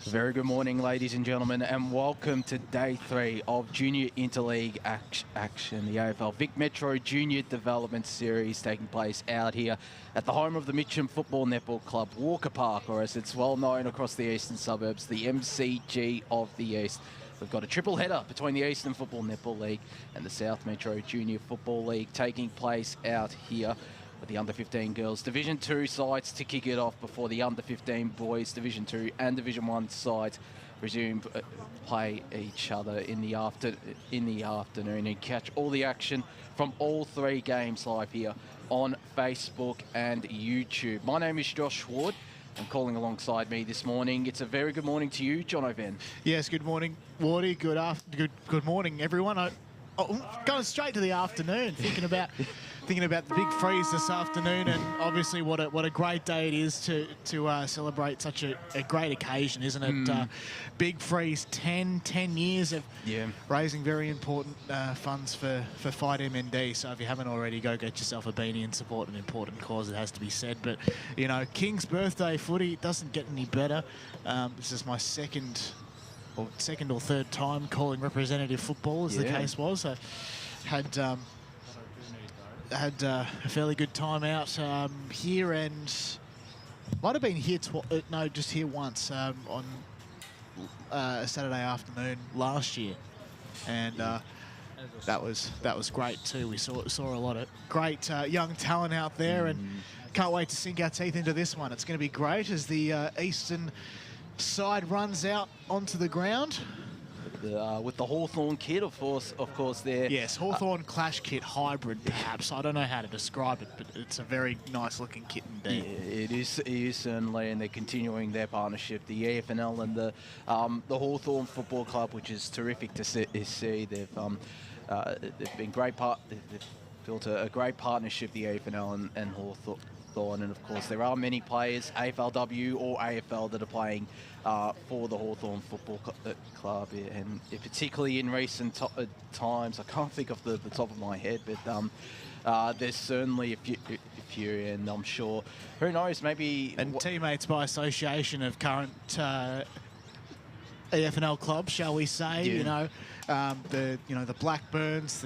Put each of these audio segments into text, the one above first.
Very good morning, ladies and gentlemen, and welcome to day 3 of Junior Interleague action, the AFL Vic Metro Junior Development Series taking place out here at the home of the Mitcham Football Netball Club, Walker Park, or as it's well known across the eastern suburbs, the MCG of the East. We've got a triple header between the Eastern Football Netball League and the South Metro Junior Football League taking place out here with the under-15 girls Division 2 sides to kick it off before the under-15 boys Division 2 and Division 1 sides resume play each other in the afternoon, and catch all the action from all 3 games live here on Facebook and YouTube. My name is Josh Ward. And calling alongside me this morning, it's a very good morning to you, John O'Ven. Yes, good morning, Wardy. Good morning, everyone. Going straight to the afternoon, thinking about the big freeze this afternoon, and obviously what a great day it is to celebrate such a great occasion, isn't it? Big freeze, 10 years of raising very important funds for Fight MND. So if you haven't already, go get yourself a beanie and support an important cause. It has to be said. But you know, King's birthday footy doesn't get any better. This is my second or third time calling representative football, as the case was. I had a fairly good time out here, and might have been here just here once on a Saturday afternoon last year, and that was great too. We saw a lot of great young talent out there, and can't wait to sink our teeth into this one. It's going to be great as the Eastern side runs out onto the ground. With the Hawthorn kit, of course, there. Yes, Hawthorn Clash kit hybrid, perhaps. I don't know how to describe it, but it's a very nice-looking kit indeed. Yeah, it is certainly, and they're continuing their partnership, the EFNL and the Hawthorn Football Club, which is terrific to see. They've been they've built a great partnership, the EFNL and Hawthorn. And of course, there are many players, AFLW or AFL, that are playing for the Hawthorn Football Club, and particularly in recent times. I can't think off the top of my head, but there's certainly a few, and I'm sure, who knows, maybe... And teammates by association of current EFNL clubs, shall we say, the Blackburns,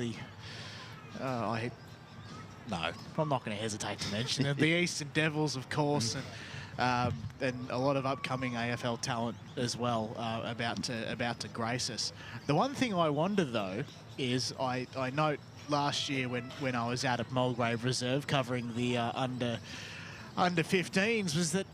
No, I'm not going to hesitate to mention it. The Eastern Devils, of course, and a lot of upcoming AFL talent as well about to grace us. The one thing I wonder, though, is I note last year when I was out at Mulgrave Reserve covering the under 15s was that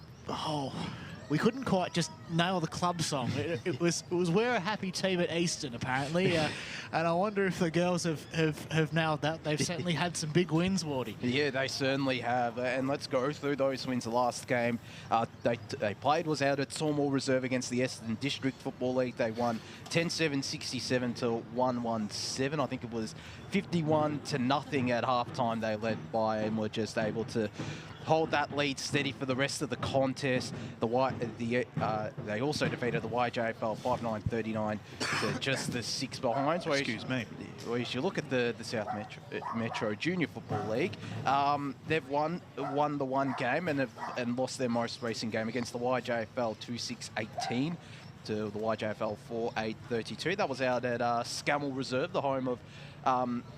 we couldn't quite just nail the club song. It was "We're a Happy Team at Eastern," apparently, and I wonder if the girls have nailed that. They've certainly had some big wins, Wardy. Yeah, they certainly have, and let's go through those wins. The last game they played was out at Sawmore Reserve against the Eastern District Football League. They won 10-7, 67-117. I think it was 51-0 at halftime. They led by and were just able to hold that lead steady for the rest of the contest. They also defeated the YJFL 5-9-39 to just the 6 behind. So Excuse me. Well, you should look at the South Metro Junior Football League. They've won the one game and lost their most recent game against the YJFL 2-6-18 to the YJFL 4-8-32. That was out at Scammell Reserve, the home of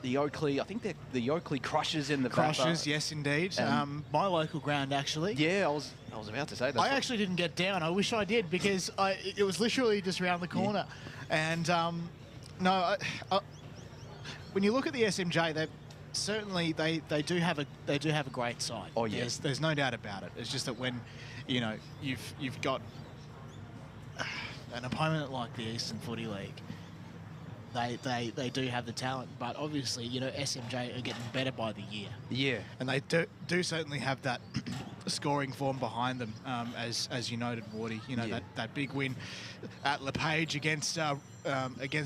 the Oakley. I think they're the Oakley Crushers in the Crushers, yes, indeed. My local ground, actually. Yeah, I was about to say that. I actually didn't get down. I wish I did, because it was literally just around the corner. Yeah. And when you look at the SMJ, they do have a great side. Oh yeah, there's no doubt about it. It's just that when you've got an opponent like the Eastern Footy League, they do have the talent, but obviously, SMJ are getting better by the year. Yeah. And they do certainly have that scoring form behind them, as you noted, Wardy. That big win at LePage against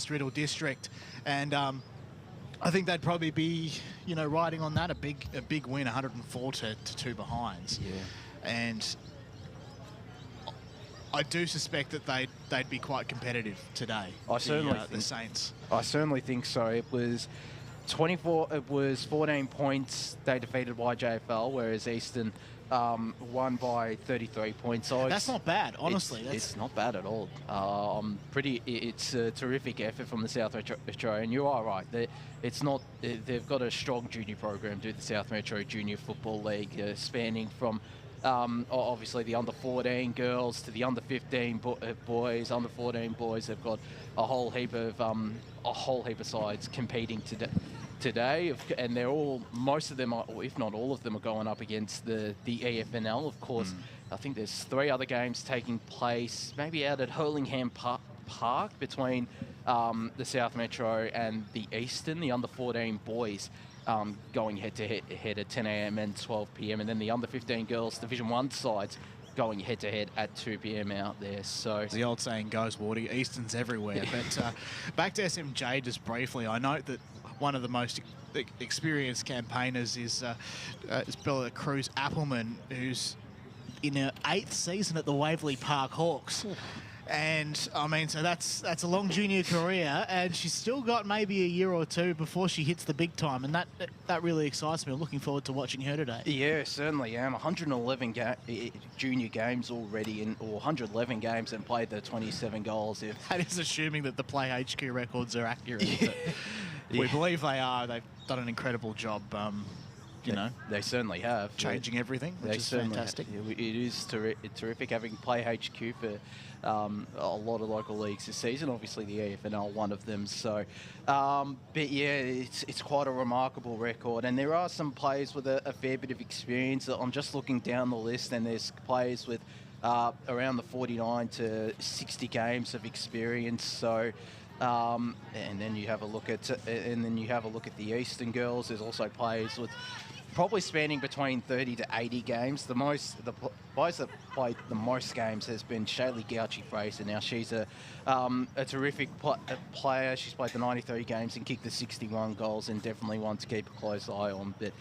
Riddle District, and I think they'd probably be, riding on that, a big win, 104 to 2 behinds. Yeah. And I do suspect that they'd be quite competitive today. I certainly think the Saints. I certainly think so. It was 24, it was 14 points they defeated YJFL, whereas Eastern won by 33 points. So That's not bad, honestly. It's not bad at all. It's a terrific effort from the South Metro, and you are right. They've got a strong junior program through the South Metro Junior Football League, spanning from obviously the under 14 girls to the under 15 boys, under 14 boys. They've got a whole heap of sides competing today, and they're all, most of them, or if not all of them, are going up against the EFNL. Of course, I think there's 3 other games taking place, maybe out at Hurlingham Park between the South Metro and the Eastern, the under 14 boys. Going head to head at 10 a.m. and 12 p.m. and then the under 15 girls Division 1 sides going head to head at 2 p.m. out there. So the old saying goes, Wardy, Eastern's everywhere. But back to SMJ just briefly, I note that one of the most experienced campaigners is Bella Cruz Appleman, who's in her 8th season at the Waverley Park Hawks. And I mean, so that's a long junior career, and she's still got maybe a year or 2 before she hits the big time, and that really excites me. I'm looking forward to watching her today. Yeah, certainly am. 111 junior games already, or 111 games, and played the 27 goals. That is assuming that the Play HQ records are accurate. We believe they are. They've done an incredible job. You know, they certainly have. Changing everything, which is fantastic. It is terrific having Play HQ for a lot of local leagues this season. Obviously, the EFNL, one of them. So, but yeah, it's quite a remarkable record. And there are some players with a fair bit of experience. I'm just looking down the list, and there's players with around the 49 to 60 games of experience. So. And then you have a look at the Eastern girls. There's also players with probably spanning between 30 to 80 games. The players that played the most games has been Shaylee Gauchi-Fraser. Now she's a terrific player. She's played the 93 games and kicked the 61 goals, and definitely one to keep a close eye on. But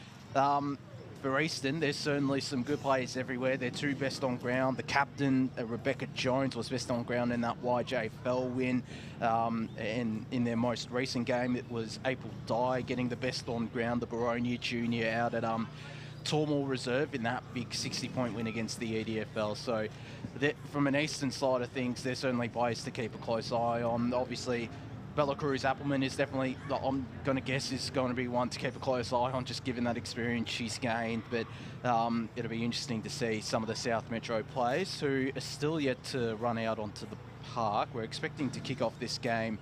for Eastern, there's certainly some good players everywhere. They're 2 best on ground. The captain, Rebecca Jones, was best on ground in that YJFL win. And in their most recent game, it was April Dye getting the best on ground, the Baronia Junior, out at Tormore Reserve in that big 60-point win against the EDFL. So from an Eastern side of things, there's certainly players to keep a close eye on. Obviously, Bella Cruz Appleman is definitely, I'm going to guess, is going to be one to keep a close eye on, just given that experience she's gained. But it'll be interesting to see some of the South Metro players who are still yet to run out onto the park. We're expecting to kick off this game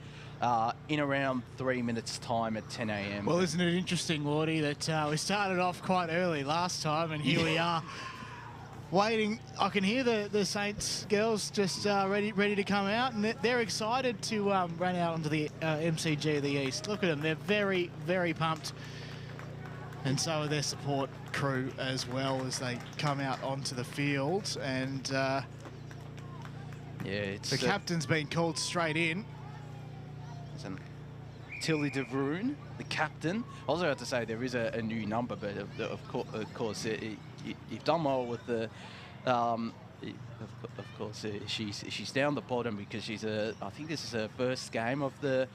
in around 3 minutes' time at 10 a.m. Well, isn't it interesting, Wardy, that we started off quite early last time, and here we are. Waiting, I can hear the Saints girls just ready to come out, and they're excited to run out onto the MCG of the East. Look at them, they're very, very pumped, and so are their support crew as well as they come out onto the field. And the captain's been called straight in. Tilly De Vroon, the captain. I was about to say there is a new number, but of course you've done well with the. Of course, she's down the bottom because she's I think this is her first game of the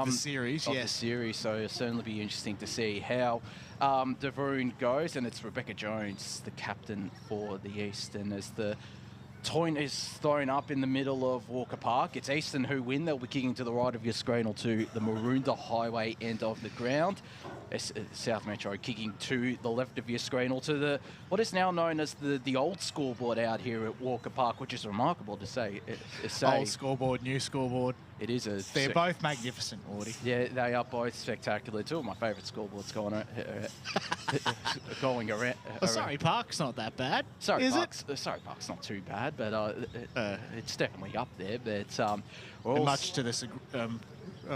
series. The series, so it'll certainly be interesting to see how De Vroon goes. And it's Rebecca Jones, the captain for the Eastern, as the point is thrown up in the middle of Walker Park. It's Eastern who win. They'll be kicking to the right of your screen or to the Maroondah Highway end of the ground. South Metro kicking to the left of your screen or to what is now known as the old scoreboard out here at Walker Park, which is remarkable to say. Old scoreboard, new scoreboard. It is They're both magnificent, Wardy. Yeah, they are both spectacular. 2 of my favourite scoreboards going around. Surrey Park's not that bad, Surrey Park's not too bad, but it's definitely up there. But much to the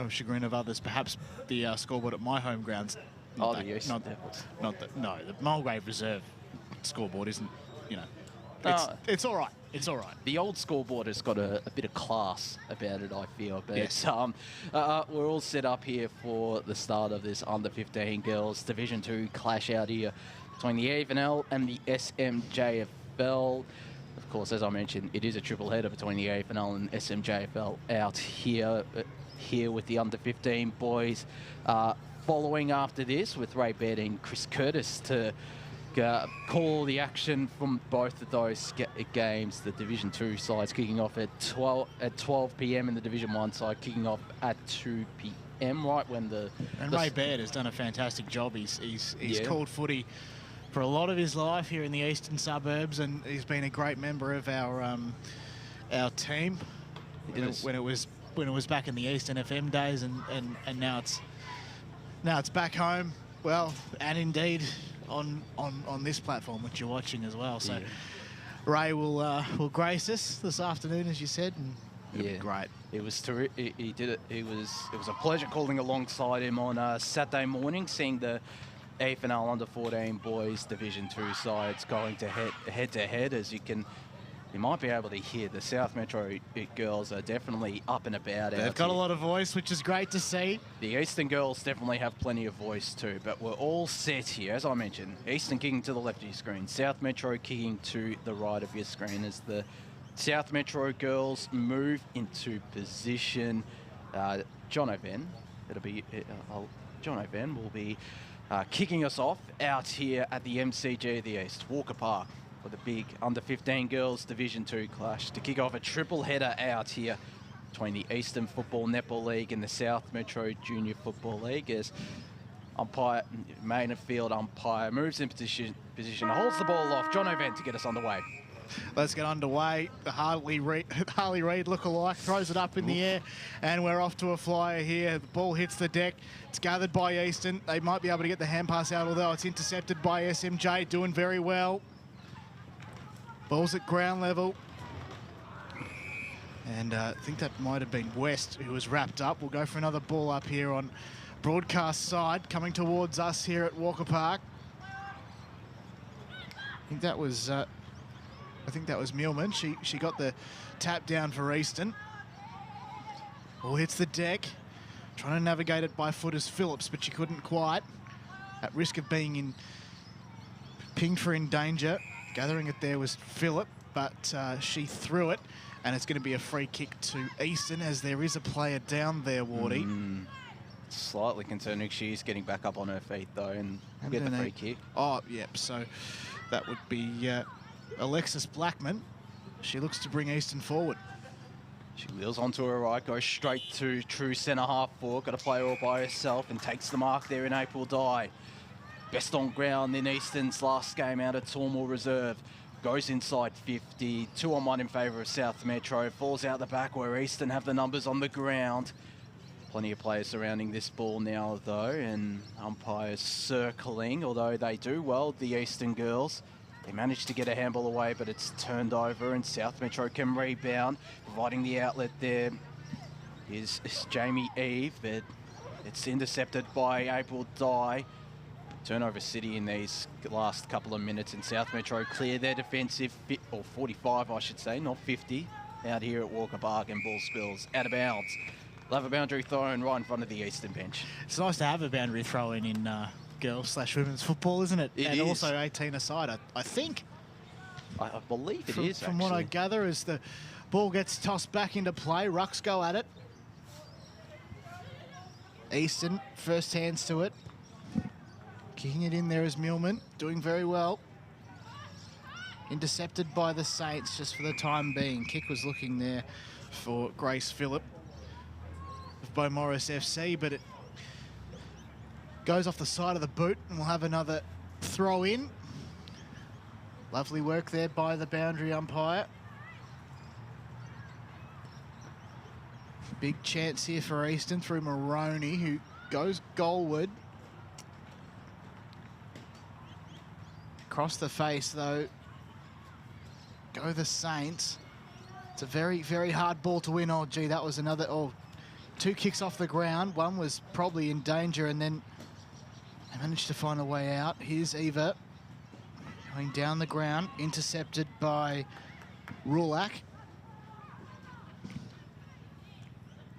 chagrin of others, perhaps the scoreboard at my home grounds. The Mulgrave Reserve scoreboard isn't. It's all right. It's all right. The old scoreboard has got a bit of class about it, I feel. But yes. We're all set up here for the start of this under-15 girls Division 2 clash out here between the EFNL and the SMJFL. Of course, as I mentioned, it is a triple header between the AFL and SMJFL out here with the under-15 boys. following after this with Ray Baird and Chris Curtis to call the action from both of those games. The Division 2 sides kicking off at 12 p.m. and the Division 1 side kicking off at 2 p.m. right when Ray Baird has done a fantastic job. He's called footy for a lot of his life here in the eastern suburbs, and he's been a great member of our team when it was back in the Eastern FM days, and now it's back home. Well, and indeed on this platform which you're watching as well. So Ray will grace us this afternoon, as you said, and it'll be great. It was terrific. He did it. It was a pleasure calling alongside him on Saturday morning, seeing the EFNL under 14 boys Division 2 sides going to head to head. As you might be able to hear, the South Metro girls are definitely up and about. They've got a lot of voice, which is great to see. The Eastern girls definitely have plenty of voice too, but we're all set here. As I mentioned, Eastern kicking to the left of your screen, South Metro kicking to the right of your screen as the South Metro girls move into position. John O'Ven will be kicking us off out here at the MCG of the East, Walker Park, for the big under-15 girls Division 2 clash to kick off a triple header out here between the Eastern Football Netball League and the South Metro Junior Football League, as main field umpire moves in position, holds the ball off. John O'Ven to get us underway. Let's get underway. The Harley Reid lookalike throws it up in the air, and we're off to a flyer here. The ball hits the deck. It's gathered by Eastern. They might be able to get the hand pass out, although it's intercepted by SMJ, doing very well. Ball's at ground level. And I think that might have been West who was wrapped up. We'll go for another ball up here on broadcast side, coming towards us here at Walker Park. I think that was Millman. She got the tap down for Eastern. Ball hits the deck. Trying to navigate it by foot is Phillips, but she couldn't quite. At risk of being pinged for in danger. Gathering it there was Phillip, but she threw it, and it's going to be a free kick to Eastern, as there is a player down there, Wardy. Slightly concerning. She's getting back up on her feet, though, and get the free kick. Oh, yep. So that would be Alexis Blackman. She looks to bring Eastern forward. She wheels onto her right, goes straight to true centre half forward. Got to play all by herself and takes the mark there in April Dye. Best on ground in Eastern's last game out at Tormore Reserve. Goes inside 50. 2-on-1 in favour of South Metro. Falls out the back where Eastern have the numbers on the ground. Plenty of players surrounding this ball now, though, and umpires circling, although they do well, the Eastern girls. They managed to get a handball away, but it's turned over, and South Metro can rebound. Providing the outlet there is Jamie Eve, but it's intercepted by April Dye. Turnover city in these last couple of minutes, and South Metro clear their defensive, or 45 I should say, not 50, out here at Walker Park, and ball spills out of bounds. We'll have a boundary thrown right in front of the Eastern bench. It's nice to have a boundary throw-in girls/women's football, isn't it? It and is. Also 18 aside, I think. I believe it is, From what I gather, as the ball gets tossed back into play, Rucks go at it. Eastern, first hands to it. Kicking it in there is Millman, doing very well. Intercepted by the Saints just for the time being. Kick was looking there for Grace Phillip of Beaumaris FC, but it goes off the side of the boot, and we'll have another throw in. Lovely work there by the boundary umpire. Big chance here for Eastern through Maroney, who goes goalward. Across the face, though, go the Saints. It's a very, very hard ball to win. Oh, gee, that was another... Oh, two kicks off the ground. One was probably in danger, and then they managed to find a way out. Here's Eva going down the ground, intercepted by Rulak.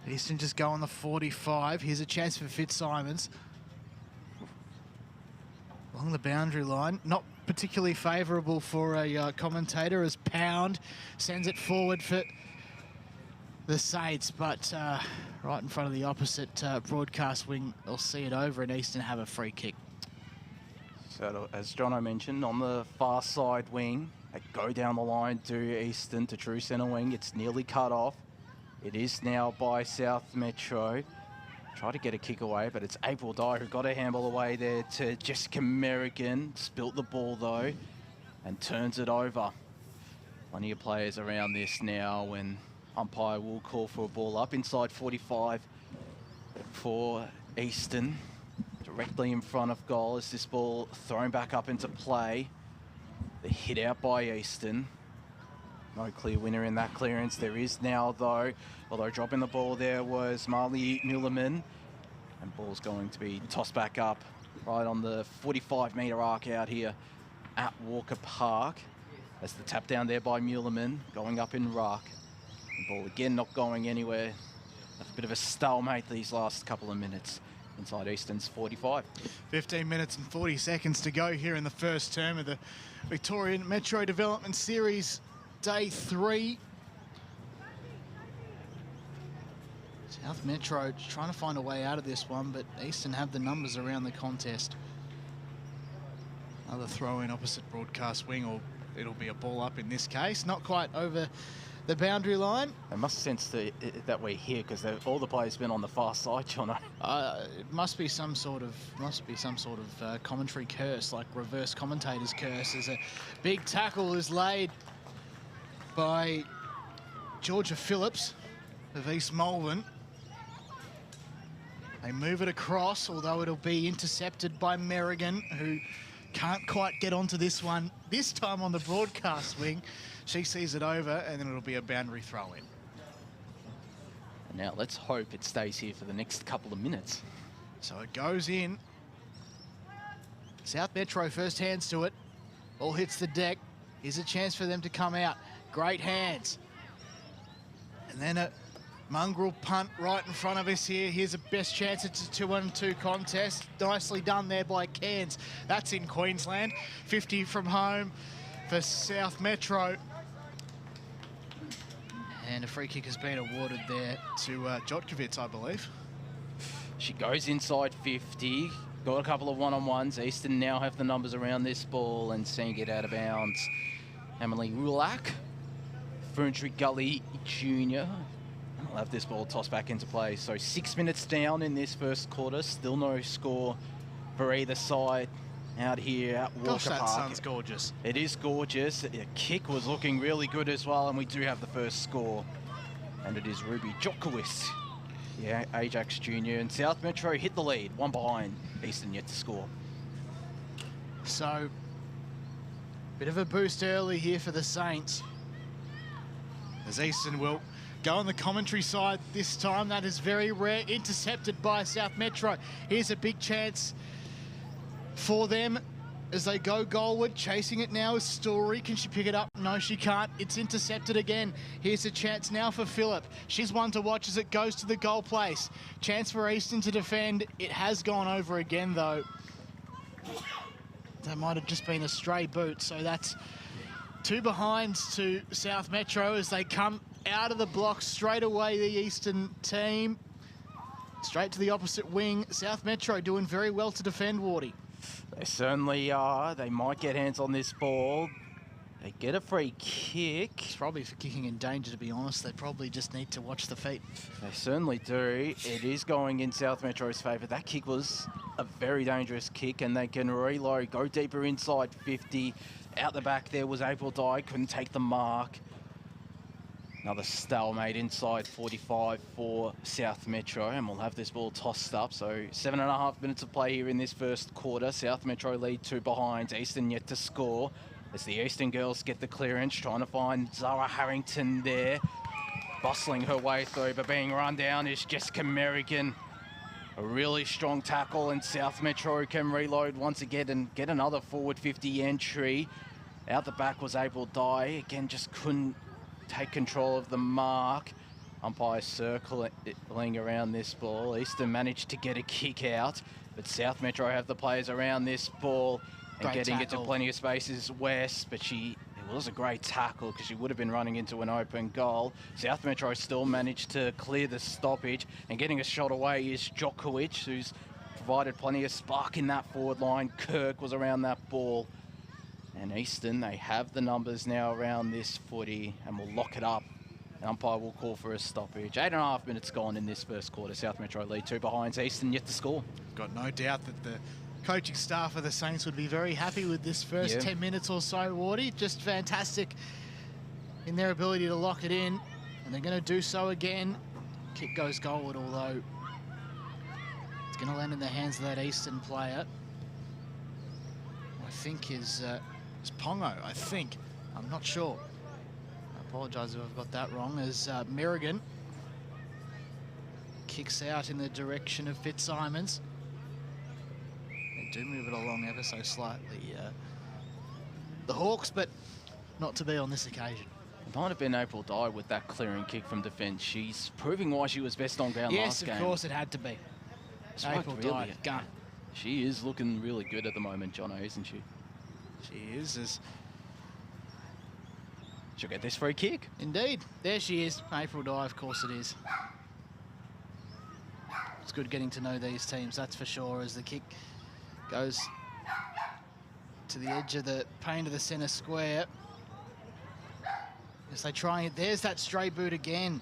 Eastern just go on the 45. Here's a chance for Fitzsimons. Along the boundary line. Not particularly favourable for a commentator, as Pound sends it forward for the Saints, but right in front of the opposite broadcast wing, they'll see it over and Eastern have a free kick. So as Jono mentioned, on the far side wing, they go down the line to Eastern, to true centre wing. It's nearly cut off. It is now by South Metro. Try to get a kick away, but it's April Dye who got a handball away there to Jessica Merrigan. Spilt the ball though and turns it over. Plenty of players around this now when umpire will call for a ball up inside 45 for Eastern. Directly in front of goal as this ball thrown back up into play. The hit out by Eastern. No clear winner in that clearance. There is now though, although dropping the ball there was Marley Mullerman. And ball's going to be tossed back up right on the 45-metre arc out here at Walker Park. As the tap down there by Mullerman, going up in ruck. The ball again not going anywhere. A bit of a stalemate these last couple of minutes inside Eastern's 45. 15 minutes and 40 seconds to go here in the first term of the Victorian Metro Development Series, Day 3. South Metro trying to find a way out of this one, but Eastern have the numbers around the contest. Another throw in opposite broadcast wing, or it'll be a ball up in this case. Not quite over the boundary line. They must sense that we're here because all the players been on the far side, Jono. It must be some sort of commentary curse, like reverse commentator's curse, as a big tackle is laid by Georgia Phillips of East Malvern. They move it across, although it'll be intercepted by Merrigan, who can't quite get onto this one. This time on the broadcast wing, she sees it over, and then it'll be a boundary throw-in. Now let's hope it stays here for the next couple of minutes. So it goes in. South Metro first hands to it. Ball hits the deck. Here's a chance for them to come out. Great hands. And then a mongrel punt right in front of us here. Here's a best chance. It's a 2-on-2 contest. Nicely done there by Cairns. That's in Queensland. 50 from home for South Metro. And a free kick has been awarded there to Jotkovich, I believe. She goes inside 50. Got a couple of one-on-ones. Eastern now have the numbers around this ball and seeing it out of bounds. Emily Rulak, Ferntree Gully Junior. I'll have this ball tossed back into play. So 6 minutes down in this first quarter. Still no score for either side out here at Walker Park. Gosh, that sun's gorgeous. It is gorgeous. The kick was looking really good as well, and we do have the first score. And it is Ruby Jokowicz, yeah, Ajax Junior. And South Metro hit the lead, one behind. Eastern yet to score. So, bit of a boost early here for the Saints. As Eastern will go on the commentary side this time. That is very rare. Intercepted by South Metro. Here's a big chance for them as they go goalward. Chasing it now is Story. Can she pick it up? No, she can't. It's intercepted again. Here's a chance now for Phillip. She's one to watch as it goes to the goal place. Chance for Eastern to defend. It has gone over again, though. That might have just been a stray boot. So that's two behinds to South Metro as they come out of the block straight away, the Eastern team. Straight to the opposite wing. South Metro doing very well to defend, Wardy. They certainly are. They might get hands on this ball. They get a free kick. It's probably for kicking in danger, to be honest. They probably just need to watch the feet. They certainly do. It is going in South Metro's favour. That kick was a very dangerous kick, and they can reload, go deeper inside 50. Out the back there was April Dye, couldn't take the mark. Another stalemate inside 45 for South Metro, and we'll have this ball tossed up. So 7.5 minutes of play here in this first quarter. South Metro lead 2 behind. Eastern yet to score. As the Eastern girls get the clearance, trying to find Zara Harrington there. Bustling her way through, but being run down is Jessica Merrigan. A really strong tackle, and South Metro can reload once again and get another forward 50 entry. Out the back was April Dye. Again, just couldn't take control of the mark. Umpire circling around this ball. Eastern managed to get a kick out, but South Metro have the players around this ball and Great getting tackle. it to plenty of spaces. West, but it It was a great tackle because she would have been running into an open goal. South Metro still managed to clear the stoppage, and getting a shot away is Djokovic, who's provided plenty of spark in that forward line. Kirk was around that ball. And Eastern, they have the numbers now around this footy and will lock it up. An umpire will call for a stoppage. 8.5 minutes gone in this first quarter. South Metro lead 2 behinds. Eastern yet to score. Got no doubt that the coaching staff of the Saints would be very happy with this first 10 minutes or so, Wardy. Just fantastic in their ability to lock it in. And they're going to do so again. Kick goes goalward, although it's going to land in the hands of that Eastern player. I think is Pongo, I think. I'm not sure. I apologise if I've got that wrong, as Merrigan kicks out in the direction of Fitzsimons. They do move it along ever so slightly, the Hawks, but not to be on this occasion. It might have been April Dye with that clearing kick from defence. She's proving why she was best on ground last game. Yes, of course it had to be. April Dye, gun. She is looking really good at the moment, Jono, isn't she? She is. She'll get this free kick. Indeed. There she is. April Dye, of course it is. It's good getting to know these teams, that's for sure, as the kick goes to the edge of the paint of the centre square. As they try it, there's that straight boot again.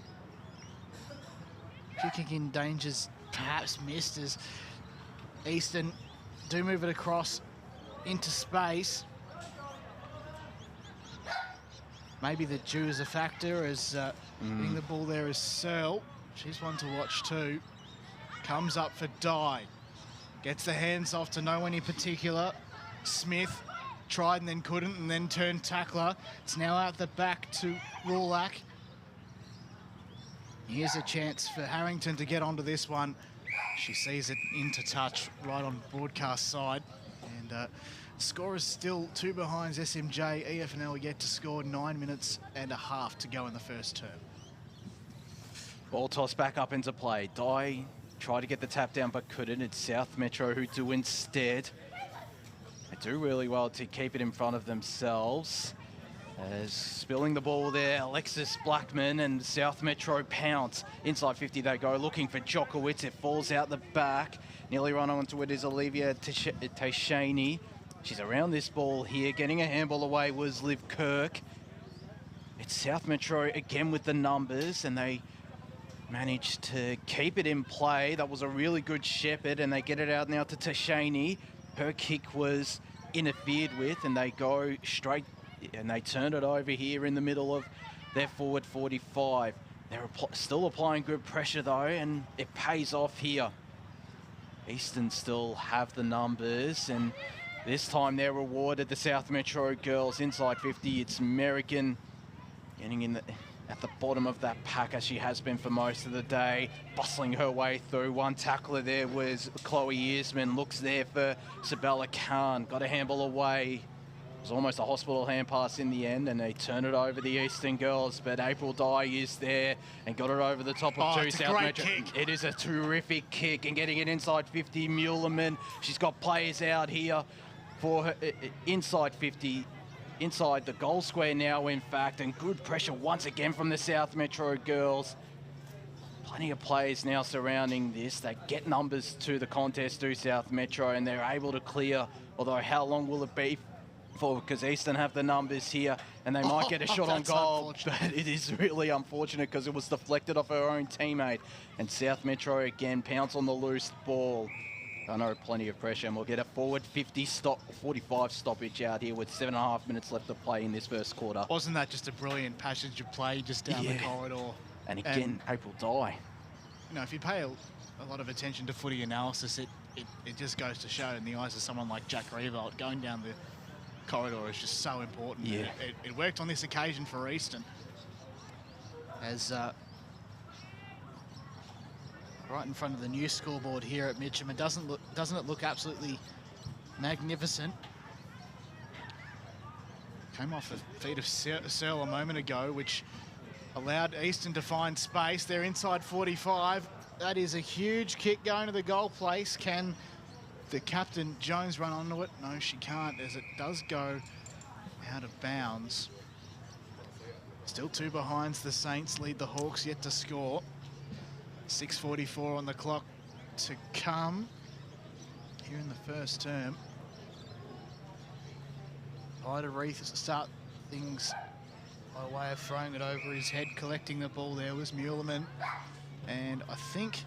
Kicking in dangers, perhaps missed, as Eastern do move it across into space. Maybe the dew is a factor, as getting the ball there is Searle. She's one to watch too. Comes up for Dye. Gets the hands off to no one in particular. Smith tried and then couldn't, and then turned tackler. It's now out the back to Rulak. Here's a chance for Harrington to get onto this one. She sees it into touch right on broadcast side. And score is still 2 behinds SMJ. EFNL yet to score. 9.5 minutes to go in the first term. Ball tossed back up into play. Dye tried to get the tap down but couldn't. It's South Metro who do instead. They do really well to keep it in front of themselves. As spilling the ball there, Alexis Blackman, and South Metro pounce. Inside 50 they go, looking for Djokovic. It falls out the back. Nearly run onto it is Olivia Teixeini. She's around this ball here. Getting a handball away was Liv Kirk. It's South Metro again with the numbers, and they managed to keep it in play. That was a really good shepherd, and they get it out now to Teixeini. Her kick was interfered with, and they go straight, and they turn it over here in the middle of their forward 45. They're still applying good pressure though, and it pays off here. Eastern still have the numbers, and this time they're rewarded. The South Metro girls inside 50. It's American getting in at the bottom of that pack, as she has been for most of the day, bustling her way through. One tackler there was Chloe Earsman. Looks there for Sabella Khan. Got a handball away. It was almost a hospital hand pass in the end, and they turn it over the Eastern girls. But April Dye is there and got it over the top of two. It's South a great Metro. kick. It is a terrific kick, and getting it inside 50. Muellerman. She's got players out here for her inside 50. Inside the goal square now, in fact, and good pressure once again from the South Metro girls. Plenty of players now surrounding this. They get numbers to the contest to South Metro, and they're able to clear, although how long will it be for, because Eastern have the numbers here, and they might get a shot on goal, but it is really unfortunate because it was deflected off her own teammate. And South Metro again pounce on the loose ball. I know plenty of pressure, and we'll get a forward 45 stoppage out here with 7.5 minutes left to play in this first quarter. Wasn't that just a brilliant passage of play just down the corridor? And again, April Dye. You know, if you pay a lot of attention to footy analysis, it just goes to show in the eyes of someone like Jack Revolt, going down the corridor is just so important. Yeah. It worked on this occasion for Eastern. As right in front of the new scoreboard here at Mitcham, it doesn't it look absolutely magnificent? Came off the feet of Searle a moment ago, which allowed Eastern to find space. They're inside 45. That is a huge kick going to the goal place. Can the captain Jones run onto it? No, she can't, as it does go out of bounds. Still 2 behinds. The Saints lead the Hawks yet to score. 6:44 on the clock to come here in the first term. Ida Reith start things by way of throwing it over his head. Collecting the ball there was Muleman. And I think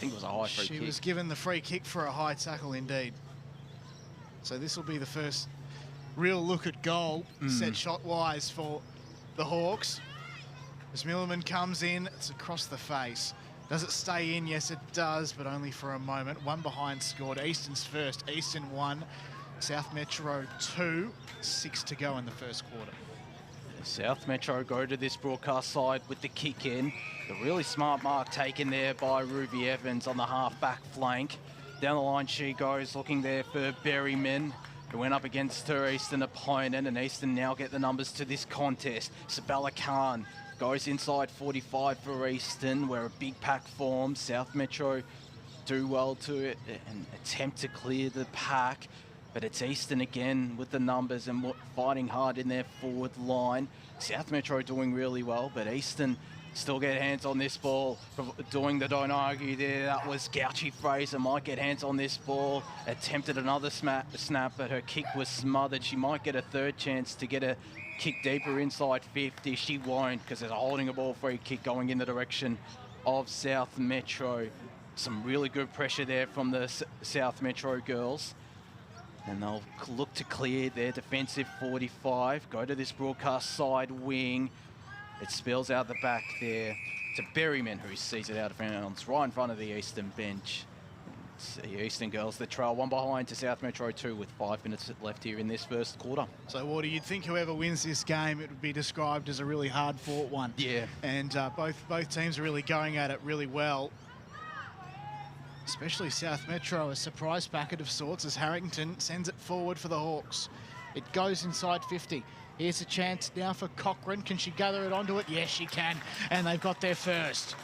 it was a high free kick. She was given the free kick for a high tackle indeed. So this will be the first real look at goal, set shot-wise for the Hawks. As Muleman comes in, it's across the face. Does it stay in? Yes, it does, but only for a moment. 1 behind scored. Eastern's first. Eastern 1, South Metro 2. 6 to go in the first quarter. South Metro go to this broadcast side with the kick in. The really smart mark taken there by Ruby Evans on the half-back flank. Down the line she goes, looking there for Berryman, who went up against her Eastern opponent, and Eastern now get the numbers to this contest. Sabella Khan goes inside 45 for Eastern, where a big pack forms. South Metro do well to it and attempt to clear the pack, but it's Eastern again with the numbers and fighting hard in their forward line. South Metro doing really well, but Eastern still get hands on this ball. Doing the don't argue there, that was Gouchy Fraser, might get hands on this ball. Attempted another snap, but her kick was smothered. She might get a third chance to get a kick deeper inside 50. She won't, because there's a holding a ball free kick going in the direction of South Metro. Some really good pressure there from the South Metro girls. And they'll look to clear their defensive 45. Go to this broadcast side wing. It spills out the back there to Berryman, who sees it out of bounds right in front of the Eastern bench. It's the Eastern girls that trail 1 behind to South Metro 2 with 5 minutes left here in this first quarter. So, Wardy, you'd think whoever wins this game, it would be described as a really hard-fought one. Yeah. And both teams are really going at it really well. Especially South Metro, a surprise packet of sorts as Harrington sends it forward for the Hawks. It goes inside 50. Here's a chance now for Cochrane. Can she gather it onto it? Yes, she can. And they've got their first.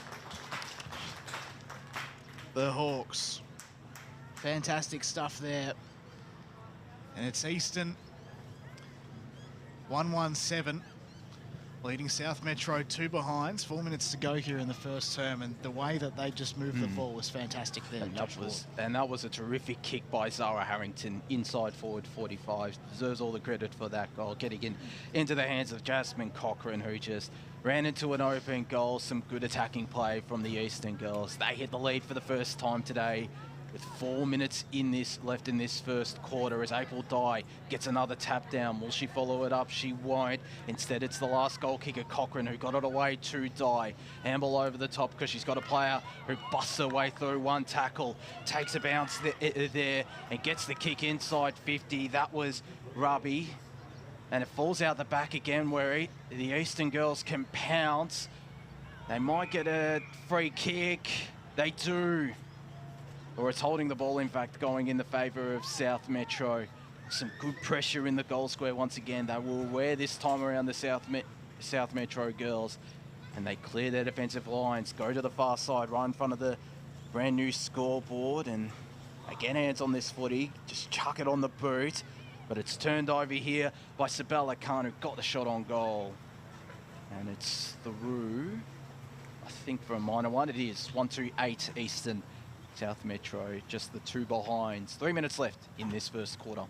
The Hawks. Fantastic stuff there. And it's Eastern 1-1-7. Leading South Metro 2 behinds. 4 minutes to go here in the first term, and the way that they just moved the ball was fantastic there. And that was a terrific kick by Zara Harrington inside forward 45. Deserves all the credit for that goal, getting into the hands of Jasmine Cochrane, who just ran into an open goal. Some good attacking play from the Eastern girls. They hit the lead for the first time today, with 4 minutes left in this first quarter, as April Dye gets another tap down. Will she follow it up? She won't. Instead, it's the last goal kicker, Cochrane, who got it away to Dye. Handball over the top because she's got a player who busts her way through one tackle, takes a bounce there and gets the kick inside 50. That was Ruby. And it falls out the back again, where the Eastern girls can pounce. They might get a free kick. They do. Or it's holding the ball, in fact, going in the favour of South Metro. Some good pressure in the goal square once again. They were aware this time around, the South Metro girls. And they clear their defensive lines, go to the far side, right in front of the brand new scoreboard. And again, hands on this footy, just chuck it on the boot. But it's turned over here by Sabella Khan, who got the shot on goal. And it's the Roo, I think, for a minor one. It is 1-2-8 Eastern. South Metro, just the 2 behinds. 3 minutes left in this first quarter.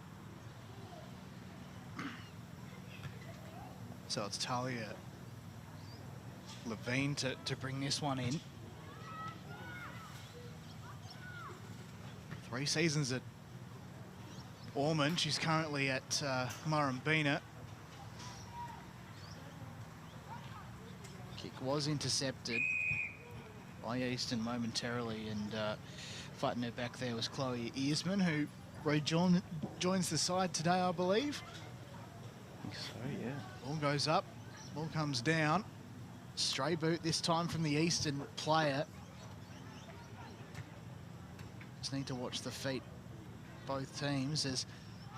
So it's Talia Levine to bring this one in. 3 seasons at Ormond. She's currently at Murrumbina. Kick was intercepted by Eastern momentarily, and fighting her back there was Chloe Earsman, who joins the side today, I believe. I think so, yeah. Ball goes up, ball comes down. Stray boot this time from the Eastern player. Just need to watch the feet, both teams. As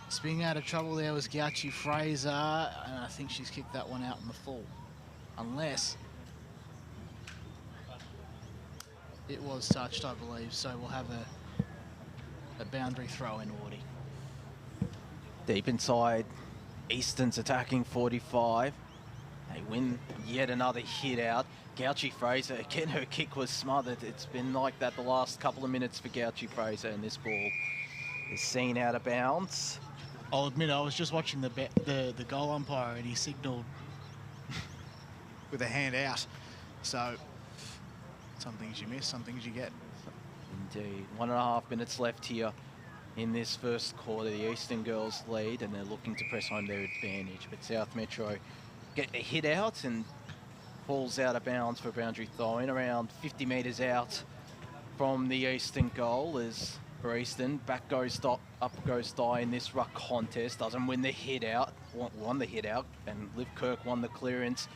spinning out of trouble there was Gouchy Fraser, and I think she's kicked that one out in the full. Unless it was touched, I believe, so we'll have a boundary throw in, Wardy. Deep inside Easton's attacking 45. They win yet another hit out. Gouchy Fraser, again, her kick was smothered. It's been like that the last couple of minutes for Gouchy Fraser, and this ball is seen out of bounds. I'll admit I was just watching the goal umpire, and he signalled with a hand out. So some things you miss, some things you get. Indeed. 1.5 minutes left here in this first quarter. The Eastern girls lead, and they're looking to press home their advantage. But South Metro get a hit out and falls out of bounds for a boundary throw-in around 50 metres out from the Eastern goal. As for Eastern, up goes Thigh in this ruck contest. Doesn't win the hit out, won the hit out, and Liv Kirk won the clearance.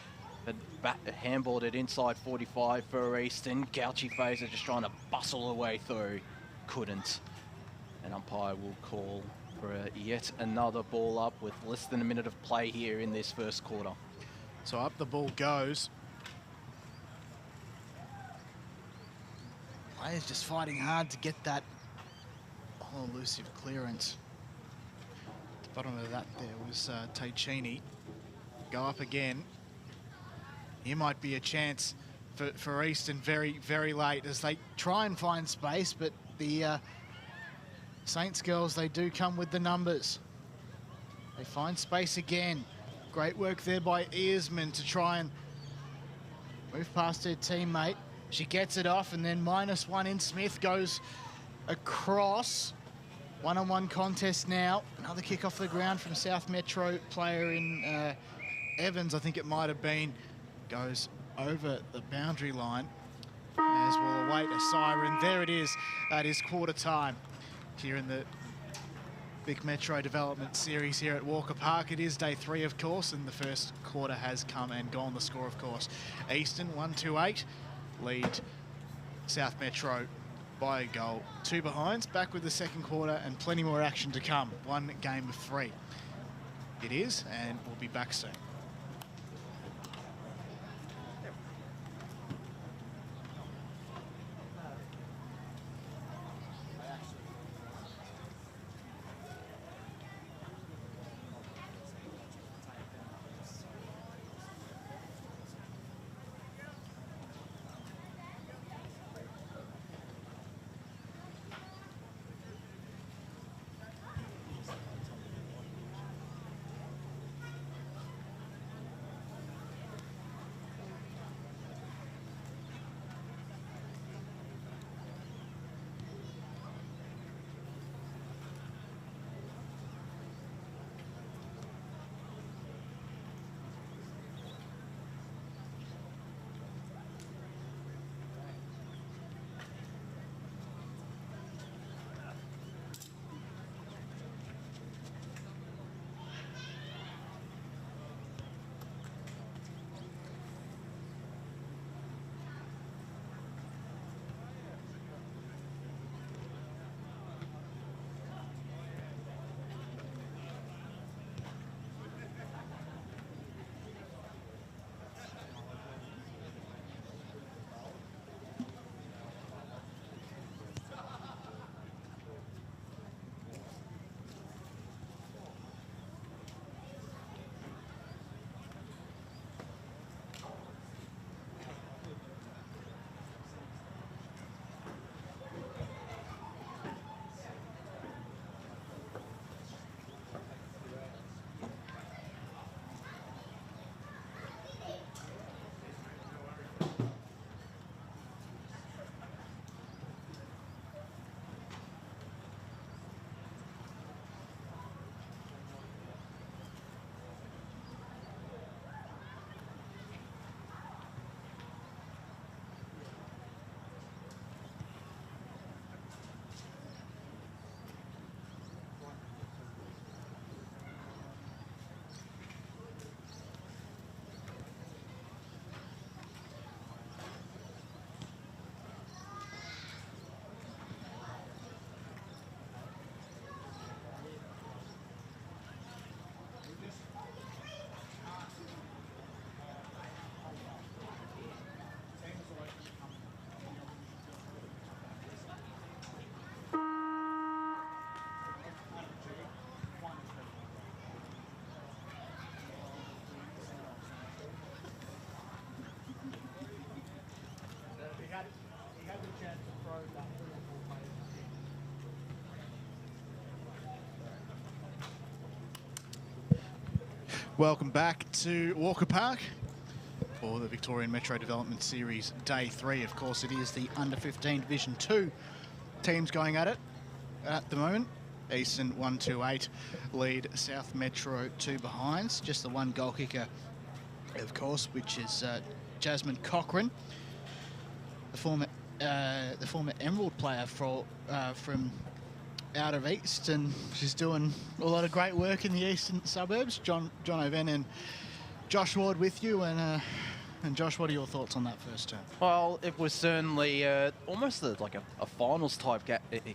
But handballed it inside 45 for Eastern. Gouchy Fraser just trying to bustle her way through. Couldn't. An umpire will call for yet another ball up with less than a minute of play here in this first quarter. So up the ball goes. Players just fighting hard to get that elusive clearance. At the bottom of that there was Taicini. Go up again. Here might be a chance for Eastern very, very late as they try and find space, but the Saints girls, they do come with the numbers. They find space again. Great work there by Earsman to try and move past her teammate. She gets it off, and then -1 in Smith goes across. One-on-one contest now. Another kick off the ground from South Metro player in Evans, I think it might have been. Goes over the boundary line as we'll await a siren. There it is. That is quarter time here in the Vic Metro Development Series here at Walker Park. It is day 3, of course, and the first quarter has come and gone. The score, of course, Eastern 1-8 lead South Metro by a goal. 2 behinds, back with the second quarter and plenty more action to come. 1 game of 3 it is, and we'll be back soon. Welcome back to Walker Park for the Victorian Metro Development Series Day 3. Of course, it is the Under-15 Division 2 teams going at it at the moment. Eastern 1-2-8 lead South Metro 2 behinds. Just the one goal kicker, of course, which is Jasmine Cochran, the former Emerald player from out of East, and she's doing a lot of great work in the eastern suburbs. John O'Ven and Josh Ward with you, and Josh, what are your thoughts on that first term? Well, it was certainly almost like a finals type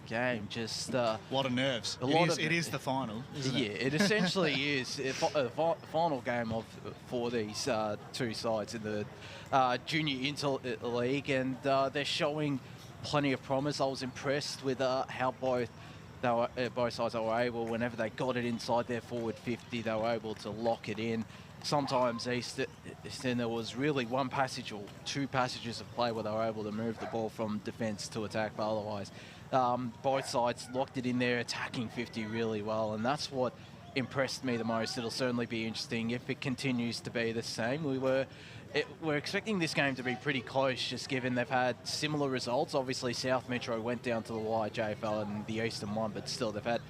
game. Just a lot of nerves. It is the final, isn't it? Yeah, it essentially is a final game for these two sides in the Junior Interleague, and they're showing plenty of promise. I was impressed with how both sides were able, whenever they got it inside their forward 50, they were able to lock it in. Sometimes Eastern, there was really one passage or two passages of play where they were able to move the ball from defence to attack, but otherwise both sides locked it in there, attacking 50 really well, and that's what impressed me the most. It'll certainly be interesting if it continues to be the same. We're expecting this game to be pretty close, just given they've had similar results. Obviously, South Metro went down to the YJFL and the Eastern won, but still they've had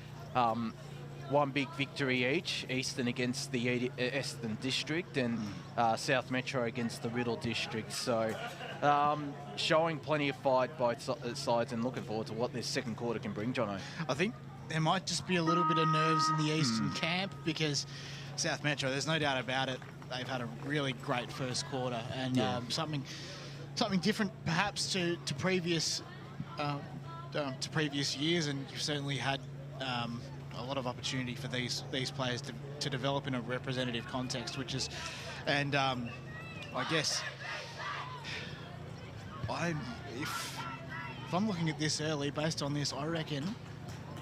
one big victory each. Eastern against the Eastern District and South Metro against the Riddle District. So showing plenty of fight both sides, and looking forward to what this second quarter can bring, Jono. I think there might just be a little bit of nerves in the Eastern camp, because South Metro, there's no doubt about it, they've had a really great first quarter, and something different perhaps to previous years, and you've certainly had a lot of opportunity for these players to develop in a representative context, which is, and I guess if I'm looking at this early, based on this, I reckon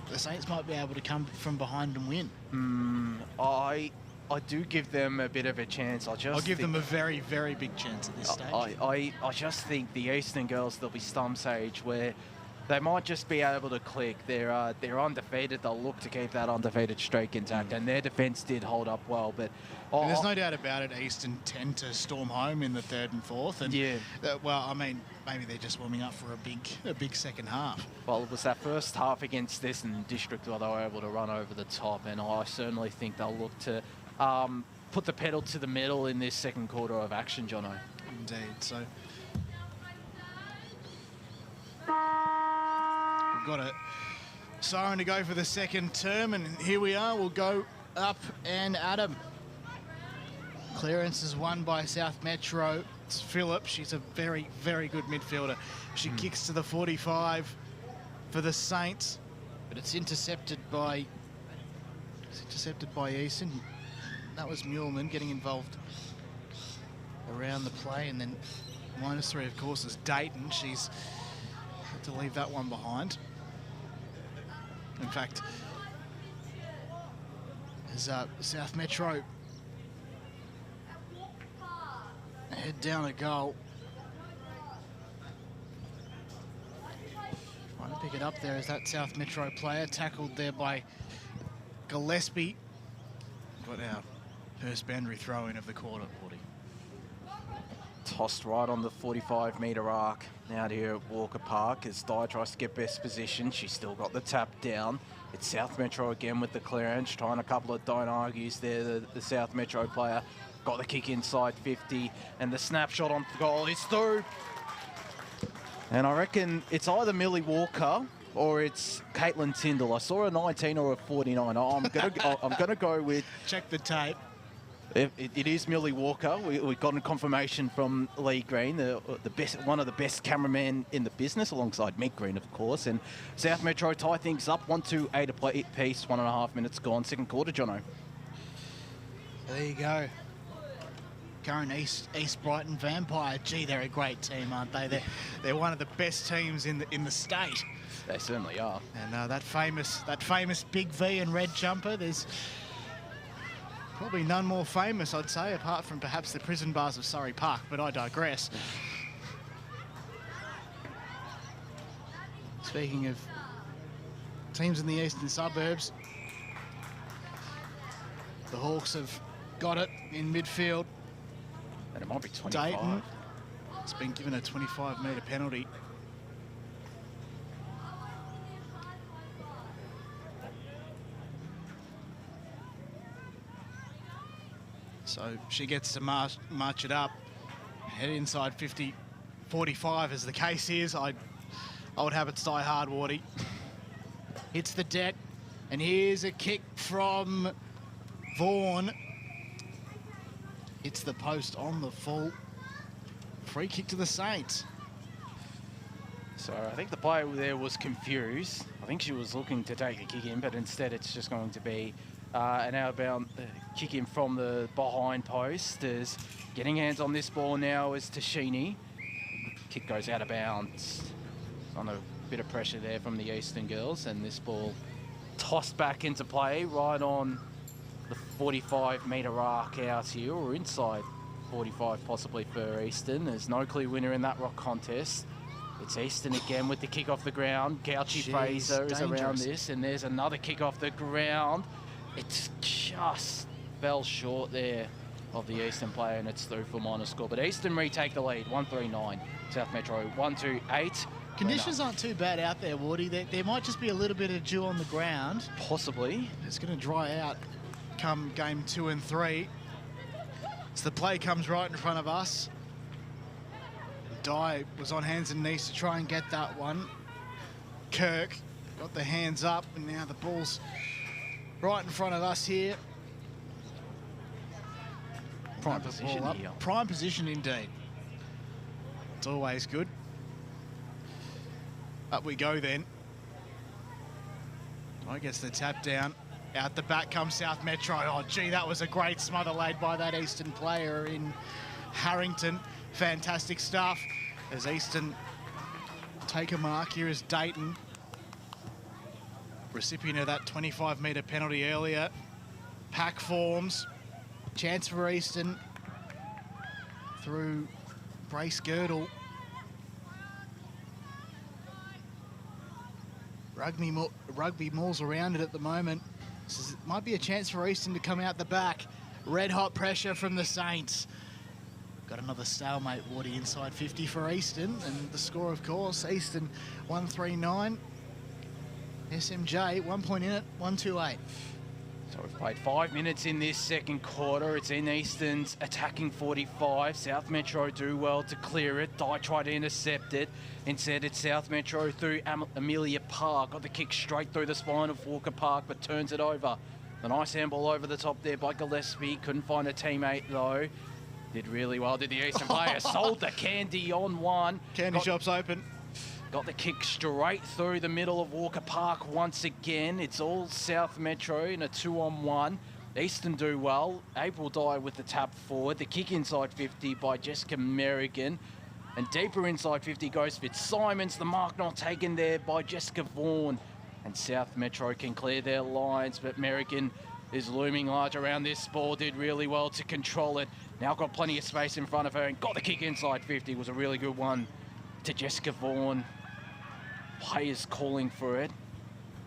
the Saints might be able to come from behind and win. I do give them a bit of a chance. I'll give them a very, very big chance at this stage. I just think the Eastern girls, there'll be some stage where they might just be able to click. They're undefeated. They'll look to keep that undefeated streak intact, and their defence did hold up well. But there's no doubt about it, Eastern tend to storm home in the third and fourth. And well, I mean, maybe they're just warming up for a big second half. Well, it was that first half against this and District where they were able to run over the top, and I certainly think they'll look to put the pedal to the metal in this second quarter of action, Jono. Indeed. So we've got a siren to go for the second term, and here we are. We'll go up and at 'em. Clearance is won by South Metro. It's Phillip. She's a very, very good midfielder. She kicks to the 45 for the Saints, but it's intercepted by Easton. That was Muleman getting involved around the play, and then -3, of course, is Dayton. She's had to leave that one behind. In fact, as South Metro head down a goal. Trying to pick it up there as that South Metro player, tackled there by Gillespie. Got our first boundary throw-in of the quarter, Woody. Tossed right on the 45-metre arc out here at Walker Park as Dye tries to get best position. She's still got the tap down. It's South Metro again with the clearance, trying a couple of don't argues there. The South Metro player got the kick inside 50, and the snapshot on goal is through. And I reckon it's either Millie Walker or it's Caitlin Tyndall. I saw a 19 or a 49. I'm gonna go with. Check the tape. It is Millie Walker. We got a confirmation from Lee Green, one of the best cameramen in the business, alongside Mick Green, of course. And South Metro tie things up, 1-2-8 a play piece, 1.5 minutes gone, second quarter, Jono. There you go. Current East Brighton Vampire. Gee, they're a great team, aren't they? They're one of the best teams in the state. They certainly are. And that famous big V and red jumper. There's probably none more famous, I'd say, apart from perhaps the prison bars of Surrey Park, but I digress. Speaking of teams in the eastern suburbs, the Hawks have got it in midfield. And it might be 25. Dayton has been given a 25-metre penalty. So she gets to march it up, head inside 50, 45 as the case is. I would have it die hard, Wardy. Hits the deck, and here's a kick from Vaughan. Hits the post on the full. Free kick to the Saints. So I think the player there was confused. I think she was looking to take a kick in, but instead it's just going to be an outbound kick in from the behind post. As getting hands on this ball now is Tashini. Kick goes out of bounds. On a bit of pressure there from the Eastern girls, and this ball tossed back into play right on the 45-metre arc out here, or inside 45 possibly for Eastern. There's no clear winner in that rock contest. It's Eastern again with the kick off the ground. Gouchy Fraser is around this, and there's another kick off the ground. It's just fell short there of the Eastern player, and it's through for minor score. But Eastern retake the lead, 139. South Metro 128. Conditions aren't too bad out there, Wardy. There might just be a little bit of dew on the ground. Possibly. It's going to dry out come game 2 and 3. So the play comes right in front of us. Dye was on hands and knees to try and get that one. Kirk got the hands up, and now the ball's right in front of us here. Prime position here. Prime position indeed. It's always good. Up we go then. I guess the tap down. Out the back comes South Metro. Oh, gee, that was a great smother laid by that Eastern player in Harrington. Fantastic stuff. As Eastern take a mark, here is Dayton. Recipient of that 25-metre penalty earlier. Pack forms. Chance for Eastern through Brace Girdle. Rugby mauls around it at the moment. So it might be a chance for Eastern to come out the back. Red hot pressure from the Saints. Got another stalemate, Wardy, inside 50 for Eastern. And the score, of course, Eastern 139. SMJ, 1 point in it, 128. So we've played 5 minutes in this second quarter. It's in Eastern's attacking 45. South Metro do well to clear it. Dye tried to intercept it. Instead, it's South Metro through Amelia Park. Got the kick straight through the spine of Walker Park, but turns it over. The nice handball over the top there by Gillespie. Couldn't find a teammate, though. Did really well, did the Eastern player. Sold the candy on one. Candy shop's open. Got the kick straight through the middle of Walker Park once again. It's all South Metro in a 2-on-1. Eastern do well. April Dye with the tap forward. The kick inside 50 by Jessica Merrigan. And deeper inside 50 goes Fitzsimons. The mark not taken there by Jessica Vaughan. And South Metro can clear their lines, but Merrigan is looming large around this ball. Did really well to control it. Now got plenty of space in front of her and got the kick inside 50. Was a really good one to Jessica Vaughan. Players calling for it.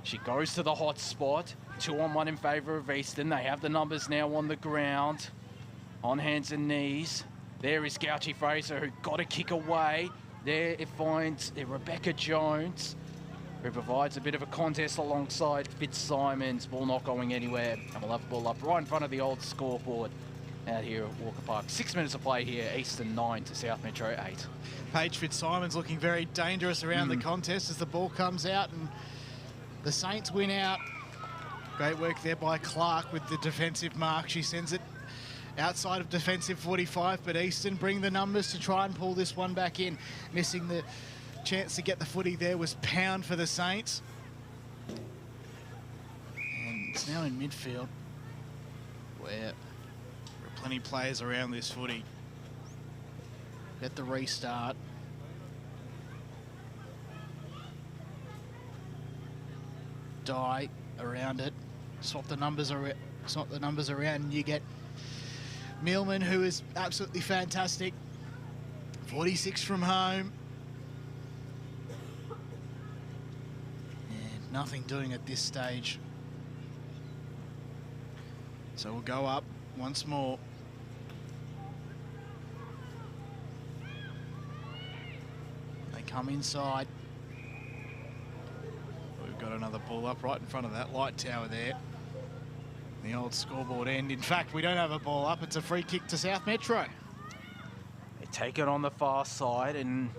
She goes to the hot spot. 2-on-1 in favour of Eastern. They have the numbers now on the ground. On hands and knees. There is Gouchy Fraser, who got a kick away. There it finds Rebecca Jones, who provides a bit of a contest alongside Fitzsimons. Ball not going anywhere. And we'll have the ball up right in front of the old scoreboard out here at Walker Park. 6 minutes of play here. Eastern 9 to South Metro 8. Paige Fitzsimons looking very dangerous around the contest as the ball comes out, and the Saints win out. Great work there by Clark with the defensive mark. She sends it outside of defensive 45, but Eastern bring the numbers to try and pull this one back in. Missing the chance to get the footy there was Pound for the Saints. And it's now in midfield, where there are plenty of players around this footy. Get the restart. Dye around it. Swap the numbers around, and you get Millman, who is absolutely fantastic. 46 from home. nothing doing at this stage. So we'll go up once more. They come inside. We've got another ball up right in front of that light tower there. The old scoreboard end. In fact, we don't have a ball up. It's a free kick to South Metro. They take it on the far side and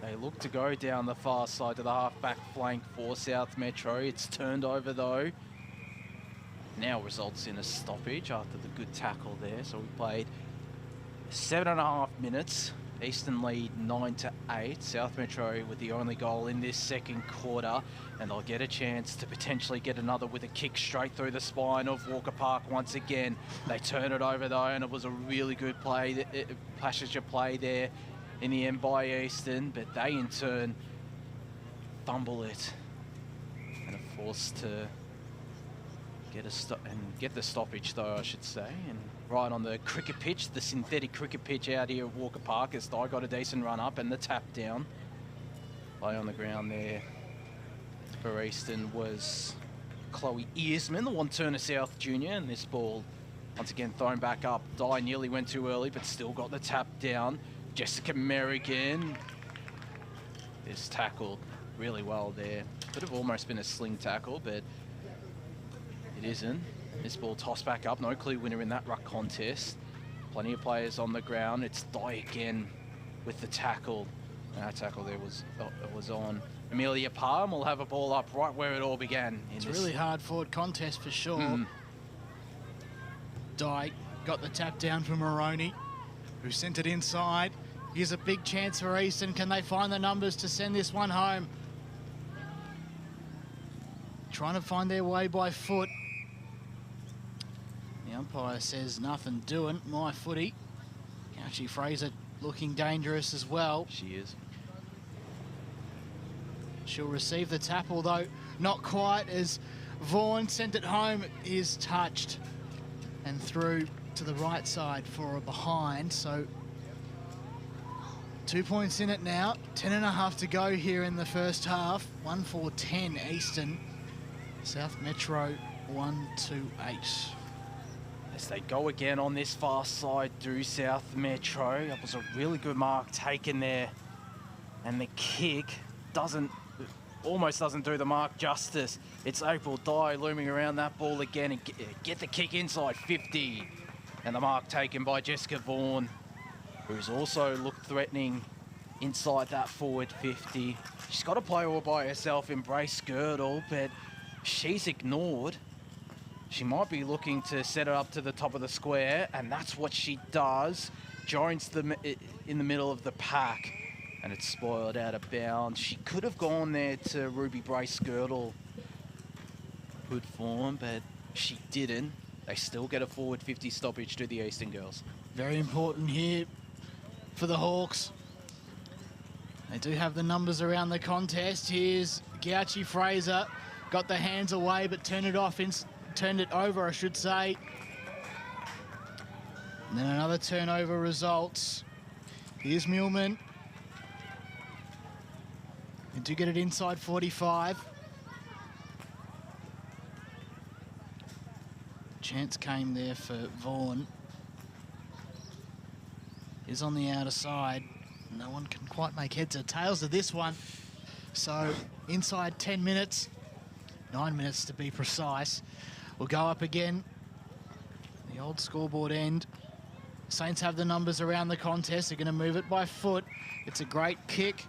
they look to go down the far side to the half-back flank for South Metro. It's turned over though. Now results in a stoppage after the good tackle there. So we played 7.5 minutes. Eastern lead 9-8. South Metro with the only goal in this second quarter, and they'll get a chance to potentially get another with a kick straight through the spine of Walker Park once again. They turn it over though, and it was a really good play, passage of play there in the end by Eastern, but they in turn fumble it and are forced to get the stoppage though, I should say, and right on the cricket pitch, the synthetic cricket pitch out here at Walker Park, as Di got a decent run up and the tap down. Play on the ground there for Eastern was Chloe Earsman, the one-turner South junior, and this ball once again thrown back up. Di nearly went too early, but still got the tap down. Jessica Merrigan is tackled really well there. Could have almost been a sling tackle, but it isn't. This ball tossed back up, no clear winner in that ruck contest. Plenty of players on the ground. It's Di again with the tackle. That tackle there was on. Amelia Palm will have a ball up right where it all began. It's a really hard forward contest for sure. Di got the tap down for Moroney, who sent it inside. Here's a big chance for Eastern. Can they find the numbers to send this one home? Trying to find their way by foot. The umpire says nothing doing. My footy. Gouchy Fraser looking dangerous as well. She is. She'll receive the tap, although not quite, as Vaughan sent it home. It is touched and through to the right side for a behind. So 2 points in it now. 10.5 to go here in the first half. 1-4-10 Eastern. South Metro 1-8. As they go again on this far side do South Metro. It was a really good mark taken there. And the kick almost doesn't do the mark justice. It's April Di looming around that ball again and get the kick inside 50. And the mark taken by Jessica Vaughan, who's also looked threatening inside that forward 50. She's got to play all by herself, embrace Girdle, but she's ignored. She might be looking to set it up to the top of the square, and that's what she does. Joins in the middle of the pack, and it's spoiled out of bounds. She could have gone there to Ruby Brace Girdle. Good form, but she didn't. They still get a forward 50 stoppage to the Eastern girls. Very important here for the Hawks. They do have the numbers around the contest. Here's Gouchy Fraser. Got the hands away, but turned it over, I should say. And then another turnover results. Here's Millman. They do get it inside 45. Chance came there for Vaughan. Is on the outer side. No one can quite make heads or tails of this one. So inside 10 minutes, 9 minutes to be precise. We'll go up again. The old scoreboard end. Saints have the numbers around the contest. They're going to move it by foot. It's a great kick.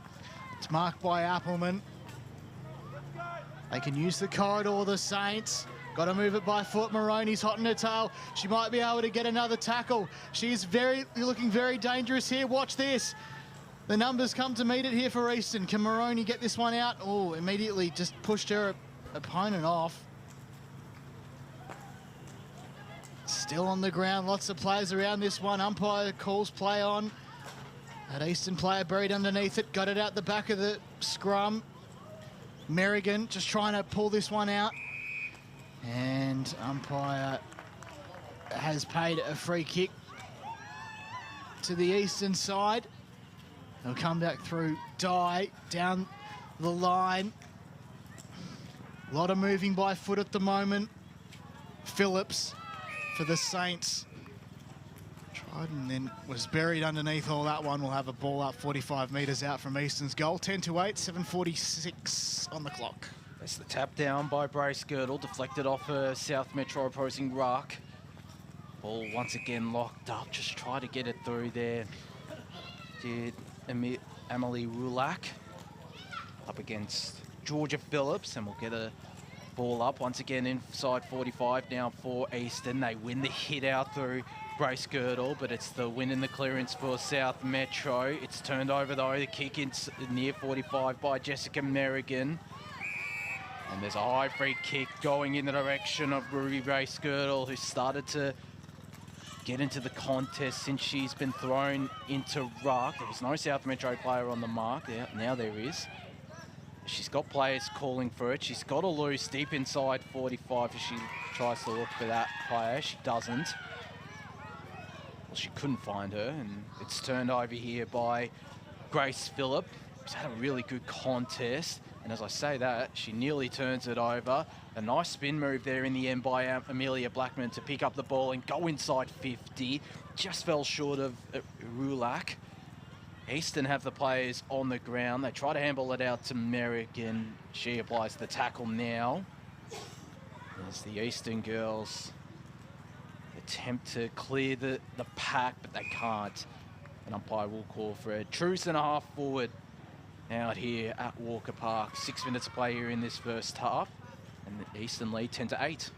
It's marked by Appleman. They can use the corridor, the Saints. Got to move it by foot. Moroney's hot in her tail. She might be able to get another tackle. She's looking very dangerous here. Watch this. The numbers come to meet it here for Eastern. Can Moroney get this one out? Oh, immediately just pushed her opponent off. Still on the ground. Lots of players around this one. Umpire calls play on. That Eastern player buried underneath it. Got it out the back of the scrum. Merrigan just trying to pull this one out. And umpire has paid a free kick to the Eastern side. They'll come back through Di down the line. A lot of moving by foot at the moment. Phillips for the Saints. Tried and then was buried underneath all that one. We'll have a ball up 45 metres out from Eastern's goal. 10-8, 7:46 on the clock. That's the tap down by Brace Girdle, deflected off a South Metro opposing ruck. Ball once again locked up, just try to get it through there. Did Emily Rulak up against Georgia Phillips, and we'll get a ball up once again inside 45 now for Eastern. They win the hit out through Brace Girdle, but it's the win in the clearance for South Metro. It's turned over though, the kick in near 45 by Jessica Merrigan. And there's a high free kick going in the direction of Ruby Brace Girdle, who started to get into the contest since she's been thrown into ruck. There was no South Metro player on the mark. Now there is. She's got players calling for it. She's got a loose deep inside 45 as she tries to look for that player. She doesn't. Well, she couldn't find her, and it's turned over here by Grace Phillip, who's had a really good contest. And as I say that, she nearly turns it over. A nice spin move there in the end by Amelia Blackman to pick up the ball and go inside 50. Just fell short of Rulak. Eastern have the players on the ground. They try to handball it out to Merrick, and she applies the tackle now. As the Eastern girls attempt to clear the pack, but they can't. An umpire will call for a truce and a half forward out here at Walker Park. 6 minutes to play here in this first half, and the Eastern lead 10-8.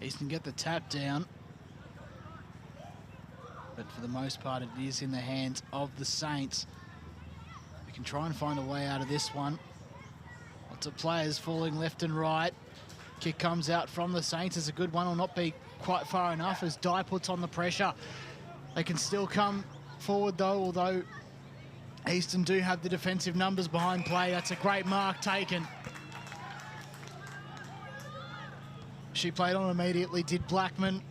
Eastern get the tap down, but for the most part it is in the hands of the Saints. We can try and find a way out of this one. Lots of players falling left and right. Kick comes out from the Saints. It's a good one. Will not be quite far enough as Dye puts on the pressure. They can still come forward though, although Eastern do have the defensive numbers behind play. That's a great mark taken. She played on immediately, did Blackman.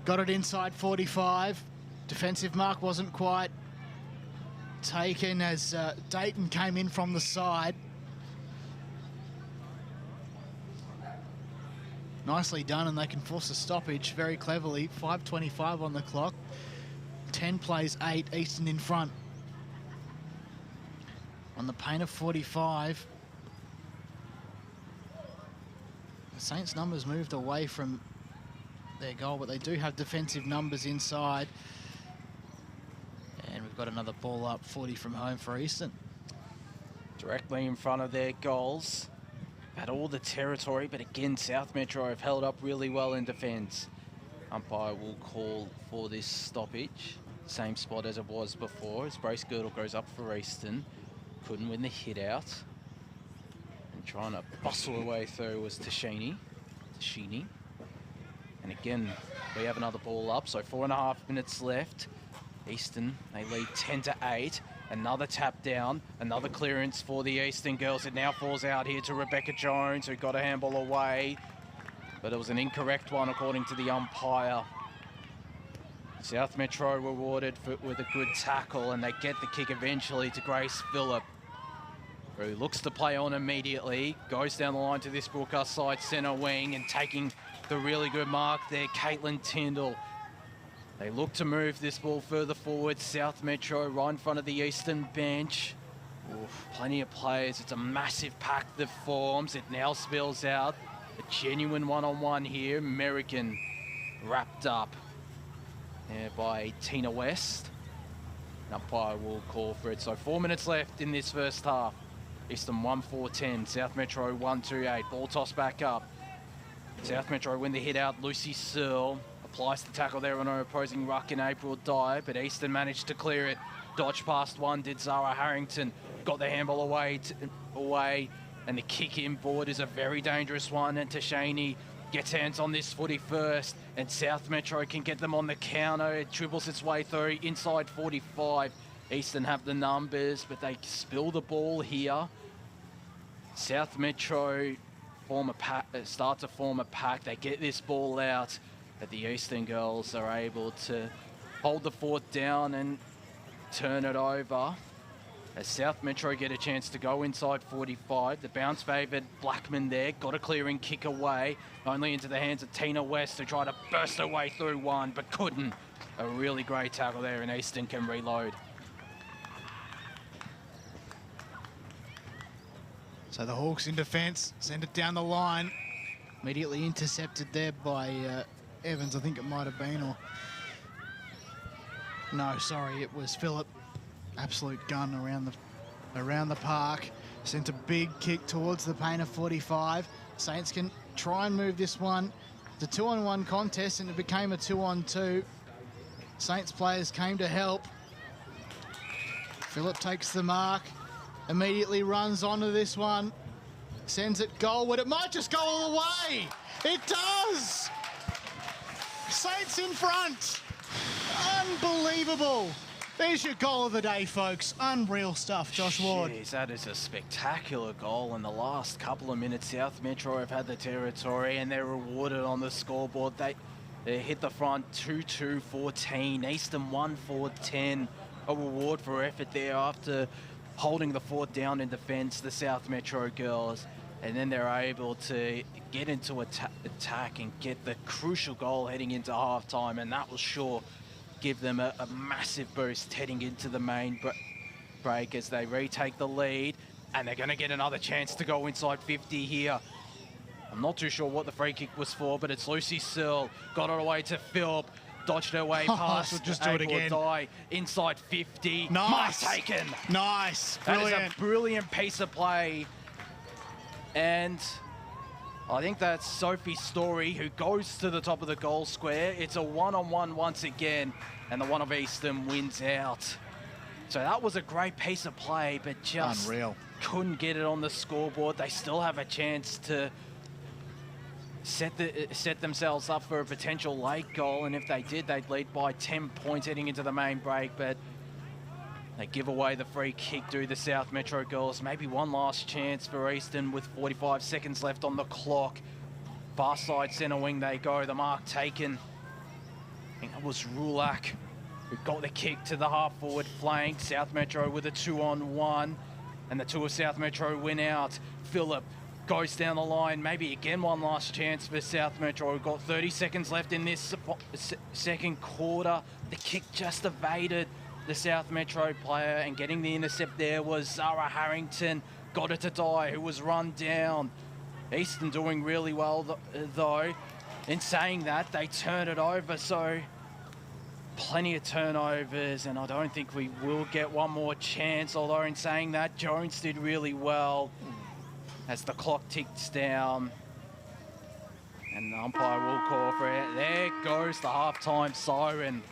Got it inside 45. Defensive mark wasn't quite taken as Dayton came in from the side. Nicely done, and they can force a stoppage very cleverly. 5:25 on the clock. 10 plays 8, Eastern in front. On the paint of 45. The Saints' numbers moved away from their goal, but they do have defensive numbers inside. And we've got another ball up, 40 from home for Eastern. Directly in front of their goals. Had all the territory, but again, South Metro have held up really well in defence. Umpire will call for this stoppage. Same spot as it was before, as Brace Girdle goes up for Eastern. Couldn't win the hit out. And trying to bustle her way through was Tashini. And again, we have another ball up, so 4.5 minutes left. Eastern, they lead 10-8. Another tap down, another clearance for the Eastern girls. It now falls out here to Rebecca Jones, who got a handball away. But it was an incorrect one according to the umpire. South Metro rewarded with a good tackle, and they get the kick eventually to Grace Phillip, who looks to play on immediately. Goes down the line to this broadcast side centre wing, and taking the really good mark there, Caitlin Tyndall. They look to move this ball further forward. South Metro right in front of the Eastern bench. Oof, plenty of players. It's a massive pack that forms. It now spills out. A genuine one-on-one here. American wrapped up by Tina West. An umpire will call for it. So 4 minutes left in this first half. Eastern 1-4-10. South Metro 1-2-8. Ball tossed back up. South Metro win the hit out. Lucy Searle applies the tackle there on her opposing ruck in April Dye, but Eastern managed to clear it. Dodge past one, did Zara Harrington. Got the handball away, and the kick inboard is a very dangerous one, and Tashaney gets hands on this footy first, and South Metro can get them on the counter. It dribbles its way through inside 45. Eastern have the numbers, but they spill the ball here. South Metro start to form a pack. They get this ball out, but the Eastern girls are able to hold the fort down and turn it over. As South Metro get a chance to go inside 45, the bounce favoured Blackman there, got a clearing kick away, only into the hands of Tina West, who tried to burst her way through one, but couldn't. A really great tackle there, and Eastern can reload. So the Hawks in defence, send it down the line. Immediately intercepted there by Evans, I think it might have been, or... No, sorry, it was Phillip. Absolute gun around the park. Sent a big kick towards the paint of 45. Saints can try and move this one. It's a 2-on-1 contest, and it became a 2-on-2. Saints players came to help. Phillip takes the mark, immediately runs onto this one, sends it goalward. It might just go all the way. It does! Saints in front. Unbelievable. There's your goal of the day, folks. Unreal stuff, Josh Ward. Jeez, that is a spectacular goal. In the last couple of minutes, South Metro have had the territory and they're rewarded on the scoreboard. They hit the front 2-2-14. Eastern 1-4-10. A reward for effort there after holding the fort down in defence, the South Metro girls. And then they're able to get into attack and get the crucial goal heading into half-time. And that will sure give them a massive boost heading into the main break as they retake the lead. And they're going to get another chance to go inside 50 here. I'm not too sure what the free kick was for, but it's Lucy Searle. Got it away to Philp. Dodged her way past. She'll just do it again. Die inside 50. Nice. Mark taken. Nice. That is a brilliant piece of play. And I think that's Sophie Story, who goes to the top of the goal square. It's a one-on-one once again, and the one of Eastern wins out. So that was a great piece of play, but just unreal. Couldn't get it on the scoreboard. They still have a chance to set themselves up for a potential late goal, and if they did, they'd lead by 10 points heading into the main break, but they give away the free kick to the South Metro girls. Maybe one last chance for Eastern with 45 seconds left on the clock. Far side centre wing they go, the mark taken. I think that was Rulak who got the kick to the half-forward flank. South Metro with a 2-on-1, and the two of South Metro win out. Phillip goes down the line, maybe again one last chance for South Metro. We've got 30 seconds left in this second quarter. The kick just evaded the South Metro player, and getting the intercept there was Zara Harrington. Got it to Die, who was run down. Eastern doing really well though. In saying that, they turn it over, so plenty of turnovers, and I don't think we will get one more chance, although in saying that, Jones did really well as the clock ticks down. And the umpire will call for it. There goes the halftime siren.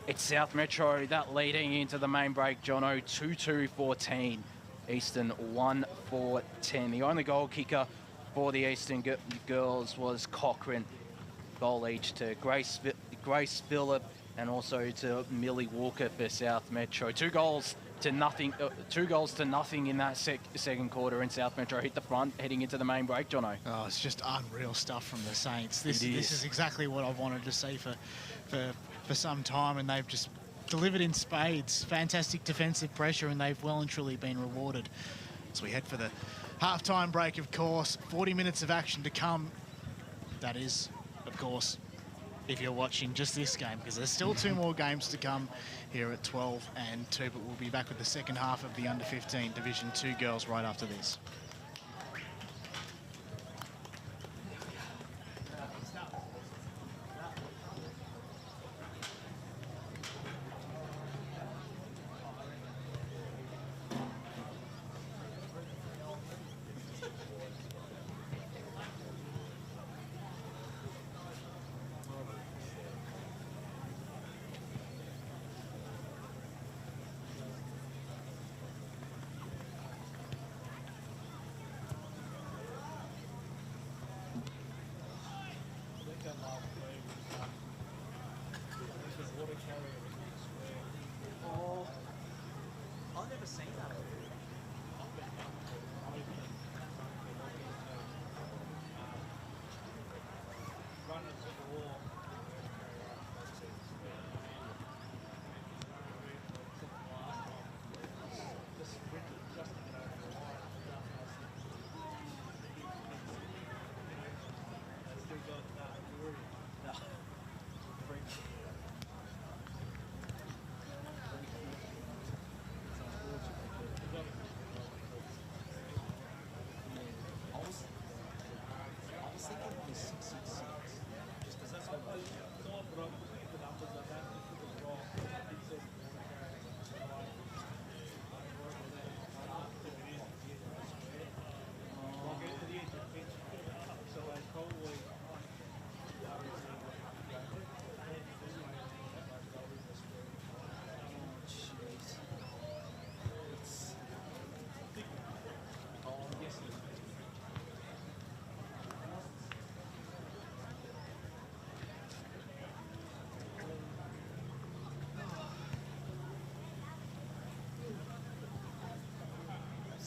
It's South Metro that leading into the main break, Jono, 2-2-14. Eastern 1-4-10. The only goal kicker for the Eastern girls was Cochrane. Goal each to Grace Phillip and also to Millie Walker for South Metro. Two goals to nothing in that second quarter, and South Metro hit the front heading into the main break, Jono. Oh, it's just unreal stuff from the Saints. This is exactly what I've wanted to see for some time, and they've just delivered in spades. Fantastic defensive pressure, and they've well and truly been rewarded. As we head for the halftime break, of course, 40 minutes of action to come. That is, of course, if you're watching just this game, because there's still two more games to come here at 12 and 2, but we'll be back with the second half of the under-15 Division 2 girls right after this.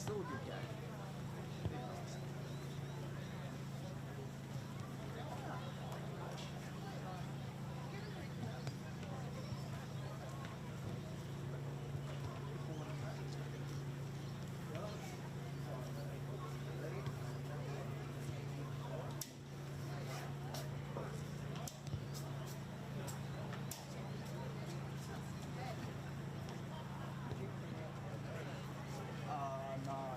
still a good game. No.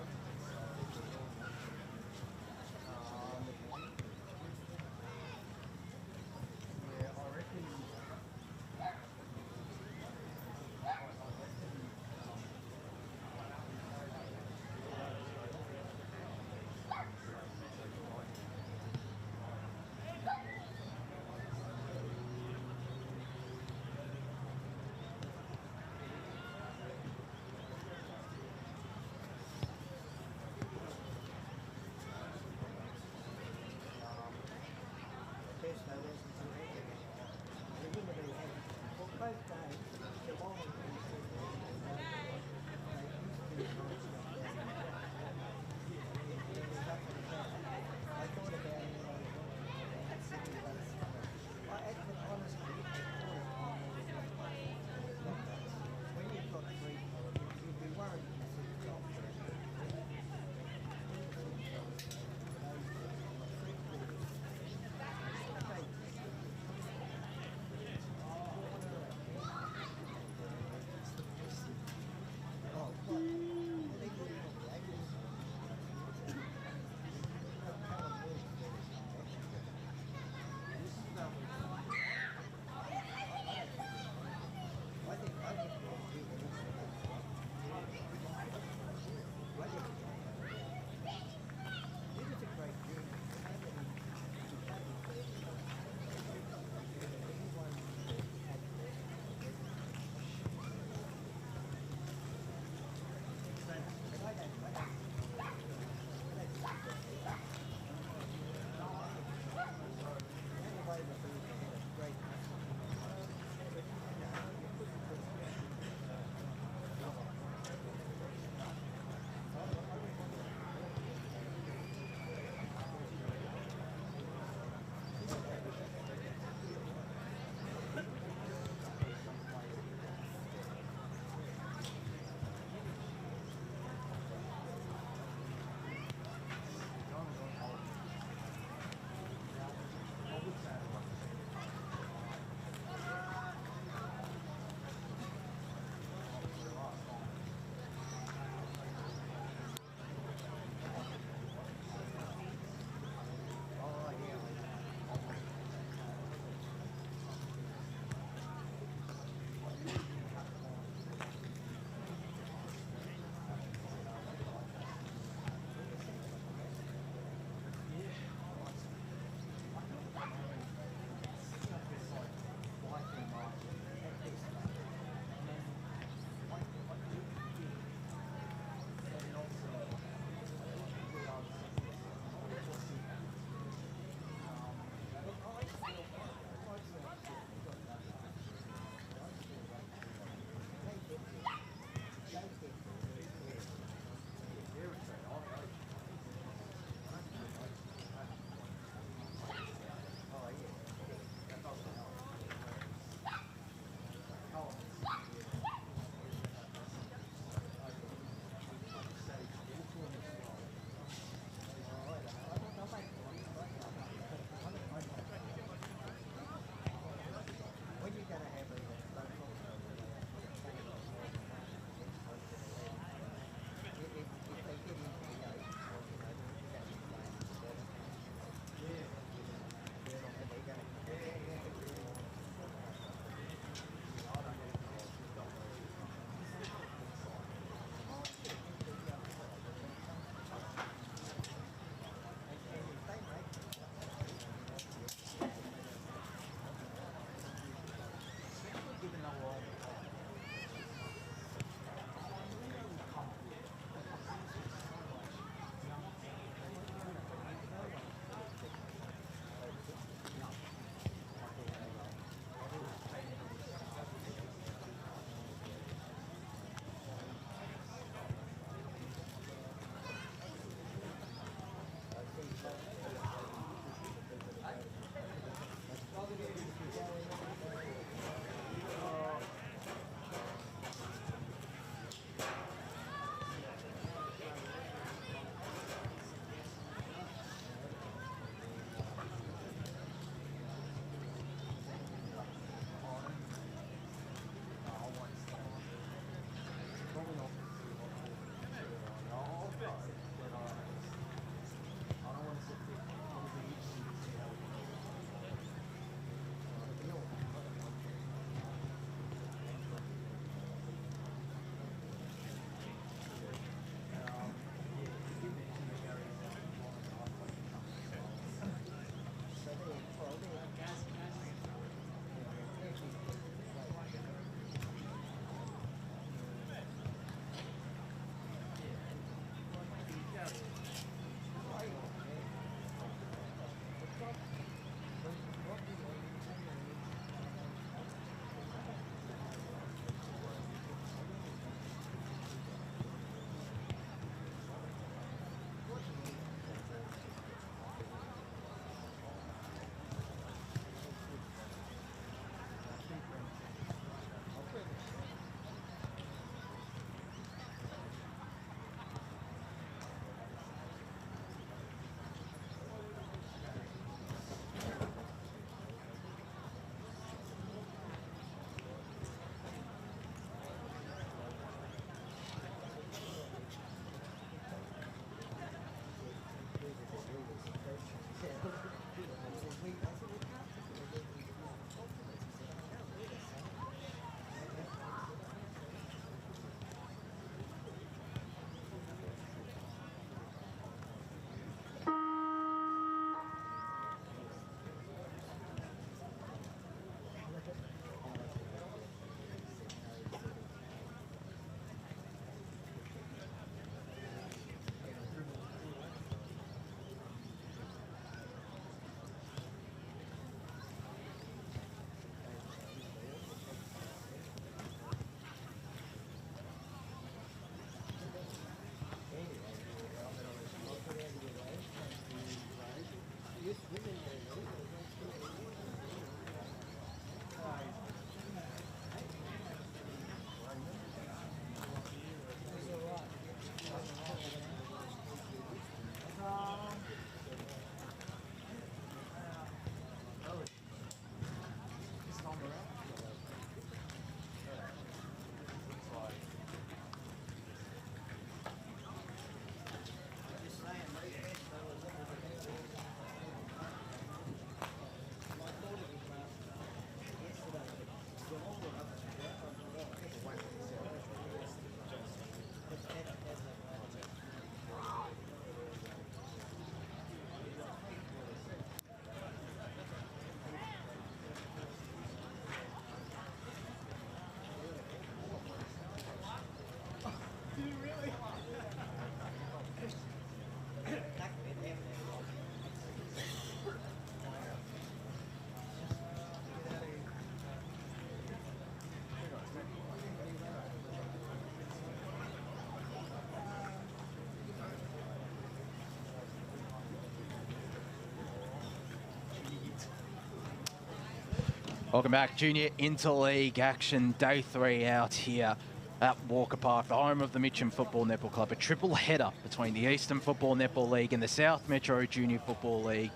Welcome back. Junior Interleague action, day 3 out here at Walker Park, the home of the Mitcham Football Netball Club. A triple header between the Eastern Football Netball League and the South Metro Junior Football League.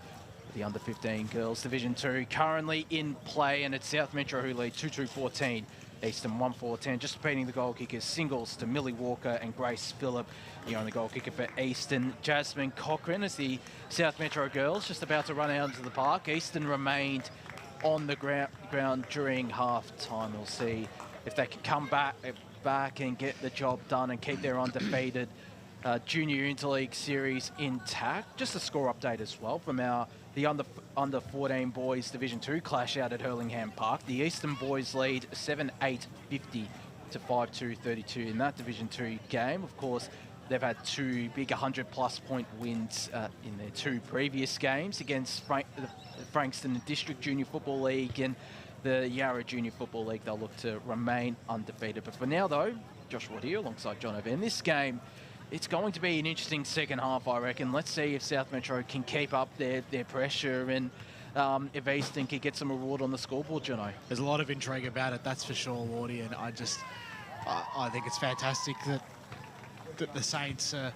The under-15 girls Division 2 currently in play, and it's South Metro who lead 2-2-14. Eastern 1-4-10, just beating the goal kickers. Singles to Millie Walker and Grace Phillip. The only goal kicker for Eastern, Jasmine Cochran, as the South Metro girls just about to run out into the park. Eastern remained on the ground during half-time. We'll see if they can come back and get the job done and keep their undefeated Junior Interleague series intact. Just a score update as well from the under 14 boys Division 2 clash out at Hurlingham Park. The Eastern boys lead 7-8-50 to 5-2-32 in that Division 2 game. Of course, they've had 2 big 100-plus point wins in their 2 previous games against the Frankston District Junior Football League and the Yarra Junior Football League. They'll look to remain undefeated. But for now, though, Josh Wood here alongside John O'Van. This game, it's going to be an interesting second half, I reckon. Let's see if South Metro can keep up their pressure and if Eastern can get some reward on the scoreboard, Jono. There's a lot of intrigue about it, that's for sure, Wardy, and I think it's fantastic that the Saints are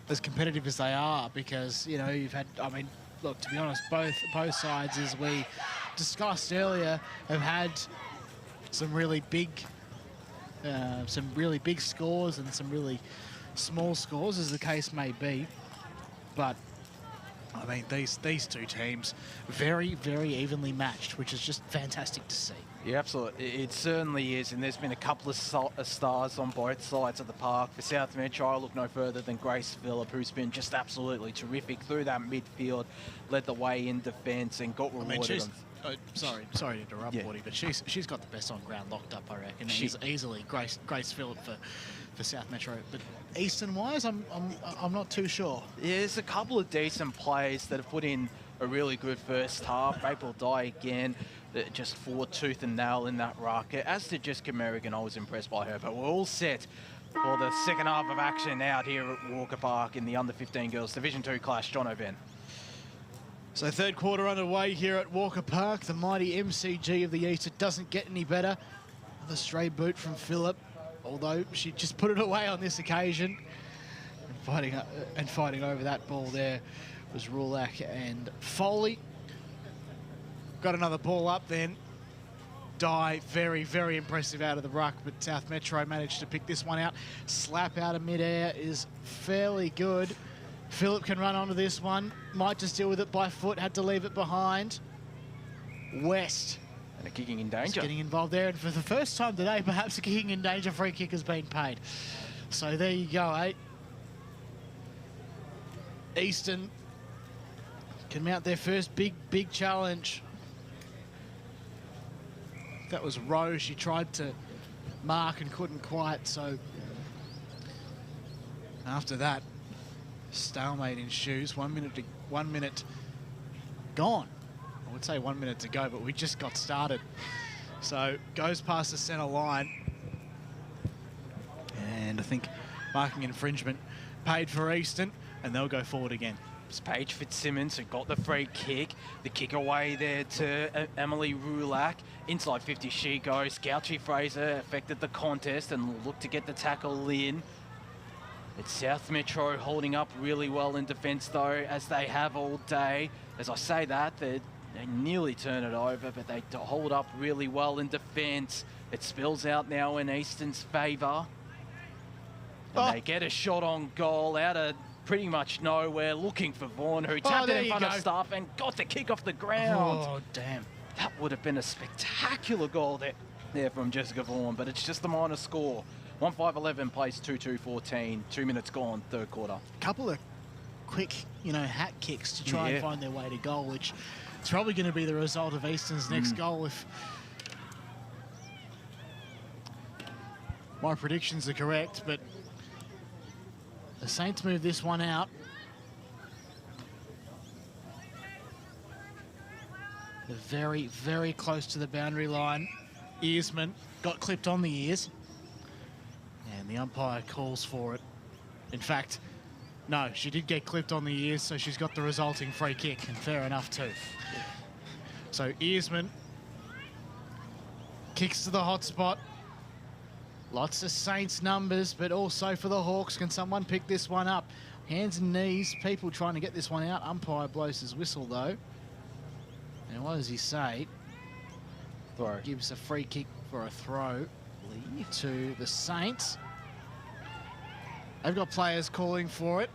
as competitive as they are, because, you know, you've had, I mean, look, to be honest, both sides, as we discussed earlier, have had some really big scores and some really small scores, as the case may be. But I mean, these two teams very, very evenly matched, which is just fantastic to see. Yeah, absolutely. It certainly is, and there's been a couple of stars on both sides of the park. For South Metro, I look no further than Grace Phillip, who's been just absolutely terrific through that midfield, led the way in defence and got rewarded. Sorry to interrupt, Woody, but she's got the best on ground locked up, I reckon. She's easily Grace Phillip for South Metro. But Eastern-wise, I'm not too sure. Yeah, there's a couple of decent players that have put in a really good first half. April Dye again, just fought tooth and nail in that ruck. As did Jessica Merrigan, I was impressed by her. But we're all set for the second half of action out here at Walker Park in the under-15 girls Division 2 clash. John O'Van. So third quarter underway here at Walker Park. The mighty MCG of the East. It doesn't get any better. Another stray boot from Phillip, although she just put it away on this occasion. And fighting over that ball there was Rulak and Foley. Got another ball up then. Dye, very, very impressive out of the ruck, but South Metro managed to pick this one out. Slap out of midair is fairly good. Phillip can run onto this one. Might just deal with it by foot. Had to leave it behind. West. And a kicking in danger. Getting involved there. And for the first time today, perhaps a kicking in danger free kick has been paid. So there you go, eh? Eastern can mount their first big challenge. That was Rose. She tried to mark and couldn't quite. So after that, stalemate ensues. 1 minute gone. I would say 1 minute to go, but we just got started. So goes past the centre line, and I think marking infringement paid for Eastern, and they'll go forward again. It's Paige Fitzsimmons who got the free kick. The kick away there to Emily Rulak. Inside 50 she goes. Gouchy Fraser affected the contest and looked to get the tackle in. It's South Metro holding up really well in defence, though, as they have all day. As I say that, they nearly turn it over, but they hold up really well in defence. It spills out now in Eastern's favour. And they get a shot on goal out of pretty much nowhere, looking for Vaughan, who tapped it in front of Staff and got the kick off the ground. Oh, damn. That would have been a spectacular goal there from Jessica Vaughan, but it's just the minor score. 1-5-11 plays 2-2-14. 2 minutes gone, third quarter. A couple of quick, hat kicks to try and find their way to goal, which is probably going to be the result of Eastern's next goal if my predictions are correct. But the Saints move this one out. They're very, very close to the boundary line. Earsman got clipped on the ears. And the umpire calls for it. In fact, no, she did get clipped on the ears, so she's got the resulting free kick, and fair enough too. So Earsman Kicks to the hot spot. Lots of Saints numbers, but also for the Hawks. Can someone pick this one up? Hands and knees, people trying to get this one out. Umpire blows his whistle, though. And what does he say? Throw. Gives a free kick for a throw to the Saints. They've got players calling for it.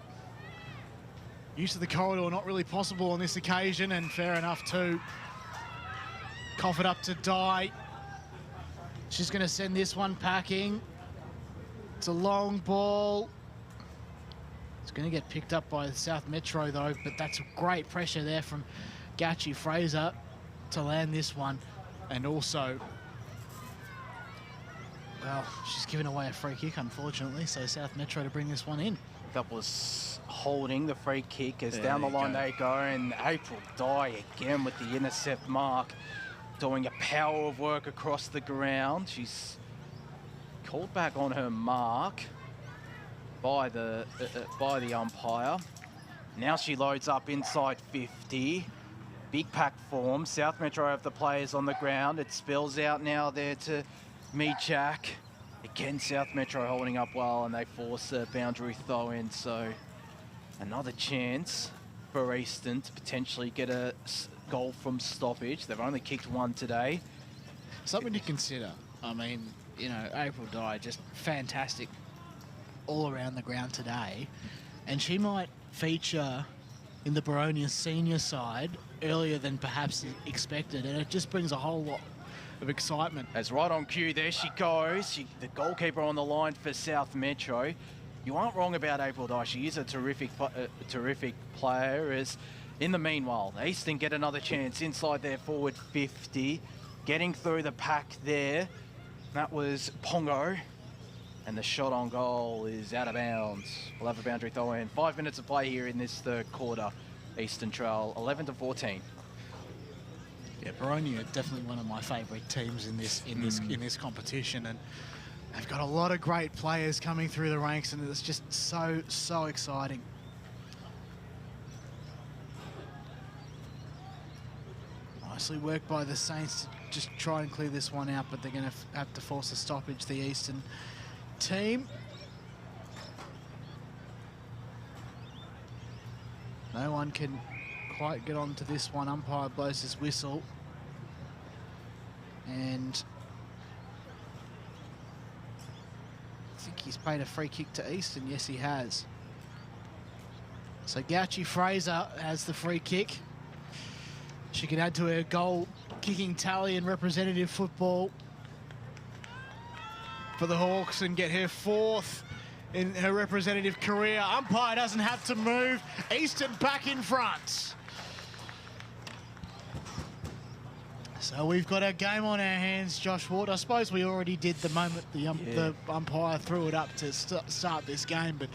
Use of the corridor not really possible on this occasion, and fair enough too. Cough it up to Di. She's going to send this one packing. It's a long ball. It's going to get picked up by the South Metro though, but that's great pressure there from Gachi Fraser to land this one. And also, well, she's given away a free kick, unfortunately, so South Metro to bring this one in. That was holding the free kick as There down the you line go. they go, and April Dye again with the intercept mark, doing a power of work across the ground. She's called back on her mark by the umpire. Now she loads up inside 50. Big pack form. South Metro have the players on the ground. It spills out now there to Mitcham. Again, South Metro holding up well, and they force a boundary throw in. So another chance for Eastern to potentially get a goal from stoppage. They've only kicked one today. Something to consider. I mean, you know, April Dye just fantastic all around the ground today, and she might feature in the Baronia senior side earlier than perhaps expected, and it just brings a whole lot of excitement. As right on cue, there she goes. The goalkeeper on the line for South Metro. You aren't wrong about April Dye. She is a terrific player. As in the meanwhile, Eastern get another chance inside their forward 50, getting through the pack there. That was Pongo, and the shot on goal is out of bounds. We'll have a boundary throw in. 5 minutes of play here in this third quarter. Eastern trail 11-14. Yeah, Baronia are definitely one of my favourite teams in this competition, and they've got a lot of great players coming through the ranks, and it's just so exciting. Nicely worked by the Saints to just try and clear this one out, but they're going to have to force a stoppage, the Eastern team. No one can quite get onto this one. Umpire blows his whistle. And I think he's paid a free kick to Eastern. Yes, he has. So Gachi Fraser has the free kick. She can add to her goal kicking tally in representative football for the Hawks and get her fourth in her representative career. Umpire doesn't have to move. Eastern back in front. So we've got a game on our hands, Josh Ward. I suppose we already did the moment the umpire threw it up to start this game, but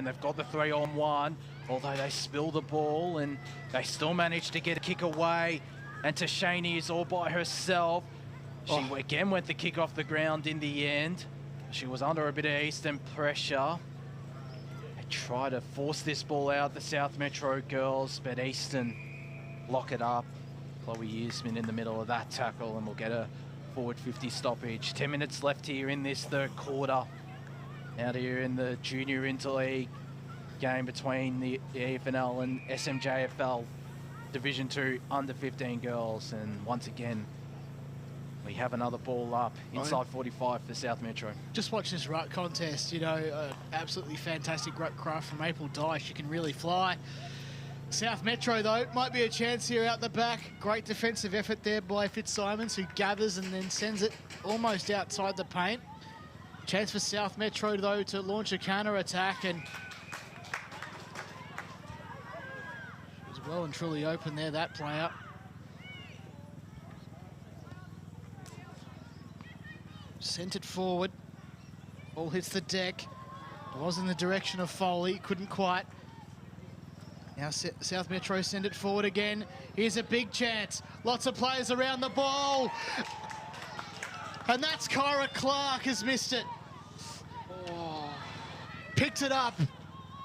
And they've got the 3-on-1, although they spill the ball and they still manage to get a kick away. And Tashaney is all by herself. She again went the kick off the ground in the end. She was under a bit of Eastern pressure. They try to force this ball out, the South Metro girls, but Eastern lock it up. Chloe Eastman in the middle of that tackle, and we'll get a forward 50 stoppage. 10 minutes left here in this third quarter. Out here in the Junior Interleague game between the EFNL and SMJFL Division 2 under 15 girls. And once again, we have another ball up inside 45 for South Metro. Just watch this ruck contest, you know, absolutely fantastic ruck craft from April Dye. She can really fly. South Metro, though, might be a chance here out the back. Great defensive effort there by Fitzsimons, who gathers and then sends it almost outside the paint. Chance for South Metro, though, to launch a counter-attack, and she's well and truly open there, that player. Sent it forward. Ball hits the deck. It was in the direction of Foley, couldn't quite. Now South Metro send it forward again. Here's a big chance. Lots of players around the ball. And that's Kyra Clark has missed it. Oh. Picked it up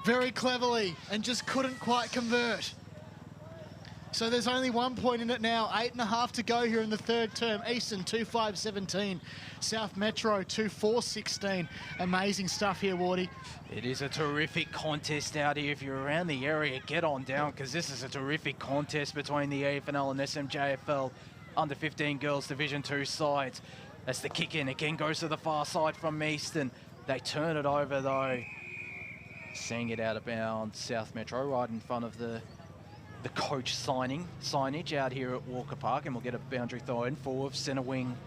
very cleverly and just couldn't quite convert. So there's only 1 point in it now. 8.5 to go here in the third term. Eastern 2-5-17. South Metro 2-4-16. Amazing stuff here, Wardy. It is a terrific contest out here. If you're around the area, get on down, because this is a terrific contest between the EFNL and SMJFL under 15 girls Division 2 sides. As the kick in again goes to the far side from Eastern. They turn it over though. Seeing it out of bounds. South Metro right in front of the coach signage out here at Walker Park, and we'll get a boundary throw in for centre wing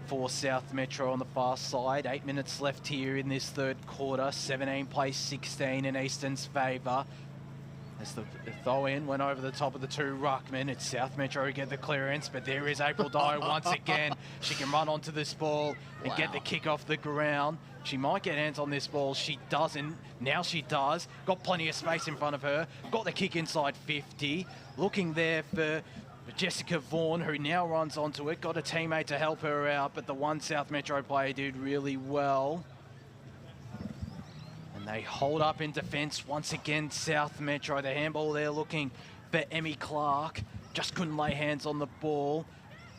for South Metro on the far side. 8 minutes left here in this third quarter. 17 plays 16 in Eastern's favour. As the throw in went over the top of the two ruckmen. It's South Metro who get the clearance, but there is April Dye once again. She can run onto this ball and get the kick off the ground. She might get hands on this ball. She doesn't. Now she does. Got plenty of space in front of her. Got the kick inside 50. Looking there for Jessica Vaughan, who now runs onto it. Got a teammate to help her out, but the one South Metro player did really well. And they hold up in defence once again, South Metro. The handball there looking for Emmy Clark. Just couldn't lay hands on the ball.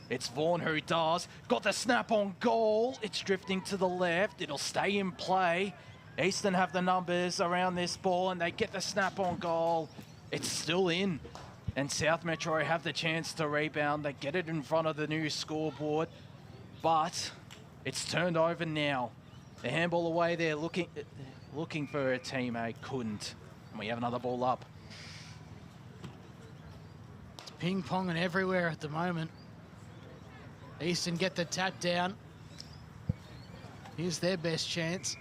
It's Vaughan who does. Got the snap on goal. It's drifting to the left. It'll stay in play. Eastern have the numbers around this ball, and they get the snap on goal. It's still in. And South Metro have the chance to rebound. They get it in front of the new scoreboard, but it's turned over now. The handball away there, looking for a teammate, couldn't. And we have another ball up. It's ping-ponging everywhere at the moment. Eastern get the tap down. Here's their best chance.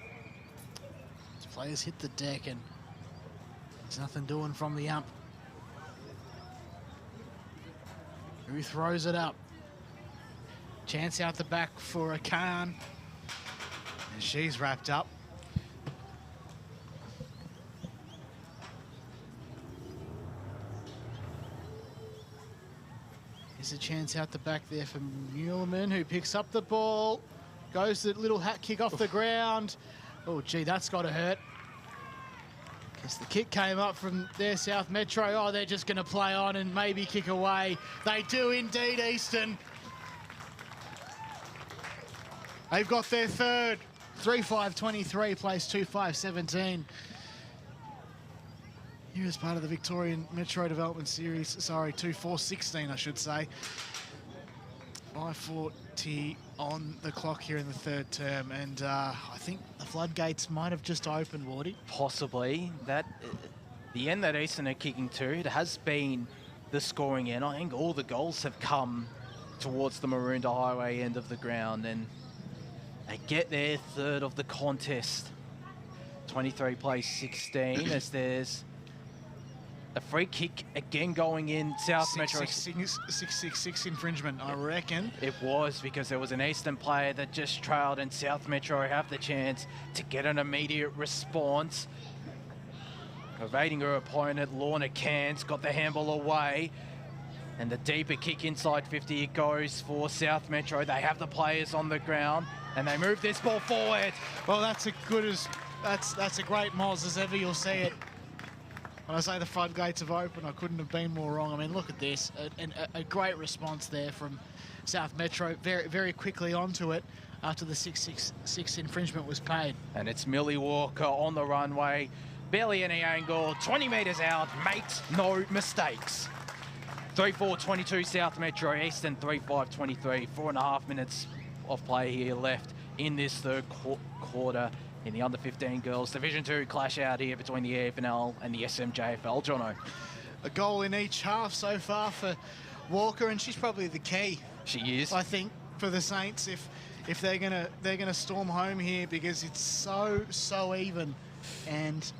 These players hit the deck and there's nothing doing from the ump. Who throws it up? Chance out the back for a Khan. And she's wrapped up. There's a chance out the back there for Muleman, who picks up the ball. Goes the little hat kick off the ground. Oh, gee, that's got to hurt. Guess the kick came up from their South Metro. Oh, they're just going to play on and maybe kick away. They do indeed, Eastern. They've got their third. 3-5-23 plays 2-5-17. Here as part of the Victorian Metro Development Series. Sorry, 2-4-16, I should say. 5:40 on the clock here in the third term, and I think the floodgates might have just opened, Wardy. Possibly. The end that Eastern are kicking to, it has been the scoring end. I think all the goals have come towards the Maroondah Highway end of the ground, and they get their third of the contest. 23 plays 16 as there's a free kick again going in South Metro. 666 infringement, I reckon. It was, because there was an Eastern player that just trailed, and South Metro have the chance to get an immediate response. Evading her opponent, Lorna Cairns got the handball away. And the deeper kick inside 50, it goes for South Metro. They have the players on the ground and they move this ball forward. Well, that's a great Moz as ever you'll see it. When I say the floodgates have opened, I couldn't have been more wrong. I mean, look at this. A great response there from South Metro, very, very quickly onto it after the 666 infringement was paid. And it's Millie Walker on the runway. Barely any angle, 20 metres out, makes no mistakes. 3-4-22 South Metro, Eastern 3-5-23. 4.5 minutes of play here left in this third quarter in the under-15 girls. Division 2 clash out here between the EFNL and the SMJFL. Jono. A goal in each half so far for Walker, and she's probably the key. She is. I think for the Saints, if they're gonna storm home here, because it's so even, and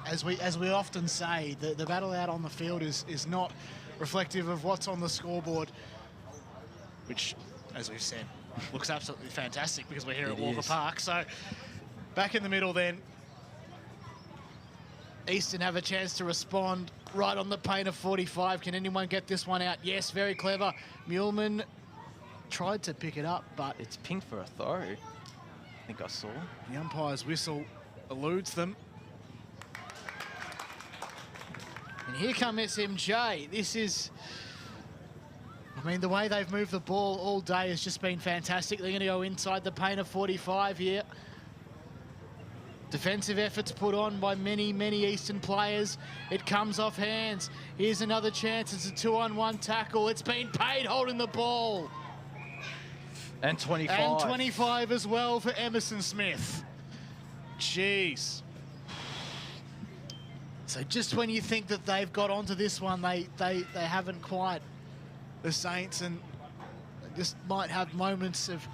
as we often say, the battle out on the field is not reflective of what's on the scoreboard, which, as we've said, looks absolutely fantastic because we're here at Walker Park. So back in the middle then, Eastern have a chance to respond right on the paint of 45. Can anyone get this one out? Yes, very clever. Muleman tried to pick it up, but it's pinged for a throw. I think I saw. The umpire's whistle eludes them. And here come SMJ. This is, I mean, the way they've moved the ball all day has just been fantastic. They're going to go inside the paint of 45 here. Defensive efforts put on by many, many Eastern players. It comes off hands. Here's another chance. It's a 2-on-1 tackle. It's been paid holding the ball. And 25. And 25 as well for Emerson Smith. Jeez. So just when you think that they've got onto this one, they haven't quite. The Saints, and just might have moments of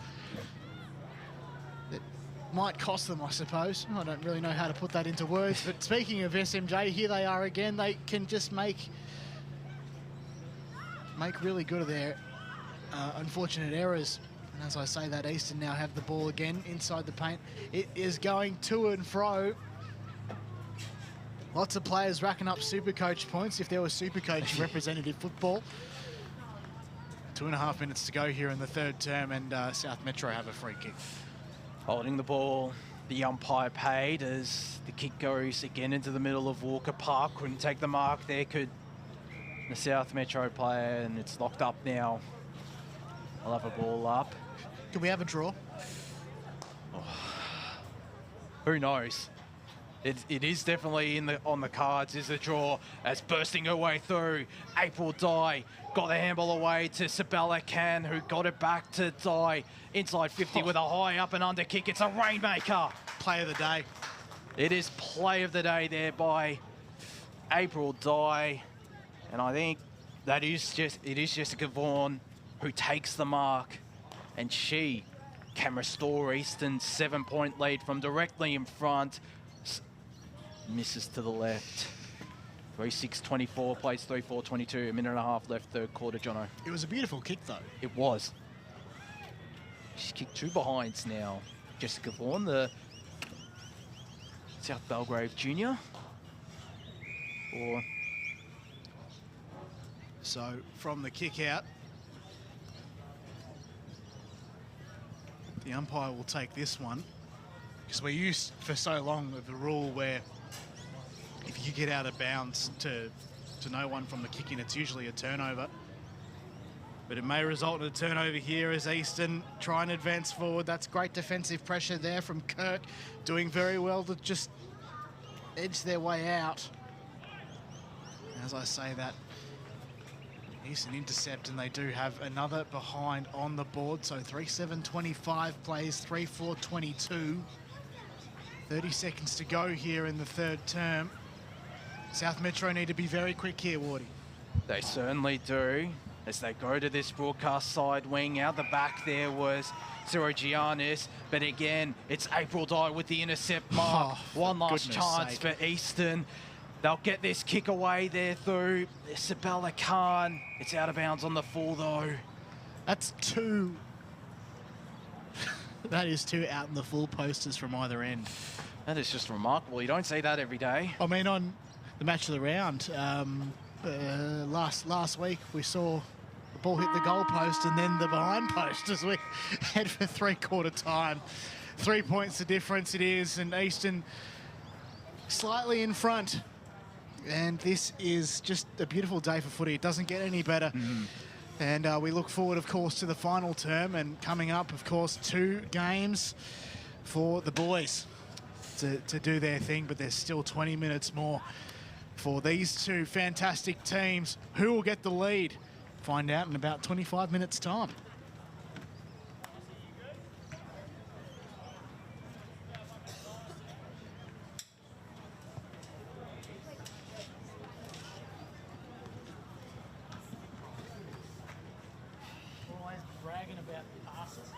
that might cost them, I suppose. I don't really know how to put that into words, but speaking of SMJ, here they are again. They can just make really good of their unfortunate errors. And as I say that, Eastern now have the ball again inside the paint. It is going to and fro. Lots of players racking up Supercoach points if there was Supercoach representative football. 2.5 minutes to go here in the third term, and South Metro have a free kick. Holding the ball, the umpire paid as the kick goes again into the middle of Walker Park. Couldn't take the mark there, could the South Metro player, and it's locked up now. I'll have a ball up. Can we have a draw? Oh. Who knows? It is definitely on the cards, is a draw, as bursting her way through. April Dye got the handball away to Sabella Can, who got it back to Dye. Inside 50 with a high up and under kick. It's a rainmaker. Play of the day. It is play of the day there by April Dye. And I think it is Jessica Vaughan who takes the mark. And she can restore Eastern's 7-point lead from directly in front. Misses to the left. 3-6-24, plays 3-4-22, a minute and a half left, third quarter, Jono. It was a beautiful kick, though. It was. She's kicked 2 behinds now. Jessica Vaughan, the South Belgrave junior. So, from the kick out, the umpire will take this one, because we're used for so long of the rule where if you get out of bounds to no one from the kick in, it's usually a turnover. But it may result in a turnover here as Eastern try and advance forward. That's great defensive pressure there from Kirk, doing very well to just edge their way out. As I say that, Eastern intercept, and they do have another behind on the board. So 3-7-25 plays 3-4-22. 30 seconds to go here in the third term. South Metro need to be very quick here, Wardy. They certainly do, as they go to this broadcast side wing. Out the back there was Giannis, but again, it's April Dye with the intercept mark. One last chance for Eastern. They'll get this kick away there through Sabella Khan. It's out of bounds on the full, though. That's 2. That is 2 out in the full posters from either end. That is just remarkable. You don't see that every day. I mean, on the match of the round, last week we saw the ball hit the goal post and then the behind post as we head for three-quarter time. 3 points the difference it is, and Eastern slightly in front. And this is just a beautiful day for footy. It doesn't get any better. And we look forward, of course, to the final term, and coming up, of course, 2 games for the boys to do their thing, but there's still 20 minutes more for these 2 fantastic teams. Who will get the lead? Find out in about 25 minutes' time. Always bragging about the passes.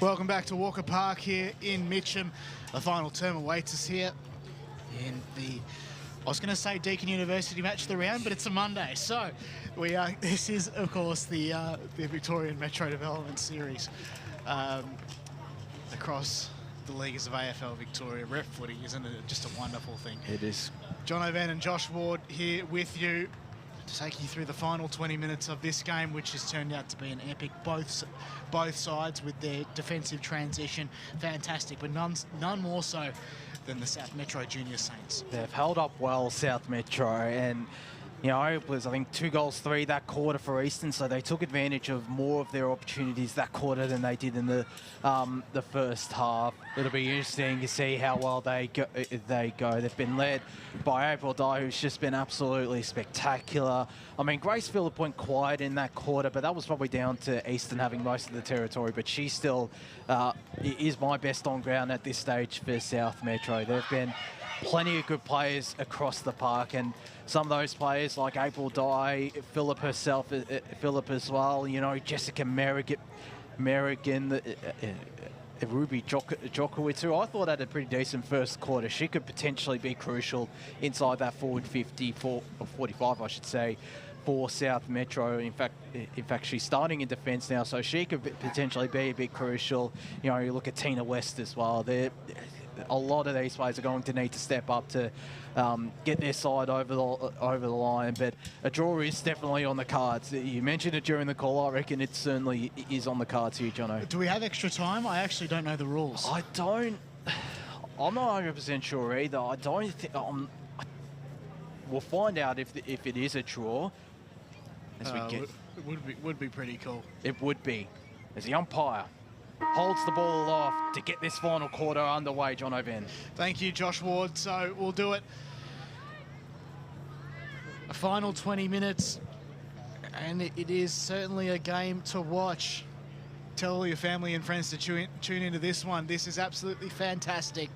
Welcome back to Walker Park here in Mitcham. The final term awaits us here in the, I was going to say Deakin University match of the round, but it's a Monday. So we are, this is, of course, the Victorian Metro Development Series across the leagues of AFL Victoria. Rep footy, isn't it just a wonderful thing? It is. John O'Van and Josh Ward here with you to take you through the final 20 minutes of this game, which has turned out to be an epic. Both sides with their defensive transition, fantastic, but none more so than the South Metro Junior Saints. They've held up well, South Metro, and you know, it was, I think, 2 goals, 3 that quarter for Eastern, so they took advantage of more of their opportunities that quarter than they did in the first half. It'll be interesting to see how well they go. They've been led by April Dye, who's just been absolutely spectacular. I mean, Grace Phillip went quiet in that quarter, but that was probably down to Eastern having most of the territory, but she still is my best on ground at this stage for South Metro. There have been plenty of good players across the park, and some of those players like April Dye, Phillip herself, Phillip as well, you know, Jessica Merrigan, Ruby Djokovic, who I thought had a pretty decent first quarter. She could potentially be crucial inside that forward 50, or 45, I should say, for South Metro. In fact, she's starting in defence now, so she could potentially be a bit crucial. You know, you look at Tina West as well. a lot of these players are going to need to step up to get their side over the line. But a draw is definitely on the cards. You mentioned it during the call. I reckon it certainly is on the cards here, Jono. Do we have extra time? I actually don't know the rules. I don't. I'm not 100% sure either. I don't think. We'll find out if it is a draw. As we get. It would be pretty cool. It would be. As the umpire holds the ball aloft to get this final quarter underway, John O'Ven. Thank you, Josh Ward. So we'll do it. A final 20 minutes, and it is certainly a game to watch. Tell all your family and friends to tune into this one. This is absolutely fantastic.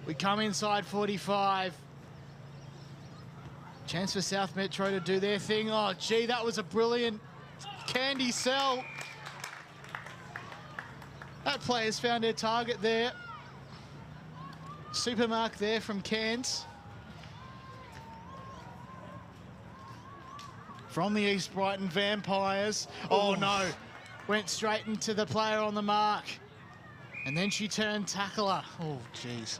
We come inside 45. Chance for South Metro to do their thing. Oh, gee, that was a brilliant candy sell. That player's found their target there. Supermark there from Cairns. From the East Brighton Vampires. Oh, no. Went straight into the player on the mark. And then she turned tackler. Oh, jeez.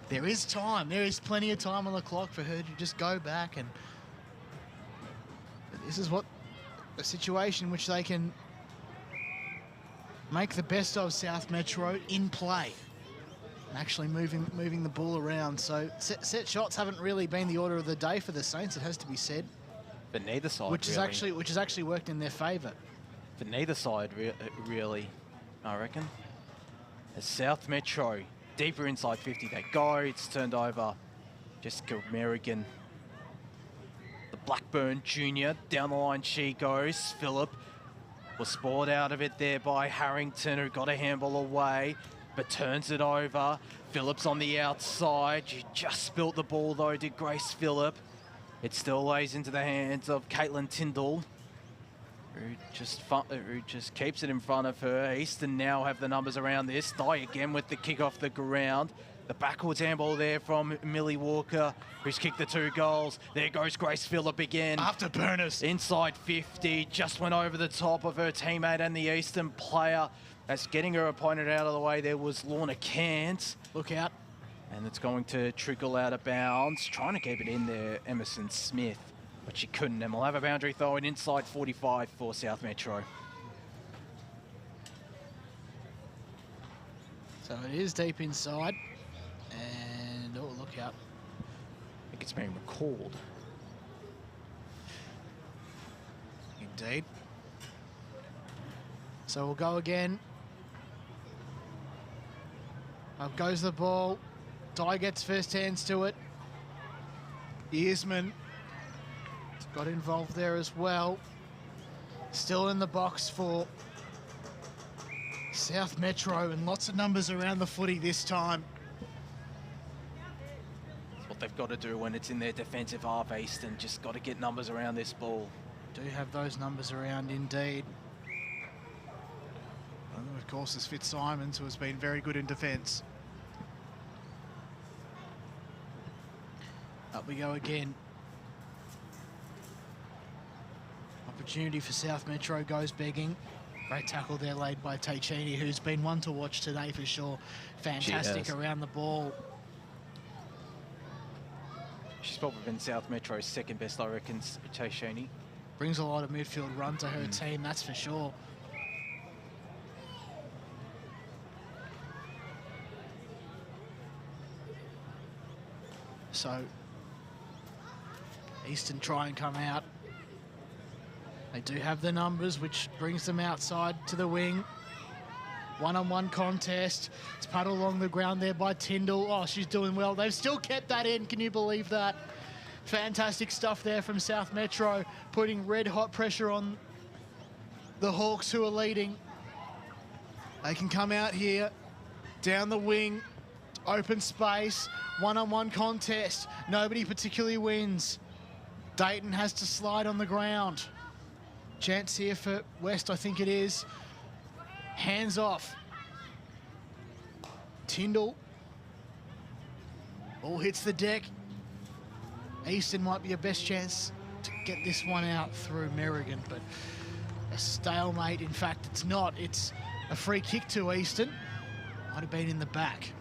There is time. There is plenty of time on the clock for her to just go back. And this is what a situation which they can make the best of South Metro in play. And actually moving the ball around. So set shots haven't really been the order of the day for the Saints, it has to be said. But neither side, which has actually worked in their favour. For neither side, really, I reckon. As South Metro, deeper inside 50 they go. It's turned over. Jessica Merrigan. The Blackburn Junior. Down the line she goes. Phillip was spoiled out of it there by Harrington, who got a handball away, but turns it over. Phillips on the outside. She just spilt the ball though, did Grace Phillip. It still lays into the hands of Caitlin Tyndall, who just keeps it in front of her. Eastern now have the numbers around this. Dye again with the kick off the ground. The backwards handball there from Millie Walker, who's kicked the 2 goals. There goes Grace Phillip again. After burners. Inside 50, just went over the top of her teammate and the Eastern player. As getting her opponent out of the way, there was Lorna Cant. Look out. And it's going to trickle out of bounds. Trying to keep it in there, Emerson Smith, but she couldn't. And we'll have a boundary throw in inside 45 for South Metro. So it is deep inside. And, oh, look out. I think it's being recalled. Indeed. So we'll go again. Up goes the ball. Dye gets first hands to it. Earsman got involved there as well. Still in the box for South Metro, and lots of numbers around the footy this time. That's what they've got to do when it's in their defensive half, Eastern. Just got to get numbers around this ball. Do have those numbers around indeed. And of course, there's Fitzsimons, who has been very good in defence. Up we go again. Opportunity for South Metro goes begging. Great tackle there laid by Teixeira, who's been one to watch today for sure. Fantastic around the ball. She's probably been South Metro's second best, I reckon, Teixeira. Brings a lot of midfield run to her team, that's for sure. So Eastern try and come out. They do have the numbers, which brings them outside to the wing. One-on-one contest. It's paddled along the ground there by Tyndall. Oh, she's doing well. They've still kept that in. Can you believe that? Fantastic stuff there from South Metro, putting red-hot pressure on the Hawks, who are leading. They can come out here, down the wing, open space, one-on-one contest. Nobody particularly wins. Dayton has to slide on the ground. Chance here for West, I think it is. Hands off. Tyndall. Ball hits the deck. Eastern might be your best chance to get this one out through Merrigan, but a stalemate. In fact, it's not. It's a free kick to Eastern. Might have been in the back.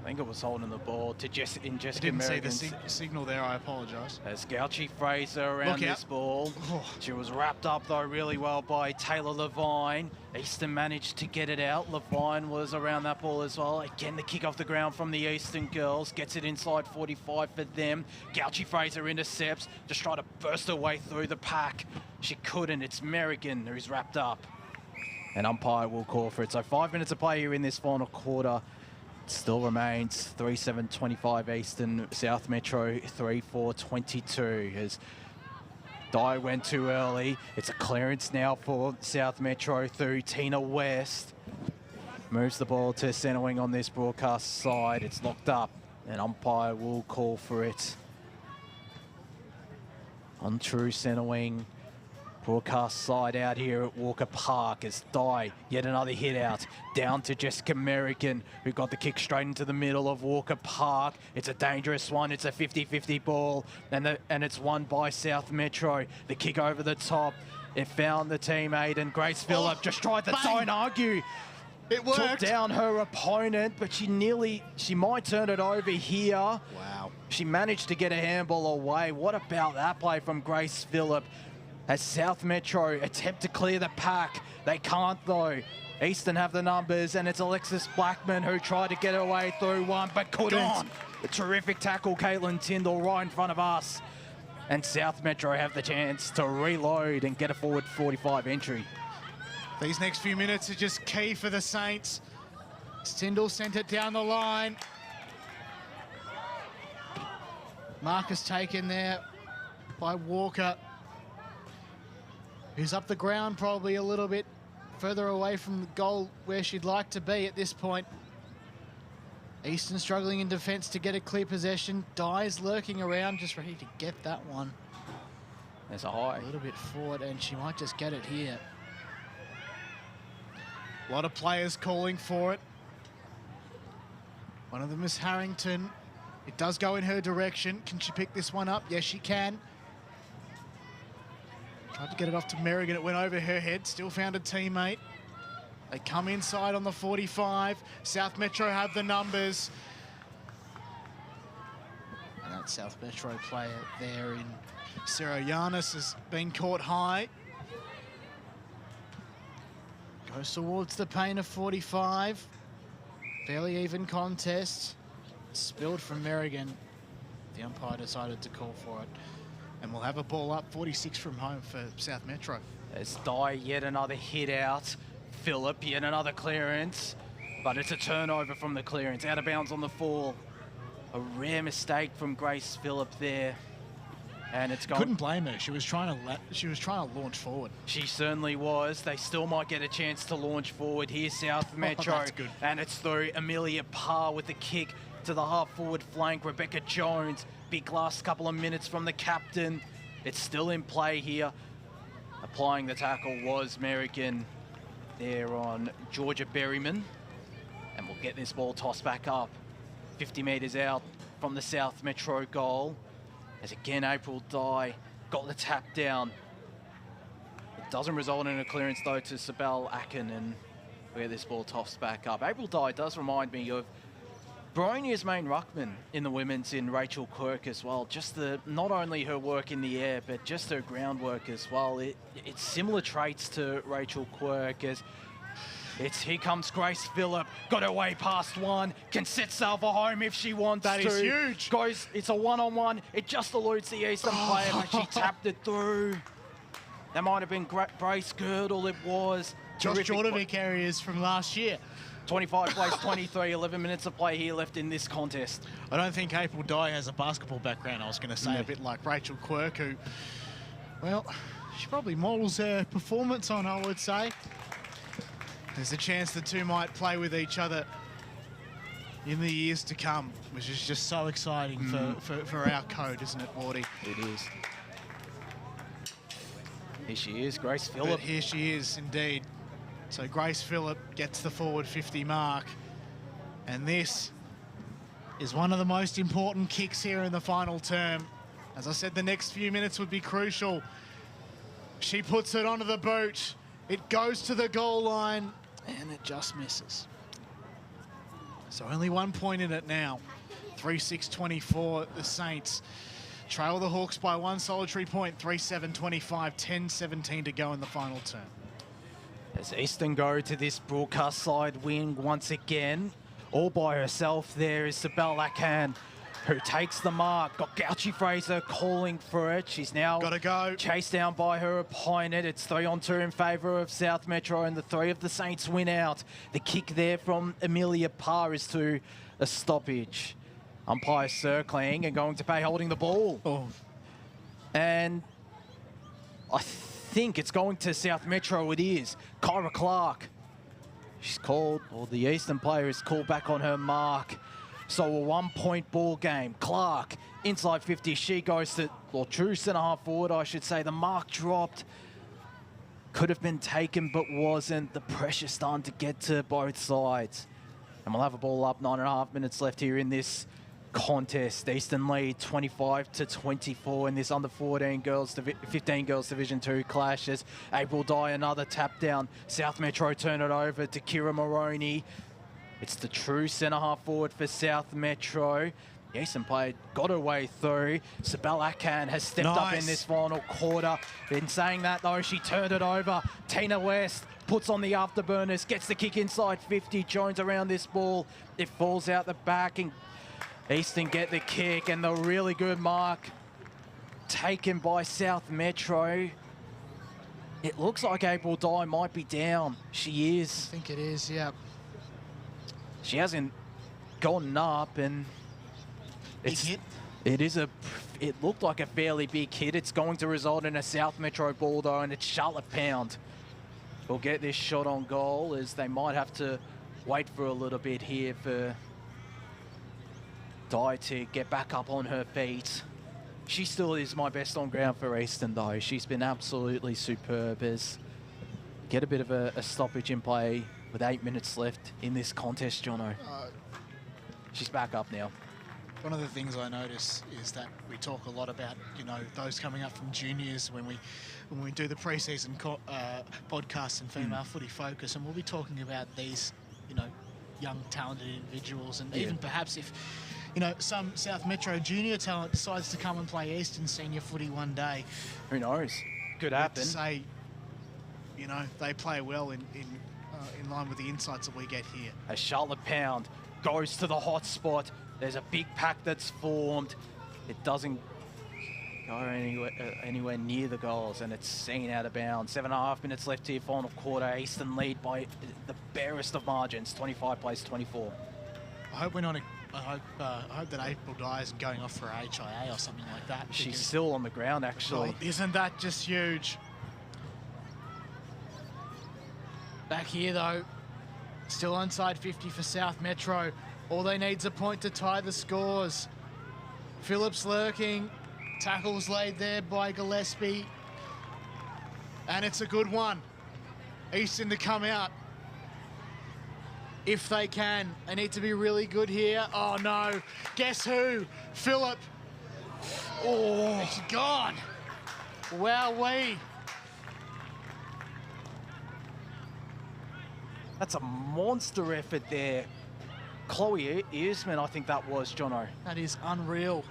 I think it was holding the ball to Jessica Didn't Merrigan's. see the signal there, I apologise. As Gouchy Fraser around this ball. Oh. She was wrapped up though really well by Taylor Levine. Eastern managed to get it out. Levine was around that ball as well. Again, the kick off the ground from the Eastern girls. Gets it inside 45 for them. Gouchy Fraser intercepts. Just try to burst her way through the pack. She couldn't. It's Merrigan who's wrapped up. And umpire will call for it. So 5 minutes of play here in this final quarter. Still remains 3-7-25 Eastern, South Metro 3-4-22 as Dye went too early. It's a clearance now for South Metro through Tina West. Moves the ball to centre wing on this broadcast side. It's locked up and umpire will call for it. On true centre wing. Broadcast side out here at Walker Park as Dye, yet another hit out, down to Jessica Merrigan, who got the kick straight into the middle of Walker Park. It's a dangerous one, it's a 50-50 ball, and it's won by South Metro. The kick over the top, it found the teammate, and Grace Phillip just tried to don't argue. It worked. Took down her opponent, but she might turn it over here. Wow. She managed to get a handball away. What about that play from Grace Phillip? As South Metro attempt to clear the pack. They can't though. Eastern have the numbers and it's Alexis Blackman who tried to get her way through one but couldn't. A terrific tackle, Caitlin Tyndall, right in front of us. And South Metro have the chance to reload and get a forward 45 entry. These next few minutes are just key for the Saints. Tyndall sent it down the line. Marcus taken there by Walker, who's up the ground probably a little bit further away from the goal where she'd like to be at this point. Eastern struggling in defence to get a clear possession. Dye's lurking around, just ready to get that one. There's a high. A little bit forward, and she might just get it here. A lot of players calling for it. One of them is Harrington. It does go in her direction. Can she pick this one up? Yes, she can. Tried to get it off to Merrigan. It went over her head. Still found a teammate. They come inside on the 45. South Metro have the numbers. And that South Metro player there in Sarah Yanis has been caught high. Goes towards the paint of 45. Fairly even contest. Spilled from Merrigan. The umpire decided to call for it. And we'll have a ball up, 46 from home for South Metro. There's Dye, yet another hit out. Phillip, yet another clearance. But it's a turnover from the clearance. Out of bounds on the fall. A rare mistake from Grace Phillip there. And it's gone. Couldn't blame her. She was trying to launch forward. She certainly was. They still might get a chance to launch forward here, South Metro. That's good. And it's through Amelia Parr with the kick to the half-forward flank. Rebecca Jones, big last couple of minutes from the captain. It's still in play here. Applying the tackle was Merrigan there on Georgia Berryman. And we'll get this ball tossed back up. 50 metres out from the South Metro goal. As again, April Dye got the tap down. It doesn't result in a clearance though to Sibel Akin, and where this ball tossed back up. April Dye does remind me of Baronia's main ruckman in the women's in Rachel Quirk as well. Just not only her work in the air, but just her groundwork as well. It's similar traits to Rachel Quirk as here comes Grace Phillip, got her way past one, can set Salva home if she wants to. That is huge. It's a one-on-one, it just eludes the Eastern player, but she tapped it through. That might have been Grace Girdle, it was. Josh Jordovic areas from last year. 25 plays 23, 11 minutes of play here left in this contest. I don't think April Dye has a basketball background. I was going to say a bit like Rachel Quirk, who, well, she probably models her performance on, I would say. There's a chance the two might play with each other in the years to come, which is just so exciting for our code, isn't it, Wardy? It is. Here she is, Grace Phillip. Here she is, indeed. So Grace Phillip gets the forward 50 mark. And this is one of the most important kicks here in the final term. As I said, the next few minutes would be crucial. She puts it onto the boot. It goes to the goal line. And it just misses. So only 1 point in it now. 3-6-24, the Saints trail the Hawks by one solitary point. 3-7-25, 10-17 to go in the final turn. As Eastern go to this broadcast side wing once again, all by herself there is Sibel Lacan, who takes the mark. Got Gouchy Fraser calling for it. She's now gotta go. Chased down by her opponent. It's 3-on-2 in favour of South Metro, and the three of the Saints win out. The kick there from Amelia Parr is to a stoppage. Umpire circling and going to pay holding the ball. Oh. And I think it's going to South Metro. It is. Kyra Clark. She's called, or the Eastern player is called back on her mark. So a 1 point ball game. Clark, inside 50, she goes to, or true centre half forward, I should say. The mark dropped. Could have been taken, but wasn't. The pressure starting to get to both sides. And we'll have a ball up, 9.5 minutes left here in this contest. Eastern lead 25-24 in this under 15 girls Division 2 clashes. April Dye, another tap down. South Metro turn it over to Kira Moroney. It's the true centre half forward for South Metro. The Eastern player got her way through. Sibel Akan has stepped up in this final quarter. In saying that though, she turned it over. Tina West puts on the afterburners, gets the kick inside 50. Jones around this ball. It falls out the back and Eastern get the kick, and the really good mark taken by South Metro. It looks like April Dye might be down. She is. I think it is, yeah. She hasn't gone up, and Big hit. It looked like a fairly big hit. It's going to result in a South Metro ball though, and it's Charlotte Pound will get this shot on goal, as they might have to wait for a little bit here for Dye to get back up on her feet. She still is my best on ground for Eastern though. She's been absolutely superb. As get a bit of a stoppage in play with 8 minutes left in this contest, Jono. She's back up now. One of the things I notice is that we talk a lot about, you know, those coming up from juniors when we do the pre-season podcasts and female footy focus, and we'll be talking about these, you know, young talented individuals, and even perhaps if, you know, some South Metro junior talent decides to come and play Eastern senior footy one day. Who knows? Could happen. To say, you know, they play well in line with the insights that we get here. As Charlotte Pound goes to the hot spot, there's a big pack that's formed. It doesn't go anywhere near the goals, and it's seen out of bounds. 7.5 minutes left here, final quarter. Eastern lead by the barest of margins, 25-24. I hope we're not. I hope that April Dye isn't going off for a HIA or something like that. She's still on the ground, actually. Well, isn't that just huge? Back here, though, still onside 50 for South Metro. All they need is a point to tie the scores. Phillips lurking. Tackles laid there by Gillespie. And it's a good one. Eastern to come out. If they can. They need to be really good here. Oh, no. Guess who? Phillip. Oh, he's gone. Wowee. That's a monster effort there. Chloe Earsman, I think that was, Jono. That is unreal.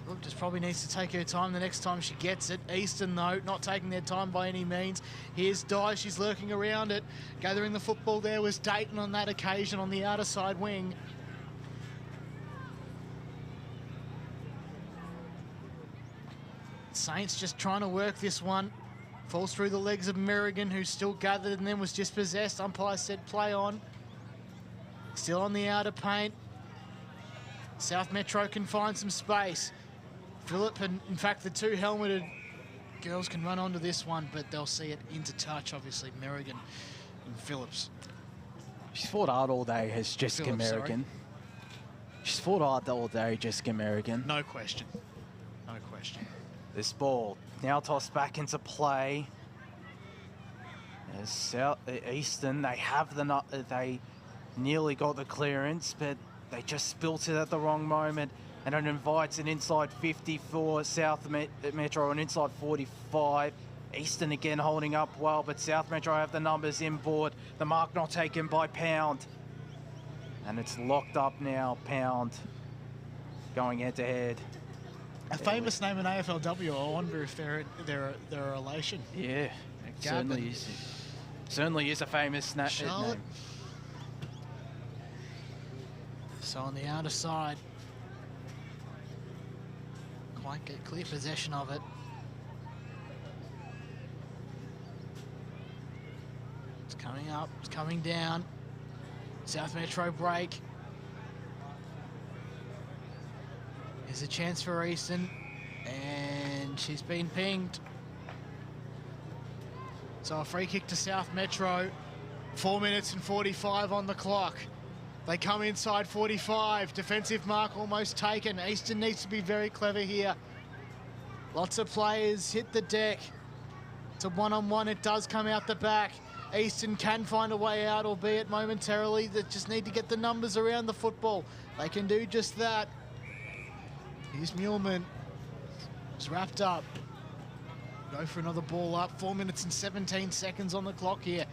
Look, just probably needs to take her time the next time she gets it. Eastern, though, not taking their time by any means. Here's Dye. She's lurking around it. Gathering the football there was Dayton on that occasion on the outer side wing. Saints just trying to work this one. Falls through the legs of Merrigan, who's still gathered and then was dispossessed. Umpire said play on. Still on the outer paint. South Metro can find some space. Phillip and, in fact, the two helmeted girls can run onto this one, but they'll see it into touch, obviously, Merrigan and Phillips. She's fought hard all day, has Jessica Merrigan. She's fought hard all day, Jessica Merrigan. No question. No question. This ball now tossed back into play. As South Eastern, they nearly got the clearance, but they just spilt it at the wrong moment, and it invites an inside 50 for South Metro, an inside 45. Eastern again holding up well, but South Metro have the numbers inboard. The mark not taken by Pound. And it's locked up now, Pound. Going head to head. A famous name in AFLW. I wonder if they're a relation. Yeah, it certainly is. Certainly is a famous name. Charlotte. So on the outer side, quite get clear possession of it. It's coming up, it's coming down. South Metro break. There's a chance for Eastern, and she's been pinged. So a free kick to South Metro. 4 minutes and 45 on the clock. They come inside 45. Defensive mark almost taken. Eastern needs to be very clever here. Lots of players hit the deck. It's a one-on-one. It does come out the back. Eastern can find a way out, albeit momentarily. They just need to get the numbers around the football. They can do just that. Here's Muleman. It's wrapped up. Go for another ball up. 4 minutes and 17 seconds on the clock here.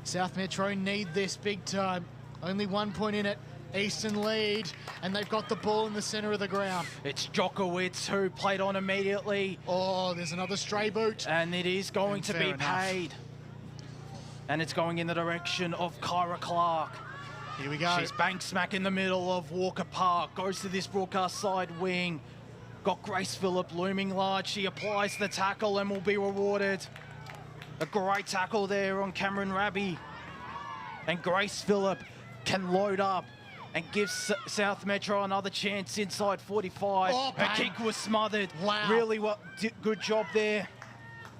South Metro need this big time. Only 1 point in it. Eastern lead, and they've got the ball in the centre of the ground. It's Jokowitz who played on immediately. Oh, there's another stray boot. And it is going to be paid. And it's going in the direction of Kyra Clark. Here we go. She's bang smack in the middle of Walker Park. Goes to this broadcast side wing. Got Grace Phillip looming large. She applies the tackle and will be rewarded. A great tackle there on Cameron Raby. And Grace Phillip can load up and give South Metro another chance inside 45. Oh, her kick was smothered. Wow. Really good job there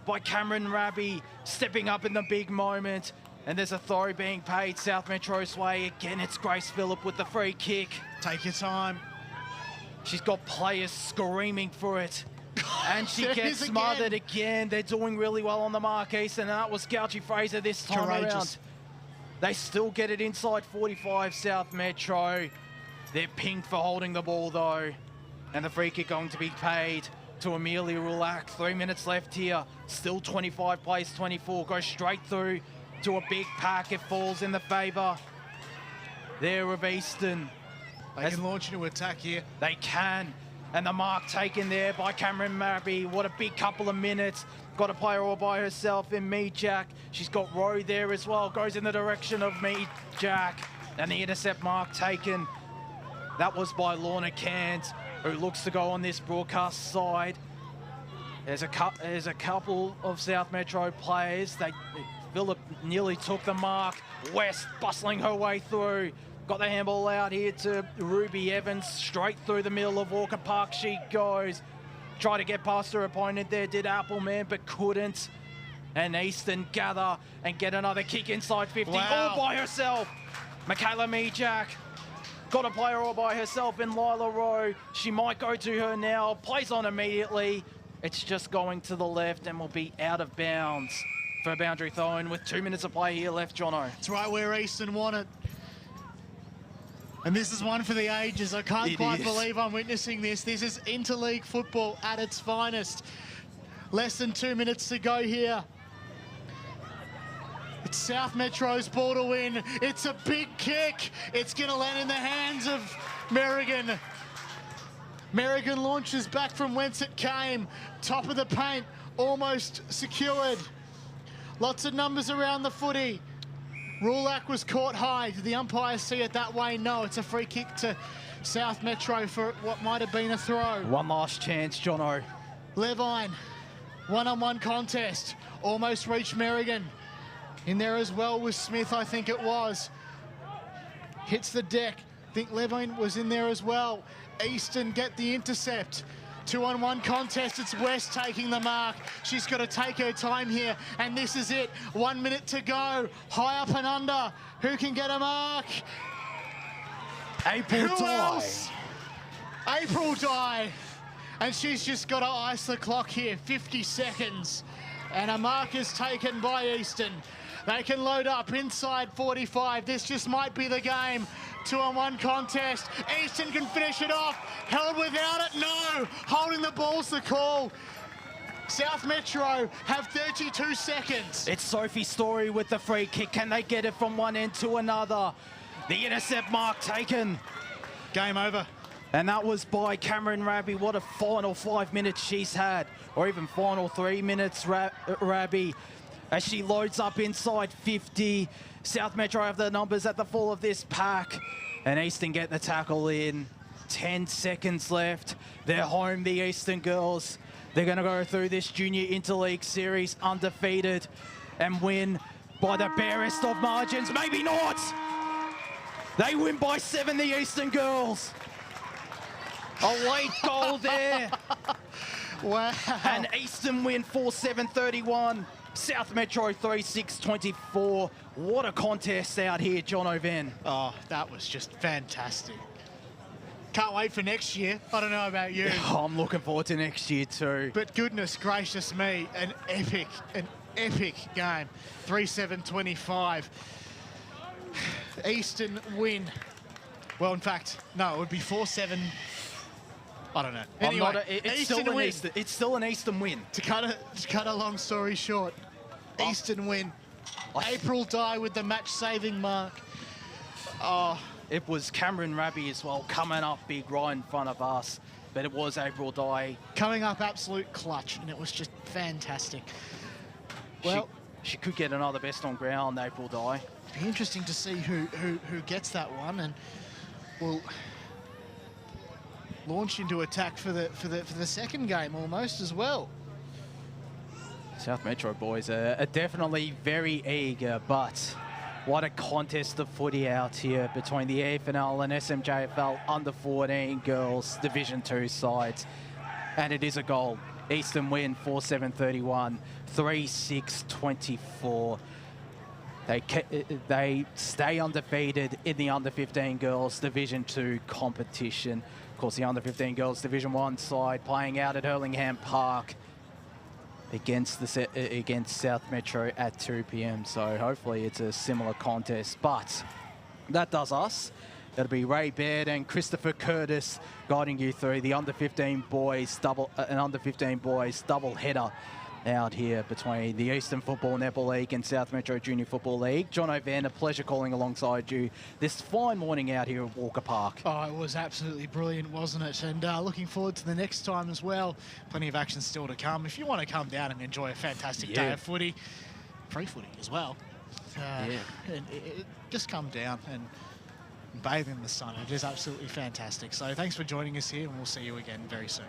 by Cameron Raby, stepping up in the big moment. And there's a throw being paid South Metro's way. Again, it's Grace Phillip with the free kick. Take your time. She's got players screaming for it. And she gets smothered again. They're doing really well on the mark, Eastern, and that was Gouchy Fraser this time around. They still get it inside 45, South Metro. They're pinged for holding the ball, though. And the free kick going to be paid to Amelia Rulak. 3 minutes left here. Still 25 plays 24. Goes straight through to a big pack. It falls in the favour there of Eastern. They can launch into attack here. They can. And the mark taken there by Cameron Marby. What a big couple of minutes. Got a player all by herself in Me Jack. She's got Rowe there as well. Goes in the direction of Me Jack. And the intercept mark taken. That was by Lorna Cairns, who looks to go on this broadcast side. There's a couple of South Metro players. Phillip nearly took the mark. West bustling her way through. Got the handball out here to Ruby Evans. Straight through the middle of Walker Park she goes. Tried to get past her opponent there, did Appleman, but couldn't. And Eastern gather and get another kick inside 50, all by herself. Michaela Mijak got a player all by herself in Lila Rowe. She might go to her now, plays on immediately. It's just going to the left and will be out of bounds for a boundary throw-in with 2 minutes of play here left, Jono. It's right where Eastern want it. And this is one for the ages. I can't quite believe I'm witnessing this. This is interleague football at its finest. Less than 2 minutes to go here. It's South Metro's ball to win. It's a big kick. It's going to land in the hands of Merrigan. Merrigan launches back from whence it came. Top of the paint, almost secured. Lots of numbers around the footy. Rulak was caught high. Did the umpire see it that way? No, it's a free kick to South Metro for what might have been a throw. One last chance, Jono. Levine, one-on-one contest. Almost reached Merrigan. In there as well was Smith, I think it was. Hits the deck. I think Levine was in there as well. Eastern get the intercept. 2-on-1 contest, it's West taking the mark. She's got to take her time here, and this is it. 1 minute to go. High up and under. Who can get a mark? April Who Dye. else? April Dye. And she's just got to ice the clock here. 50 seconds. And a mark is taken by Eastern. They can load up inside 45. This just might be the game. 2-on-1 contest. Eastern can finish it off. Held without it? No. Holding the ball's the call. South Metro have 32 seconds. It's Sophie Story with the free kick. Can they get it from one end to another? The intercept mark taken. Game over. And that was by Cameron Raby. What a final 5 minutes she's had, or even final 3 minutes, Raby, as she loads up inside 50. South Metro have the numbers at the fall of this pack, and Eastern get the tackle in. 10 seconds left. They're home, the Eastern girls. They're going to go through this Junior Interleague series undefeated and win by the barest of margins. Maybe not. They win by 7, the Eastern girls. A late goal there. Wow. And Eastern win 4-7-31. South Metro 3-6-24. What a contest out here, John O'Ven. Oh, that was just fantastic. Can't wait for next year. I don't know about you. I'm looking forward to next year too. But goodness gracious me, an epic game. 3-7-25. Eastern win. Well, in fact, no, it would be 4-7. I don't know. Anyway, it's still an Eastern win. To cut a long story short, Eastern win. April Dye with the match-saving mark. Oh, it was Cameron Raby as well, coming up big right in front of us. But it was April Dye. Coming up absolute clutch, and it was just fantastic. Well, she could get another best on ground, April Dye. Be interesting to see who gets that one, and we'll launch into attack for the second game almost as well. South Metro boys are definitely very eager, but what a contest of footy out here between the EFNL and SMJFL under-14 girls Division 2 sides. And it is a goal. Eastern win 4-7-31, 3-6-24. They stay undefeated in the under-15 girls Division 2 competition. Of course, the under-15 girls Division 1 side playing out at Hurlingham Park against South Metro at 2 p.m. So hopefully it's a similar contest. But that does us. That'll be Ray Baird and Christopher Curtis guiding you through the under-15 boys double header out here between the Eastern Football Netball League and South Metro Junior Football League. John O'Van, a pleasure calling alongside you this fine morning out here at Walker Park. Oh, it was absolutely brilliant, wasn't it? And looking forward to the next time as well. Plenty of action still to come. If you want to come down and enjoy a fantastic day of footy, free footy as well, just come down and bathe in the sun. It is absolutely fantastic. So thanks for joining us here, and we'll see you again very soon.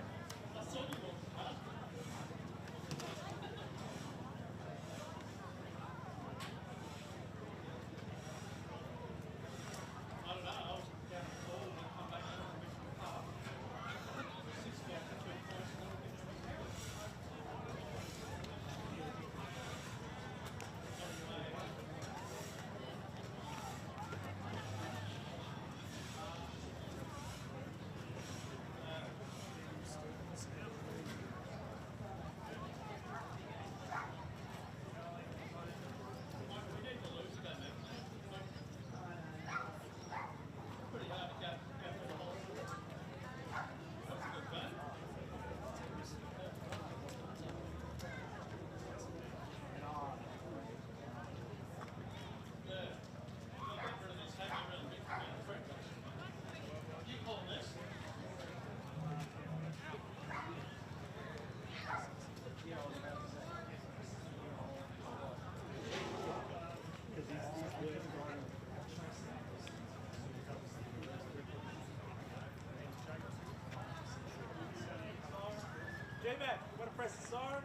J-Mac, you want to press the star?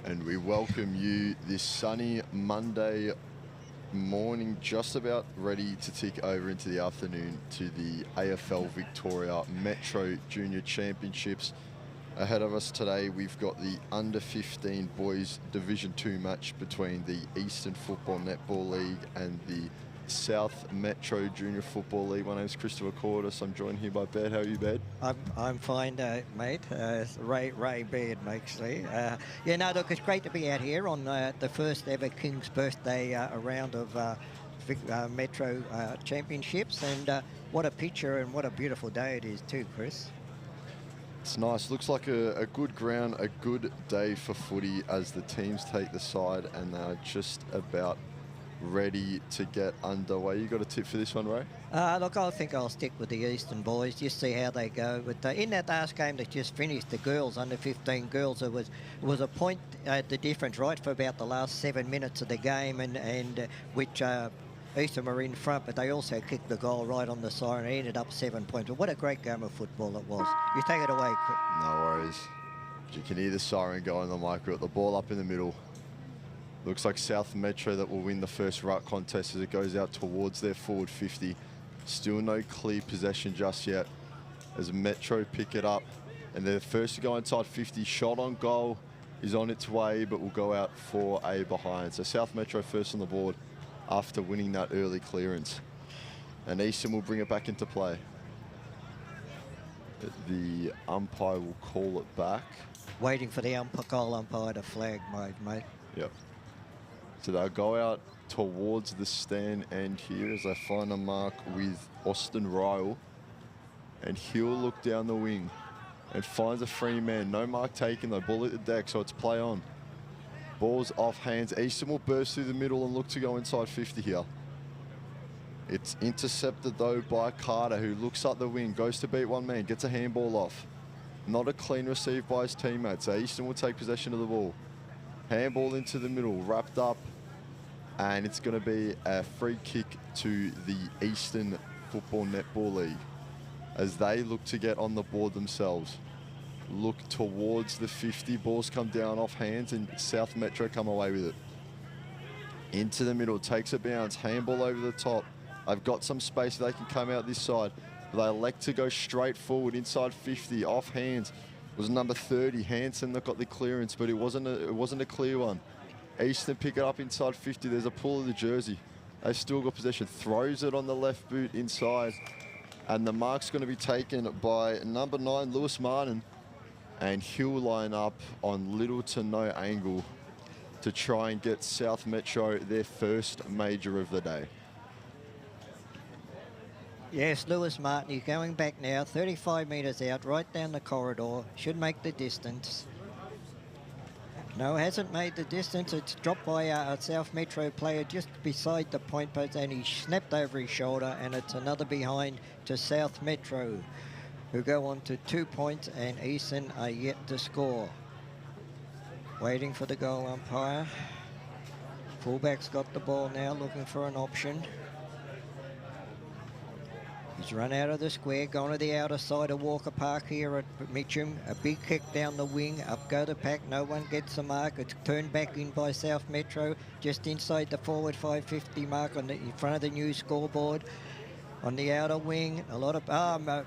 And we welcome you this sunny Monday morning, just about ready to tick over into the afternoon to the AFL Victoria Metro Junior Championships. Ahead of us today, we've got the under-15 boys Division 2 match between the Eastern Football Netball League and the South Metro Junior Football League. My name's Christopher Cordis. I'm joined here by Bed. How are you, Bed? I'm fine, mate. Ray Beard, actually. Yeah, no, look, it's great to be out here on the first ever King's Birthday round of Vic Metro Championships. And what a picture and what a beautiful day it is too, Chris. It's nice. Looks like a good ground, a good day for footy as the teams take the side and they're just about ready to get underway. You got a tip for this one, Ray? Look, I think I'll stick with the Eastern boys, just see how they go. But in that last game that just finished, the girls, under 15 girls, it was a point the difference, right, for about the last 7 minutes of the game, and which Eastern were in front, but they also kicked the goal right on the siren. It ended up 7 points. But what a great game of football it was. You take it away, Chris. No worries. You can hear the siren go on the mic. We've got the ball up in the middle. Looks like South Metro that will win the first ruck contest as it goes out towards their forward 50. Still no clear possession just yet as Metro pick it up. And they're first to go inside 50. Shot on goal is on its way, but will go out for a behind. So South Metro first on the board after winning that early clearance. And Eastern will bring it back into play. The umpire will call it back. Waiting for the goal umpire to flag, mate. Yep. So they'll go out towards the stand end here as they find a mark with Austin Ryle. And he'll look down the wing and finds a free man. No mark taken though. Ball at the deck, so it's play on. Ball's off hands. Eastern will burst through the middle and look to go inside 50 here. It's intercepted though by Carter, who looks up the wing, goes to beat one man, gets a handball off. Not a clean receive by his teammates. So Eastern will take possession of the ball. Handball into the middle, wrapped up. And it's going to be a free kick to the Eastern Football Netball League as they look to get on the board themselves. Look towards the 50. Balls come down off hands and South Metro come away with it. Into the middle, takes a bounce, handball over the top. I've got some space they can come out this side. But they elect to go straight forward inside 50, off hands. It was number 30, Hansen, that got the clearance, but it wasn't a clear one. Eastern pick it up inside 50. There's a pull of the jersey. They've still got possession. Throws it on the left boot inside. And the mark's going to be taken by number 9, Lewis Martin. And he'll line up on little to no angle to try and get South Metro their first major of the day. Yes, Lewis Martin, he's going back now, 35 metres out, right down the corridor. Should make the distance. No, hasn't made the distance. It's dropped by a South Metro player just beside the point post, and he snapped over his shoulder, and it's another behind to South Metro, who go on to 2 points, and Eastern are yet to score. Waiting for the goal umpire. Fullback's got the ball now, looking for an option. He's run out of the square, gone to the outer side of Walker Park here at Mitcham. A big kick down the wing, up go the pack, no one gets the mark. It's turned back in by South Metro, just inside the forward 550 mark in front of the new scoreboard. On the outer wing, a lot of...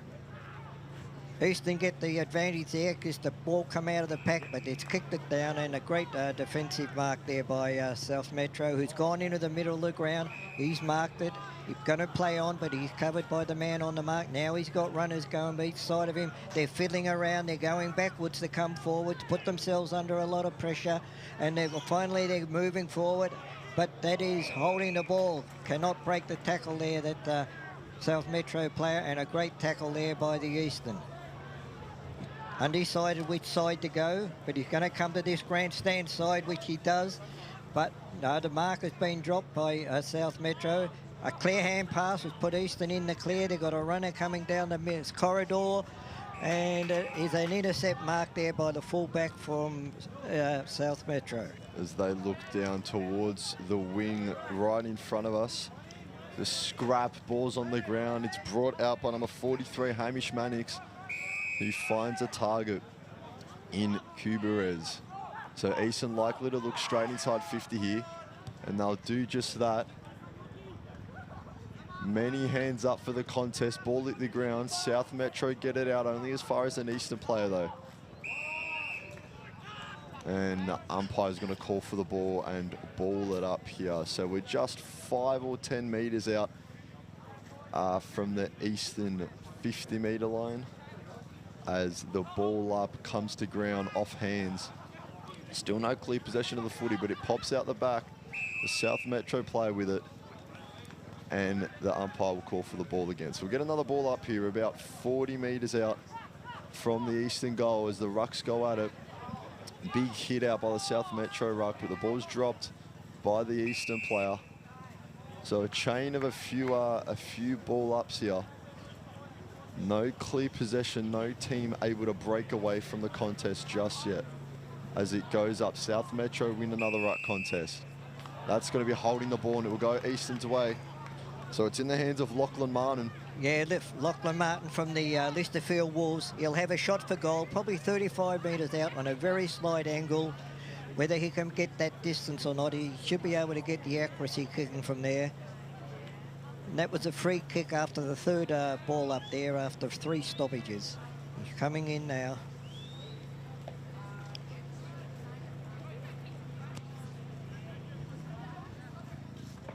Eastern get the advantage there because the ball come out of the pack, but it's kicked it down, and a great defensive mark there by South Metro, who's gone into the middle of the ground. He's marked it. He's going to play on, but he's covered by the man on the mark. Now he's got runners going each side of him. They're fiddling around. They're going backwards to come forwards, put themselves under a lot of pressure, and finally they're moving forward. But that is holding the ball. Cannot break the tackle there, that South Metro player, and a great tackle there by the Eastern. Undecided which side to go, but he's going to come to this grandstand side, which he does. But no, the mark has been dropped by South Metro. A clear hand pass has put Eastern in the clear. They've got a runner coming down the corridor, and it is an intercept mark there by the fullback from South Metro. As they look down towards the wing right in front of us. The scrap, ball's on the ground. It's brought out by number 43, Hamish Mannix, who finds a target in Kuberez. So Eastern likely to look straight inside 50 here, and they'll do just that. Many hands up for the contest. Ball hit the ground. South Metro get it out only as far as an Eastern player, though. And the umpire's going to call for the ball and ball it up here. So we're just 5 or 10 metres out from the Eastern 50-metre line as the ball up comes to ground off hands. Still no clear possession of the footy, but it pops out the back. The South Metro player with it, and the umpire will call for the ball again. So we'll get another ball up here about 40 metres out from the Eastern goal as the rucks go at it. Big hit out by the South Metro ruck, but the ball's dropped by the Eastern player. So a chain of a few ball ups here. No clear possession, no team able to break away from the contest just yet. As it goes up, South Metro win another ruck contest. That's going to be holding the ball, and it will go Eastern's way. So it's in the hands of Lachlan Martin. Yeah, Lachlan Martin from the Listerfield Wolves. He'll have a shot for goal, probably 35 metres out on a very slight angle. Whether he can get that distance or not, he should be able to get the accuracy kicking from there. And that was a free kick after the third ball up there after 3 stoppages. He's coming in now.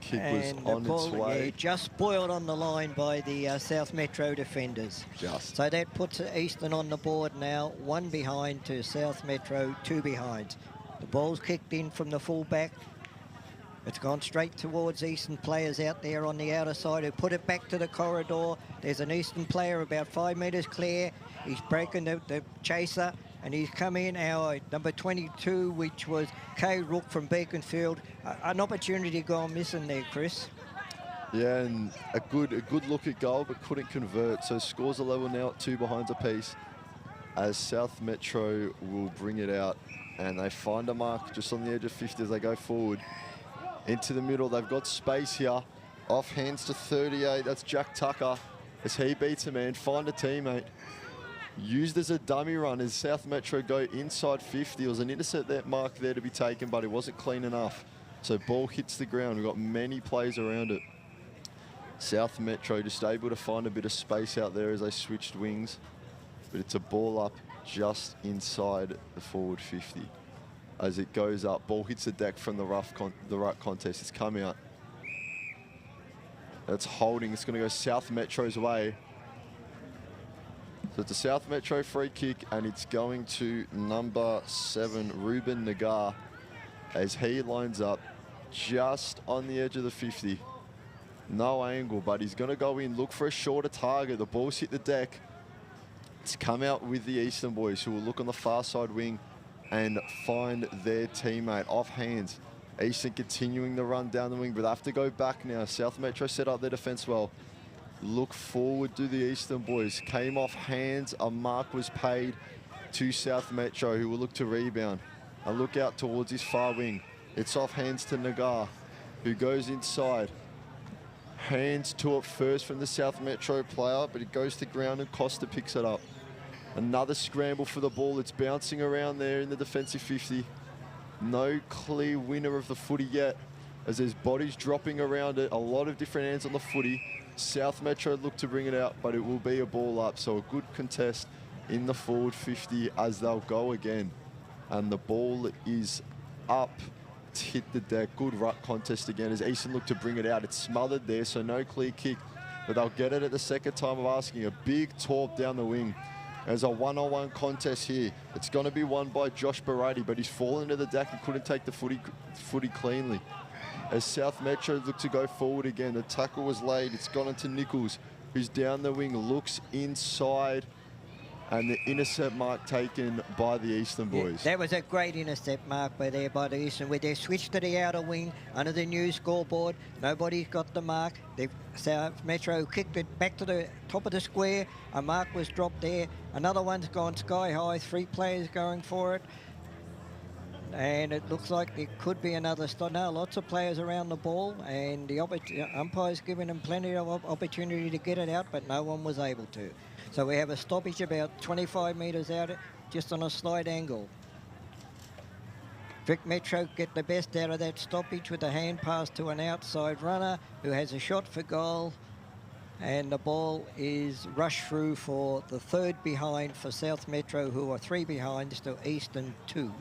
Kick was on its way. Yeah, just spoiled on the line by the South Metro defenders. Just. So that puts Eastern on the board now. 1 behind to South Metro, 2 behind. The ball's kicked in from the full-back. It's gone straight towards Eastern players out there on the outer side who put it back to the corridor. There's an Eastern player about 5 metres clear. He's breaking the chaser, and he's come in, our number 22, which was Kay Rook from Beaconfield. An opportunity gone missing there, Chris. Yeah, and a good look at goal, but couldn't convert. So scores a level now at 2 behinds apiece as South Metro will bring it out, and they find a mark just on the edge of 50 as they go forward. Into the middle, they've got space here. Off hands to 38, that's Jack Tucker. As he beats a man, find a teammate. Used as a dummy run as South Metro go inside 50. There was an intercept that mark there to be taken, but it wasn't clean enough. So ball hits the ground. We've got many players around it. South Metro just able to find a bit of space out there as they switched wings. But it's a ball up just inside the forward 50. As it goes up, ball hits the deck from the ruck contest. It's come out. That's holding. It's going to go South Metro's way. So it's a South Metro free kick, and it's going to number 7, Ruben Nagar, as he lines up just on the edge of the 50. No angle, but he's going to go in, look for a shorter target. The ball's hit the deck. It's come out with the Eastern boys, who will look on the far side wing and find their teammate off hands. Eastern continuing the run down the wing, but they have to go back now. South Metro set up their defence well. Look forward to the Eastern boys. Came off hands. A mark was paid to South Metro, who will look to rebound. A look out towards his far wing. It's off hands to Nagar, who goes inside. Hands to it first from the South Metro player, but it goes to ground and Costa picks it up. Another scramble for the ball. It's bouncing around there in the defensive 50. No clear winner of the footy yet, as there's bodies dropping around it. A lot of different hands on the footy. South Metro look to bring it out, but it will be a ball up. So a good contest in the forward 50 as they'll go again. And the ball is up. It's hit the deck. Good ruck contest again as Eastern look to bring it out. It's smothered there, so no clear kick. But they'll get it at the second time of asking. A big torp down the wing. There's a one-on-one contest here. It's going to be won by Josh Barati, but he's fallen to the deck and couldn't take the footy cleanly. As South Metro look to go forward again, the tackle was laid. It's gone into Nichols, who's down the wing, looks inside, and the intercept mark taken by the Eastern boys. Yeah, that was a great intercept mark by the Eastern, with their switch to the outer wing under the new scoreboard. Nobody's got the mark. South Metro kicked it back to the top of the square. A mark was dropped there. Another one's gone sky high. 3 players going for it. And it looks like there could be another stop. Now, lots of players around the ball, and the umpire's giving them plenty of opportunity to get it out, but no one was able to. So we have a stoppage about 25 metres out, just on a slight angle. Vic Metro get the best out of that stoppage with a hand pass to an outside runner who has a shot for goal. And the ball is rushed through for the third behind for South Metro, who are 3 behind, to Eastern 2.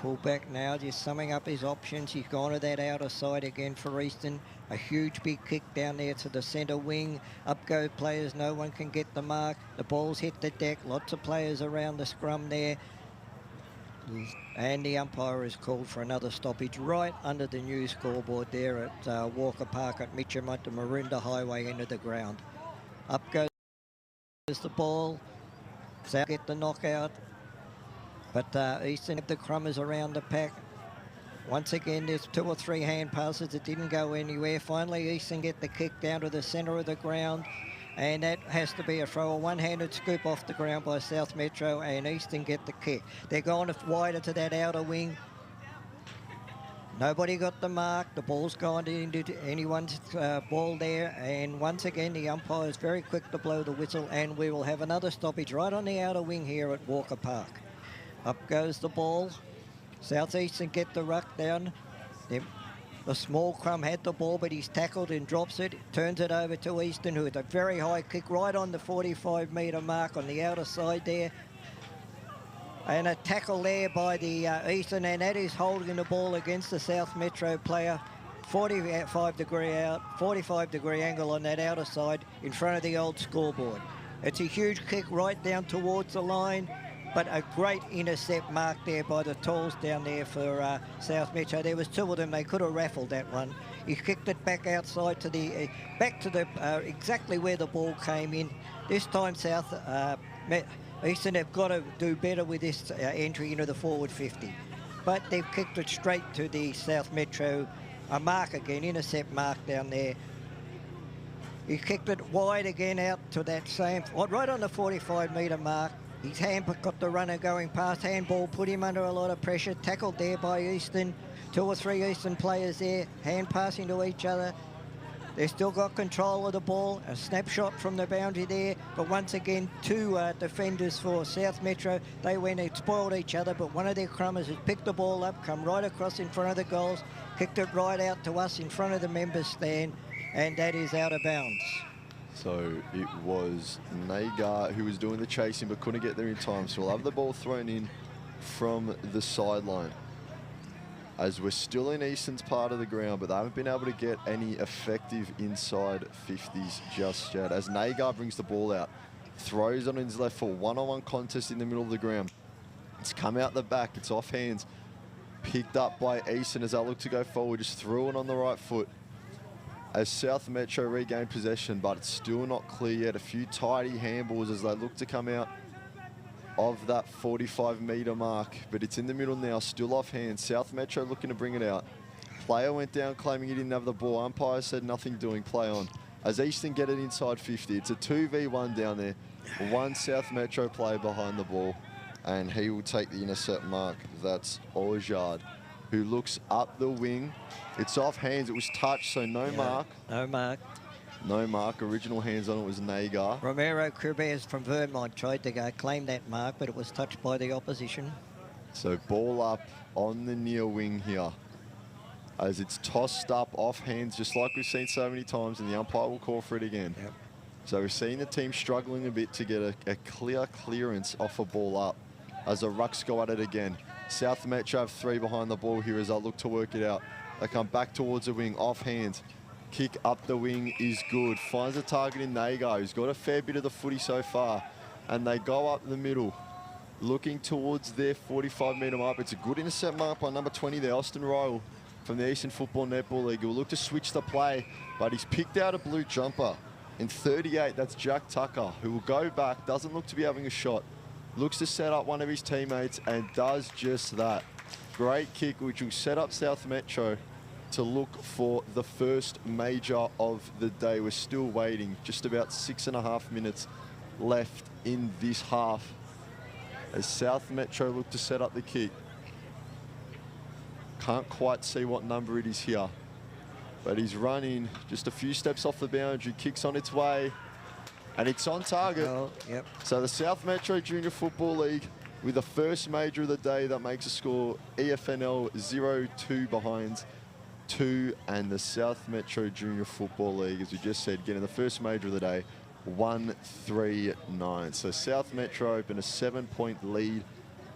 Fullback now just summing up his options. He's gone to that outer side again for Eastern. A huge big kick down there to the centre wing. Up go players, no one can get the mark. The ball's hit the deck, lots of players around the scrum there. And the umpire is called for another stoppage right under the new scoreboard there at Walker Park at Mitcham at the Maroondah Highway end of the ground. Up goes the ball. South get the knockout. But Eastern have the crummers around the pack. Once again, there's 2 or 3 hand passes that didn't go anywhere. Finally, Eastern get the kick down to the centre of the ground. And that has to be a throw, a one-handed scoop off the ground by South Metro, and Eastern get the kick. They're going wider to that outer wing. Nobody got the mark. The ball's gone into anyone's ball there. And once again, the umpire is very quick to blow the whistle, and we will have another stoppage right on the outer wing here at Walker Park. Up goes the ball. South Eastern get the ruck down. The small crumb had the ball, but he's tackled and drops it. Turns it over to Eastern, who had a very high kick right on the 45-metre mark on the outer side there. And a tackle there by the Eastern, and that is holding the ball against the South Metro player. 45-degree out, 45-degree angle on that outer side in front of the old scoreboard. It's a huge kick right down towards the line, but a great intercept mark there by the Talls down there for South Metro. There was 2 of them. They could have raffled that one. He kicked it back outside to the back to the exactly where the ball came in. This time Eastern have got to do better with this entry into the forward 50. But they've kicked it straight to the South Metro. A mark again, intercept mark down there. He kicked it wide again out to that same, right on the 45-metre mark. His hand got the runner going past. Handball put him under a lot of pressure. Tackled there by Eastern. 2 or 3 Eastern players there. Hand passing to each other. They've still got control of the ball. A snapshot from the boundary there. But once again, 2 defenders for South Metro. They went and spoiled each other. But one of their crummers has picked the ball up, come right across in front of the goals, kicked it right out to us in front of the members' stand. And that is out of bounds. So it was Nagar who was doing the chasing but couldn't get there in time. So we'll have the ball thrown in from the sideline. As we're still in Eastern's part of the ground, but they haven't been able to get any effective inside 50s just yet. As Nagar brings the ball out, throws on his left for one-on-one contest in the middle of the ground. It's come out the back, it's off hands. Picked up by Eastern as I look to go forward, just threw it on the right foot. As South Metro regained possession, but it's still not clear yet. A few tidy handballs as they look to come out of that 45-metre mark, but it's in the middle now, still off hand. South Metro looking to bring it out. Player went down claiming he didn't have the ball. Umpire said nothing doing, play on. As Eastern get it inside 50, it's a 2v1 down there. 1 South Metro player behind the ball, and he will take the intercept mark. That's Ojard, who looks up the wing. It's off hands. It was touched, so no mark. No mark. No mark. Original hands on it was Nagar. Romero Cribes from Vermont tried to claim that mark, but it was touched by the opposition. So ball up on the near wing here. As it's tossed up off hands, just like we've seen so many times, and the umpire will call for it again. Yep. So we're seeing the team struggling a bit to get a clear clearance off a ball up as the rucks go at it again. South Metro have 3 behind the ball here as I look to work it out. They come back towards the wing, off hands. Kick up the wing is good. Finds a target in Nagar, who's got a fair bit of the footy so far. And they go up the middle, looking towards their 45-metre mark. It's a good intercept mark by number 20 there, Austin Ryle from the Eastern Football Netball League. He'll look to switch the play, but he's picked out a blue jumper. In 38, that's Jack Tucker, who will go back, doesn't look to be having a shot. Looks to set up one of his teammates and does just that. Great kick, which will set up South Metro to look for the first major of the day. We're still waiting, just about 6.5 minutes left in this half as South Metro look to set up the kick. Can't quite see what number it is here, but he's running just a few steps off the boundary, kicks on its way, and it's on target. Oh, yep. So the South Metro Junior Football League with the first major of the day that makes a score EFNL 0-2 behind 2, and the South Metro Junior Football League, as we just said, getting the first major of the day, 1-3-9. So South Metro open a 7-point lead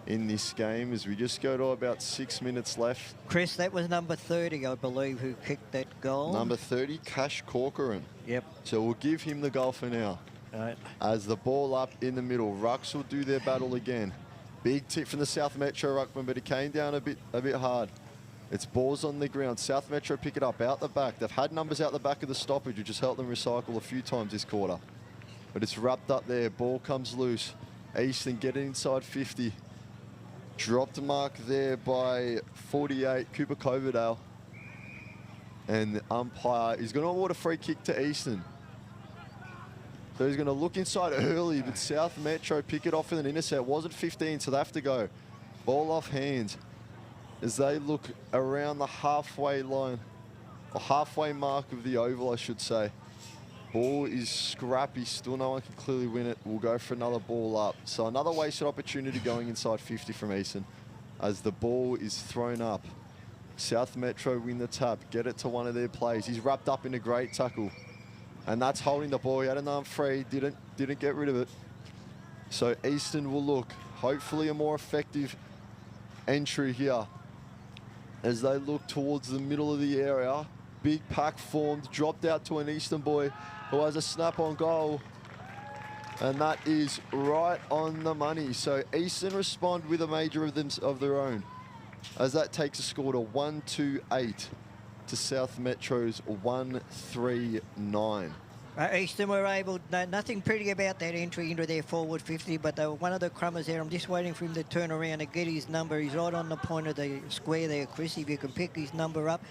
in this game as we just go to about 6 minutes left. Chris, that was number 30, I believe, who kicked that goal. Number 30, Cash Corcoran. Yep. So we'll give him the goal for now. Right. As the ball up in the middle, Rucks will do their battle again. Big tip from the South Metro ruckman, but it came down a bit hard. It's balls on the ground. South Metro pick it up out the back. They've had numbers out the back of the stoppage, which has helped them recycle a few times this quarter. But it's wrapped up there. Ball comes loose. Easton get it inside 50. Dropped mark there by 48, Cooper Coverdale. And the umpire is going to award a free kick to Easton. So he's going to look inside early, but South Metro pick it off with an intercept. Wasn't 15, so they have to go. Ball off hands as they look around the halfway line, or halfway mark of the oval, I should say. Ball is scrappy, still no one can clearly win it. We'll go for another ball up. So another wasted opportunity going inside 50 from Easton as the ball is thrown up. South Metro win the tap, get it to one of their plays. He's wrapped up in a great tackle. And that's holding the ball. He had an arm free, didn't get rid of it. So Easton will look, hopefully a more effective entry here as they look towards the middle of the area. Big pack formed, dropped out to an Eastern boy who has a snap on goal. And that is right on the money. So Eastern respond with a major of their own as that takes a score to 1-2-8 to South Metro's 1-3-9. Eastern were able, nothing pretty about that entry into their forward 50, but they were one of the crummers there. I'm just waiting for him to turn around and get his number. He's right on the point of the square there, Chris, if you can pick his number up.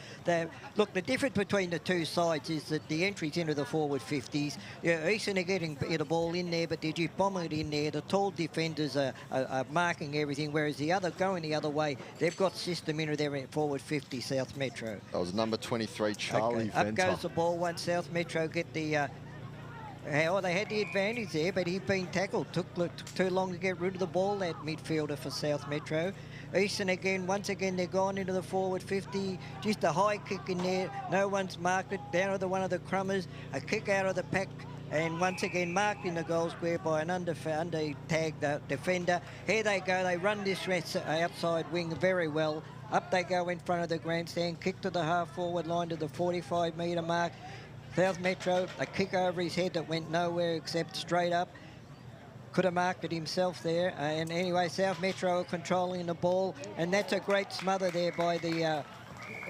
Look, the difference between the two sides is that the entries into the forward 50s, Eastern are getting the ball in there, but they're just bombing it in there. The tall defenders are marking everything, whereas the other, going the other way, they've got system into their forward 50, South Metro. That was number 23, Charlie Venter. Up goes the ball once South Metro get the... they had the advantage there, but he'd been tackled. Took too long to get rid of the ball, that midfielder for South Metro. Eastern again, once again, they're gone into the forward 50. Just a high kick in there. No one's marked it. Down to one of the crummers. A kick out of the pack. And once again, marked in the goal square by an under-tagged defender. Here they go. They run this outside wing very well. Up they go in front of the grandstand. Kick to the half-forward line to the 45-metre mark. South Metro, a kick over his head that went nowhere except straight up. Could have marked it himself there. And anyway, South Metro are controlling the ball. And that's a great smother there by the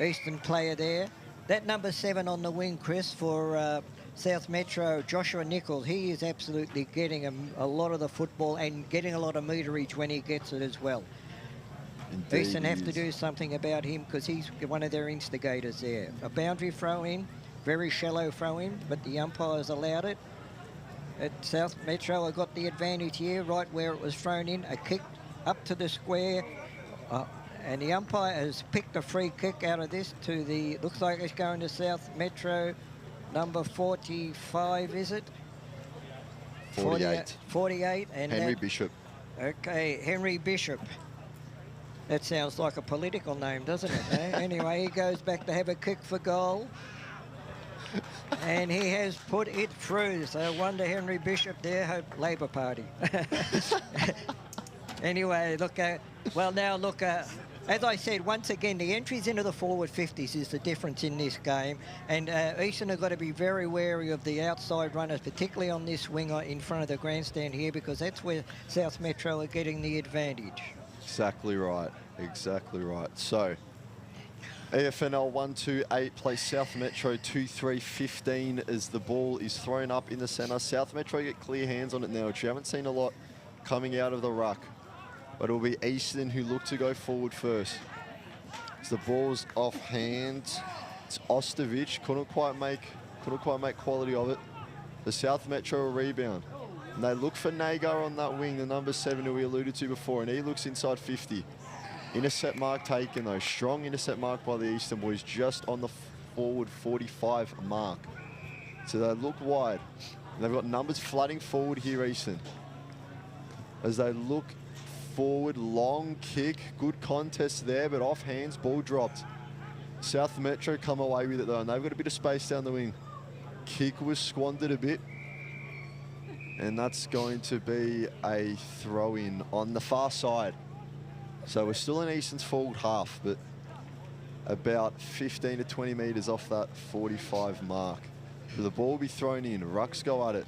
Eastern player there. That number 7 on the wing, Chris, for South Metro, Joshua Nichols, he is absolutely getting a lot of the football and getting a lot of meterage when he gets it as well. Indeed, Eastern have to do something about him because he's one of their instigators there. A boundary throw in. Very shallow throw in, but the umpires allowed it. South Metro have got the advantage here, right where it was thrown in. A kick up to the square, and the umpire has picked a free kick out of this to the, looks like it's going to South Metro, number 45, is it? 48. 48. And Henry Bishop. Okay, Henry Bishop. That sounds like a political name, doesn't it? Anyway, he goes back to have a kick for goal. And he has put it through. So wonder Henry Bishop there, Labor Party. Anyway, look, as I said, once again, the entries into the forward 50s is the difference in this game. And Eastern have got to be very wary of the outside runners, particularly on this wing in front of the grandstand here, because that's where South Metro are getting the advantage. Exactly right. Exactly right. So, EFNL 1-2-8 plays South Metro 2-3-15 as the ball is thrown up in the centre. South Metro get clear hands on it now, which you haven't seen a lot coming out of the ruck. But it'll be Easton who look to go forward first. As the ball's off hand, it's Ostovic. Couldn't quite make quality of it. The South Metro will rebound. And they look for Nagar on that wing, the number 7 who we alluded to before, and he looks inside 50. Intercept mark taken though. Strong intercept mark by the Eastern boys just on the forward 45 mark. So they look wide. And they've got numbers flooding forward here, Eastern. As they look forward, long kick, good contest there, but off hands, ball dropped. South Metro come away with it though, and they've got a bit of space down the wing. Kick was squandered a bit, and that's going to be a throw-in on the far side. So we're still in Eastern's forward half, but about 15 to 20 metres off that 45 mark. So the ball will be thrown in, rucks go at it.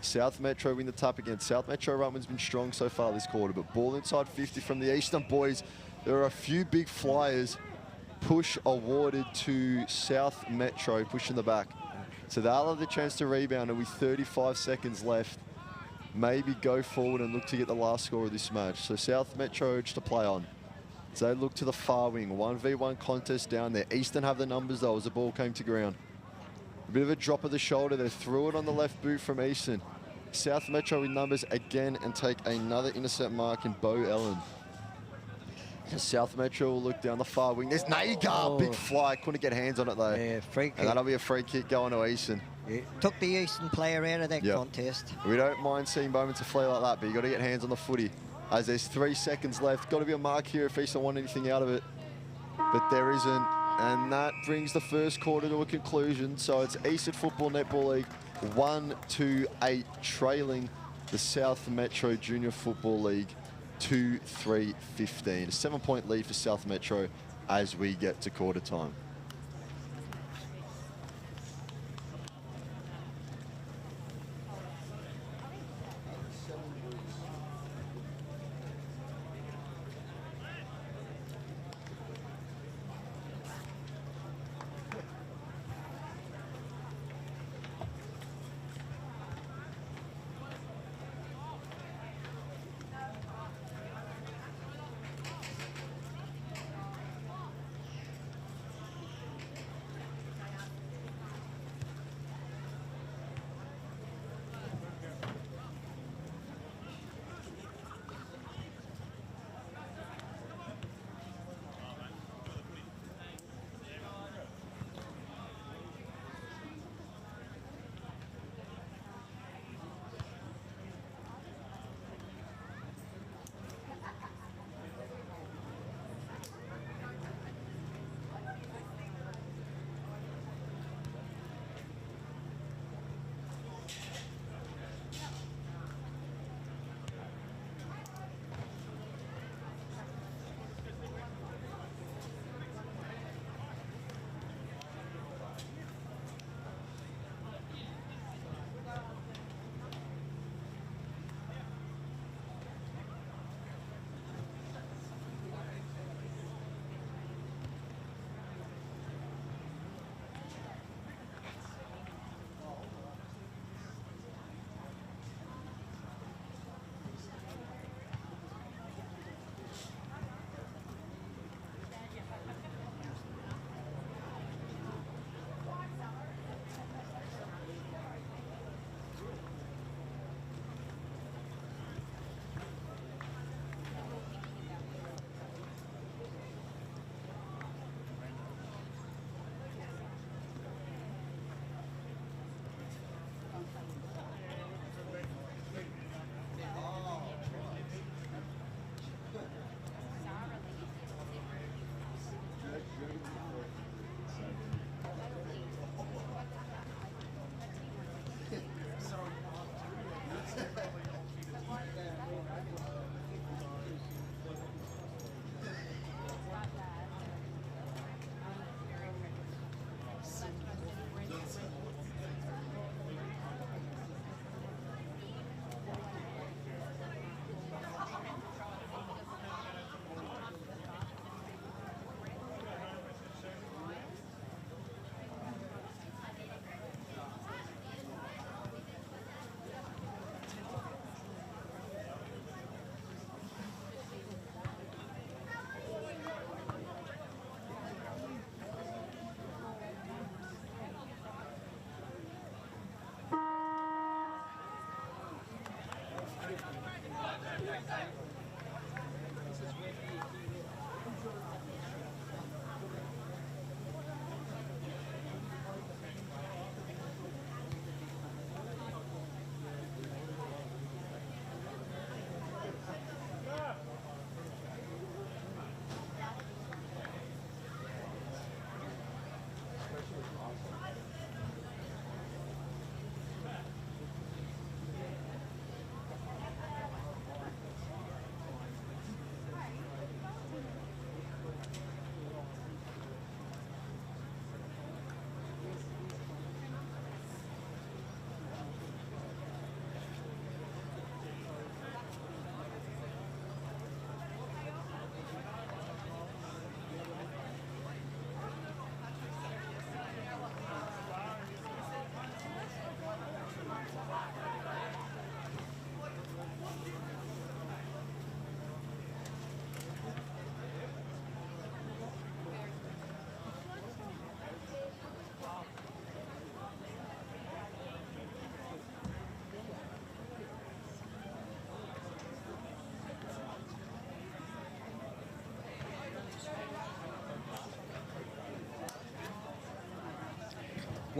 South Metro win the tap again. South Metro Rutman's been strong so far this quarter, but ball inside 50 from the Eastern boys. There are a few big flyers. Push awarded to South Metro, pushing the back. So they'll have the chance to rebound, and with 35 seconds left, maybe go forward and look to get the last score of this match. So South Metro urge to play on. So they look to the far wing. 1v1 contest down there. Eastern have the numbers though as the ball came to ground. A bit of a drop of the shoulder. They threw it on the left boot from Eastern. South Metro with numbers again and take another intercept mark in Bo Ellen. South Metro will look down the far wing. There's Nagar, big fly. Couldn't get hands on it though. Yeah, free kick. And that'll be a free kick going to Eastern. Yeah. Took the Eastern player out of that contest. We don't mind seeing moments of flare like that, but you got to get hands on the footy. As there's 3 seconds left, got to be a mark here if Eastern want anything out of it. But there isn't. And that brings the first quarter to a conclusion. So it's Eastern Football Netball League 1-8 trailing the South Metro Junior Football League 2-3-15. A 7-point lead for South Metro as we get to quarter time.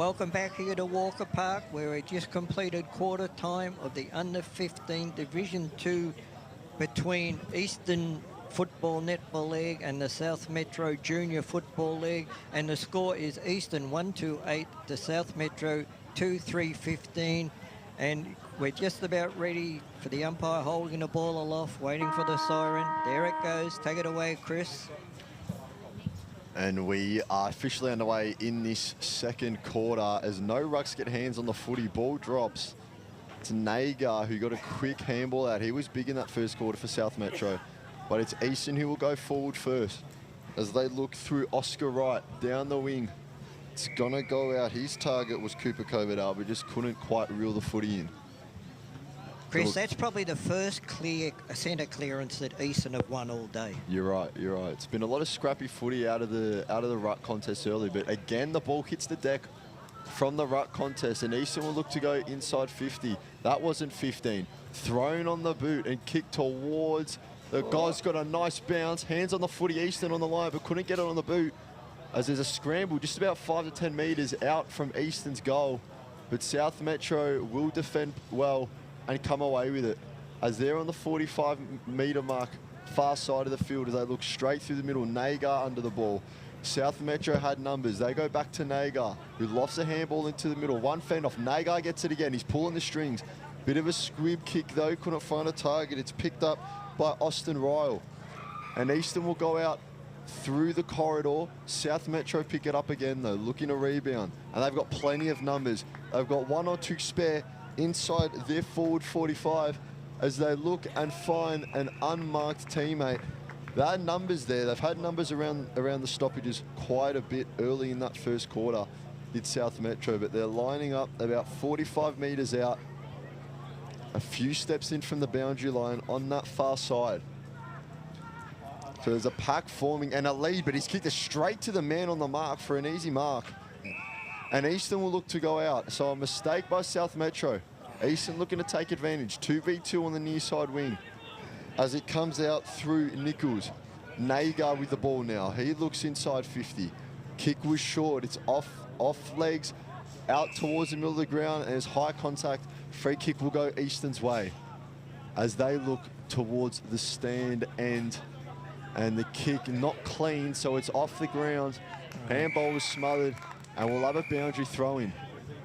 Welcome back here to Walker Park, where we just completed quarter time of the Under-15 Division 2 between Eastern Football Netball League and the South Metro Junior Football League. And the score is Eastern 128 to South Metro 2-3-15. And we're just about ready for the umpire holding the ball aloft, waiting for the siren. There it goes. Take it away, Chris. And we are officially underway in this second quarter as no rucks get hands on the footy. Ball drops. It's Nagar who got a quick handball out. He was big in that first quarter for South Metro. But it's Eastern who will go forward first as they look through Oscar Wright down the wing. It's going to go out. His target was Cooper Coverdale, but just couldn't quite reel the footy in. Chris, that's probably the first clear centre clearance that Eastern have won all day. You're right, you're right. It's been a lot of scrappy footy out of the ruck contest early, but again, the ball hits the deck from the ruck contest, and Eastern will look to go inside 50. That wasn't 15. Thrown on the boot and kicked towards. The guy's got a nice bounce. Hands on the footy, Eastern on the line, but couldn't get it on the boot as there's a scramble just about 5 to 10 metres out from Eastern's goal. But South Metro will defend well and come away with it as they're on the 45-metre mark, far side of the field as they look straight through the middle. Nagar under the ball. South Metro had numbers. They go back to Nagar, who lofts a handball into the middle. One fend off. Nagar gets it again. He's pulling the strings. Bit of a squib kick, though. Couldn't find a target. It's picked up by Austin Ryle. And Eastern will go out through the corridor. South Metro pick it up again, though, looking to rebound. And they've got plenty of numbers. They've got 1 or 2 spare inside their forward 45 as they look and find an unmarked teammate. They had numbers there. They've had numbers around the stoppages quite a bit early in that first quarter, did South Metro, but they're lining up about 45 metres out, a few steps in from the boundary line on that far side. So there's a pack forming and a lead, but he's kicked it straight to the man on the mark for an easy mark. And Eastern will look to go out. So a mistake by South Metro. Eastern looking to take advantage. 2v2 on the near side wing. As it comes out through Nichols. Nagar with the ball now. He looks inside 50. Kick was short. It's off legs, out towards the middle of the ground, and there's high contact. Free kick will go Eastern's way as they look towards the stand end. And the kick not clean, so it's off the ground. Handball was smothered. And we'll have a boundary throw-in.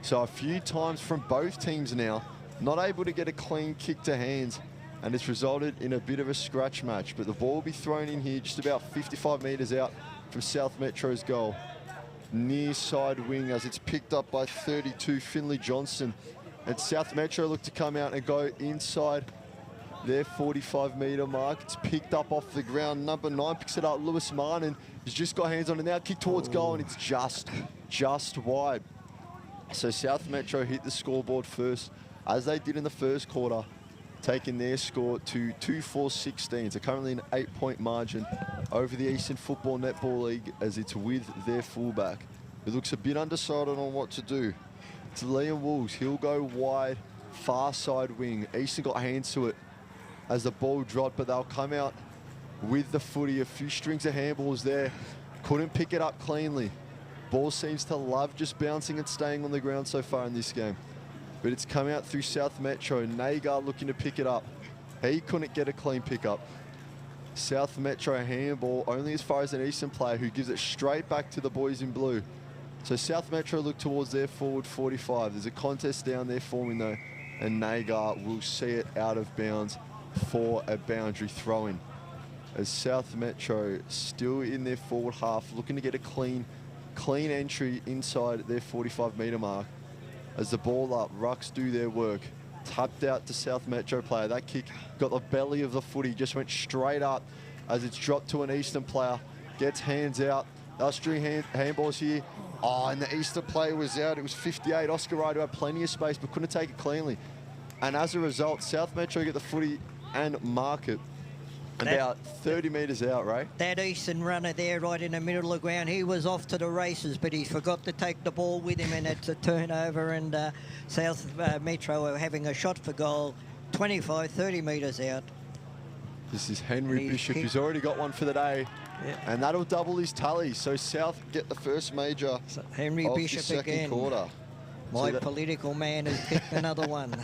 So a few times from both teams now, not able to get a clean kick to hands, and it's resulted in a bit of a scratch match. But the ball will be thrown in here just about 55 metres out from South Metro's goal. Near side wing as it's picked up by 32, Finley Johnson. And South Metro look to come out and go inside their 45-metre mark. It's picked up off the ground. Number 9 picks it up. Lewis Martin has just got hands on it now. Kick towards goal, and it's just wide. So South Metro hit the scoreboard first, as they did in the first quarter, taking their score to 2-4-16. So currently an 8-point margin over the Eastern Football Netball League as it's with their fullback, who looks a bit undecided on what to do. It's Liam Wolves. He'll go wide, far side wing. Eastern got hands to it as the ball dropped, but they'll come out with the footy. A few strings of handballs there. Couldn't pick it up cleanly. Ball seems to love just bouncing and staying on the ground so far in this game. But it's come out through South Metro. Nagar looking to pick it up. He couldn't get a clean pickup. South Metro handball only as far as an Eastern player who gives it straight back to the boys in blue. So South Metro look towards their forward 45. There's a contest down there forming though, and Nagar will see it out of bounds for a boundary throw-in. As South Metro still in their forward half, looking to get a clean entry inside their 45-metre mark. As the ball up, rucks do their work. Tapped out to South Metro player. That kick got the belly of the footy, just went straight up as it's dropped to an Eastern player. Gets hands out. They'll string handballs here. Oh, and the Eastern player was out. It was 58. Oscar Wright, who had plenty of space but couldn't take it cleanly. And as a result, South Metro get the footy and mark it. About 30 metres out, right? That Eastern runner there right in the middle of the ground, he was off to the races, but he forgot to take the ball with him, and it's a turnover, and South Metro are having a shot for goal, 25, 30 metres out. This is Henry Bishop. He's already got one for the day. Yeah. And that'll double his tally. So South get the first major So Henry of Bishop the second again. quarter. My So political man has picked another one.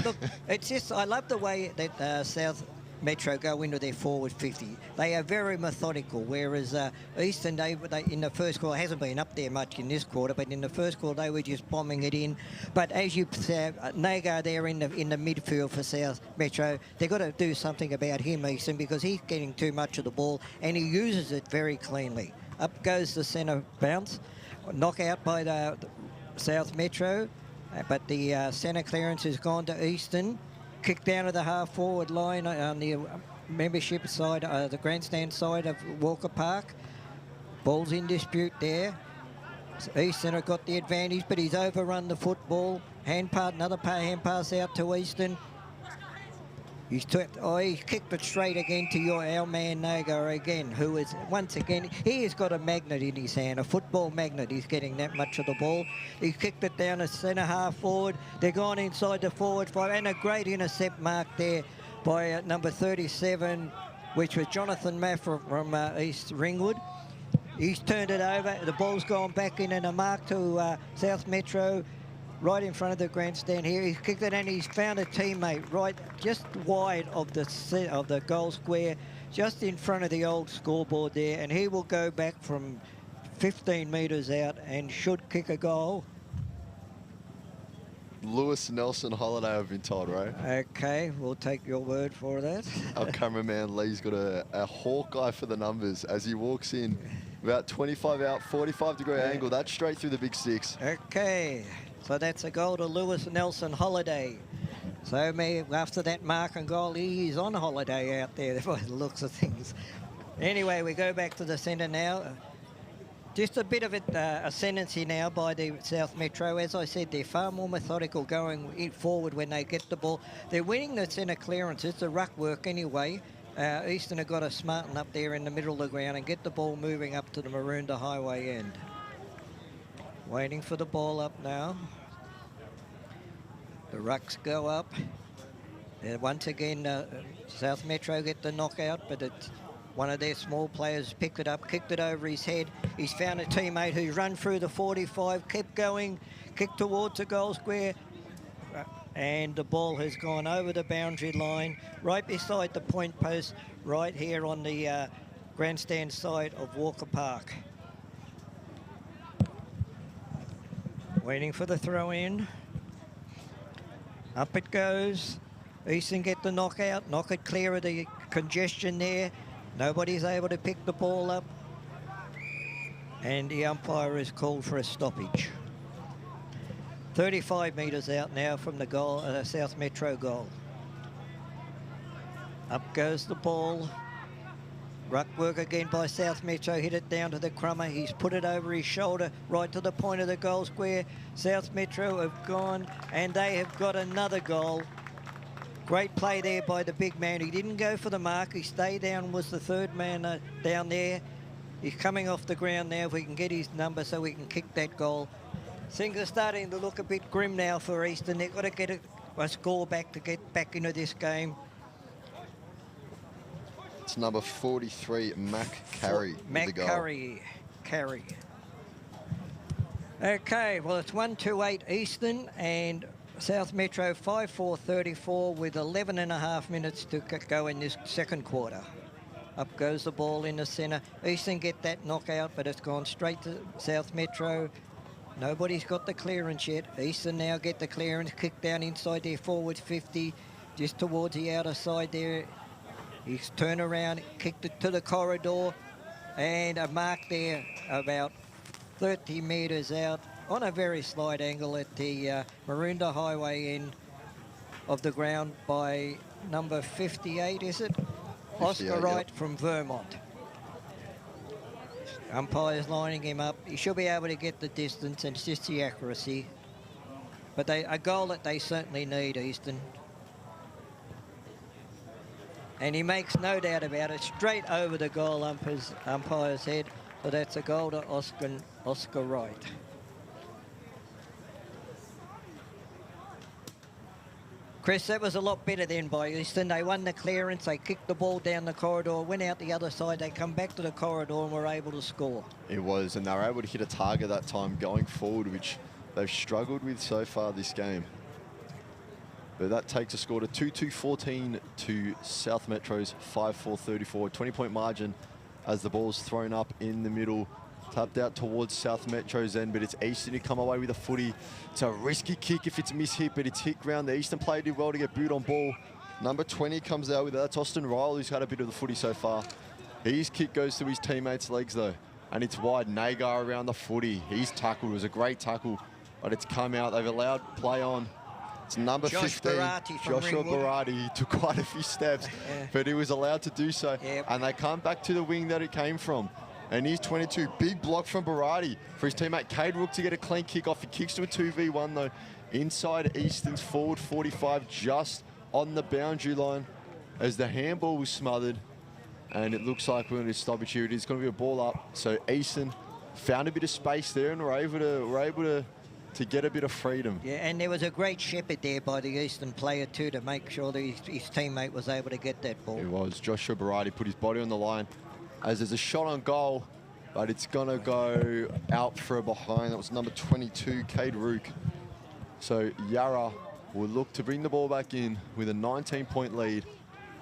Look, it's just, I love the way that South Metro go into their forward 50. They are very methodical, whereas Eastern, they in the first quarter, hasn't been up there much in this quarter, but in the first quarter they were just bombing it in. But as you say, Nagar there in the midfield for South Metro, they've got to do something about him, Eastern, because he's getting too much of the ball and he uses it very cleanly. Up goes the centre bounce, knockout by the South Metro, but the centre clearance has gone to Eastern. Kick down to the half-forward line on the membership side, the grandstand side of Walker Park. Ball's in dispute there. So Eastern have got the advantage, but he's overrun the football. Hand pass, another hand pass out to Eastern. He kicked it straight again to our man Nagar again, who is, once again, he has got a magnet in his hand, a football magnet. He's getting that much of the ball. He kicked it down to centre half forward. They're gone inside the forward 5, and a great intercept mark there by number 37, which was Jonathan Maff from East Ringwood. He's turned it over. The ball's gone back in, and a mark to South Metro. Right in front of the grandstand here. He's kicked it and he's found a teammate right just wide of the goal square, just in front of the old scoreboard there, and he will go back from 15 metres out and should kick a goal. Lewis Nelson Holiday, I've been told, right? Okay, we'll take your word for that. Our cameraman Lee's got a Hawkeye for the numbers as he walks in. About 25 out, 45-degree angle. That's straight through the big six. Okay. So that's a goal to Lewis Nelson Holiday. So after that mark and goal, he is on holiday out there by the looks of things. Anyway, we go back to the centre now. Just a bit of ascendancy now by the South Metro. As I said, they're far more methodical going forward when they get the ball. They're winning the centre clearances, the ruck work anyway. Eastern have got to smarten up there in the middle of the ground and get the ball moving up to the Maroondah Highway end. Waiting for the ball up now. The rucks go up. And once again, South Metro get the knockout, but it's one of their small players picked it up, kicked it over his head. He's found a teammate who's run through the 45, kept going, kicked towards the goal square, and the ball has gone over the boundary line, right beside the point post, right here on the grandstand side of Walker Park. Waiting for the throw in. Up it goes. Eastern get the knockout. Knock it clear of the congestion there. Nobody's able to pick the ball up. And the umpire is called for a stoppage. 35 metres out now from the goal, South Metro goal. Up goes the ball. Ruck work again by South Metro, hit it down to the crummer. He's put it over his shoulder, right to the point of the goal square. South Metro have gone, and they have got another goal. Great play there by the big man. He didn't go for the mark. He stayed down, was the third man down there. He's coming off the ground now. If we can get his number so we can kick that goal. Things are starting to look a bit grim now for Eastern. They've got to get a score back to get back into this game. It's number 43, Mac Carey. Mac Carey. Okay, well, it's 1-2-8 Eastern and South Metro 5-4-34 with 11.5 minutes to go in this second quarter. Up goes the ball in the centre. Eastern get that knockout, but it's gone straight to South Metro. Nobody's got the clearance yet. Eastern now get the clearance, kick down inside their forward 50, just towards the outer side there. He's turned around, kicked it to the corridor, and a mark there about 30 metres out on a very slight angle at the Maroondah Highway end of the ground by number 58, is it? 58, Oscar Wright yep. from Vermont. Umpire's lining him up. He should be able to get the distance, and it's just the accuracy. But a goal that they certainly need, Eastern. And he makes no doubt about it, straight over the goal umpire's head. So that's a goal to Oscar Wright. Chris, that was a lot better then by Eastern. They won the clearance, they kicked the ball down the corridor, went out the other side, they come back to the corridor and were able to score. It was, and they were able to hit a target that time going forward, which they've struggled with so far this game. But that takes a score to 2-2-14 to South Metro's 5-4-34. 20-point margin as the ball's thrown up in the middle. Tapped out towards South Metro's end, but it's Eastern who come away with a footy. It's a risky kick if it's mishit, but it's hit ground. The Eastern player did well to get boot on ball. Number 20 comes out with it. That's Austin Ryle, who's had a bit of the footy so far. His kick goes to his teammates' legs, though, and it's wide. Nagar around the footy. He's tackled. It was a great tackle, but it's come out. They've allowed play on. It's number 15, Joshua Barati. He took quite a few steps, but he was allowed to do so. And they come back to the wing that it came from. And he's 22. Big block from Barati for his teammate Cade Rook to get a clean kick off. He kicks to a 2v1 though. Inside Eastern's forward 45, just on the boundary line as the handball was smothered. And it looks like we're going to stoppage here. It is going to be a ball up. So Eastern found a bit of space there and were able to get a bit of freedom. Yeah, and there was a great shepherd there by the Eastern player too to make sure that his teammate was able to get that ball. It was. Joshua Barati put his body on the line as there's a shot on goal, but it's going to go out for a behind. That was number 22, Cade Rook. So Yarra will look to bring the ball back in with a 19-point lead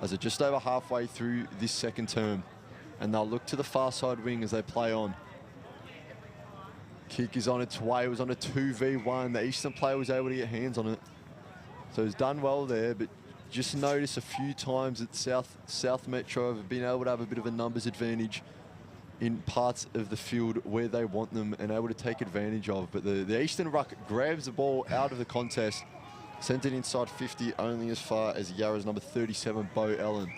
as they're just over halfway through this second term. And they'll look to the far side wing as they play on. Kick is on its way. It was on a 2v1. The Eastern player was able to get hands on it. So he's done well there, but just notice a few times that South Metro have been able to have a bit of a numbers advantage in parts of the field where they want them and able to take advantage of. But the Eastern ruck grabs the ball out of the contest, sent it inside 50 only as far as Yarra's number 37, Bo Ellen,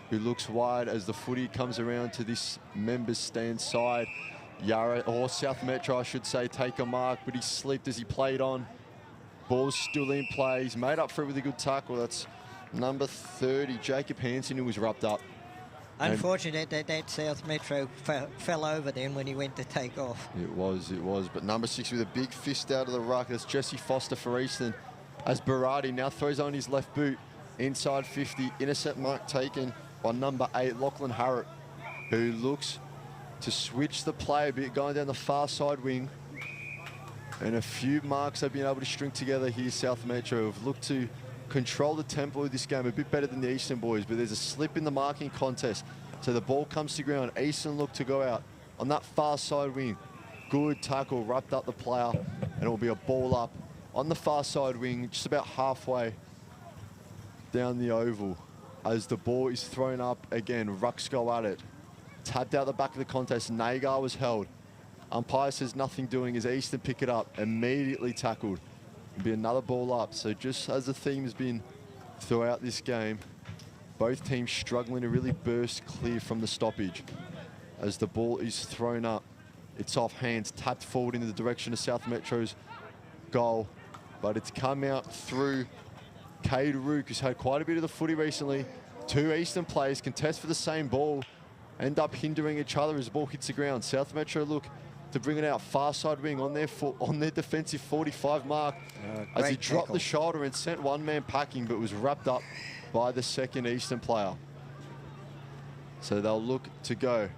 who looks wide as the footy comes around to this members stand side. Yarra, or South Metro I should say, take a mark, but he slipped as he played on. Ball's still in play. He's made up for it with a good tackle. That's number 30, Jacob Hansen, who was wrapped up. Unfortunate that South Metro fell over then when he went to take off. It was. But number 6 with a big fist out of the ruck. That's Jesse Foster for Eastern. As Barati now throws on his left boot. Inside 50, intercept mark taken by number 8, Lachlan Harrop, who looks to switch the play a bit, going down the far side wing. And a few marks they've been able to string together here. South Metro have looked to control the tempo of this game a bit better than the Eastern boys, but there's a slip in the marking contest. So the ball comes to ground. Eastern look to go out on that far side wing. Good tackle, wrapped up the player, and it will be a ball up on the far side wing, just about halfway down the oval. As the ball is thrown up again, rucks go at it. Tapped out the back of the contest. Nagar was held. Umpire says nothing doing as Eastern pick it up. Immediately tackled. It'll be another ball up. So just as the theme has been throughout this game, both teams struggling to really burst clear from the stoppage. As the ball is thrown up, it's off hands, tapped forward into the direction of South Metro's goal. But it's come out through Cade Rook, who's had quite a bit of the footy recently. Two Eastern players contest for the same ball, end up hindering each other as the ball hits the ground. South Metro look to bring it out far side wing on their defensive 45 mark as he dropped the shoulder and sent one man packing, but was wrapped up by the second Eastern player. So they'll look to go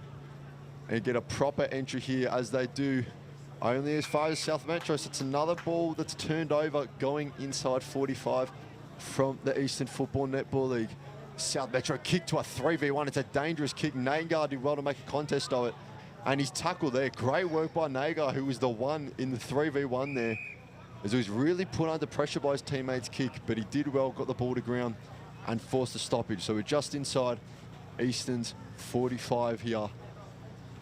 and get a proper entry here, as they do only as far as South Metro. So it's another ball that's turned over going inside 45 from the Eastern Football Netball League. South Metro kick to a 3v1. It's a dangerous kick. Nagar did well to make a contest of it. And his tackle there, great work by Nagar, who was the one in the 3v1 there, as he was really put under pressure by his teammates' kick, but he did well, got the ball to ground and forced the stoppage. So we're just inside Eastern's 45 here.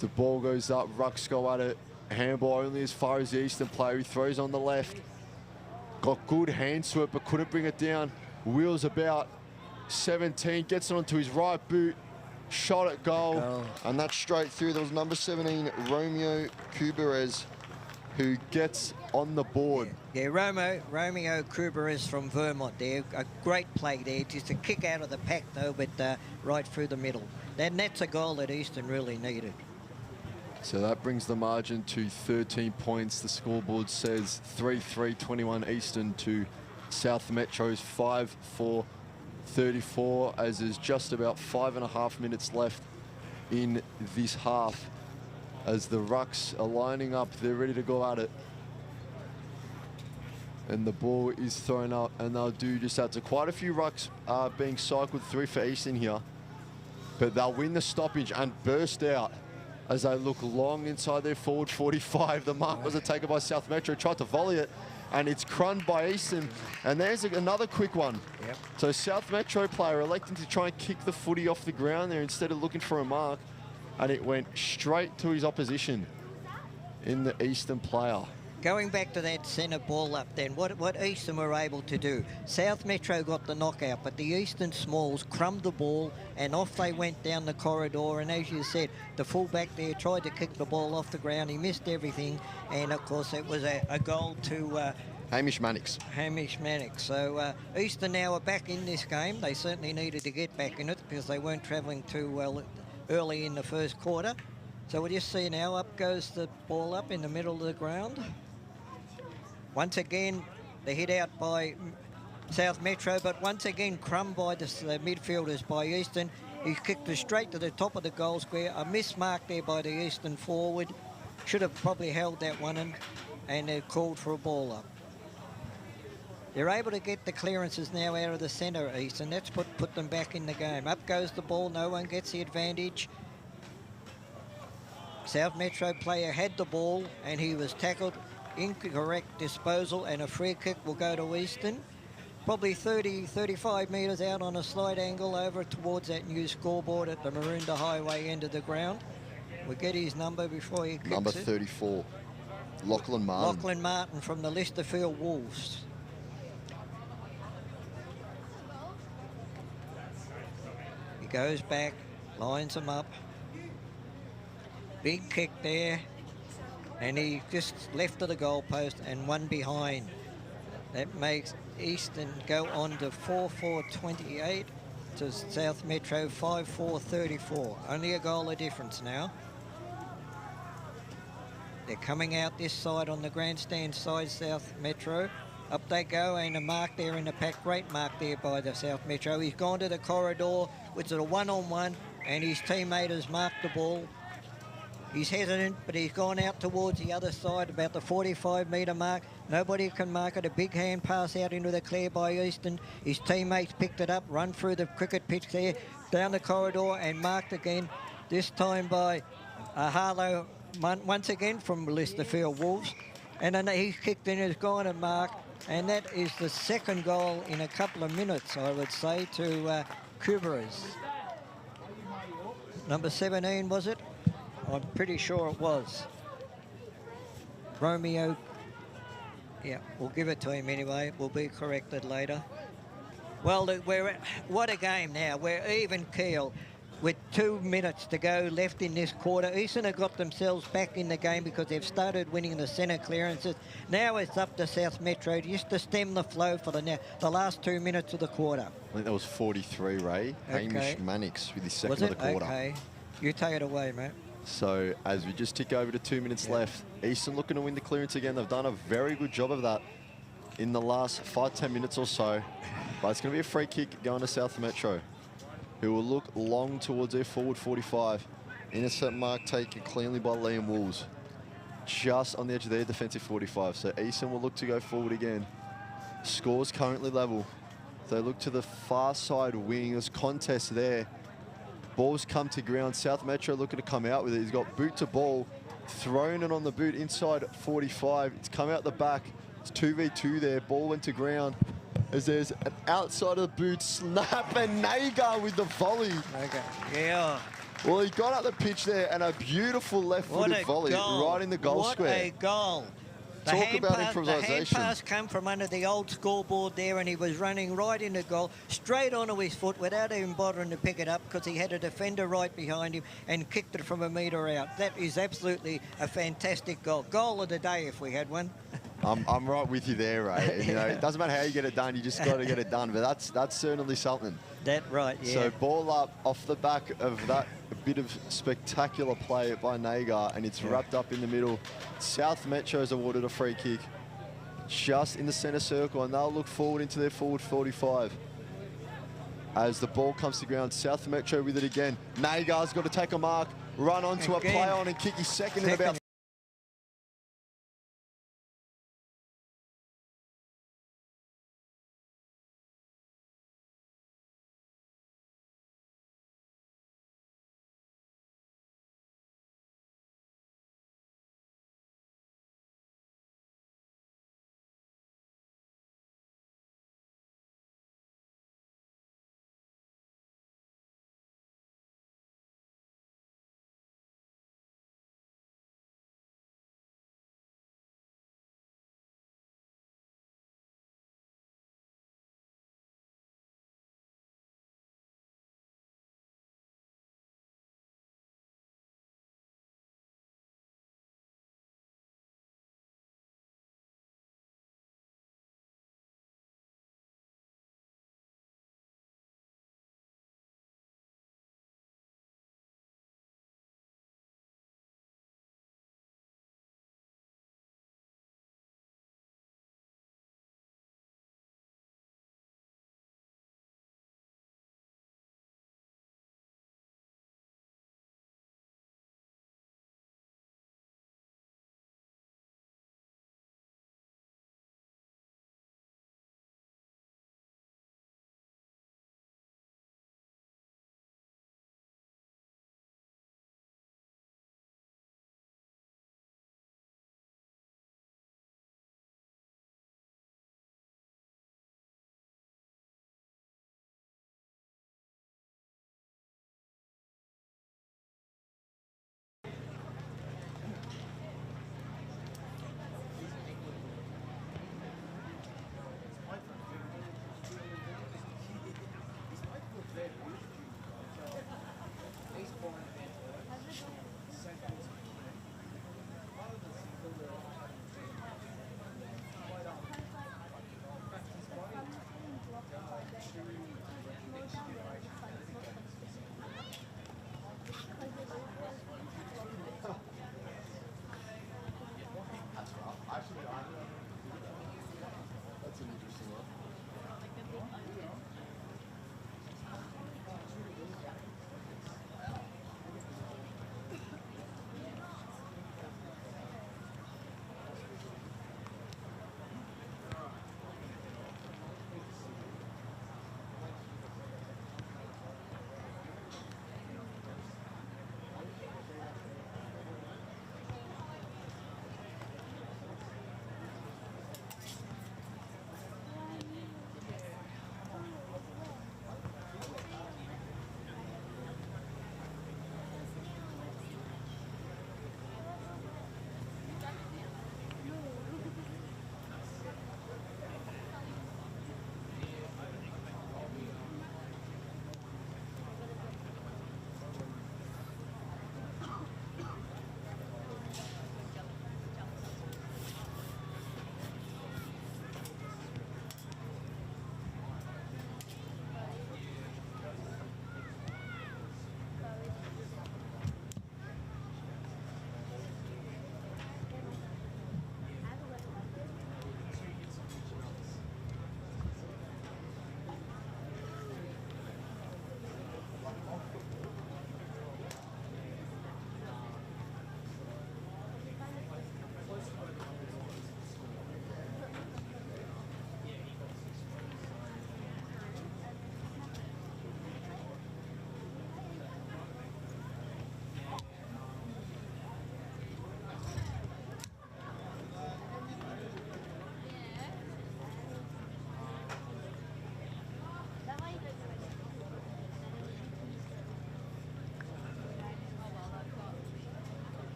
The ball goes up, rucks go at it. Handball only as far as the Eastern player. He throws on the left. Got good hands to it, but couldn't bring it down. Wheels about. 17, gets it onto his right boot. Shot at goal. And that's straight through. There was number 17, Romeo Kuberez, who gets on the board. Yeah, Romeo Kuberez from Vermont there. A great play there. Just a kick out of the pack, though, but right through the middle. And that's a goal that Eastern really needed. So that brings the margin to 13 points. The scoreboard says 3-3, 21 Eastern to South Metro's 5-4-34, as there's just about 5.5 minutes left in this half, as the rucks are lining up. They're ready to go at it. And the ball is thrown up, and they'll do just that. So quite a few rucks are being cycled through for Eastern here, but they'll win the stoppage and burst out as they look long inside their forward 45. The mark was a taken by South Metro, tried to volley it, and it's crunned by Eastern. And there's another quick one. Yep. So South Metro player electing to try and kick the footy off the ground there instead of looking for a mark, and it went straight to his opposition in the Eastern player. Going back to that centre ball up then, what Eastern were able to do, South Metro got the knockout, but the Eastern Smalls crumbed the ball and off they went down the corridor. And as you said, the fullback there tried to kick the ball off the ground. He missed everything. And of course, it was a goal to Hamish Mannix. Hamish Mannix. So Eastern now are back in this game. They certainly needed to get back in it because they weren't travelling too well early in the first quarter. So we'll just see now, up goes the ball up in the middle of the ground. Once again, the hit out by South Metro, but once again crumbed by the midfielders by Eastern. He kicked it straight to the top of the goal square. A miss mark there by the Eastern forward. Should have probably held that one and they called for a ball up. They're able to get the clearances now out of the centre, Eastern. That's put them back in the game. Up goes the ball. No one gets the advantage. South Metro player had the ball and he was tackled. Incorrect disposal, and a free kick will go to Eastern. Probably 35 metres out on a slight angle over towards that new scoreboard at the Maroondah Highway end of the ground. We'll get his number before he kicks Number it. 34, Lachlan Martin. Lachlan Martin from the Listerfield Wolves. He goes back, lines him up. Big kick there. And he just left of the goalpost and one behind. That makes Eastern go on to 4-4-28 to South Metro 5-4-34. Only a goal of difference now. They're coming out this side on the grandstand side, South Metro. Up they go, and a mark there in the pack. Great mark there by the South Metro. He's gone to the corridor, which is a one-on-one, and his teammate has marked the ball. He's hesitant, but he's gone out towards the other side, about the 45-metre mark. Nobody can mark it. A big hand pass out into the clear by Eastern. His teammates picked it up, run through the cricket pitch there, down the corridor and marked again, this time by Harlow, once again from Listerfield Wolves. And then he's kicked in, has gone and marked. And that is the second goal in a couple of minutes, I would say, to Kuberas. Number 17, was it? I'm pretty sure it was. Romeo. Yeah, we'll give it to him anyway. We'll be corrected later. Well, what a game now. We're even keel with 2 minutes to go left in this quarter. Eastern have got themselves back in the game because they've started winning the centre clearances. Now it's up to South Metro just to stem the flow for the last 2 minutes of the quarter. I think that was 43, Ray. Okay. Hamish Mannix with his second Was of it? the quarter. Okay. You take it away, mate. So as we just tick over to 2 minutes left, Eastern looking to win the clearance again. They've done a very good job of that in the last 5-10 minutes or so. But it's going to be a free kick going to South Metro, who will look long towards their forward 45. Innocent mark taken cleanly by Liam Wolves, just on the edge of their defensive 45. So Eastern will look to go forward again. Scores currently level. They look to the far side wing. There's contest there. Ball's come to ground. South Metro looking to come out with it. He's got boot to ball, thrown it on the boot inside 45. It's come out the back. It's 2v2 there. Ball went to ground as there's an outside of the boot snap, and Nagar with the volley. Okay. Yeah. Well, he got up the pitch there and a beautiful left-footed volley right in the goal square. What a goal. Talk about improvisation. The hand pass come from under the old scoreboard there, and he was running right into goal, straight onto his foot without even bothering to pick it up because he had a defender right behind him and kicked it from a metre out. That is absolutely a fantastic goal. Goal of the day if we had one. I'm right with you there, Ray. You know, it doesn't matter how you get it done, you just got to get it done. But that's certainly something. That right, yeah. So ball up off the back of that bit of spectacular play by Nagar, and it's wrapped up in the middle. South Metro's awarded a free kick just in the centre circle, and they'll look forward into their forward 45. As the ball comes to ground, South Metro with it again. Nagar's got to take a mark, run onto a play on and kick his second in about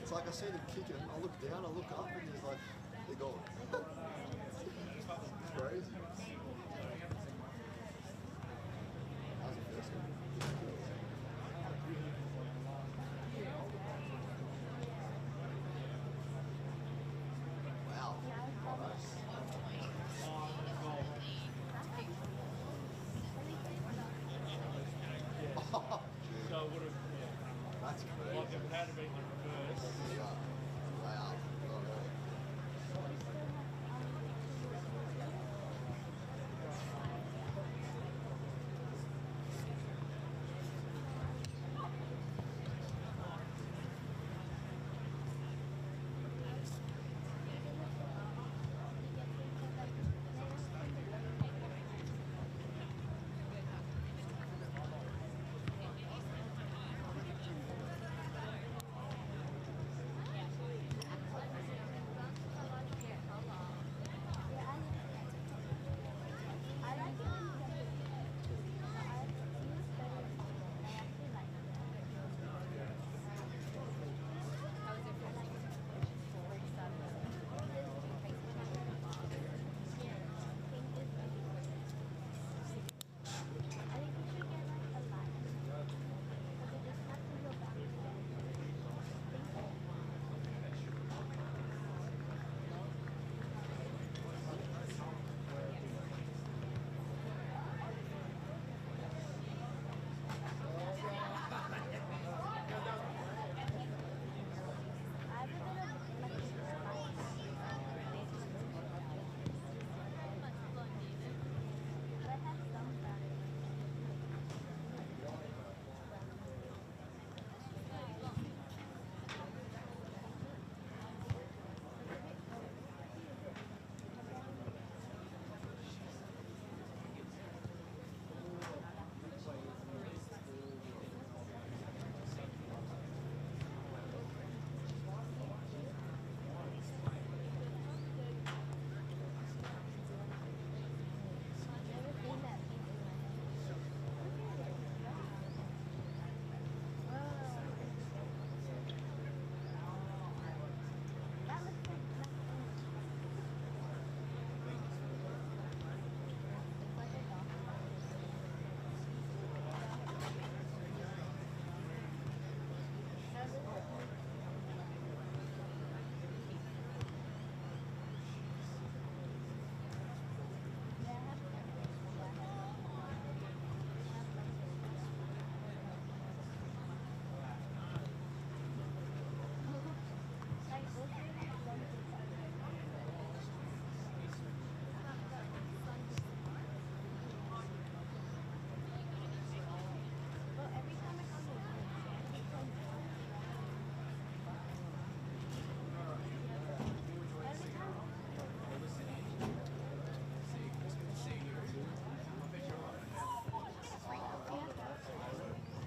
It's like I see them kicking, I look down, I look up, and there's like, they're gone. It's crazy. How's the first one? it would have to be in reverse.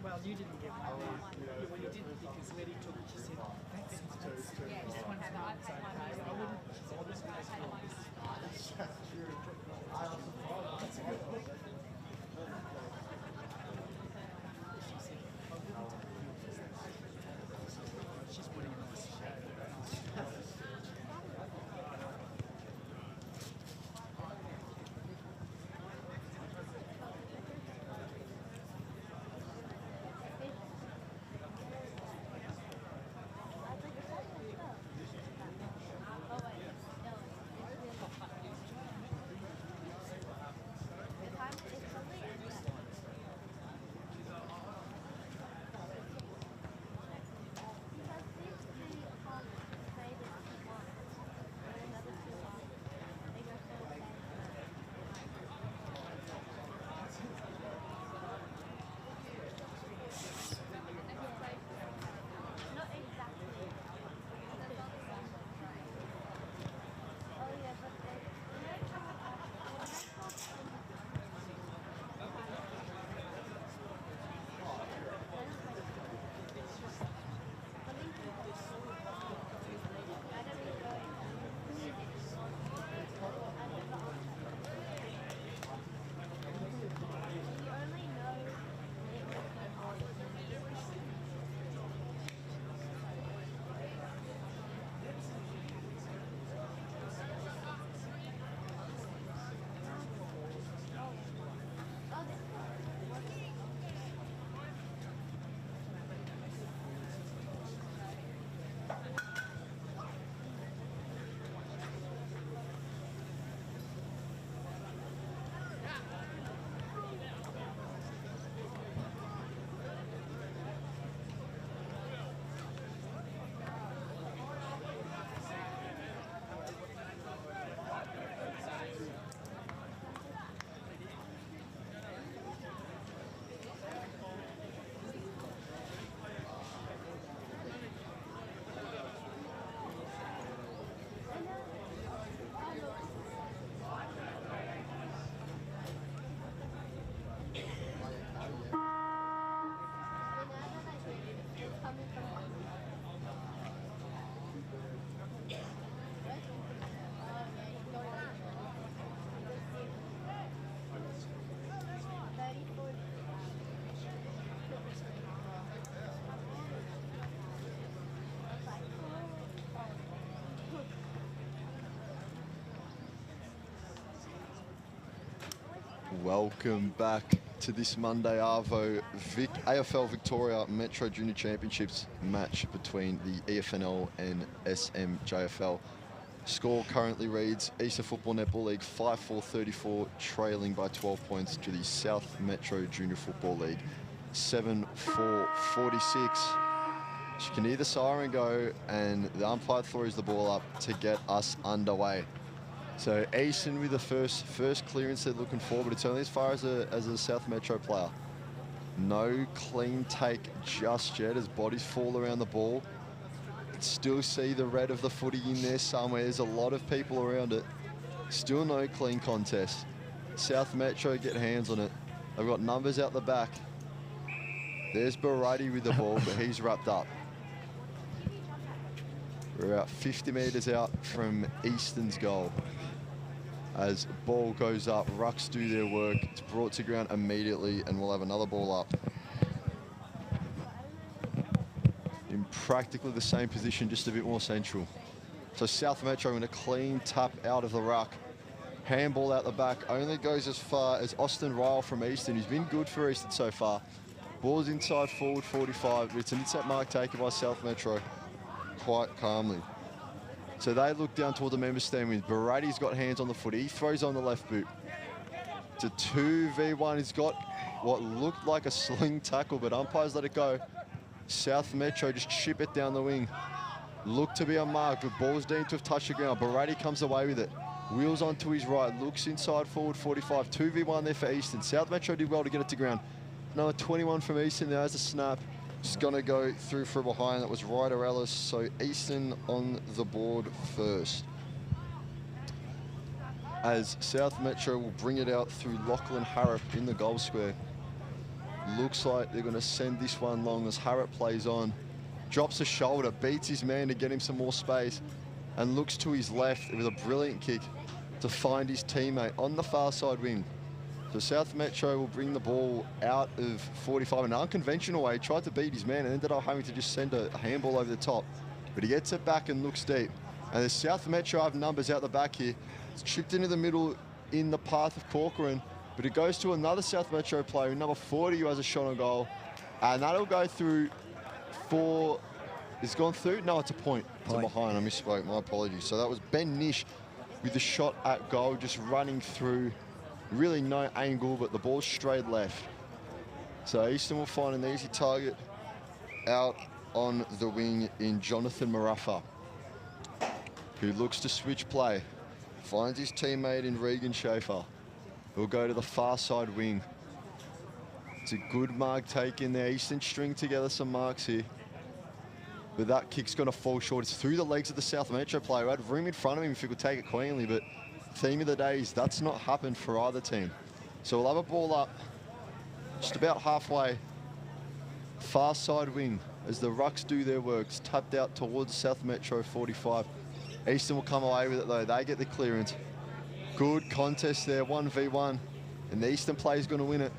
Well, you didn't get one. Well, you didn't because Letty took it. She said, that's yeah, this one's not. So I wouldn't. She said, this one's she's putting a nice show. Welcome back to this Monday Arvo AFL Victoria Metro Junior Championships match between the EFNL and SMJFL. Score currently reads Eastern Football Netball League 5-4-34, trailing by 12 points to the South Metro Junior Football League 7-4-46. You can hear the siren go and the umpire throws the ball up to get us underway. So Easton with the first clearance they're looking for, but it's only as far as a South Metro player. No clean take just yet as bodies fall around the ball. Still see the red of the footy in there somewhere. There's a lot of people around it. Still no clean contest. South Metro get hands on it. They've got numbers out the back. There's Barati with the ball, but he's wrapped up. We're about 50 metres out from Easton's goal. As ball goes up, rucks do their work. It's brought to ground immediately, and we'll have another ball up. In practically the same position, just a bit more central. So South Metro in a clean tap out of the ruck. Handball out the back, only goes as far as Austin Ryle from Easton, who's been good for Easton so far. Ball's inside forward 45, but it's an intercept mark taken by South Metro quite calmly. So they look down toward the members stand wins. Barati's got hands on the footy. He throws on the left boot. It's a 2v1. He's got what looked like a sling tackle, but umpires let it go. South Metro just chip it down the wing. Look to be unmarked, but ball's deemed to have touched the ground. Barati comes away with it. Wheels onto his right, looks inside forward 45. 2v1 there for Easton. South Metro did well to get it to ground. Number 21 from Easton, there's a snap. Just gonna go through from behind. That was Ryder Ellis, so Easton on the board first. As South Metro will bring it out through Lachlan Harrop in the goal square. Looks like they're gonna send this one long as Harrop plays on. Drops a shoulder, beats his man to get him some more space, and looks to his left with a brilliant kick to find his teammate on the far side wing. So South Metro will bring the ball out of 45 in an unconventional way. He tried to beat his man and ended up having to just send a handball over the top. But he gets it back and looks deep. And the South Metro have numbers out the back here. It's chipped into the middle in the path of Corcoran, but it goes to another South Metro player, number 40, who has a shot on goal. And that'll go through for, it's gone through? No, it's a point. It's a behind, I misspoke, my apologies. So that was Ben Nish with the shot at goal, just running through. Really no angle, but the ball's straight left. So Easton will find an easy target out on the wing in Jonathan Marafa, who looks to switch play. Finds his teammate in Regan Schaefer, who'll go to the far side wing. It's a good mark taken there. Easton string together some marks here. But that kick's gonna fall short. It's through the legs of the South Metro player, who had room in front of him if he could take it cleanly, but theme of the day is that's not happened for either team. So we'll have a ball up just about halfway. Far side wing as the rucks do their work. It's tapped out towards South Metro 45. Easton will come away with it though. They get the clearance. Good contest there, 1v1. And the Eastern player's going to win it.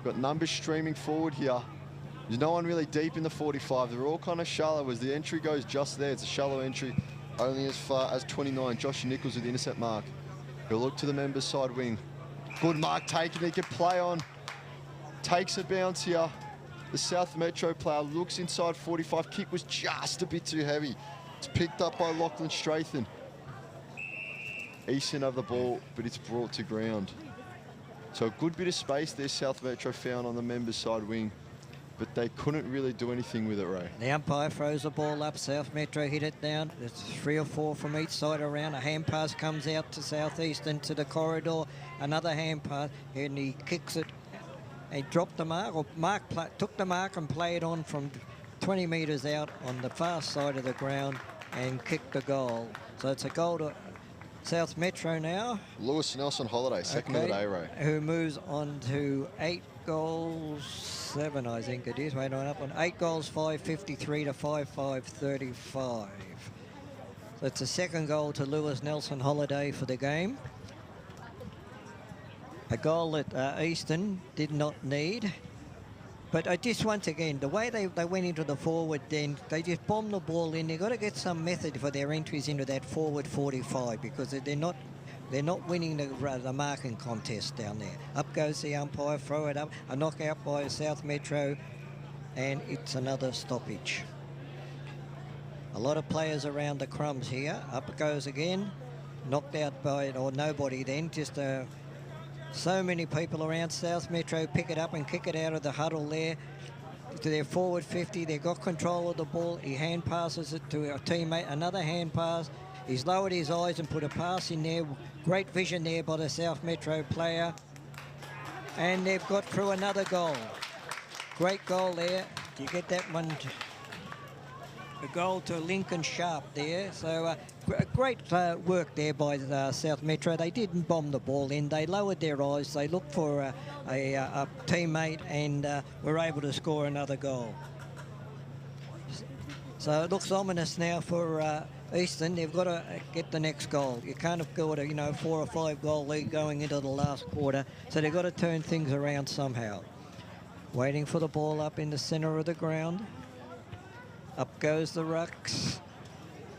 Got numbers streaming forward here. There's no one really deep in the 45. They're all kind of shallow as the entry goes just there. It's a shallow entry. Only as far as 29, Josh Nichols with the intercept mark. He'll look to the members side wing. Good mark taken, he can play on. Takes a bounce here. The South Metro player looks inside 45. Kick was just a bit too heavy. It's picked up by Lachlan Strathen. Easton have the ball, but it's brought to ground. So a good bit of space there South Metro found on the members side wing, but they couldn't really do anything with it, Ray. The umpire throws the ball up. South Metro hit it down. There's 3 or 4 from each side around. A hand pass comes out to Southeast into the corridor. Another hand pass, and he kicks it. He dropped the mark, or took the mark and played on from 20 metres out on the far side of the ground and kicked the goal. So it's a goal to South Metro now. Lewis Nelson Holiday, second of the day, Ray. Who moves on to 8 goals. 7, I think it is. Wait on up on 8 goals, 553 to 5-5-35. So it's a second goal to Lewis Nelson Holiday for the game. A goal that Eastern did not need. But I just, once again, the way they went into the forward then, they just bombed the ball in. They've got to get some method for their entries into that forward 45 because they're not winning the marking contest down there. Up goes the umpire, throw it up, a knockout by South Metro, and it's another stoppage. A lot of players around the crumbs here. Up it goes again, knocked out by, or nobody then, just so many people around. South Metro pick it up and kick it out of the huddle there to their forward 50. They've got control of the ball. He hand passes it to a teammate, another hand pass. He's lowered his eyes and put a pass in there. Great vision there by the South Metro player. And they've got through another goal. Great goal there. You get that one. A goal to Lincoln Sharp there. So great work there by South Metro. They didn't bomb the ball in. They lowered their eyes. They looked for a teammate and were able to score another goal. So it looks ominous now for Eastern. They've got to get the next goal. You can't have got a 4 or 5 goal lead going into the last quarter. So they've got to turn things around somehow. Waiting for the ball up in the centre of the ground. Up goes the rucks.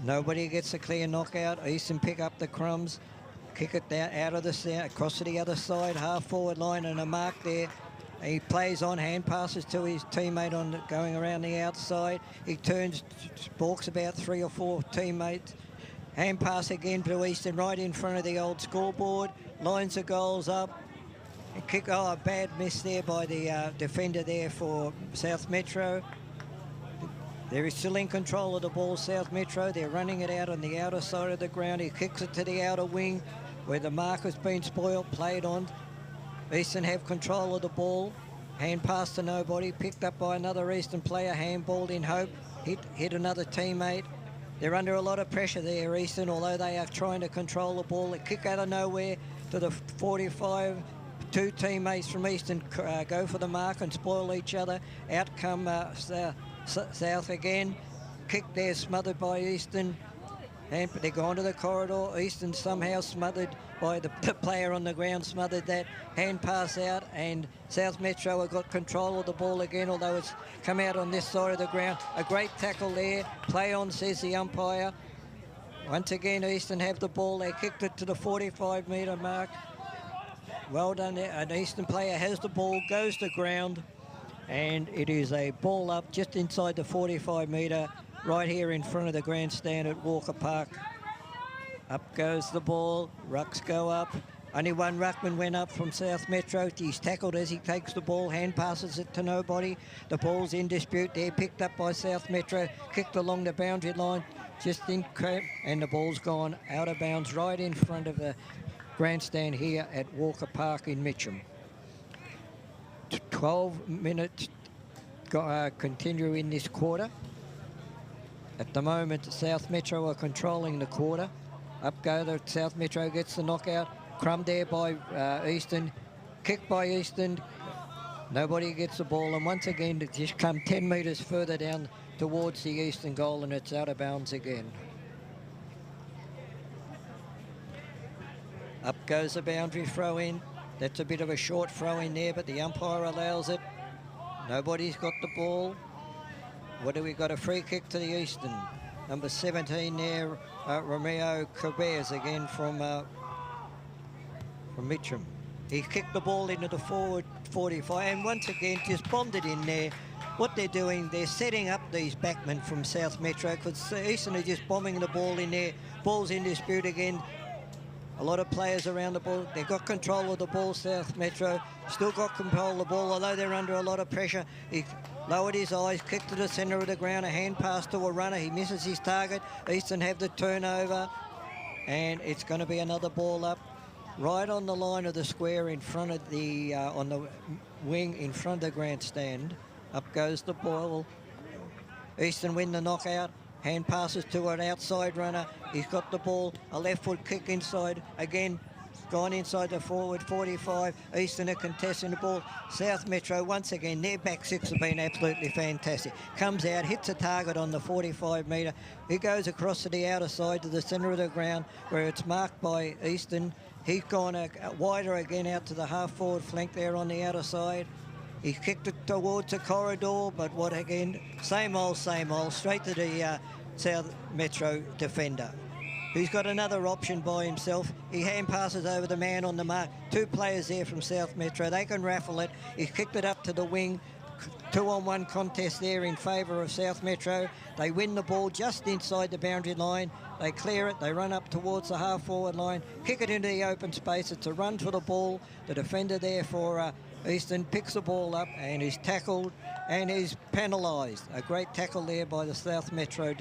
Nobody gets a clear knockout. Eastern pick up the crumbs. Kick it down out of the center, across to the other side, half forward line and a mark there. He plays on, hand passes to his teammate on going around the outside. He turns, balks about 3 or 4 teammates. Hand pass again to Eastern right in front of the old scoreboard. Lines the goals up. And kick, a bad miss there by the defender there for South Metro. They're still in control of the ball, South Metro. They're running it out on the outer side of the ground. He kicks it to the outer wing where the mark has been spoiled, played on. Eastern have control of the ball. Hand pass to nobody, picked up by another Eastern player, handballed in hope, hit another teammate. They're under a lot of pressure there, Eastern, although they are trying to control the ball. They kick out of nowhere to the 45. 2 teammates from Eastern go for the mark and spoil each other. Out come South again. Kick there, smothered by Eastern. And they're gone to the corridor. Eastern somehow smothered by the player on the ground, smothered that. Hand pass out, and South Metro have got control of the ball again, although it's come out on this side of the ground. A great tackle there. Play on, says the umpire. Once again, Eastern have the ball. They kicked it to the 45-metre mark. Well done there. An Eastern player has the ball, goes to ground, and it is a ball up just inside the 45-metre, right here in front of the grandstand at Walker Park. Up goes the ball. Rucks go up. Only one ruckman went up from South Metro. He's tackled as he takes the ball. Hand passes it to nobody. The ball's in dispute there. Picked up by South Metro. Kicked along the boundary line. Just in crap. And the ball's gone out of bounds right in front of the grandstand here at Walker Park in Mitcham. 12 minutes continue in this quarter. At the moment, South Metro are controlling the quarter. Up go the South Metro, gets the knockout. Crumb there by Eastern. Kick by Eastern. Nobody gets the ball. And once again, it just come 10 metres further down towards the Eastern goal, and it's out of bounds again. Up goes the boundary throw in. That's a bit of a short throw in there, but the umpire allows it. Nobody's got the ball. What do we got? A free kick to the Eastern. Number 17 there, Romeo Caberes again from Mitcham. He kicked the ball into the forward 45 and once again just bombed it in there. What they're doing, they're setting up these backmen from South Metro because Eastern are just bombing the ball in there. Ball's in dispute again. A lot of players around the ball. They've got control of the ball, South Metro. Still got control of the ball, although they're under a lot of pressure. He lowered his eyes, kicked to the centre of the ground, a hand pass to a runner. He misses his target. Eastern have the turnover, and it's going to be another ball up. Right on the line of the square in front of the, on the wing in front of the grandstand. Up goes the ball. Eastern win the knockout. Hand passes to an outside runner. He's got the ball. A left foot kick inside. Again, gone inside the forward 45. Eastern are contesting the ball. South Metro, once again, their back six have been absolutely fantastic. Comes out, hits a target on the 45 metre. He goes across to the outer side to the centre of the ground where it's marked by Eastern. He's gone wider again out to the half-forward flank there on the outer side. He kicked it towards the corridor, but what again? Same old, straight to the South Metro defender. He's got another option by himself. He hand passes over the man on the mark. Two players there from South Metro. They can raffle it. He's kicked it up to the wing. 2-on-1 contest there in favour of South Metro. They win the ball just inside the boundary line. They clear it. They run up towards the half-forward line. Kick it into the open space. It's a run for the ball. The defender there for Eastern picks the ball up and is tackled and is penalised. A great tackle there by the South Metro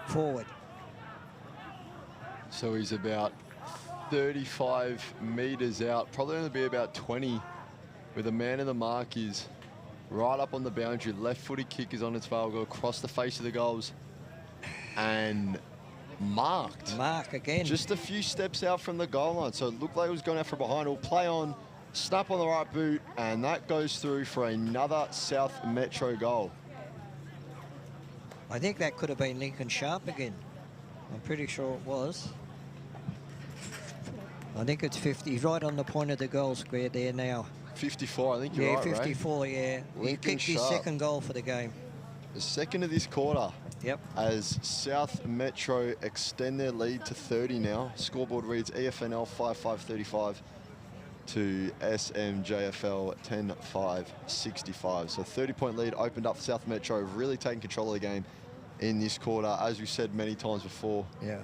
forward. So he's about 35 metres out, probably going to be about 20, where the man in the mark is right up on the boundary. Left-footed kick is on its way. Will go across the face of the goals and marked. Mark again. Just a few steps out from the goal line, so it looked like it was going out from behind. He'll play on, snap on the right boot, and that goes through for another South Metro goal. I think that could have been Lincoln Sharp again. I'm pretty sure it was. I think it's 50. He's right on the point of the goal square there now. 54, I think you're right, 54, Ray. Yeah. He kicked his second goal for the game. The second of this quarter. Yep. As South Metro extend their lead to 30 now. Scoreboard reads EFNL 5-5-35 to SMJFL 10-5-65. So 30-point lead opened up for South Metro, really taking control of the game in this quarter. As we said many times before, yeah,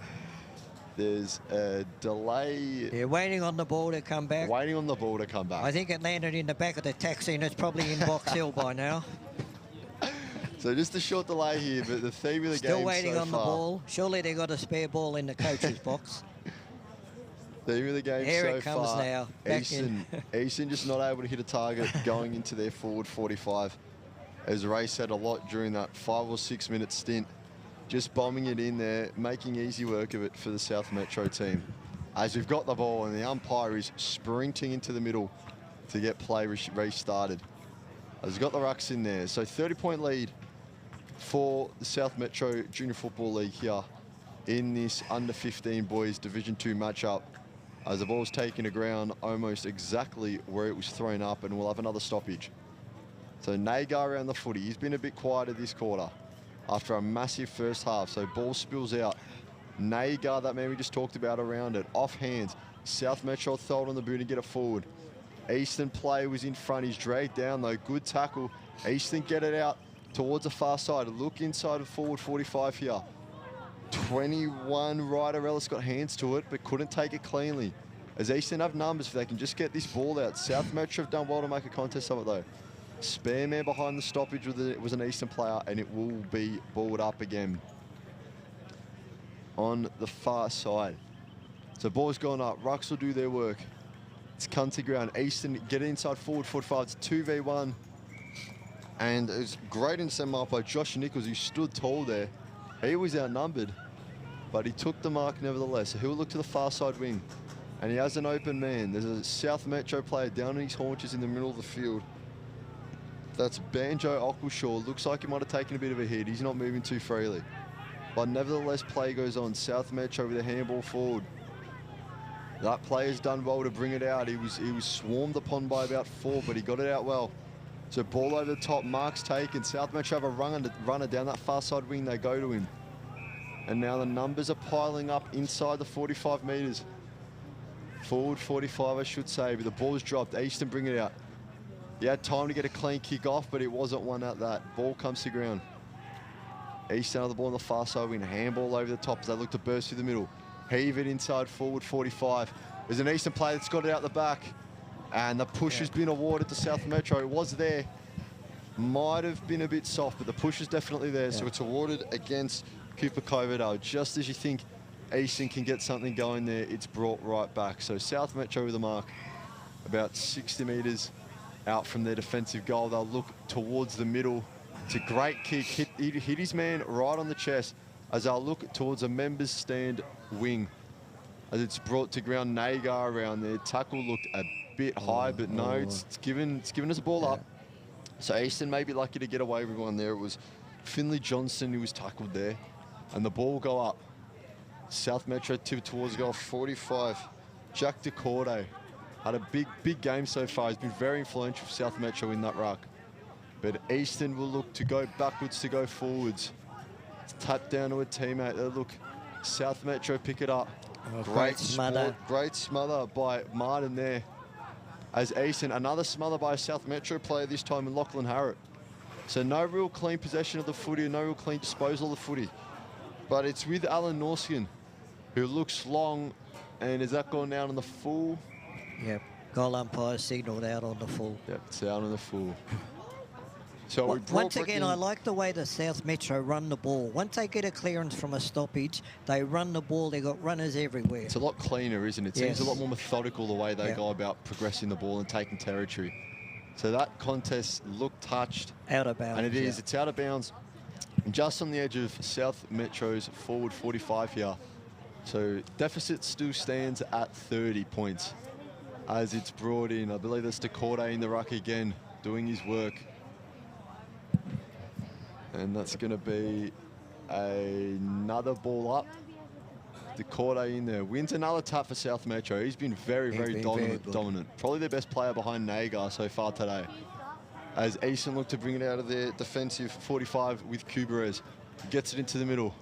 there's a delay. They're waiting on the ball to come back. Waiting on the ball to come back. I think it landed in the back of the taxi and it's probably in Box Hill by now. So just a short delay here, but the theme of the game Still waiting so on the ball. Surely they got a spare ball in the coach's box. Theme of the game Here so it comes far. now. Back Eastern just not able to hit a target going into their forward 45. As Ray said a lot during that 5 or 6 minute stint, just bombing it in there, making easy work of it for the South Metro team. As we've got the ball and the umpire is sprinting into the middle to get play restarted. As we've got the rucks in there. So 30-point lead for the South Metro Junior Football League here in this under-15 boys Division 2 matchup. As the ball's taken to ground almost exactly where it was thrown up, and we'll have another stoppage. So Nagar around the footy. He's been a bit quieter this quarter after a massive first half. So ball spills out. Nagar, that man we just talked about, around it. Off hands. South Metro throw it on the boot and get it forward. Eastern play was in front. He's dragged down though. Good tackle. Eastern get it out towards the far side. Look inside of forward 45 here. 21 Ryder Ellis got hands to it, but couldn't take it cleanly. As Eastern have numbers, if they can just get this ball out. South Metro have done well to make a contest of it though. Spare man behind the stoppage was an Eastern player, and it will be balled up again on the far side. So ball's gone up. Rucks will do their work. It's country ground. Eastern get inside forward 45. It's 2v1. And it's great in send mark by Josh Nichols, who stood tall there. He was outnumbered, but he took the mark nevertheless. So he'll look to the far side wing, and he has an open man. There's a South Metro player down on his haunches in the middle of the field. That's Banjo Ockleshaw. Looks like he might have taken a bit of a hit. He's not moving too freely. But nevertheless, play goes on. South Metro with a handball forward. That player's done well to bring it out. He was swarmed upon by about 4, but he got it out well. So ball over the top, marks taken. South Metro have a runner down that far side wing. They go to him. And now the numbers are piling up inside the 45 metres. Forward 45, I should say, but the ball's dropped. Eastern bring it out. He had time to get a clean kick off, but it wasn't one at that. Ball comes to ground. Eastern have the ball on the far side wing. Handball over the top as they look to burst through the middle. Heave it inside forward 45. There's an Eastern player that's got it out the back. And the push has been awarded to South Metro. It was there. Might have been a bit soft, but the push is definitely there. So it's awarded against Cooper Coverdale. Just as you think Eastern can get something going there, it's brought right back. So South Metro with the mark, about 60 metres out from their defensive goal. They'll look towards the middle. It's a great kick. Hit his man right on the chest as they'll look towards a members stand wing. as it's brought to ground. Nagar around there. Tackle looked a bit high, but no, it's given us a ball up. So Eastern may be lucky to get away with one there. It was Finley Johnson who was tackled there. And the ball will go up. South Metro tip towards goal 45. Jack DeCorday had a big game so far. He's been very influential for South Metro in that ruck. But Eastern will look to go backwards to go forwards. It's tapped down to a teammate. Look, South Metro pick it up. Great smother. Great smother by Martin there. As Eastern, another smother by a South Metro player, this time in Lachlan Harrott. So no real clean possession of the footy, no real clean disposal of the footy. But it's with Alan Norskin, who looks long, and is that gone out on the full? Yep. Goal umpire signalled out on the full. Yep, it's out on the full. So Once again, I like the way the South Metro run the ball. Once they get a clearance from a stoppage, they run the ball. They've got runners everywhere. It's a lot cleaner, isn't it? It seems a lot more methodical the way they go about progressing the ball and taking territory. So that contest looked touched. Out of bounds. And it is. It's out of bounds. Just on the edge of South Metro's forward 45 here. So deficit still stands at 30 points as it's brought in. I believe that's DeCorday in the ruck again, doing his work. And that's going to be another ball up. DeCorday in there. Wins another tap for South Metro. He's been very dominant. Probably their best player behind Nagar so far today. As Eastern look to bring it out of their defensive 45 with Kuberez. Gets it into the middle.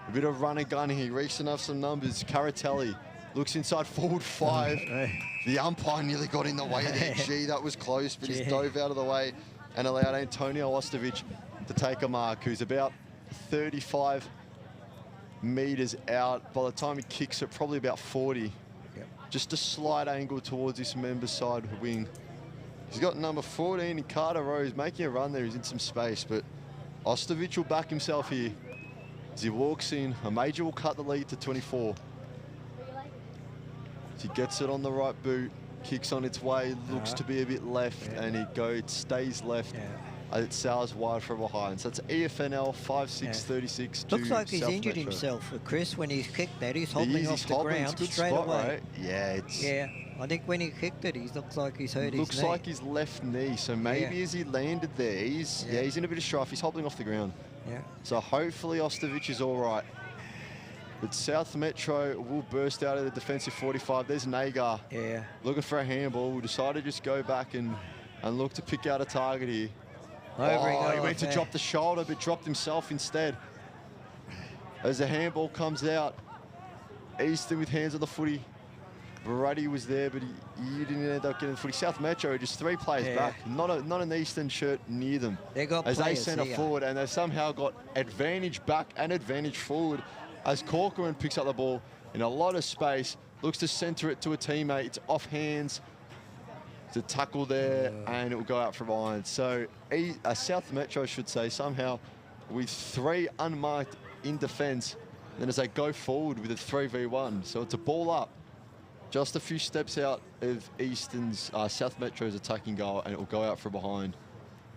A bit of run and gun here. Reached enough some numbers. Caratelli looks inside forward 5. The umpire nearly got in the way there. Gee, that was close, but he's dove out of the way and allowed Antonio Ostovich to take a mark, who's about 35 metres out. By the time he kicks it, probably about 40. Just a slight angle towards this member side wing. He's got number 14 in Carter Rose, making a run there. He's in some space, but Ostovich will back himself here. As he walks in, a major will cut the lead to 24. As he gets it on the right boot, kicks on its way, looks to be a bit left, and it stays left. It sails wide from behind. So it's EFNL 5-6-36 to Looks like he's South injured Metro. himself, Chris, when he's kicked that. He's hobbling off the ground It's good straight spot, away. right? Yeah, it's... Yeah, I think when he kicked it, he looks like he's hurt his knee. Looks like his left knee, so maybe as he landed there, he's in a bit of strife. He's hobbling off the ground. Yeah. So hopefully Ostovich is all right. But South Metro will burst out of the defensive 45. There's Nagar. Yeah. Looking for a handball. We decided to just go back and look to pick out a target here. He went to drop the shoulder, but dropped himself instead. As the handball comes out, Eastern with hands on the footy. Brady was there, but he didn't end up getting the footy. South Metro just 3 players back. Not an Eastern shirt near them. They got as they players centre forward, and they've somehow got advantage back and advantage forward. As Corcoran picks up the ball in a lot of space, looks to centre it to a teammate. It's off hands. It's a tackle there, and it will go out from behind. So South Metro, I should say, somehow with 3 unmarked in defence, then as they go forward with a 3v1. So it's a ball up, just a few steps out of Eastern's, South Metro's attacking goal, and it will go out from behind.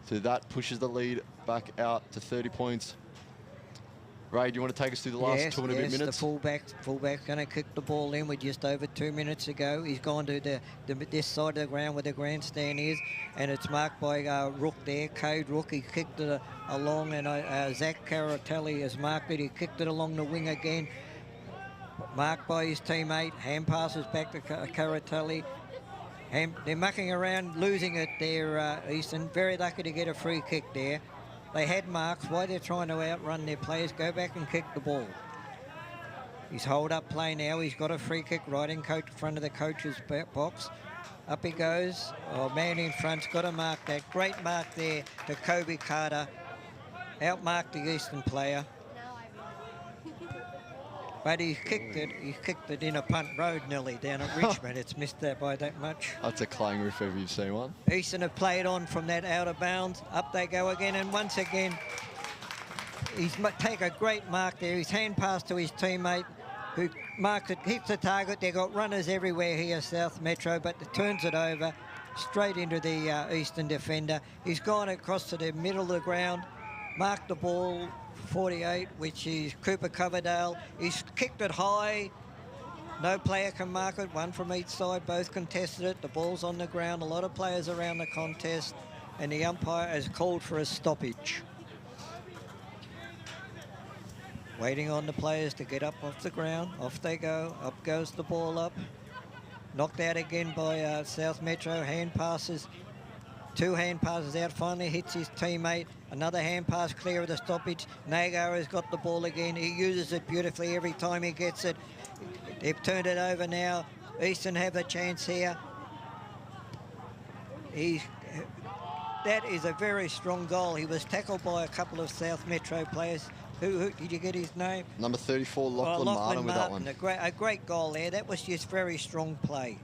So that pushes the lead back out to 30 points. Ray, do you want to take us through the last 2 and a bit minutes? The fullback's going to kick the ball in with just over 2 minutes to go. He's gone to this side of the ground where the grandstand is, and it's marked by Rook there, Cade Rook. He kicked it along, and Zach Caratelli has marked it. He kicked it along the wing again, marked by his teammate. Hand passes back to Caratelli. They're mucking around, losing it there, Easton. Very lucky to get a free kick there. They had marks. Why they're trying to outrun their players, go back and kick the ball. He's hold up play now. He's got a free kick right in front of the coach's box. Up he goes. Oh, man in front's got to mark that. Great mark there to Kobe Carter. Outmarked the Eastern player. But he kicked it in a punt road nearly down at Richmond. It's missed that by that much. That's a clanger if ever you've seen one. Eastern have played on from that out of bounds. Up they go again, and once again, he's take a great mark there. His hand pass to his teammate, who marks it, hits the target. They've got runners everywhere here, South Metro, but it turns it over straight into the Eastern defender. He's gone across to the middle of the ground, marked the ball, 48, which is Cooper Coverdale. He's kicked it high. No player can mark it, one from each side, both contested it. The ball's on the ground, a lot of players around the contest, and the umpire has called for a stoppage. Waiting on the players to get up off the ground. Off they go. Up goes the ball up. Knocked out again by South Metro. Hand passes. 2 hand passes out. Finally hits his teammate. Another hand pass clear of the stoppage. Nagar has got the ball again. He uses it beautifully every time he gets it. They've turned it over now. Eastern have a chance here. That is a very strong goal. He was tackled by a couple of South Metro players. Who did you get his name? Number 34, Lachlan Martin with that one. A great goal there. That was just very strong play.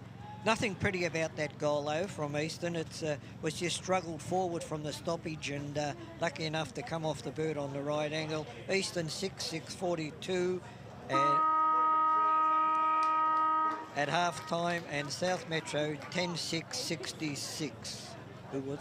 Nothing pretty about that goal, though, from Eastern. It was just struggled forward from the stoppage and lucky enough to come off the bird on the right angle. Eastern 6-6-42 at half-time, and South Metro 10-6-66. Who was...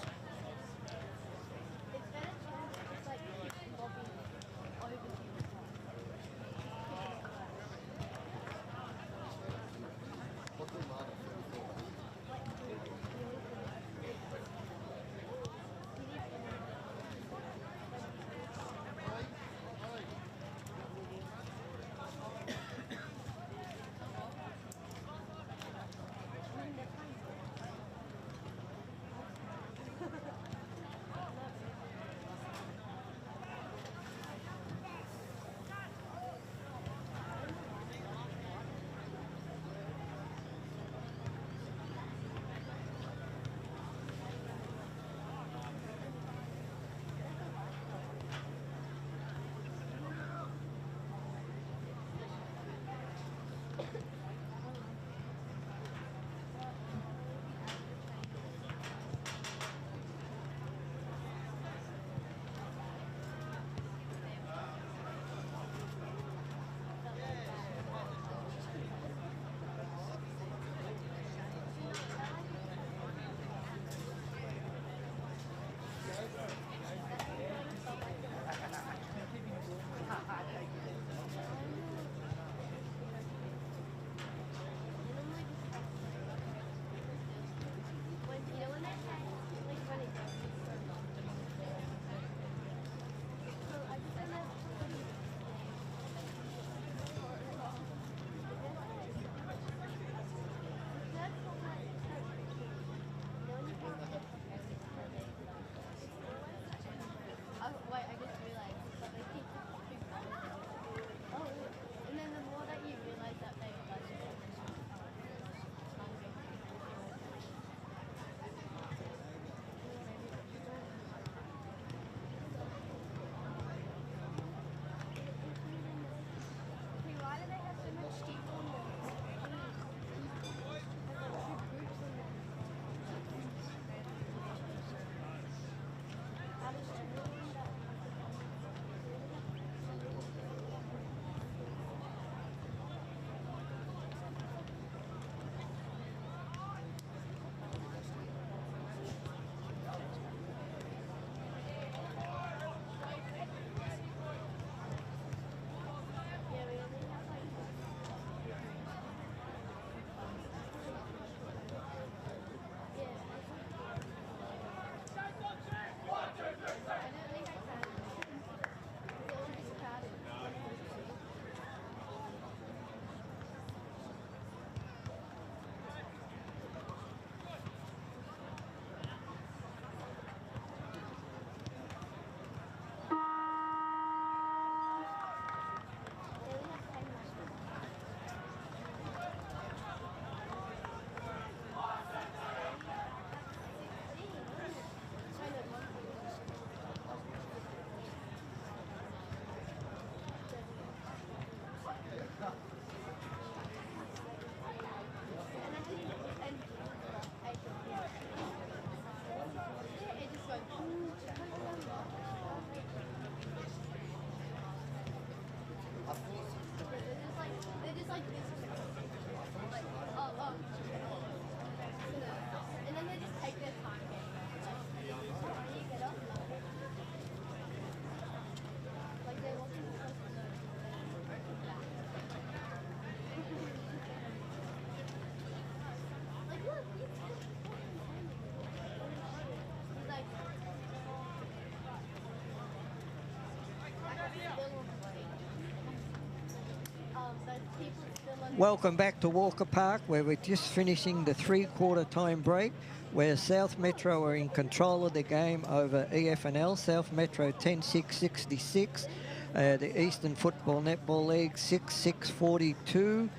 Welcome back to Walker Park, where we're just finishing the three-quarter time break, where South Metro are in control of the game over EFNL. South Metro 10-6-66. The Eastern Football Netball League 6-6-42.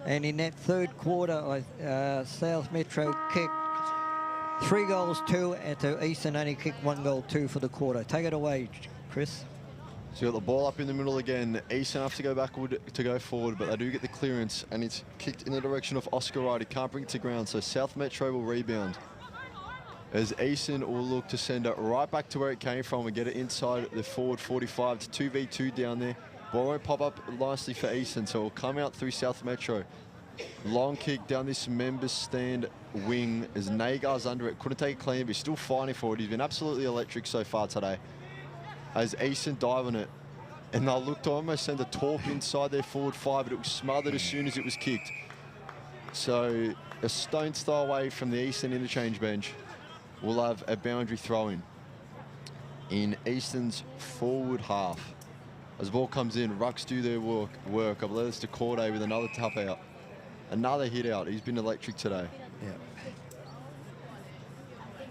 And in that third quarter, South Metro kicked 3 goals, 2, and to Eastern only kicked 1 goal, 2 for the quarter. Take it away, Chris. So you got the ball up in the middle again. Eastern have to go backward to go forward, but they do get the clearance, and it's kicked in the direction of Oscar Wright. He can't bring it to ground, so South Metro will rebound. As Eastern will look to send it right back to where it came from and get it inside the forward 45. It's 2v2 down there. Ball won't pop up nicely for Eastern, so it will come out through South Metro. Long kick down this members stand wing as Nagar's under it. Couldn't take it clean, but he's still fighting for it. He's been absolutely electric so far today. As Eastern dive on it, and they'll look to almost send a torp inside their forward 5, but it was smothered as soon as it was kicked. So a stone's throw away from the Eastern interchange bench. We'll have a boundary throw in Eastern's forward half. As the ball comes in, Rucks do their work. I believe it's to Corday with another tough out. Another hit out. He's been electric today. Yeah.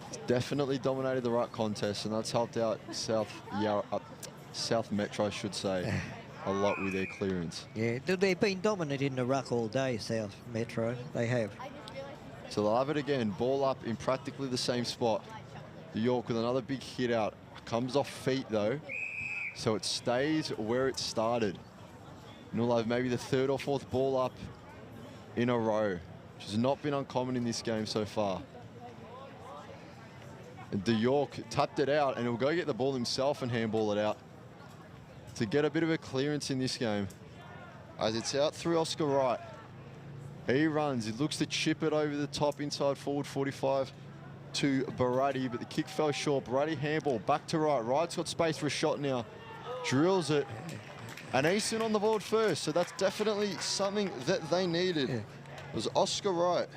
He's definitely dominated the ruck contest, and that's helped out South Metro, I should say, a lot with their clearance. Yeah, they've been dominant in the ruck all day, South Metro. They have. So they'll have it again. Ball up in practically the same spot. The York with another big hit out. Comes off feet, though, so it stays where it started. And we'll have maybe the third or fourth ball up in a row, which has not been uncommon in this game so far. And De York tapped it out, and he'll go get the ball himself and handball it out to get a bit of a clearance in this game. As it's out through Oscar Wright. He runs, he looks to chip it over the top inside forward 45 to Barati, but the kick fell short. Barati handball back to Wright. Wright's got space for a shot now. Drills it. And Eastern on the board first, so that's definitely something that they needed. Yeah. It was Oscar Wright.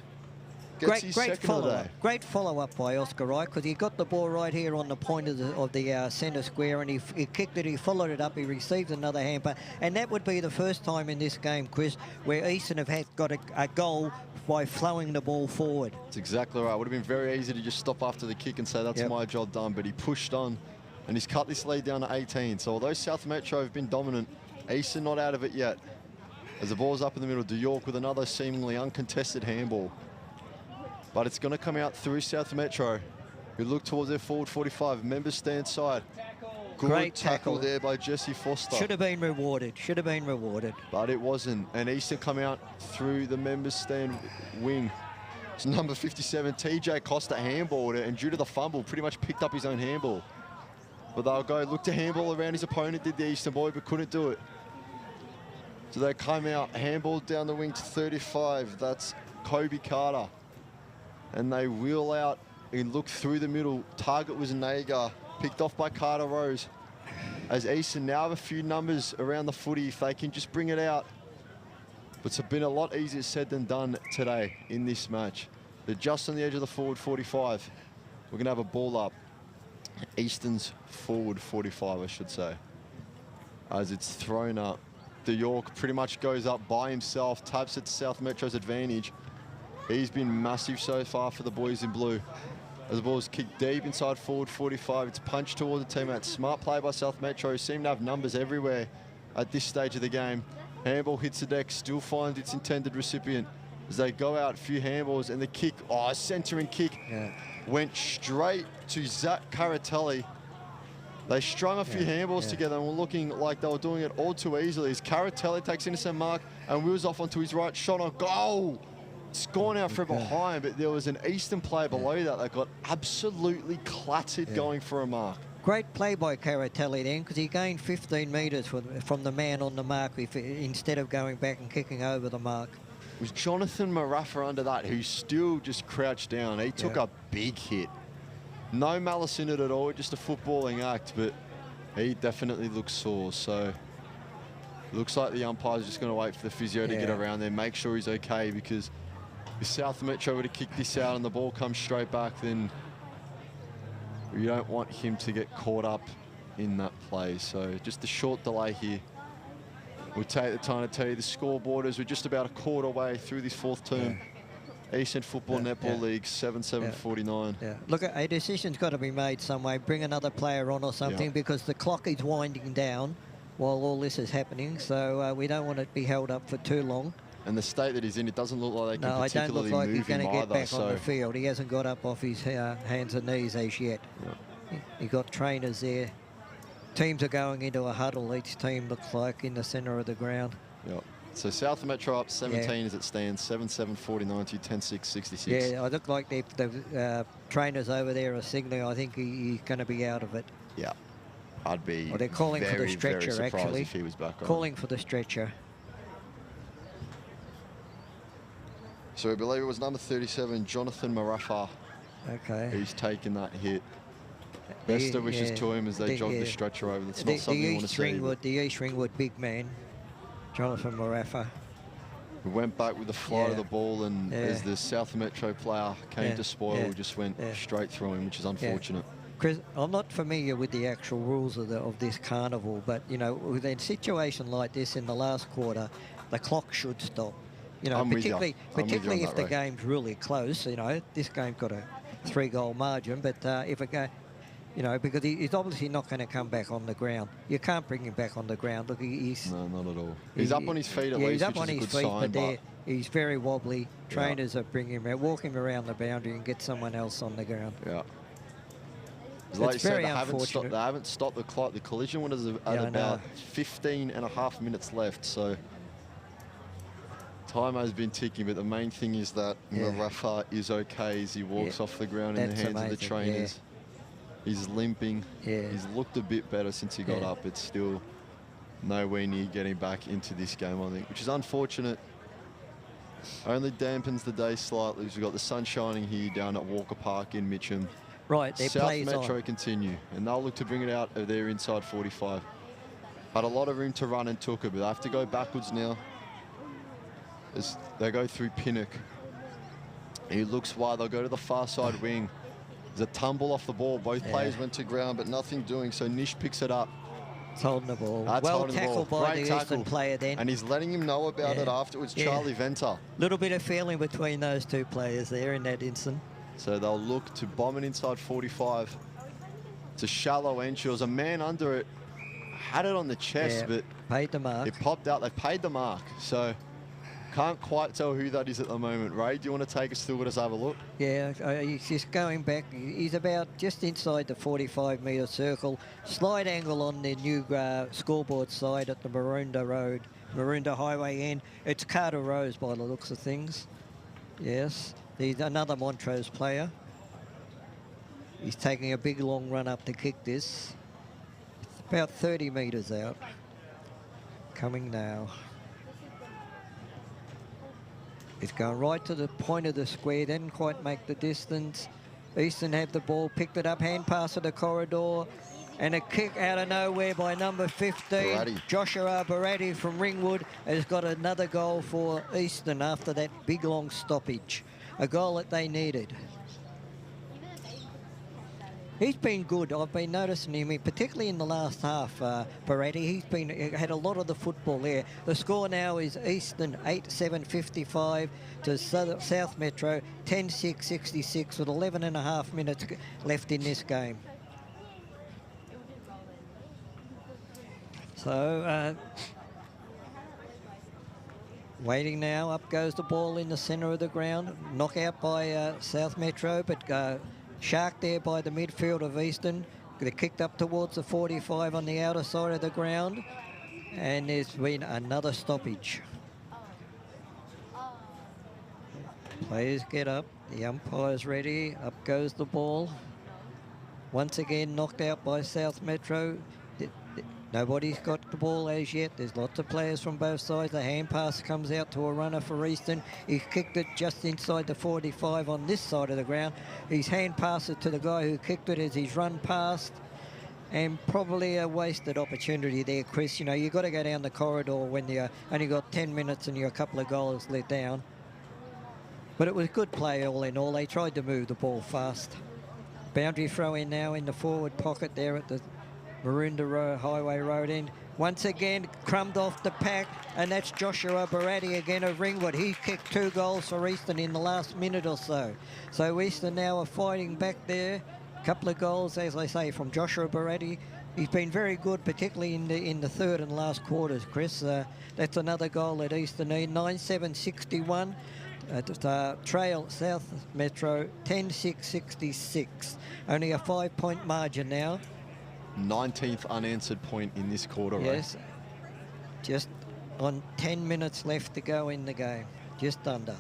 Gets his second of the day. Great follow-up by Oscar Wright, because he got the ball right here on the point of the centre square, and he kicked it, he followed it up, he received another hamper. And that would be the first time in this game, Chris, where Eastern have got a goal by flowing the ball forward. That's exactly right. It would have been very easy to just stop after the kick and say, that's my job done. But he pushed on, and he's cut this lead down to 18. So although South Metro have been dominant, Eastern not out of it yet. As the ball's up in the middle, De York with another seemingly uncontested handball. But it's going to come out through South Metro, who look towards their forward 45. Members stand side. Great tackle there by Jesse Foster. Should have been rewarded. Should have been rewarded. But it wasn't. And Eastern come out through the members stand wing. It's number 57, TJ Costa handballed it, and due to the fumble, pretty much picked up his own handball. But they'll go look to handball around his opponent, did the Eastern boy, but couldn't do it. So they come out, handball down the wing to 35. That's Kobe Carter. And they wheel out and look through the middle. Target was Nagar, picked off by Carter Rose. As Eastern now have a few numbers around the footy if they can just bring it out. But it's been a lot easier said than done today in this match. They're just on the edge of the forward 45. We're going to have a ball up. Eastern's forward 45, I should say. As it's thrown up. De York pretty much goes up by himself, taps it to South Metro's advantage. He's been massive so far for the boys in blue. As the ball is kicked deep inside forward 45, it's punched towards the teammate. Smart play by South Metro, who seem to have numbers everywhere at this stage of the game. Handball hits the deck, still finds its intended recipient. As they go out, a few handballs, and the kick, a centering kick, went straight to Zach Caratelli. They strung a few handballs together and were looking like they were doing it all too easily. As Caratelli takes innocent mark and wheels off onto his right, shot on goal. It's gone out from behind, but there was an Eastern player below that got absolutely clattered going for a mark. Great play by Caratelli then, because he gained 15 metres from the man on the mark instead of going back and kicking over the mark. It was Jonathan Marafa under that, who still just crouched down. He took a big hit. No malice in it at all, just a footballing act, but he definitely looks sore. So it looks like the umpire's just going to wait for the physio to get around there, make sure he's okay, because if South Metro were to kick this out and the ball comes straight back, then you don't want him to get caught up in that play. So just a short delay here We'll take the time to tell you the scoreboard as we're just about a quarter way through this fourth term. Eastern Football Netball League, 7-7-49. Yeah. Look, a decision's got to be made some way. Bring another player on or something because the clock is winding down while all this is happening. So we don't want it to be held up for too long. And the state that he's in, it doesn't look like they can particularly move him either. No, I don't look like he's going to get back on the field. He hasn't got up off his hands and knees as yet. He got trainers there. Teams are going into a huddle. Each team looks like in the centre of the ground. Yep. So South Metro up 17 as it stands, 7-7-49 to 10-6-66. Yeah, I look like the trainers over there are signalling. I think he's going to be out of it. Yeah, I'd be. Well, they're calling for the very stretcher surprised actually. If he was back on. Calling for the stretcher. So I believe it was number 37, Jonathan Marafa. Okay. Who's taken that hit. Best of wishes to him as they jog the stretcher over. That's not something you want to see. The East Ringwood big man, Jonathan Marafa. We went back with the flight of the ball, and as the South Metro player came to spoil, we just went straight through him, which is unfortunate. Chris, I'm not familiar with the actual rules of this carnival, but, you know, with a situation like this in the last quarter, the clock should stop. You know, particularly if the game's really close. You know, this game's got a 3-goal margin, but if it go, you know, because he's obviously not going to come back on the ground. You can't bring him back on the ground. Look, he's no, not at all. He's up on his feet at least, he's up on his feet, but he's very wobbly. Trainers are bringing him out, walk him around the boundary, and get someone else on the ground. Yeah. Like it's very unfortunate. They haven't stopped the clock. The collision was at about 15.5 minutes left, so time has been ticking, but the main thing is that Marafa is okay as he walks off the ground in the hands of the trainers. He's limping. He's looked a bit better since he got up. It's still nowhere near getting back into this game, I think, which is unfortunate. Only dampens the day slightly. We've got the sun shining here down at Walker Park in Mitcham. Right, South Metro continue, and they'll look to bring it out of their inside 45. Had a lot of room to run and took it, but they have to go backwards now as they go through Pinnock. He looks wide. They'll go to the far side wing. There's a tumble off the ball. Both players went to ground, but nothing doing. So Nish picks it up. It's holding the ball. Well tackled by the Eastern player then. And he's letting him know about it afterwards, Charlie Venter. Little bit of feeling between those two players there in that instant. So they'll look to bomb it inside 45. It's a shallow entry. There was a man under it. Had it on the chest, but paid the mark. It popped out. They paid the mark. So can't quite tell who that is at the moment. Ray, do you want to take us through it? Let's have a look. Yeah, he's just going back. He's about just inside the 45-metre circle. Slight angle on the new scoreboard side at the Maroondah Highway end. It's Carter Rose by the looks of things. Yes, he's another Montrose player. He's taking a big long run up to kick this. It's about 30 metres out. Coming now. He's going right to the point of the square, didn't quite make the distance. Eastern have the ball, picked it up, hand pass to the corridor, and a kick out of nowhere by number 15. Joshua Baratti from Ringwood has got another goal for Eastern after that big long stoppage. A goal that they needed. He's been good. I've been noticing him, particularly in the last half, Baratti. He's had a lot of the football there. The score now is Eastern 8-7-55 to South Metro 10-6-66 with 11.5 minutes left in this game. So, waiting now. Up goes the ball in the centre of the ground. Knockout by South Metro, but Shark there by the midfield of Eastern. They're kicked up towards the 45 on the outer side of the ground. And there's been another stoppage. Players get up. The umpire's ready. Up goes the ball. Once again knocked out by South Metro. Nobody's got the ball as yet. There's lots of players from both sides. The hand pass comes out to a runner for Eastern. He's kicked it just inside the 45 on this side of the ground. He's hand passed it to the guy who kicked it as he's run past. And probably a wasted opportunity there, Chris. You know, you've got to go down the corridor when you only got 10 minutes and you're a couple of goals let down. But it was good play all in all. They tried to move the ball fast. Boundary throw in now in the forward pocket there at the Maroondah Highway Road end. Once again, crumbed off the pack, and that's Joshua Baratti again of Ringwood. He kicked 2 goals for Eastern in the last minute or so. So Eastern now are fighting back there. A couple of goals, as I say, from Joshua Baratti. He's been very good, particularly in the third and last quarters, Chris. That's another goal at Eastern. 9-7-61. Trail South Metro 10-6-66. Only a 5-point margin now. 19th unanswered point in this quarter. Yes. Just on 10 minutes left to go in the game. Just under.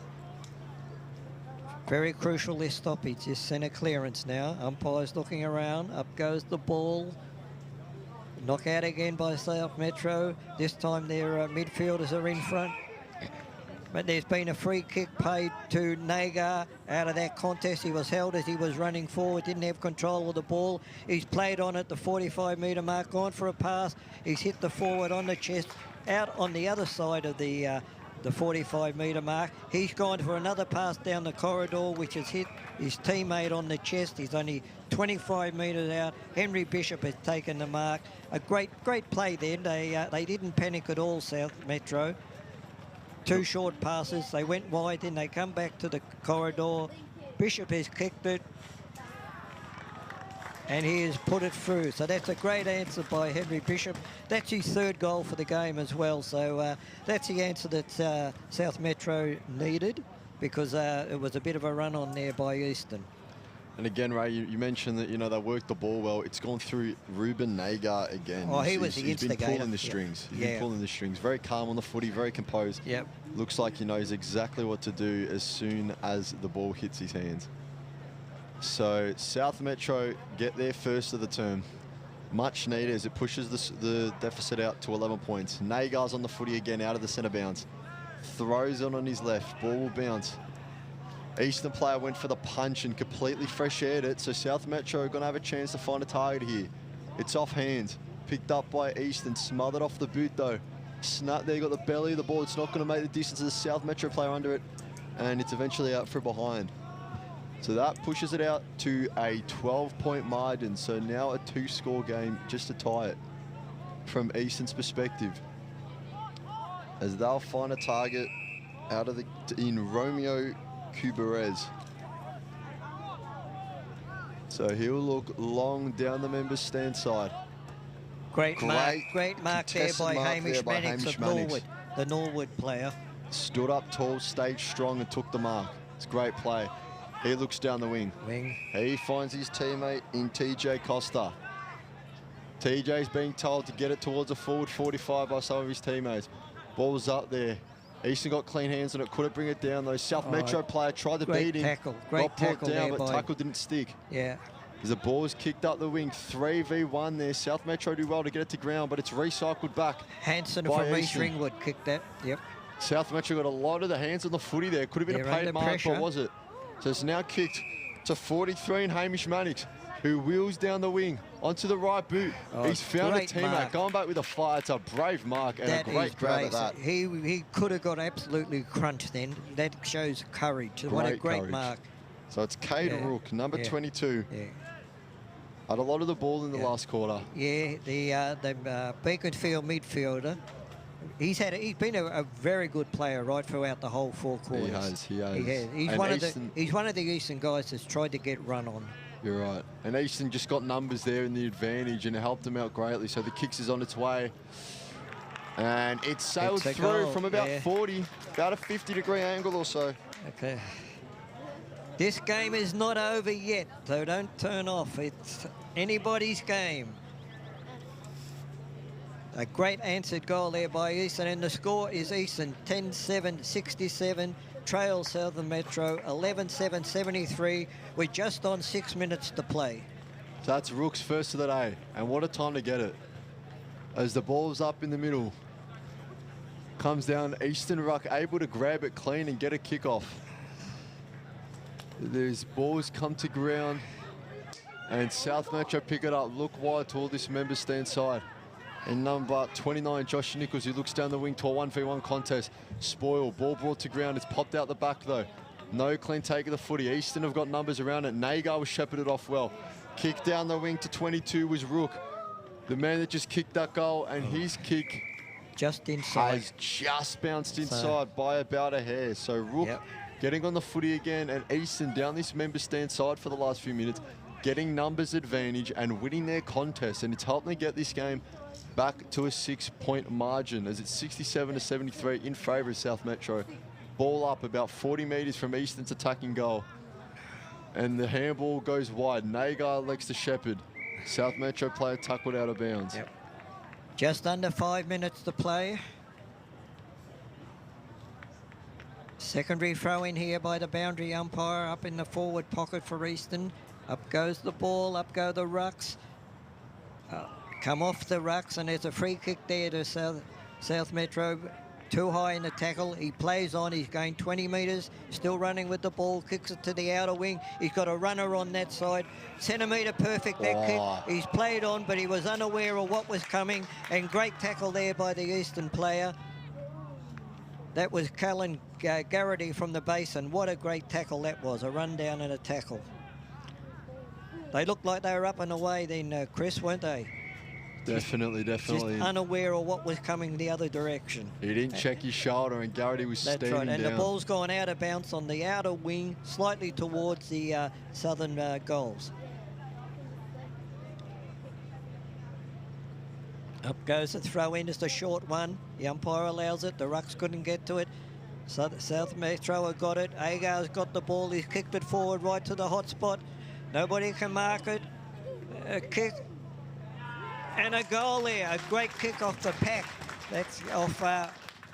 Very crucial, this stoppage. This centre clearance now. Umpire's looking around. Up goes the ball. Knockout again by South Metro. This time their midfielders are in front. But there's been a free kick paid to Nagar out of that contest. He was held as he was running forward, didn't have control of the ball. He's played on at the 45-metre mark, gone for a pass. He's hit the forward on the chest, out on the other side of the 45-metre mark. He's gone for another pass down the corridor, which has hit his teammate on the chest. He's only 25 metres out. Henry Bishop has taken the mark. A great play then. They didn't panic at all, South Metro. 2 short passes. They went wide, then they come back to the corridor. Bishop has kicked it, and he has put it through. So that's a great answer by Henry Bishop. That's his 3rd goal for the game as well. So that's the answer that South Metro needed, because it was a bit of a run on there by Eastern. And again, Ray, you mentioned that, they worked the ball well. It's gone through Ruben Nagar again. Oh, he was the He's been instigator. pulling the strings. He's been pulling the strings. Very calm on the footy, very composed. Yep. Looks like he knows exactly what to do as soon as the ball hits his hands. So South Metro get their first of the term. Much needed as it pushes the deficit out to 11 points. Nagar's on the footy again out of the centre bounce. Throws it on his left. Ball will bounce. Eastern player went for the punch and completely fresh-aired it, so South Metro are going to have a chance to find a target here. It's off hands, picked up by Eastern, smothered off the boot though. Snap there, got the belly of the ball. It's not going to make the distance of the South Metro player under it, and it's eventually out for behind. So that pushes it out to a 12-point margin, so now a 2-score game just to tie it from Eastern's perspective, as they'll find a target out of in Romeo Cubarez. So he'll look long down the members' stand side. Great mark there by Hamish Mannix of Norwood, the Norwood player. Stood up tall, stayed strong and took the mark. It's a great play. He looks down the wing. He finds his teammate in TJ Costa. TJ's being told to get it towards a forward 45 by some of his teammates. Ball's up there. Eastern got clean hands on it, couldn't bring it down though. South Metro player tried to beat him. Got pulled down, but tackle didn't stick. Yeah. As the ball is kicked up the wing, 3v1 there. South Metro do well to get it to ground, but it's recycled back. Hanson from East Ringwood kicked that. Yep. South Metro got a lot of the hands on the footy there. Could have been a paid mark, but was it? So it's now kicked to 43 and Hamish Mannix, who wheels down the wing onto the right boot. He's found a teammate, going back with a fire. It's a brave mark and a great grab at that. He could have got absolutely crunched then. That shows courage. What a great mark. So it's Cade Rook, number 22. Yeah. Had a lot of the ball in the last quarter. Yeah, the Beaconsfield midfielder. He's been a very good player right throughout the whole 4 quarters. He has. He's one of the Eastern guys that's tried to get run on. You're right. And Eastern just got numbers there in the advantage and it helped them out greatly. So the kicks is on its way. And it sailed through from about 40, about a 50-degree angle or so. Okay. This game is not over yet, so don't turn off. It's anybody's game. A great answered goal there by Eastern, and the score is Eastern 10-7-67. Trail Southern Metro 11-7-73. We're just on 6 minutes to play. So that's Rook's first of the day, and what a time to get it. As the ball's up in the middle, comes down, Eastern ruck able to grab it clean and get a kickoff. There's balls come to ground, and South Metro pick it up. Look wide to all this member stand side. And number 29, Josh Nichols, who looks down the wing to a 1v1 contest. Spoil, ball brought to ground. It's popped out the back though. No clean take of the footy. Eastern have got numbers around it. Nagar was shepherded off well. Kick down the wing to 22 was Rook. the man that just kicked that goal, and his kick Just inside. has just bounced inside by about a hair. So Rook getting on the footy again, and Easton down this member stand side for the last few minutes, getting numbers advantage and winning their contest, and it's helped them get this game back to a 6-point margin as it's 67-73 in favour of South Metro. Ball up about 40 metres from Easton's attacking goal, and the handball goes wide. Nagar elects to Shepherd. South Metro player tackled out of bounds. Yep. Just under 5 minutes to play. Secondary throw in here by the boundary umpire up in the forward pocket for Easton. Up goes the ball, up go the rucks. Come off the rucks, and there's a free kick there to South Metro. Too high in the tackle. He plays on. He's going 20 metres. Still running with the ball. Kicks it to the outer wing. He's got a runner on that side. Centimetre perfect, that kick. He's played on, but he was unaware of what was coming. And great tackle there by the Eastern player. That was Cullen Garrity from the basin. What a great tackle that was. A run down and a tackle. They looked like they were up and away then, Chris, weren't they? Definitely. Just unaware of what was coming the other direction. He didn't check his shoulder, and Garrity was standing down. And the ball's gone out of bounds on the outer wing, slightly towards the southern goals. Up goes the throw in. It's a short one. The umpire allows it. The rucks couldn't get to it. South Metro have got it. Agar's got the ball. He's kicked it forward right to the hot spot. Nobody can mark it. A kick. And a goal there. A great kick off the pack. That's off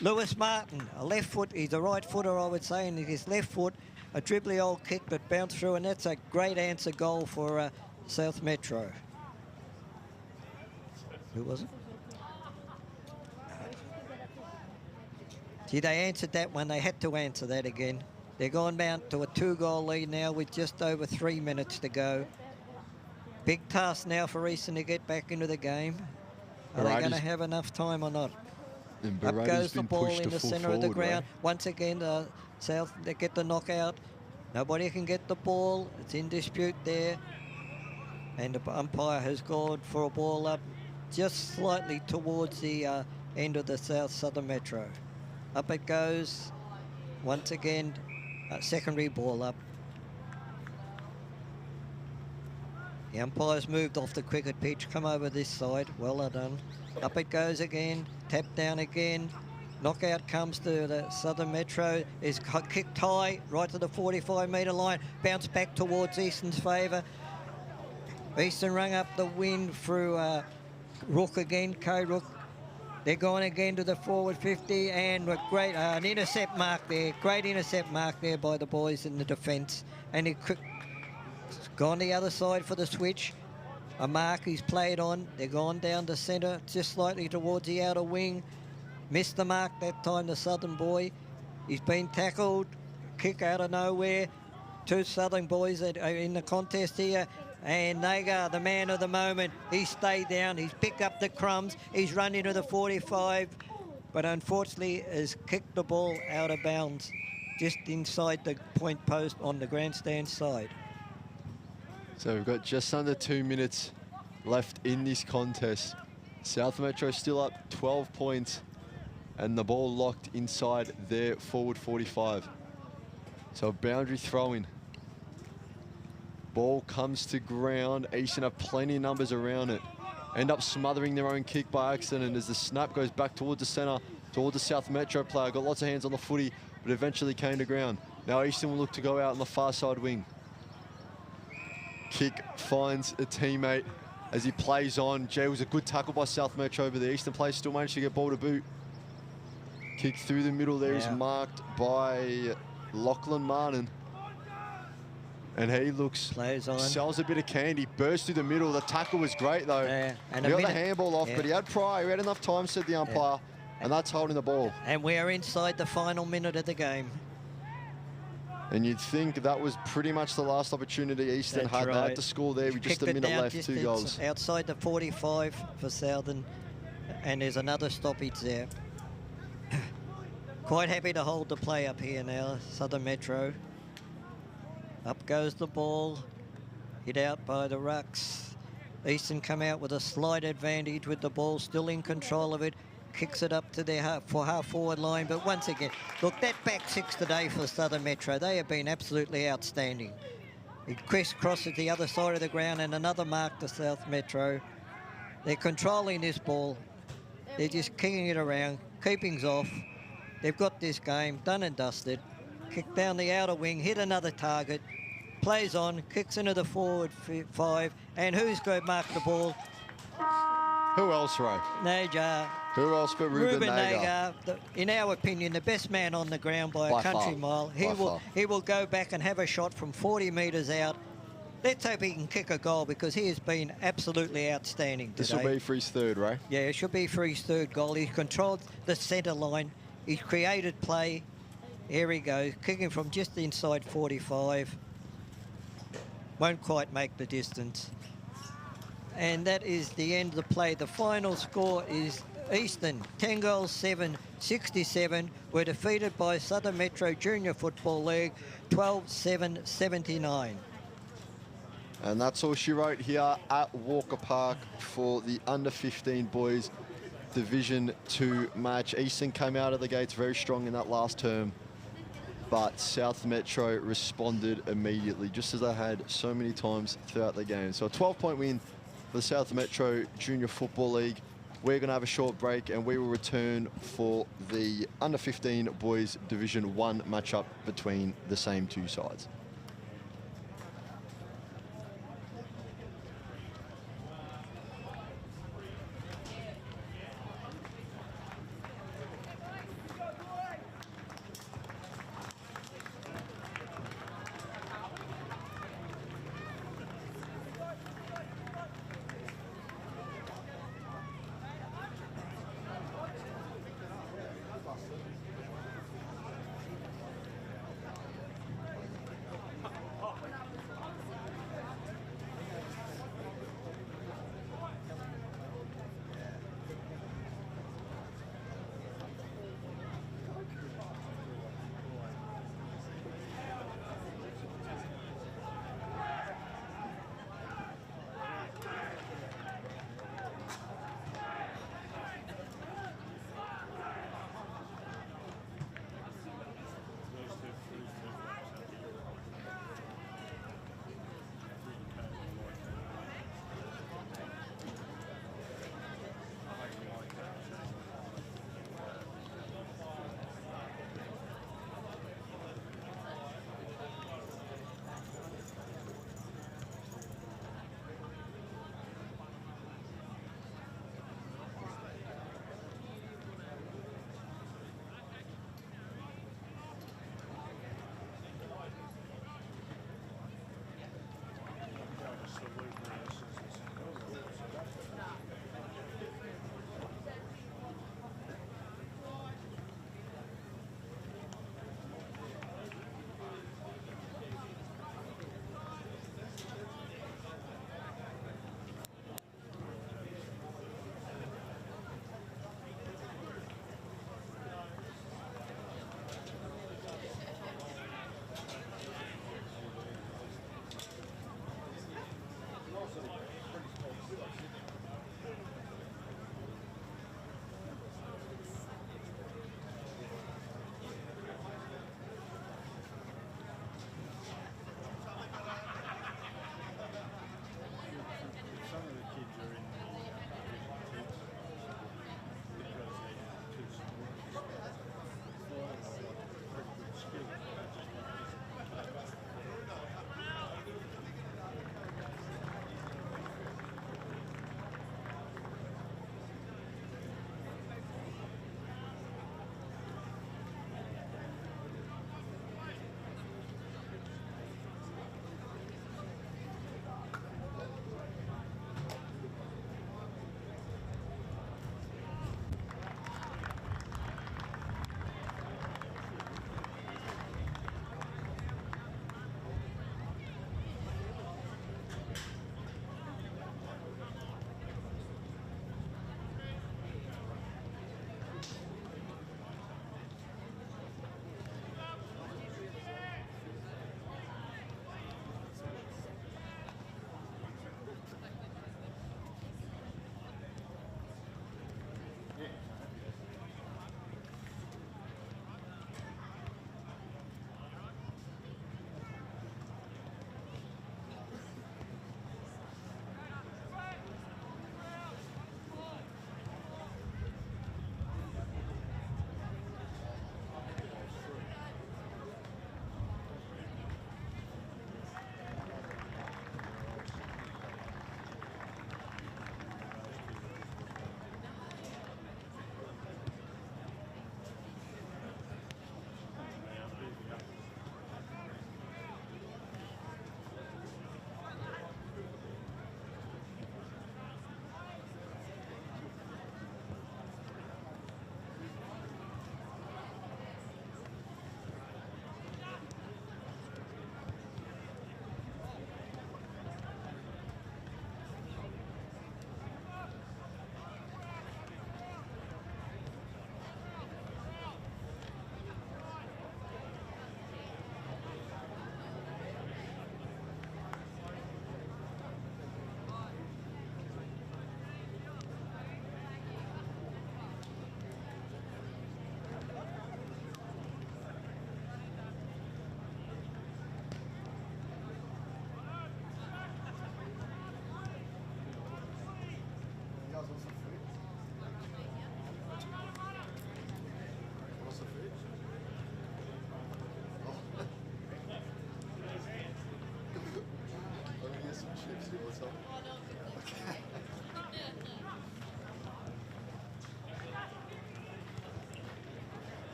Lewis Martin. A left foot. He's a right footer, I would say, and his left foot. A dribbly old kick that bounced through, and that's a great answer goal for South Metro. Who was it? See, they answered that one. They had to answer that again. They're going down to a 2-goal lead now with just over 3 minutes to go. Big task now for Easton to get back into the game. Are they going to have enough time or not? Up goes the ball in the centre of the ground. Once again, South, they get the knockout. Nobody can get the ball. It's in dispute there. And the umpire has gone for a ball up just slightly towards the end of the Southern Metro. Up it goes. Once again, secondary ball up. The umpire's moved off the cricket pitch, come over this side. Well done. Up it goes again, tap down again. Knockout comes to the Southern Metro. Is kicked high, right to the 45-metre line. Bounce back towards Easton's favour. Easton rung up the wind through Rook again, K-Rook. They're going again to the forward 50, and a great an intercept mark there. Great intercept mark there by the boys in the defence. And he gone the other side for the switch. A mark he's played on. They're gone down the centre, just slightly towards the outer wing. Missed the mark that time, the Southern boy. He's been tackled. Kick out of nowhere. Two Southern boys that are in the contest here. And Nagar, the man of the moment, he stayed down. He's picked up the crumbs. He's run into the 45, but unfortunately has kicked the ball out of bounds just inside the point post on the grandstand side. So we've got just under 2 minutes left in this contest. South Metro still up 12 points, and the ball locked inside their forward 45. So a boundary throw-in. Ball comes to ground. Easton have plenty of numbers around it. End up smothering their own kick by accident as the snap goes back towards the centre, towards the South Metro player. Got lots of hands on the footy, but eventually came to ground. Now Easton will look to go out on the far side wing. Kick finds a teammate as he plays on. Jay, was a good tackle by South Metro, but the Eastern player still managed to get ball to boot. Kick through the middle there is marked by Lachlan Martin. And he looks, sells a bit of candy, bursts through the middle. The tackle was great, though. Yeah. And he got the handball off, but he had prior. He had enough time, said the umpire, and that's holding the ball. And we are inside the final minute of the game. And you'd think that was pretty much the last opportunity Eastern had. They had to score there with just a minute left, 2 goals. Outside the 45 for Southern, and there's another stoppage there. Quite happy to hold the play up here now, Southern Metro. Up goes the ball, hit out by the rucks. Eastern come out with a slight advantage with the ball, still in control of it. Kicks it up to their half-forward line. But once again, look, that back six today for Southern Metro, they have been absolutely outstanding. It crisscrosses the other side of the ground and another mark to South Metro. They're controlling this ball. They're just kicking it around, keeping's off. They've got this game done and dusted. Kick down the outer wing, hit another target, plays on, kicks into the forward 5, and who's going to mark the ball? Who else, Ray? Najar. Who else but Ruben Nagar? In our opinion, the best man on the ground by a country mile. He will go back and have a shot from 40 metres out. Let's hope he can kick a goal because he has been absolutely outstanding today. This will be for his third, Ray? Yeah, it should be for his third goal. He's controlled the centre line. He's created play. Here he goes, kicking from just inside 45. Won't quite make the distance. And that is the end of the play. The final score is Eastern 10 goals 7, 67. Were defeated by Southern Metro Junior Football League 12-7, 79. And that's all she wrote here at Walker Park for the under-15 boys Division 2 match. Eastern came out of the gates very strong in that last term, but South Metro responded immediately, just as they had so many times throughout the game. So a 12-point win for the South Metro Junior Football League. We're going to have a short break and we will return for the under-15 boys Division 1 matchup between the same two sides.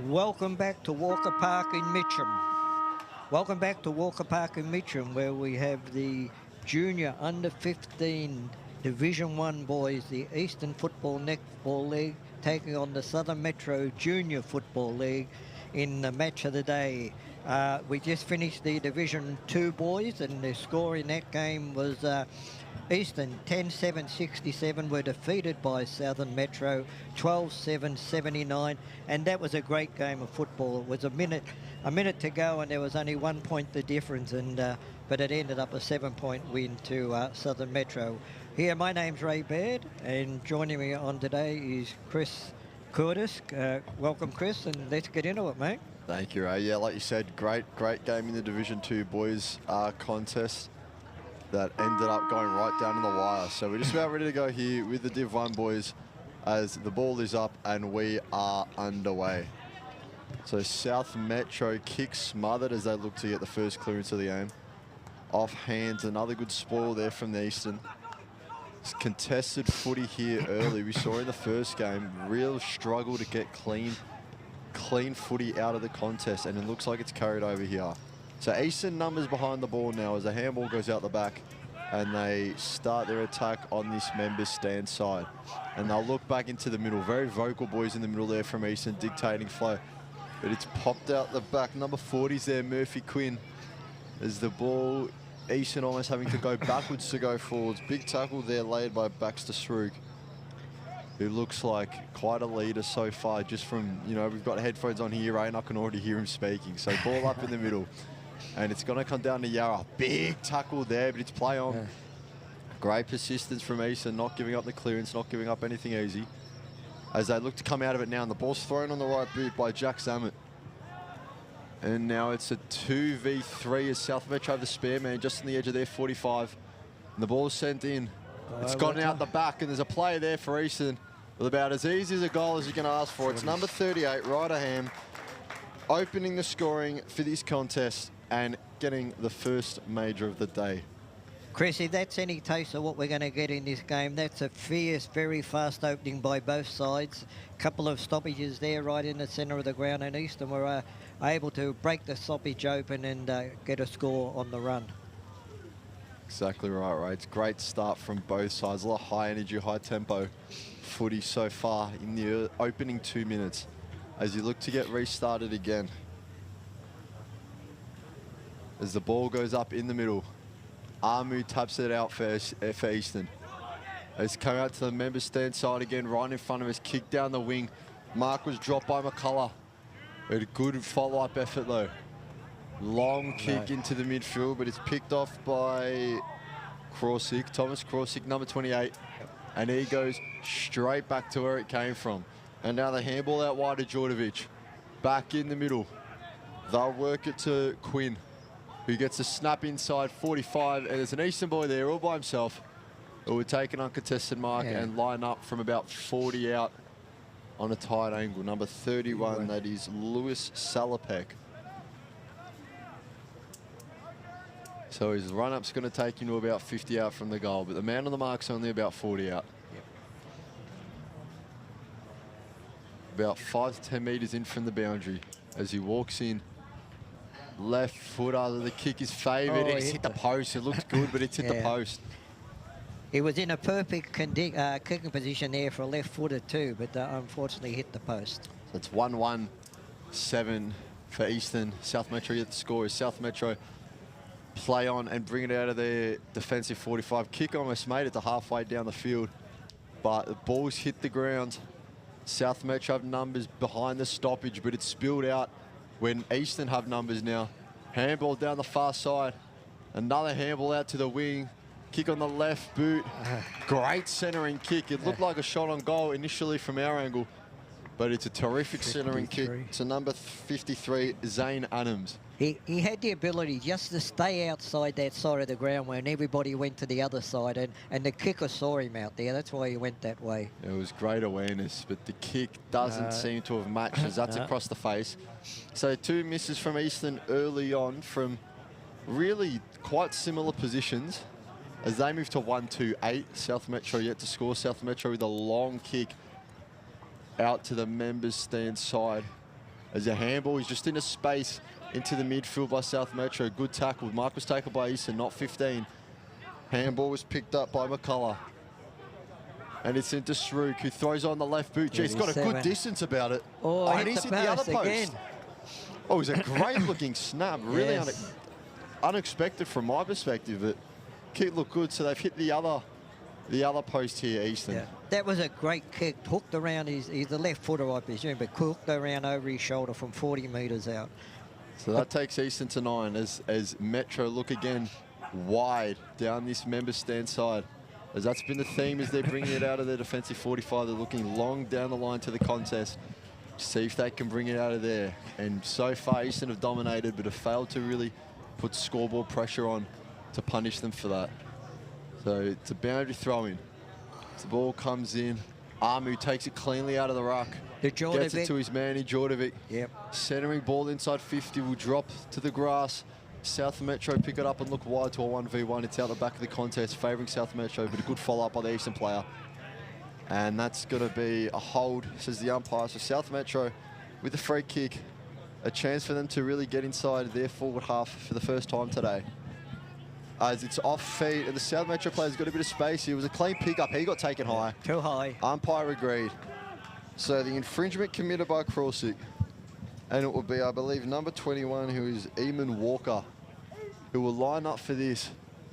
Welcome back to Walker Park in Mitcham. Welcome back to Walker Park in Mitcham, where we have the junior under 15 Division 1 boys, the Eastern Football Netball League, taking on the Southern Metro Junior Football League in the match of the day. We just finished the Division 2 boys, and the score in that game was Eastern 10-7-67 were defeated by Southern Metro 12-7-79, and that was a great game of football. It was a minute to go, and there was only 1 point the difference, and but it ended up a 7-point win to Southern Metro. Here, my name's Ray Baird, and joining me on today is Chris Curtis. Welcome, Chris, and let's get into it, mate. Thank you, Ray. Yeah, like you said, great game in the Division 2 boys contest that ended up going right down in the wire. So we're just about ready to go here with the Div 1 boys as the ball is up and we are underway. So South Metro kick smothered as they look to get the first clearance of the game. Off hands, another good spoil there from the Eastern. It's contested footy here early. We saw in the first game, real struggle to get clean footy out of the contest, and it looks like it's carried over here. So Eastern numbers behind the ball now as the handball goes out the back, and they start their attack on this members stand side. And they'll look back into the middle. Very vocal boys in the middle there from Eastern, dictating flow. But it's popped out the back. Number 40's there, Murphy Quinn. As the ball, Eastern almost having to go backwards to go forwards. Big tackle there laid by Baxter Sroog, who looks like quite a leader so far, just from, you know, we've got headphones on here, right, and I can already hear him speaking. So ball up in the middle. And it's going to come down to Yarra. Big tackle there, but it's play on. Yeah. Great persistence from Eastern, not giving up the clearance, not giving up anything easy. As they look to come out of it now, and the ball's thrown on the right boot by Jack Zammit. And now it's a 2v3 as South Metro have the spare man just on the edge of their 45. And the ball's sent in. It's gone out the back, and there's a play there for Eastern with about as easy as a goal as you can ask for. It's number 38, Ryder Ham, opening the scoring for this contest and getting the first major of the day. Chris, if that's any taste of what we're going to get in this game, that's a fierce, very fast opening by both sides. Couple of stoppages there right in the centre of the ground, and Eastern were able to break the stoppage open and get a score on the run. Exactly right, Ray. It's a great start from both sides. A lot of high energy, high tempo footy so far in the opening 2 minutes as you look to get restarted again. As the ball goes up in the middle, Amu taps it out for Eastern. It's come out to the member stand side again, right in front of us, kick down the wing. Mark was dropped by McCullough. A good follow-up effort though. Long kick into the midfield, but it's picked off by Krawczyk, Thomas Krawczyk, number 28. And he goes straight back to where it came from. And now the handball out wide to Djordjevic. Back in the middle. They'll work it to Quinn, who gets a snap inside 45, and there's an Eastern boy there all by himself who would take an uncontested mark and line up from about 40 out on a tight angle. Number 31, that is Lewis Salopek. So his run-up's going to take him to about 50 out from the goal, but the man on the mark's only about 40 out. About 5 to 10 metres in from the boundary as he walks in. Left footer, the kick is favoured. It's hit the post. It looked good, but it's hit the post. He was in a perfect kicking position there for a left footer too, but unfortunately hit the post. So it's 1-1-7 for Eastern. South Metro yet to score is South Metro play on and bring it out of their defensive 45. Kick almost made it to halfway down the field, but the ball's hit the ground. South Metro have numbers behind the stoppage, but it's spilled out when Eastern have numbers now. Handball down the far side. Another handball out to the wing. Kick on the left boot. Great centering kick. It looked like a shot on goal initially from our angle, but it's a terrific centering kick to number 53, Zane Adams. He had the ability just to stay outside that side of the ground when everybody went to the other side, and the kicker saw him out there. That's why he went that way. It was great awareness, but the kick doesn't seem to have matched as that's across the face. So 2 misses from Eastern early on from really quite similar positions as they move to 1-2-8. South Metro yet to score. South Metro with a long kick out to the members' stand side. As a handball, he's just in a space into the midfield by South Metro. Good tackle. Mark was tackled by Eastern, not 15. Handball was picked up by McCullough. And it's into Srook, who throws on the left boot. Gee, he's got a good distance about it. Oh, and he's hit the other post. Again. Oh, it was a great looking snap. Really unexpected from my perspective, but kick looked good. So they've hit the other post here, Eastern. Yeah. That was a great kick. Hooked around he's the left footer, I presume, but hooked around over his shoulder from 40 metres out. So that takes Eastern to 9 as Metro look again wide down this member stand side. As that's been the theme as they're bringing it out of their defensive 45. They're looking long down the line to the contest. See if they can bring it out of there. And so far, Eastern have dominated, but have failed to really put scoreboard pressure on to punish them for that. So it's a boundary throw-in. The ball comes in. Amu takes it cleanly out of the ruck. Gets it to his man in Jordovic. Yep. Centering ball inside 50 will drop to the grass. South Metro pick it up and look wide to a 1v1. It's out the back of the contest, favouring South Metro, but a good follow-up by the Eastern player. And that's going to be a hold, says the umpire. So South Metro with the free kick, a chance for them to really get inside their forward half for the first time today. As it's off feet, and the South Metro player's got a bit of space here. It was a clean pick-up. He got taken high. Too high. Umpire agreed. So the infringement committed by Crawsick, and it will be, I believe, number 21, who is Eamon Walker, who will line up for this.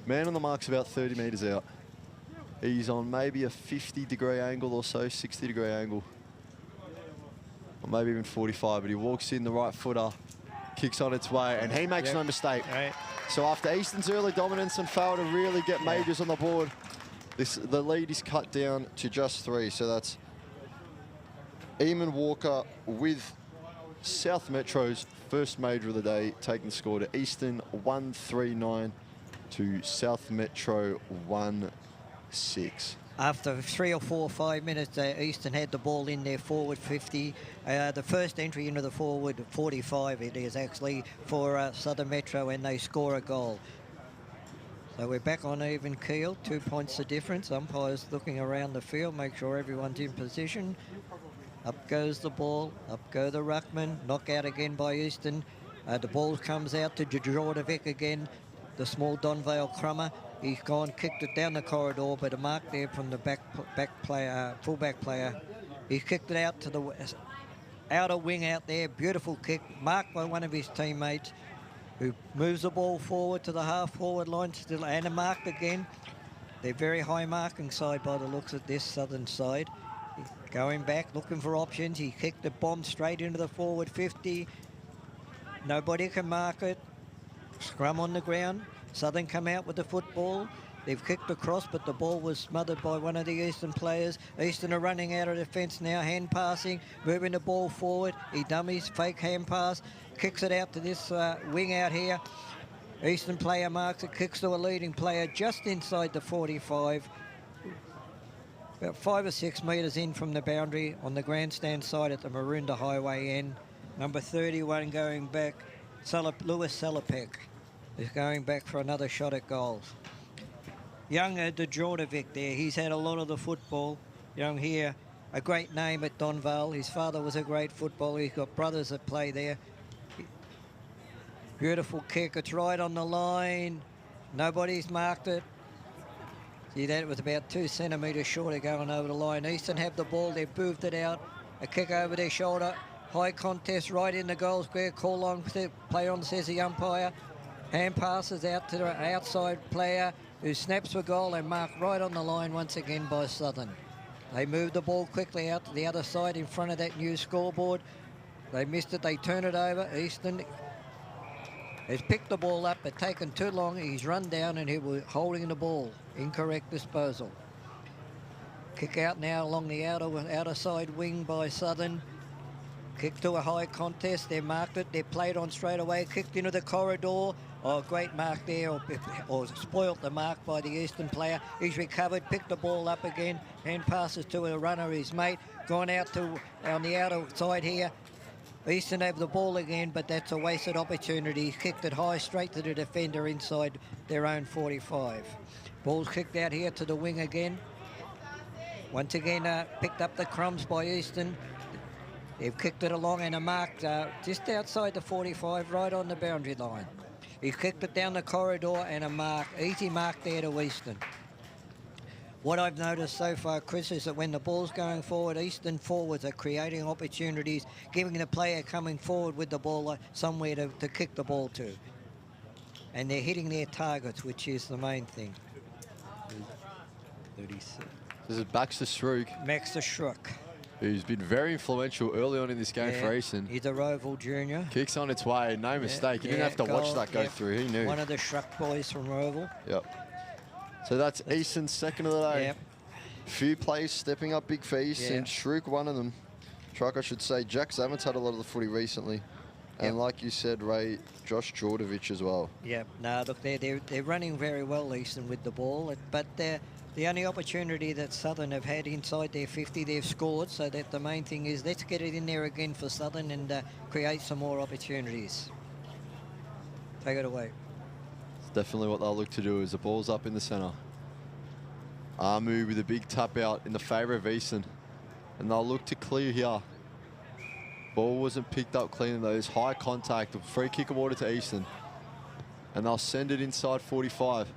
Man on the mark's about 30 metres out. He's on maybe a 50-degree angle or so, 60-degree angle. Or maybe even 45, but he walks in the right footer, kicks on its way, and he makes no mistake. Right. So after Eastern's early dominance and fail to really get majors on the board, the lead is cut down to just 3. So that's Eamon Walker with South Metro's first major of the day, taking the score to Eastern 139 to South Metro 1-6. After 3 or 4 or 5 minutes, Eastern had the ball in their forward 50. The first entry into the forward 45 it is actually for Southern Metro, and they score a goal. So we're back on even keel, 2 points the difference. Umpires looking around the field, make sure everyone's in position. Up goes the ball, up go the ruckman, knock out again by Eastern. The ball comes out to Jordovic again, the small Donvale Crummer. He's gone, kicked it down the corridor, but a mark there from the fullback player. He's kicked it out to the outer wing out there. Beautiful kick, marked by one of his teammates, who moves the ball forward to the half-forward line, still, and marked again. They're very high marking side by the looks of this Southern side. Going back, looking for options. He kicked the bomb straight into the forward 50. Nobody can mark it. Scrum on the ground. Southern come out with the football. They've kicked across, but the ball was smothered by one of the Eastern players. Eastern are running out of defence now, hand passing, moving the ball forward. He dummies, fake hand pass, kicks it out to this wing out here. Eastern player marks it, kicks to a leading player just inside the 45. About 5 or 6 metres in from the boundary on the grandstand side at the Maroondah Highway end. Number 31 going back, Lewis Salopek is going back for another shot at goals. Young Jordovic there, he's had a lot of the football. Young here, a great name at Donvale. His father was a great footballer. He's got brothers that play there. Beautiful kick, it's right on the line. Nobody's marked it. That was about 2 centimetres short of going over the line. Eastern have the ball. They've moved it out. A kick over their shoulder. High contest right in the goal square. Call on, play on, says the umpire. Hand passes out to the outside player who snaps for goal and marked right on the line once again by Southern. They move the ball quickly out to the other side in front of that new scoreboard. They missed it. They turn it over. Eastern has picked the ball up, but taken too long. He's run down and he was holding the ball. Incorrect disposal. Kick out now along the outer side wing by Southern. Kick to a high contest. They marked it. They played on straight away. Kicked into the corridor. Oh, great mark there, or spoilt the mark by the Eastern player. He's recovered, picked the ball up again, and passes to a runner, his mate. Gone out to on the outer side here. Eastern have the ball again, but that's a wasted opportunity. Kicked it high straight to the defender inside their own 45. Ball's kicked out here to the wing again. Once again, picked up the crumbs by Eastern. They've kicked it along and a mark just outside the 45, right on the boundary line. He's kicked it down the corridor and a mark, easy mark there to Eastern. What I've noticed so far, Chris, is that when the ball's going forward, Eastern forwards are creating opportunities, giving the player coming forward with the ball somewhere to kick the ball to. And they're hitting their targets, which is the main thing. 36. This is Baxter Shrook, Baxter Shrook, who's been very influential early on in this game for Eastern. He's a Roval junior. Kicks on its way, no mistake. You didn't have to watch that go through, he knew. One of the Shrook boys from Roval. Yep. So that's Eastern's second of the day. Yep. Few plays stepping up big for Eastern. Shrook, one of them. Shrook, I should say. Jack Zamet's had a lot of the footy recently. And like you said, Ray, Josh Jordovich as well. Yep. No, look, they're running very well, Eastern, with the ball. But the only opportunity that Southern have had inside their 50, they've scored. So that the main thing is let's get it in there again for Southern and create some more opportunities. Take it away. It's definitely what they'll look to do as the ball's up in the centre. Amu with a big tap out in the favour of Eastern. And they'll look to clear here. Ball wasn't picked up clean though. There's high contact. Free kick awarded to Eastern. And they'll send it inside 45.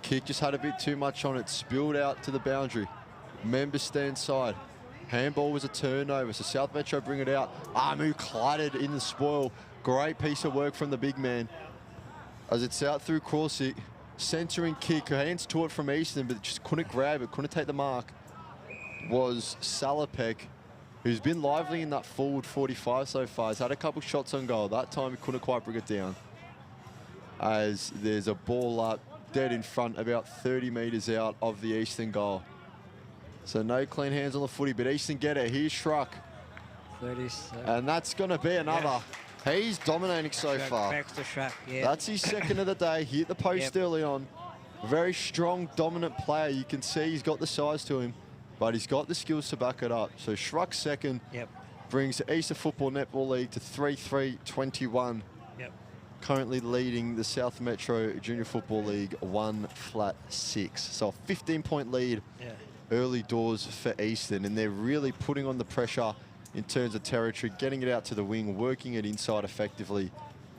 Kick just had a bit too much on it. Spilled out to the boundary. Members stand side. Handball was a turnover. So South Metro bring it out. Amu collided in the spoil. Great piece of work from the big man. As it's out through Corsic. Centering kick. Hands to it from Eastern, but just couldn't grab it. Couldn't take the mark. Was Salopek, who's been lively in that forward 45 so far. He's had a couple shots on goal. That time he couldn't quite bring it down. As there's a ball up dead in front, about 30 metres out of the Eastern goal. So no clean hands on the footy, but Eastern get it. Here's Shruck. 37. And that's going to be another. He's dominating so far. Baxter Shruck, That's his second of the day. He hit the post early on. Very strong, dominant player. You can see he's got the size to him, but he's got the skills to back it up. So Shruck's second brings the Eastern Football Netball League to 3-3-21. Currently leading the South Metro Junior Football League 1-6. So a 15-point lead early doors for Eastern, and they're really putting on the pressure in terms of territory, getting it out to the wing, working it inside effectively,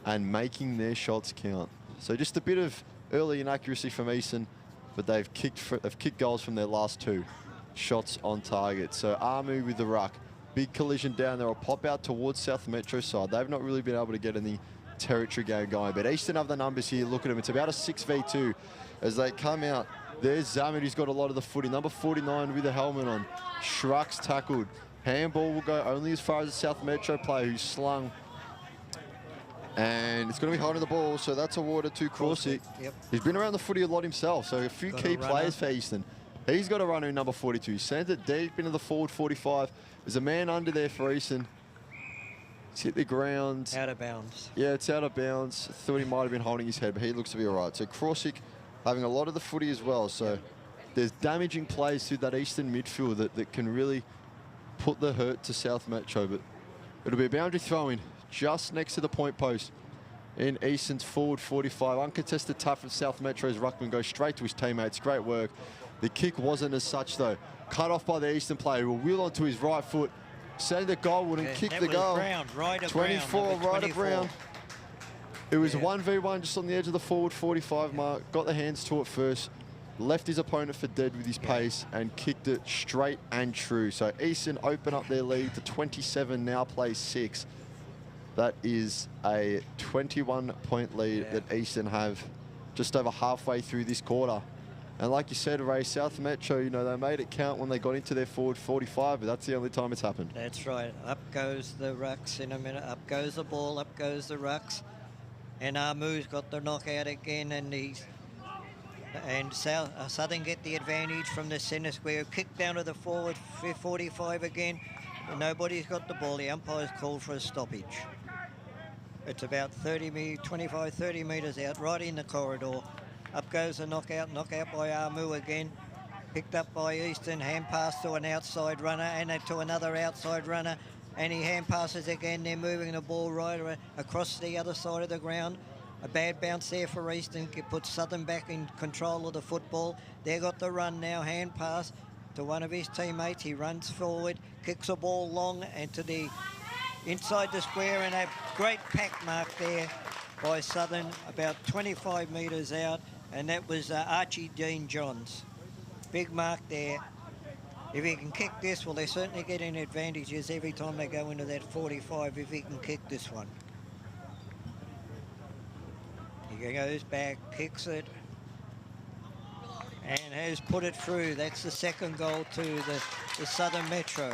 and making their shots count. So just a bit of early inaccuracy from Eastern, but they've kicked goals from their last two shots on target. So Amu with the ruck, big collision down there. Will pop out towards South Metro side. They've not really been able to get any territory game going, but Eastern have the numbers here. Look at them. It's about a 6v2 as they come out. There's Zamet, who's got a lot of the footy. Number 49 with a helmet on. Shruck's tackled. Handball will go only as far as the South Metro player who's slung. And it's going to be holding the ball, so that's awarded to Corsic. He's been around the footy a lot himself, so a few key players for Eastern. He's got a runner in number 42. He sends it deep into the forward 45. There's a man under there for Eastern. It's hit the ground. Out of bounds. Yeah, it's out of bounds. Thought he might have been holding his head, but he looks to be all right. So Corsic having a lot of the footy as well. So there's damaging plays through that Eastern midfield that can really put the hurt to South Metro, but it'll be a boundary throw-in just next to the point post in Eastern's forward 45. Uncontested tap from South Metro's ruckman goes straight to his teammates. Great work. The kick wasn't as such though. Cut off by the Eastern player who will wheel onto his right foot, say the goal wouldn't kick the goal. Brown, right of 24, Brown, right of Brown. It was 1v1 just on the edge of the forward 45 mark. Got the hands to it first. left his opponent for dead with his pace and kicked it straight and true. So Eastern open up their lead to 27, now plays 6. That is a 21-point lead that Eastern have just over halfway through this quarter. And like you said, Ray, South Metro, you know, they made it count when they got into their forward 45, but that's the only time it's happened. That's right. Up goes the rucks in a minute. Up goes the ball. Up goes the rucks. And Armu's got the knockout again, and Southern get the advantage from the centre square. Kick down to the forward 45 again. Nobody's got the ball. The umpire's called for a stoppage. It's about 25, 30 metres out, right in the corridor. Up goes the knockout by Armu again. Picked up by Eastern, hand pass to an outside runner and to another outside runner. And he hand passes again. They're moving the ball right across the other side of the ground. A bad bounce there for Eastern. It puts Southern back in control of the football. They got the run now, hand pass to one of his teammates. He runs forward, kicks the ball long and to the inside the square, and a great pack mark there by Southern, about 25 metres out, and that was Archie Dean Johns. Big mark there. If he can kick this, well, they're certainly getting advantages every time they go into that 45 if he can kick this one. He goes back, kicks it, and has put it through. That's the second goal to the Southern Metro.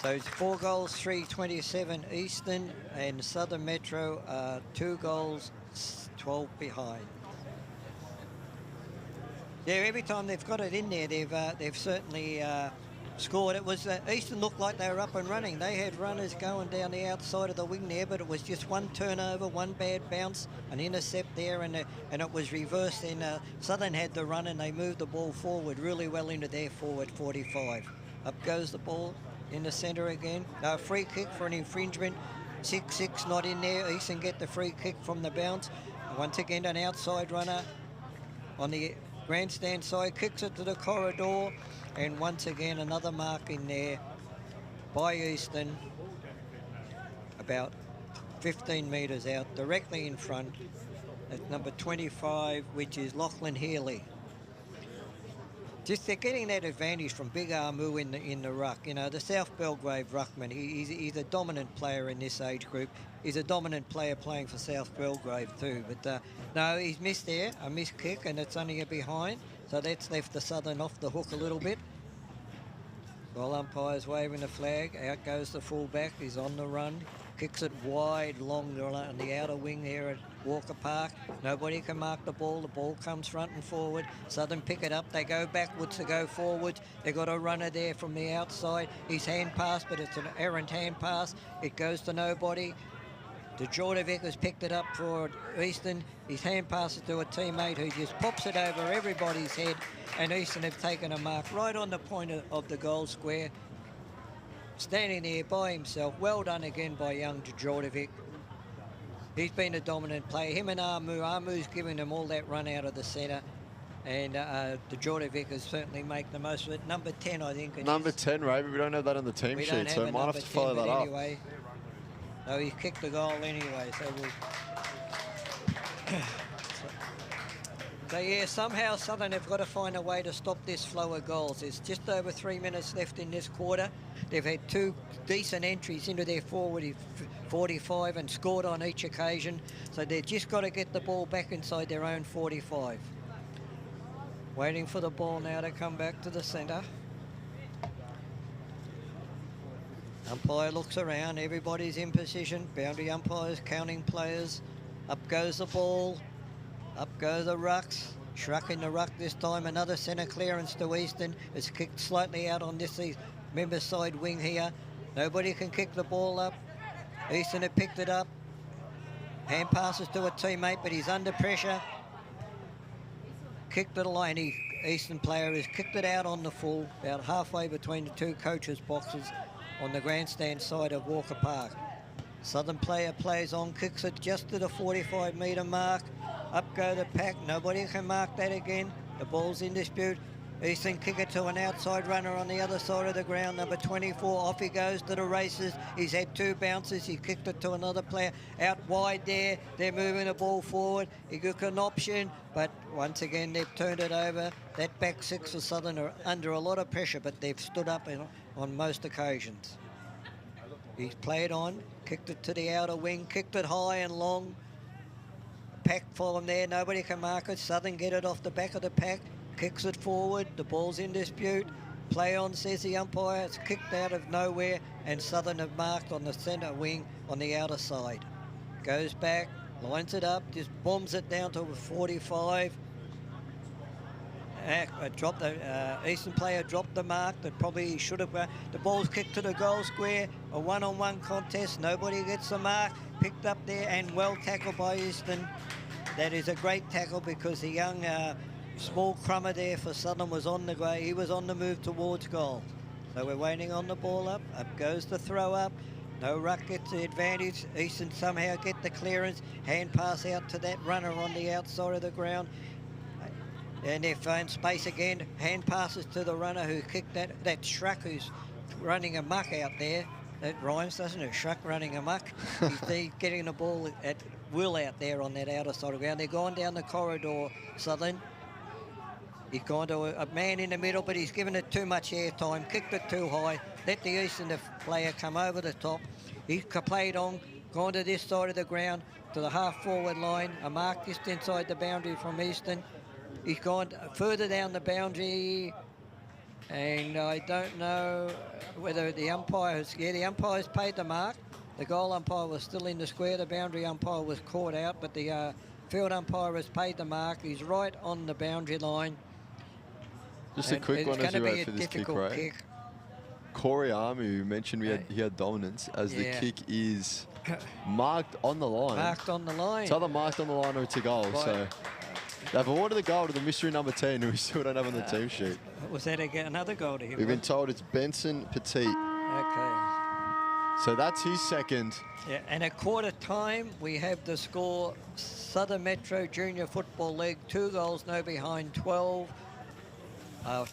So it's 4 goals, 3-27 Eastern, and Southern Metro are 2 goals, 12 behind. Yeah, every time they've got it in there, they've certainly scored. It was Eastern looked like they were up and running. They had runners going down the outside of the wing there, but it was just one turnover, one bad bounce, an intercept there, and it was reversed. And Southern had the run, and they moved the ball forward really well into their forward 45. Up goes the ball in the centre again. Free kick for an infringement. 6-6 not in there. Eastern get the free kick from the bounce. Once again, an outside runner on the grandstand side, kicks it to the corridor, and once again another mark in there by Eastern, about 15 metres out, directly in front at number 25, which is Lachlan Healy. Just they're getting that advantage from Big Armu in the ruck. You know, the South Belgrave ruckman, he's a dominant player in this age group. He's a dominant player playing for South Belgrave too. But no, he's missed there, a missed kick, and it's only a behind. So that's left the Southern off the hook a little bit. Well, umpire's waving the flag. Out goes the fullback. He's on the run. Kicks it wide along the outer wing here at Walker Park. Nobody can mark the ball. The ball comes front and forward. Southern pick it up. They go backwards to go forwards. They got a runner there from the outside. He's hand pass, but it's an errant hand pass. It goes to nobody. Djordjevic has picked it up for Eastern. His hand passes to a teammate who just pops it over everybody's head, and Eastern have taken a mark right on the point of the goal square. Standing there by himself. Well done again by young Djordjevic. He's been a dominant player. Him and Armu. Armu's giving them all that run out of the centre. And Djordjevic has certainly made the most of it. Number 10, I think. Number 10, Ray, but we don't have that on the team sheet, so we might have to follow that up. Anyway, no, he's kicked the goal anyway, so we'll... So yeah, somehow Southern have got to find a way to stop this flow of goals. There's just over 3 minutes left in this quarter. They've had 2 decent entries into their forward 45 and scored on each occasion. So they've just got to get the ball back inside their own 45. Waiting for the ball now to come back to the centre. Umpire looks around. Everybody's in position. Boundary umpires counting players. Up goes the ball. Up go the rucks. Shruck in the ruck this time. Another centre clearance to Eastern. It's kicked slightly out on this member side wing here. Nobody can kick the ball up. Eastern have picked it up. Hand passes to a teammate, but he's under pressure. Kicked it line. Eastern player has kicked it out on the full, about halfway between the 2 coaches' boxes on the grandstand side of Walker Park. Southern player plays on, kicks it just to the 45-metre mark. Up go the pack. Nobody can mark that again. The ball's in dispute. Easton kick it to an outside runner on the other side of the ground. Number 24, off he goes to the races. He's had 2 bounces. He kicked it to another player out wide there. They're moving the ball forward. He took an option, but once again, they've turned it over. That back 6 for Southern are under a lot of pressure, but they've stood up on most occasions. He's played on, kicked it to the outer wing, kicked it high and long. Pack for him there. Nobody can mark it. Southern get it off the back of the pack. Kicks it forward, the ball's in dispute. Play on, says the umpire. It's kicked out of nowhere, and Southern have marked on the centre wing on the outer side. Goes back, lines it up, just bombs it down to 45. Eastern player dropped the mark that probably he should have. The ball's kicked to the goal square. A one-on-one contest. Nobody gets the mark. Picked up there and well tackled by Eastern. That is a great tackle because the young small crummer there for Southern was on the way. He was on the move towards goal. So we're waiting on the ball up. Up goes the throw up. No ruck gets the advantage. Eastern somehow get the clearance. Hand pass out to that runner on the outside of the ground. And they find space again. Hand passes to the runner who kicked that Shrek who's running amok out there. That rhymes, doesn't it? Shrek running amok. He's getting the ball at will out there on that outer side of the ground. They're going down the corridor, Southern. He's gone to a man in the middle, but he's given it too much air time, kicked it too high, let the Eastern player come over the top. He's played on, gone to this side of the ground, to the half-forward line, a mark just inside the boundary from Eastern. He's gone further down the boundary, and I don't know whether the umpire has... Yeah, the umpire's paid the mark. The goal umpire was still in the square. The boundary umpire was caught out, but the field umpire has paid the mark. He's right on the boundary line. Just a quick one as you wait for this kick, right? Kick. Corey Armu mentioned he had dominance as the kick is marked on the line. Marked on the line. It's either marked on the line or it's a goal. Right. So they've awarded the goal to the mystery number 10, who we still don't have on the team sheet. Was that another goal to him? We've been told it's Benson Petit. Okay. So that's his second. Yeah, and at quarter time, we have the score: Southern Metro Junior Football League, 2 goals, no behind, 12.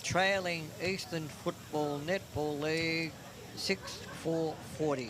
Trailing Eastern Football Netball League, 6-4-40.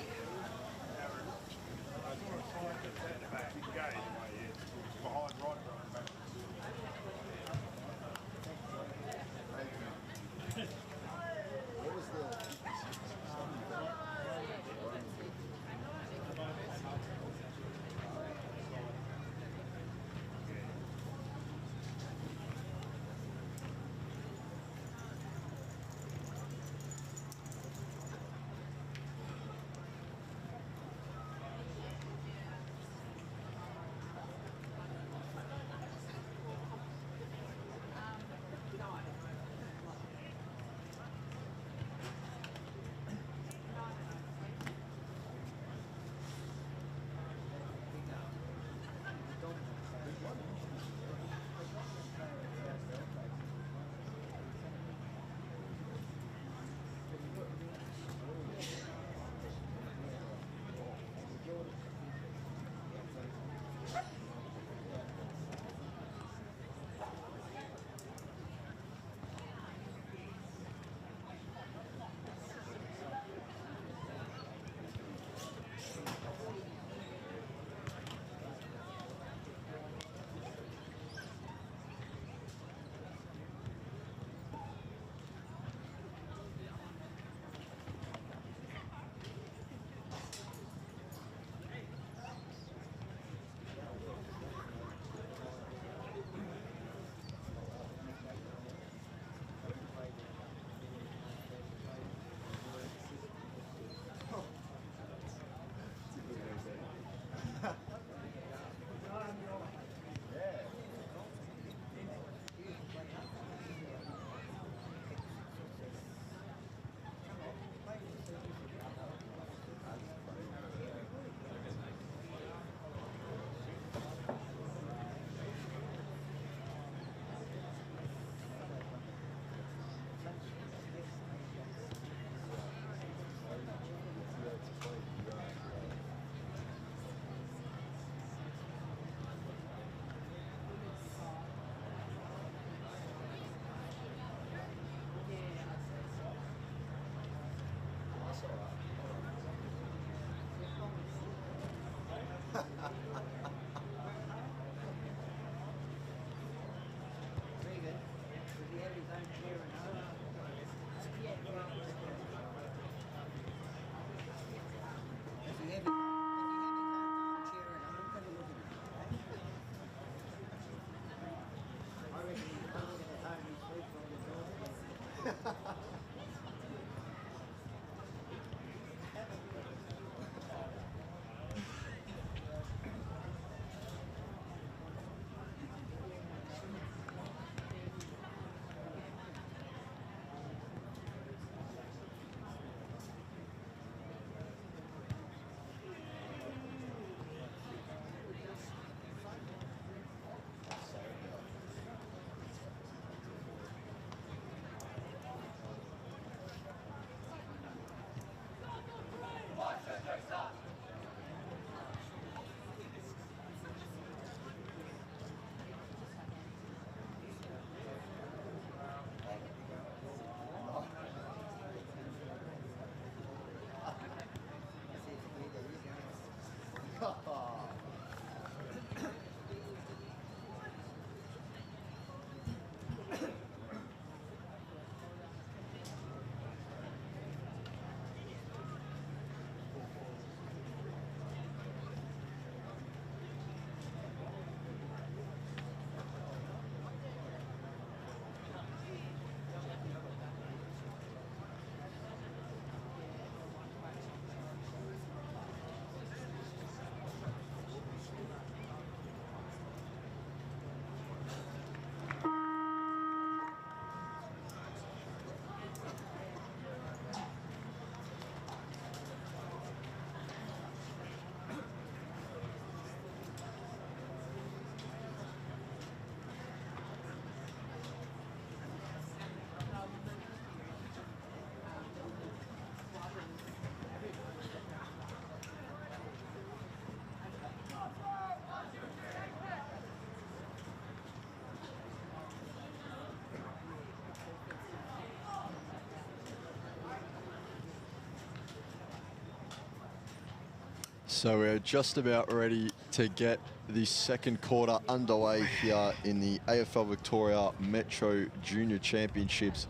So we're just about ready to get the second quarter underway here in the AFL Victoria Metro Junior Championships.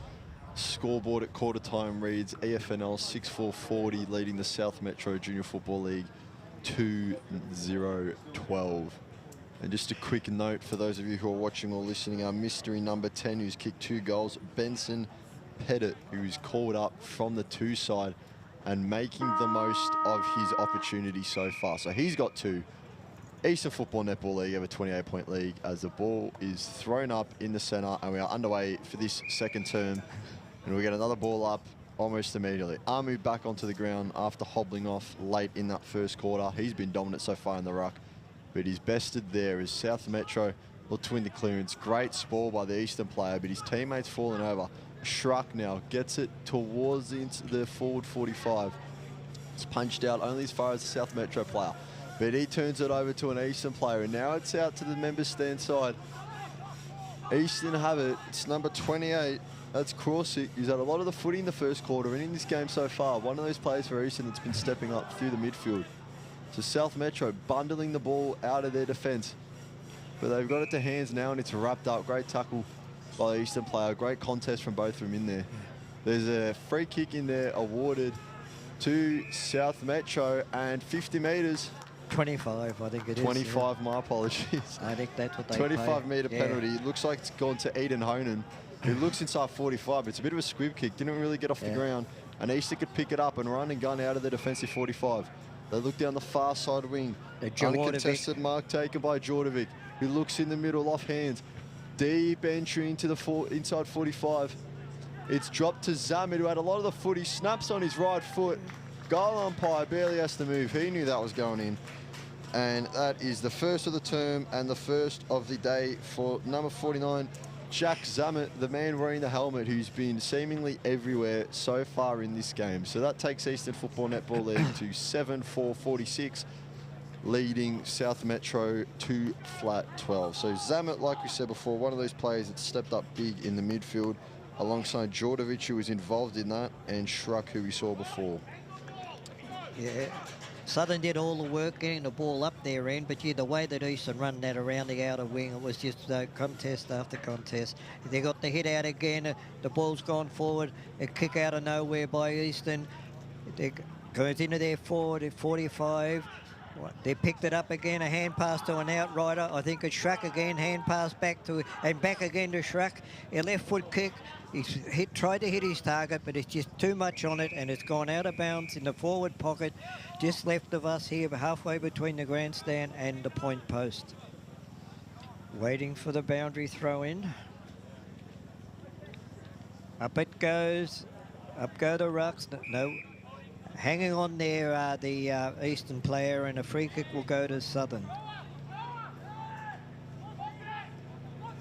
Scoreboard at quarter time reads EFNL 6-4-40 leading the South Metro Junior Football League 2-0-12. And just a quick note for those of you who are watching or listening, our mystery number 10 who's kicked 2 goals, Benson Pettit, who's called up from the 2 side and making the most of his opportunity so far. So he's got 2. Eastern Football Netball League have a 28-point lead as the ball is thrown up in the centre, and we are underway for this second term. And we get another ball up almost immediately. Amu back onto the ground after hobbling off late in that first quarter. He's been dominant so far in the ruck, but he's bested there as South Metro will twin the clearance. Great spoil by the Eastern player, but his teammate's fallen over. Schruck now gets it towards the forward 45. It's punched out only as far as the South Metro player, but he turns it over to an Eastern player, and now it's out to the members stand side. Eastern have it. It's number 28. That's Corsic. He's had a lot of the footy in the first quarter and in this game so far. One of those players for Eastern that's been stepping up through the midfield. So South Metro bundling the ball out of their defence, but they've got it to hands now, and it's wrapped up. Great tackle by the Eastern player. Great contest from both of them in there. There's a free kick in there awarded to South Metro, and 50 metres. 25, I think it is. 25, my apologies. I think that's what they 25-metre penalty. It looks like it's gone to Eden Honan. It looks inside 45, but it's a bit of a squib kick. Didn't really get off the ground. And Easter could pick it up and run and gun out of the defensive 45. They look down the far side wing. Uncontested mark taken by Jordovic, who looks in the middle off hands. Deep entry into the inside 45. It's dropped to Zamed, who had a lot of the footy. Snaps on his right foot. Goal umpire barely has to move. He knew that was going in. And that is the first of the term and the first of the day for number 49, Jack Zamet, the man wearing the helmet, who's been seemingly everywhere so far in this game. So that takes Eastern Football Netball League to 7-4-46, leading South Metro to flat 12. So Zamet, like we said before, one of those players that stepped up big in the midfield, alongside Jordovic, who was involved in that, and Schruck, who we saw before. Yeah. Southern did all the work getting the ball up their end, but yeah, the way that Eastern run that around the outer wing, it was just contest after contest. They got the hit out again. The ball's gone forward. A kick out of nowhere by Eastern. It goes into their forward at 45. They picked it up again, a hand pass to an outrider. I think it's Schruck again, hand pass back to, and back again to Schruck. A left foot kick. He's tried to hit his target, but it's just too much on it, and it's gone out of bounds in the forward pocket, just left of us here, halfway between the grandstand and the point post. Waiting for the boundary throw in. Up it goes. Up go the rucks. No. Hanging on there the Eastern player, and a free kick will go to Southern.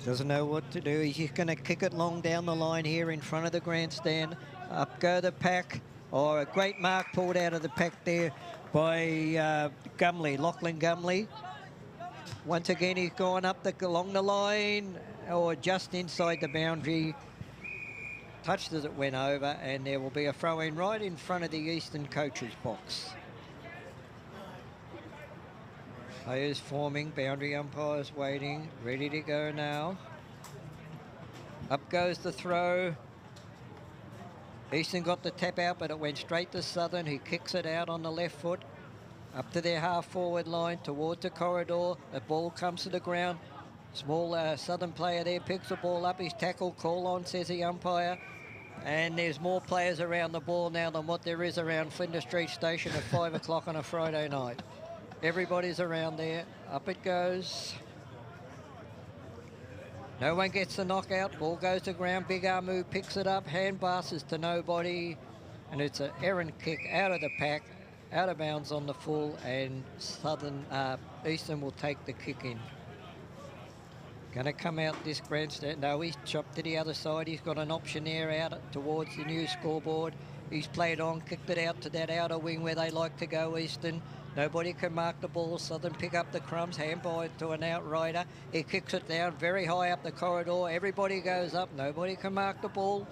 Doesn't know what to do. He's just going to kick it long down the line here in front of the grandstand. Up go the pack. Oh, a great mark pulled out of the pack there by Gumley, Lachlan Gumley. Once again, he's gone up along the line, or just inside the boundary. Touched as it went over, and there will be a throw-in right in front of the Eastern coach's box. Players forming, boundary umpires waiting, ready to go now. Up goes the throw. Eastern got the tap out, but it went straight to Southern. He kicks it out on the left foot. Up to their half-forward line, towards the corridor. The ball comes to the ground. Small Southern player there picks the ball up. His tackle call on, says the umpire. And there's more players around the ball now than what there is around Flinders Street Station at 5 o'clock on a Friday night. Everybody's around there. Up it goes. No one gets the knockout. Ball goes to ground. Big Amu picks it up. Hand passes to nobody. And it's an errant kick out of the pack, out of bounds on the full, and Southern Eastern will take the kick in. Going to come out this grandstand. No, he's chopped to the other side. He's got an option there out towards the new scoreboard. He's played on, kicked it out to that outer wing where they like to go, Eastern. Nobody can mark the ball. Southern pick up the crumbs, handball to an outrider. He kicks it down very high up the corridor. Everybody goes up. Nobody can mark the ball.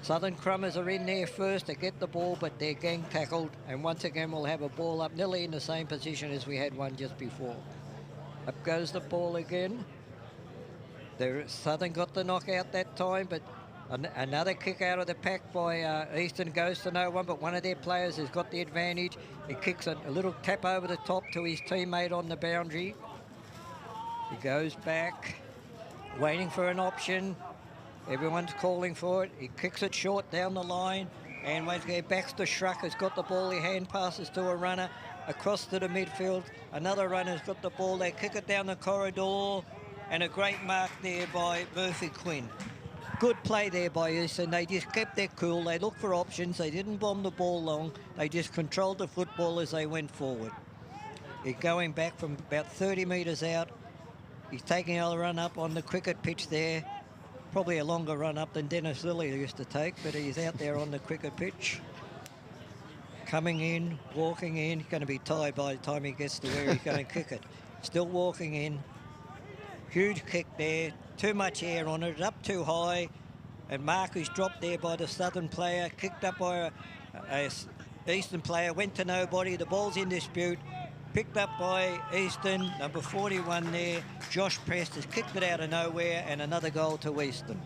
Southern Crummers are in there first to get the ball, but they're gang tackled. And once again, we'll have a ball up nearly in the same position as we had one just before. Up goes the ball again. Southern got the knockout that time, but another kick out of the pack by Eastern goes to no one, but one of their players has got the advantage. He kicks a little tap over the top to his teammate on the boundary. He goes back, waiting for an option. Everyone's calling for it. He kicks it short down the line, and once again, backs to Schruck, has got the ball. He hand passes to a runner across to the midfield. Another runner's got the ball. They kick it down the corridor. And a great mark there by Murphy Quinn. Good play there by Eastern. They just kept their cool. They looked for options. They didn't bomb the ball long. They just controlled the football as they went forward. He's going back from about 30 metres out. He's taking a run up on the cricket pitch there. Probably a longer run up than Dennis Lilly used to take, but he's out there on the cricket pitch. Coming in, walking in. He's going to be tired by the time he gets to where he's going to kick it. Still walking in. Huge kick there, too much air on it, up too high, and mark is dropped there by the Southern player, kicked up by a Eastern player, went to nobody. The ball's in dispute, picked up by Eastern, number 41 there. Josh Prest has kicked it out of nowhere, and another goal to Eastern.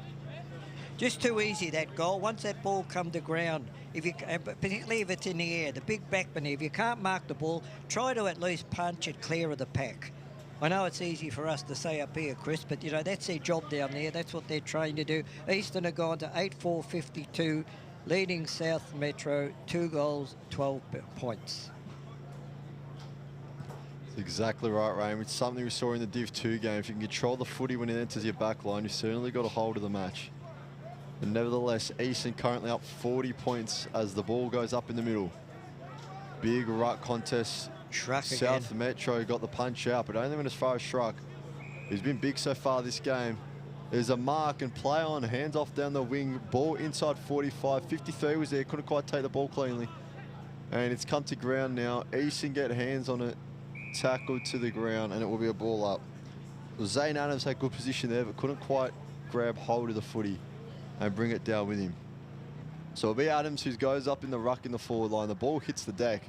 Just too easy, that goal. Once that ball come to ground, particularly if it's in the air, the big backman, if you can't mark the ball, try to at least punch it clear of the pack. I know it's easy for us to say up here, Chris, but, you know, that's their job down there. That's what they're trying to do. Eastern have gone to 8-4-52, leading South Metro 2 goals, 12 points. That's exactly right, Ray. It's something we saw in the Div 2 game. If you can control the footy when it enters your back line, you've certainly got a hold of the match. But nevertheless, Eastern currently up 40 points as the ball goes up in the middle. Big ruck contest. Schruck South again. Metro got the punch out, but only went as far as Schruck. He's been big so far this game. There's a mark and play on, hands off down the wing, ball inside 45. 53 was there, couldn't quite take the ball cleanly. And it's come to ground now. Eastern get hands on it, tackled to the ground, and it will be a ball up. Zane Adams had good position there, but couldn't quite grab hold of the footy and bring it down with him. So it'll be Adams who goes up in the ruck in the forward line. The ball hits the deck.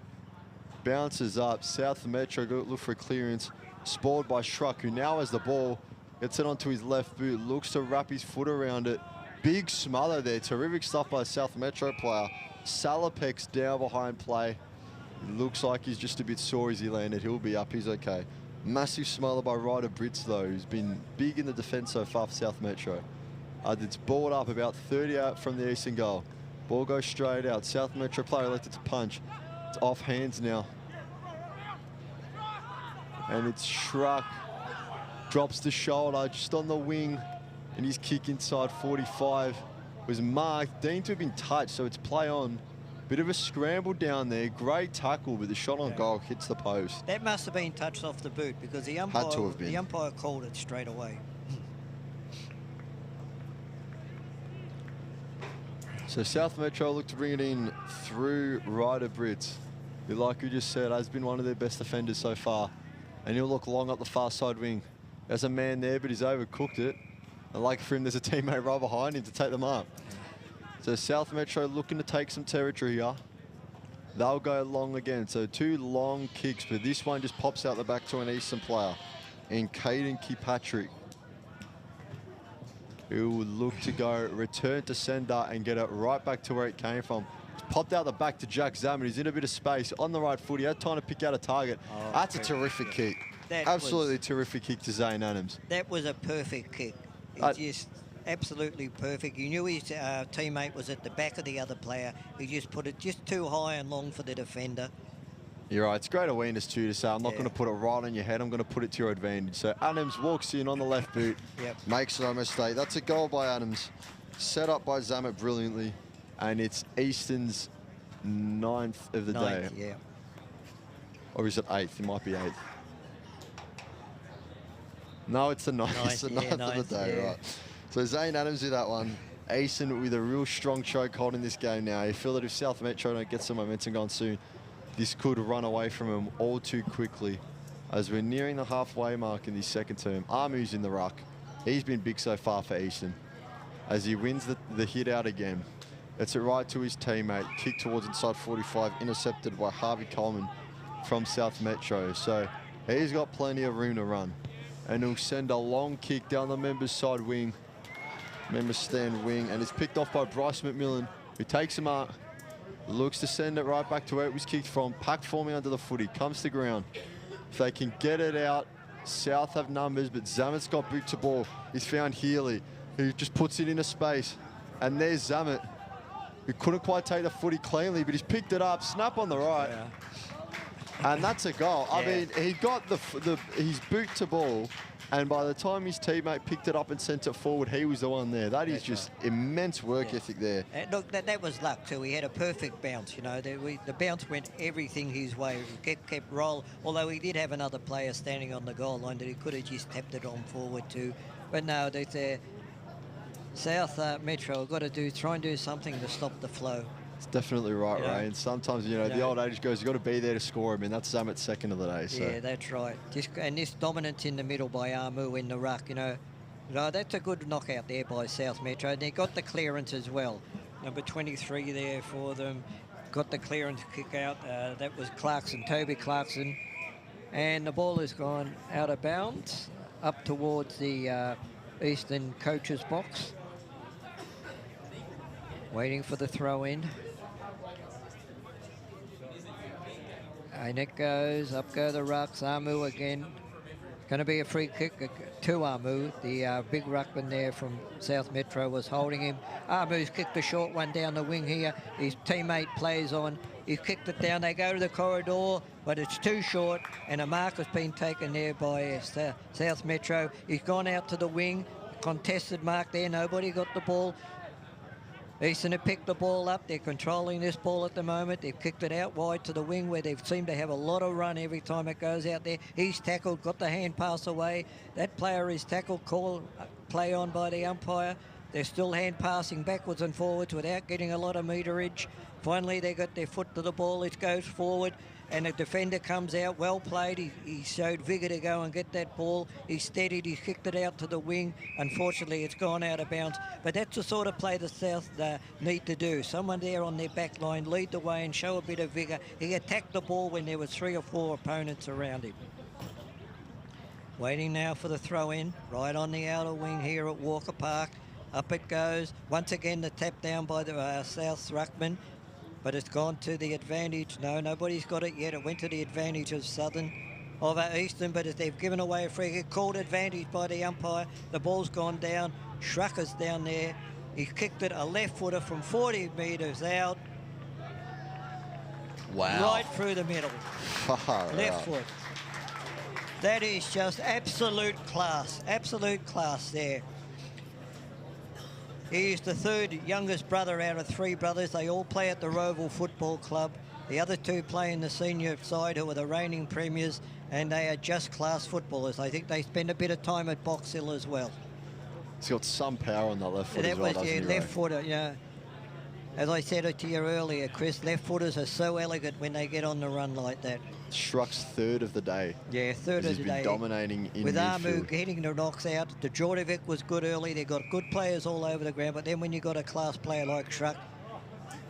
Bounces up. South Metro go look for a clearance. Spoiled by Schruck, who now has the ball. Gets it onto his left boot. Looks to wrap his foot around it. Big smother there. Terrific stuff by a South Metro player. Salopek's down behind play. Looks like he's just a bit sore as he landed. He'll be up. He's okay. Massive smiler by Ryder Brits, though, who's been big in the defence so far for South Metro. It's balled up about 30 out from the Eastern goal. Ball goes straight out. South Metro player elected to punch. It's off hands now. And it's Schruck. Drops the shoulder just on the wing. And his kick inside 45 was marked. Deemed to have been touched, so it's play on. Bit of a scramble down there. Great tackle, but the shot on goal hits the post. That must have been touched off the boot because the umpire called it straight away. So South Metro look to bring it in through Ryder Brits, who, like we just said, has been one of their best defenders so far. And he'll look long up the far side wing. There's a man there, but he's overcooked it. And like for him, there's a teammate right behind him to take them up. So South Metro looking to take some territory here. They'll go long again. So 2 long kicks, but this one just pops out the back to an Eastern player in Caden Kirkpatrick, who will look to go return to sender and get it right back to where it came from. It's popped out the back to Jack Zammit. He's in a bit of space on the right foot. He had time to pick out a target. Oh, that's a terrific kick. Absolutely terrific kick to Zane Adams. That was a perfect kick. It's just absolutely perfect. You knew his teammate was at the back of the other player. He just put it just too high and long for the defender. You're right. It's great awareness too to say, I'm not going to put it right on your head. I'm going to put it to your advantage. So Adams walks in on the left boot, makes no mistake. That's a goal by Adams. Set up by Zammit brilliantly. And it's Eastern's 9th of the day. Yeah. Or is it 8th? It might be 8th. No, it's the 9th. It's the 9th of the day, right. So Zane Adams with that one. Eastern with a real strong chokehold in this game now. You feel that if South Metro don't get some momentum going soon, this could run away from him all too quickly. As we're nearing the halfway mark in this second term, Amu's in the ruck. He's been big so far for Eastern. As he wins the hit out again. It's it right to his teammate. Kick towards inside 45, intercepted by Harvey Coleman from South Metro. So he's got plenty of room to run. And he'll send a long kick down the members' side wing. Members stand wing. And it's picked off by Bryce McMillan, who takes him up. Looks to send it right back to where it was kicked from. Pack forming under the footy. Comes to ground. If they can get it out, South have numbers, but Zammit's got boot to ball. He's found Healy, who just puts it into space. And there's Zammit, who couldn't quite take the footy cleanly, but he's picked it up. Snap on the right. And that's a goal. I mean, he got his boot to ball, and by the time his teammate picked it up and sent it forward, he was the one there. That is just immense work ethic there. Look, that was luck too. He had a perfect bounce, you know. The bounce went everything his way. He kept roll, although he did have another player standing on the goal line that he could have just tapped it on forward to. But no, South Metro have got to try and do something to stop the flow. It's definitely right, Ray. And sometimes, the old adage goes, you've got to be there to score him, and that's Zammit's second of the day. So. Yeah, that's right. And this dominance in the middle by Amu in the ruck, that's a good knockout there by South Metro. They got the clearance as well. Number 23 there for them. Got the clearance kick out. That was Clarkson, Toby Clarkson. And the ball has gone out of bounds up towards the Eastern coach's box. Waiting for the throw in. And it goes, up go the rucks, Amu again. Going to be a free kick to Amu. The big ruckman there from South Metro was holding him. Amu's kicked a short one down the wing here. His teammate plays on. He's kicked it down. They go to the corridor, but it's too short, and a mark has been taken there by South Metro. He's gone out to the wing. Contested mark there. Nobody got the ball. Eastern have picked the ball up. They're controlling this ball at the moment. They've kicked it out wide to the wing where they seem to have a lot of run every time it goes out there. He's tackled, got the hand pass away. That player is tackled, call play on by the umpire. They're still hand passing backwards and forwards without getting a lot of meterage. Finally, they got their foot to the ball. It goes forward. And the defender comes out, well played. He showed vigour to go and get that ball. He steadied, he kicked it out to the wing. Unfortunately, it's gone out of bounds. But that's the sort of play the South need to do. Someone there on their back line, lead the way and show a bit of vigour. He attacked the ball when there was 3 or 4 opponents around him. Waiting now for the throw in, right on the outer wing here at Walker Park. Up it goes. Once again, the tap down by the South ruckman. but it's gone to the advantage. No, nobody's got it yet. It went to the advantage of Southern, of Eastern, but they've given away a free kick, called advantage by the umpire. The ball's gone down. Schrucker's down there. He's kicked it a left footer from 40 metres out. Wow. Right through the middle. Far Left out. foot. That is just absolute class there. He's the third youngest brother out of 3 brothers. They all play at the Roval Football Club. The other 2 play in the senior side, who are the reigning premiers, and they are just class footballers. I think they spend a bit of time at Box Hill as well. He's got some power on that left foot That as well, was, doesn't yeah, he, left Ray? footer, yeah. As I said it to you earlier, Chris, left footers are so elegant when they get on the run like that. Schruck's third of the day. Yeah, third As of he's the been day. dominating in With Armu midfield. getting the knocks out. The Djordjevic was good early. They've got good players all over the ground. But then when you've got a class player like Schruck,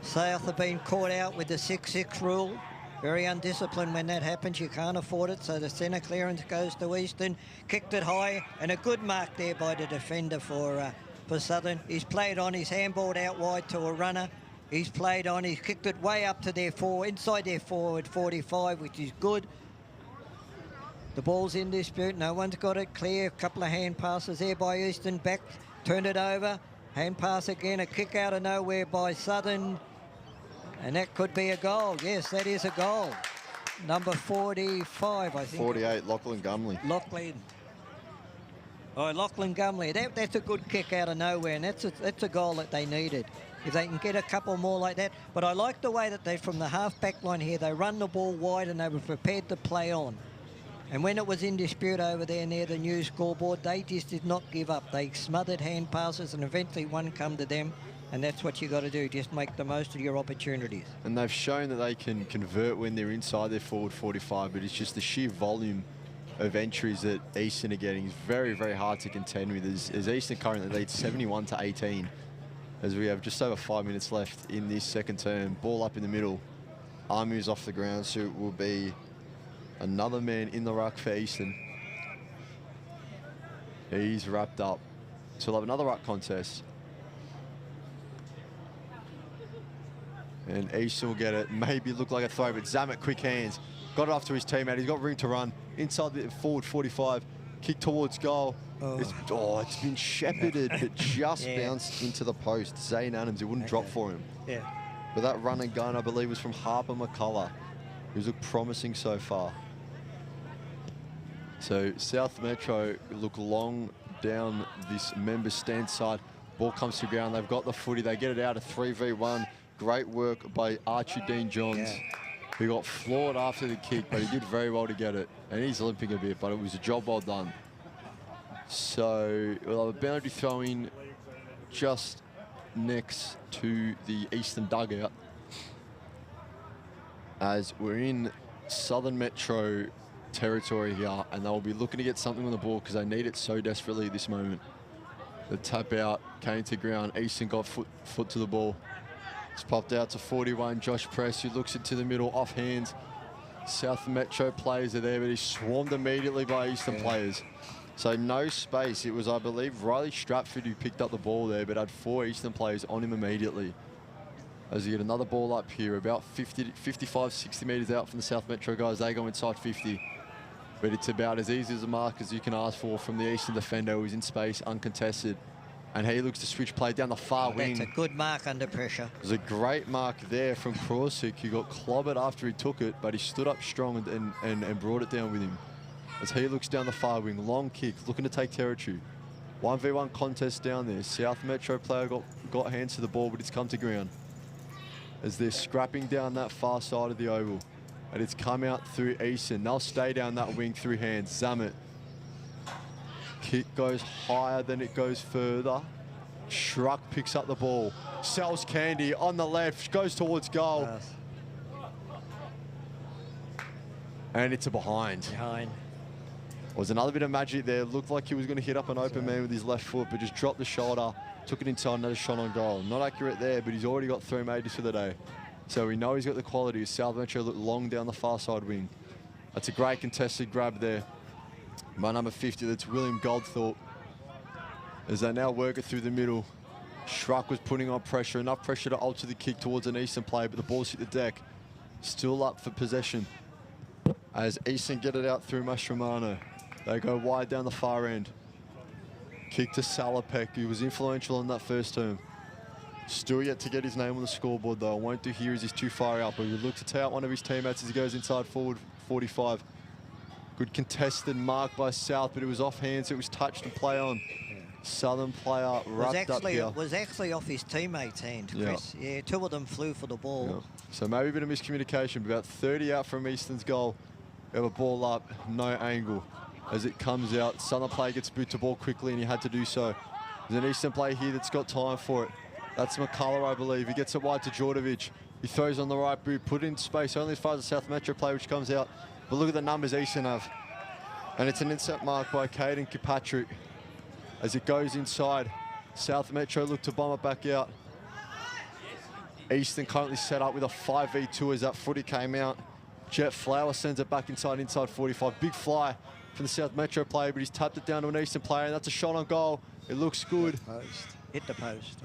South have been caught out with the 6-6 rule. Very undisciplined when that happens. You can't afford it. So the centre clearance goes to Eastern. Kicked it high. And a good mark there by the defender for Southern. He's played on. He's handballed out wide to a runner. He's played on. He's kicked it way up to their inside their forward 45, which is good. The ball's in dispute. No one's got it clear. A couple of hand passes there by Eastern. Back, turned it over. Hand pass again. A kick out of nowhere by Southern. And that could be a goal. Yes, that is a goal. Number 45, I think. 48, Lachlan Gumley. Lachlan. Oh, Lachlan Gumley. That's a good kick out of nowhere, and that's a goal that they needed. If they can get a couple more like that. But I like the way that they, from the half-back line here, they run the ball wide and they were prepared to play on. And when it was in dispute over there near the new scoreboard, they just did not give up. They smothered hand passes and eventually one come to them. And that's what you got to do, just make the most of your opportunities. And they've shown that they can convert when they're inside their forward 45, but it's just the sheer volume of entries that Eastern are getting is very, very hard to contend with. As Eastern currently leads 71-18, as we have just over 5 minutes left in this second term. Ball up in the middle. Armu's off the ground, so it will be another man in the ruck for Eastern. He's wrapped up. So we'll have another ruck contest. And Eastern will get it. Maybe look like a throw, but Zamet, quick hands. Got it off to his teammate. He's got room to run. Inside the forward 45. Kick towards goal. It's been shepherded, but just bounced into the post. Zane Adams, it wouldn't drop for him. Yeah. But that run and gun, I believe, was from Harper McCullough, who's looked promising so far. So South Metro look long down this member stand side. Ball comes to ground. They've got the footy. They get it out of 3v1. Great work by Archie Dean Johns, who got floored after the kick, but he did very well to get it. And he's limping a bit, but it was a job well done. So we'll have a boundary throw in just next to the Eastern dugout, as we're in Southern Metro territory here, and they'll be looking to get something on the ball because they need it so desperately at this moment. The tap out came to ground. Eastern got foot to the ball. It's popped out to 41, Josh Press, who looks into the middle, off hands. South Metro players are there, but he's swarmed immediately by Eastern players. So no space. It was, I believe, Riley Stratford who picked up the ball there, but had 4 Eastern players on him immediately. As you get another ball up here, about 55, 60 metres out from the South Metro guys. They go inside 50. But it's about as easy as a mark as you can ask for from the Eastern defender, who's in space, uncontested. And he looks to switch play down the far wing. That's a good mark under pressure. There's a great mark there from Krosic, who got clobbered after he took it, but he stood up strong and brought it down with him. As he looks down the far wing, long kick, looking to take territory. 1v1 contest down there. South Metro player got hands to the ball, but it's come to ground. As they're scrapping down that far side of the oval. And it's come out through Eastern. They'll stay down that wing through hands. Zamet. Kick goes higher than it goes further. Schruck picks up the ball. Sells Candy on the left. Goes towards goal. Yes. And it's a behind. Was another bit of magic there. Looked like he was going to hit up an open man with his left foot, but just dropped the shoulder. Took it inside, another shot on goal. Not accurate there, but he's already got 3 majors for the day. So we know he's got the quality. South Metro look long down the far side wing. That's a great contested grab there by number 50. That's William Goldthorpe. As they now work it through the middle. Schruck was putting on pressure, enough pressure to alter the kick towards an Eastern player, but the ball's hit the deck. Still up for possession. As Eastern get it out through Mascherano. They go wide down the far end. Kick to Salopek, who was influential in that first term. Still yet to get his name on the scoreboard, though. Won't do here as he's too far out, but he look to tie out one of his teammates as he goes inside forward 45. Good contested mark by South, but it was off hands. It was touched and play on. Southern player wrapped up here. Was actually off his teammate's hand, Chris. Yeah, two of them flew for the ball. Yeah. So maybe a bit of miscommunication, but about 30 out from Eastern's goal. We have a ball up, no angle. As it comes out, Southern player gets boot to ball quickly, and he had to do so. There's an Eastern player here that's got time for it. That's McCullough, I believe. He gets it wide to Djordjevic. He throws on the right boot, put it in space, only as far as the South Metro player, which comes out. But look at the numbers Eastern have. And it's an intercept mark by Caden Kirkpatrick. As it goes inside, South Metro look to bomb it back out. Eastern currently set up with a 5v2 as that footy came out. Jet Flower sends it back inside 45. Big fly from the South Metro player, but he's tapped it down to an Eastern player, and that's a shot on goal. It looks good. Hit the post.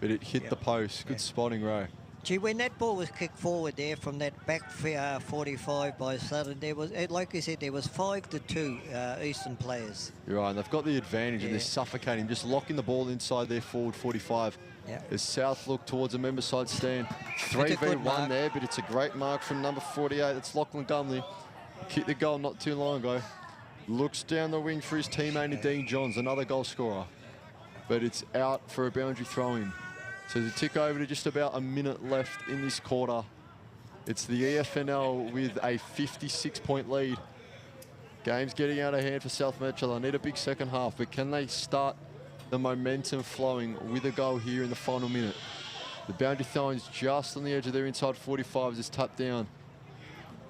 But it hit the post. Good spotting, Ray. Gee, when that ball was kicked forward there from that back 45 by Southern, there was, like you said, there was 5-2 Eastern players. You're right, and they've got the advantage, and they're suffocating, just locking the ball inside their forward 45. As South look towards a member side stand. 3v1 there, but it's a great mark from number 48. That's Lachlan Gumley. Kicked the goal not too long ago. Looks down the wing for his teammate Nadine Johns, another goal scorer. But it's out for a boundary throw-in. So the tick over to just about a minute left in this quarter. It's the EFNL with a 56-point lead. Game's getting out of hand for South Metro. They need a big second half, but can they start the momentum flowing with a goal here in the final minute? The boundary throw-in's just on the edge of their inside 45 as it's tapped down.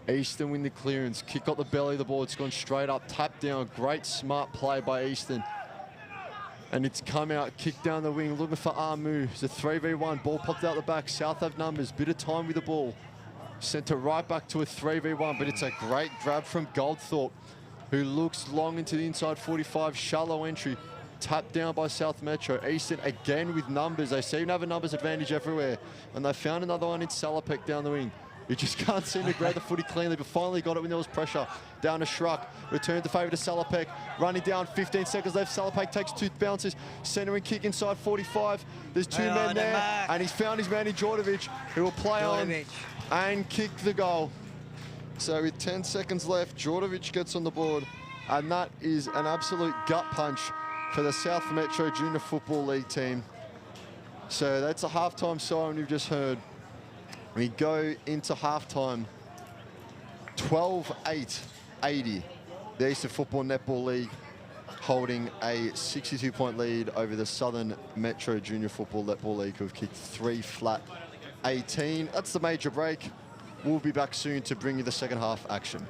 Eastern win the clearance. Kick got the belly of the ball. It's gone straight up, tapped down. Great smart play by Eastern. And it's come out, kicked down the wing, looking for Amu. It's a 3v1, ball popped out the back. South have numbers, bit of time with the ball. Sent it right back to a 3v1, but it's a great grab from Goldthorpe, who looks long into the inside 45, shallow entry. Tapped down by South Metro. Eastern again with numbers. They seem to have a numbers advantage everywhere. And they found another one in Salopek down the wing. You just can't seem to grab the footy cleanly, but finally got it when there was pressure. Down to Schruck, returned the favour to Salopek. Running down, 15 seconds left. Salopek takes 2 bounces. Centering kick inside 45. There's 2 men there, and he's found his man in Djordjevic, who will play on and kick the goal. So with 10 seconds left, Djordjevic gets on the board, and that is an absolute gut punch for the South Metro Junior Football League team. So that's a halftime siren you've just heard. We go into halftime, 12-8-80. The Eastern Football Netball League holding a 62-point lead over the Southern Metro Junior Football Netball League, who have kicked 3 flat 18. That's the major break. We'll be back soon to bring you the second half action.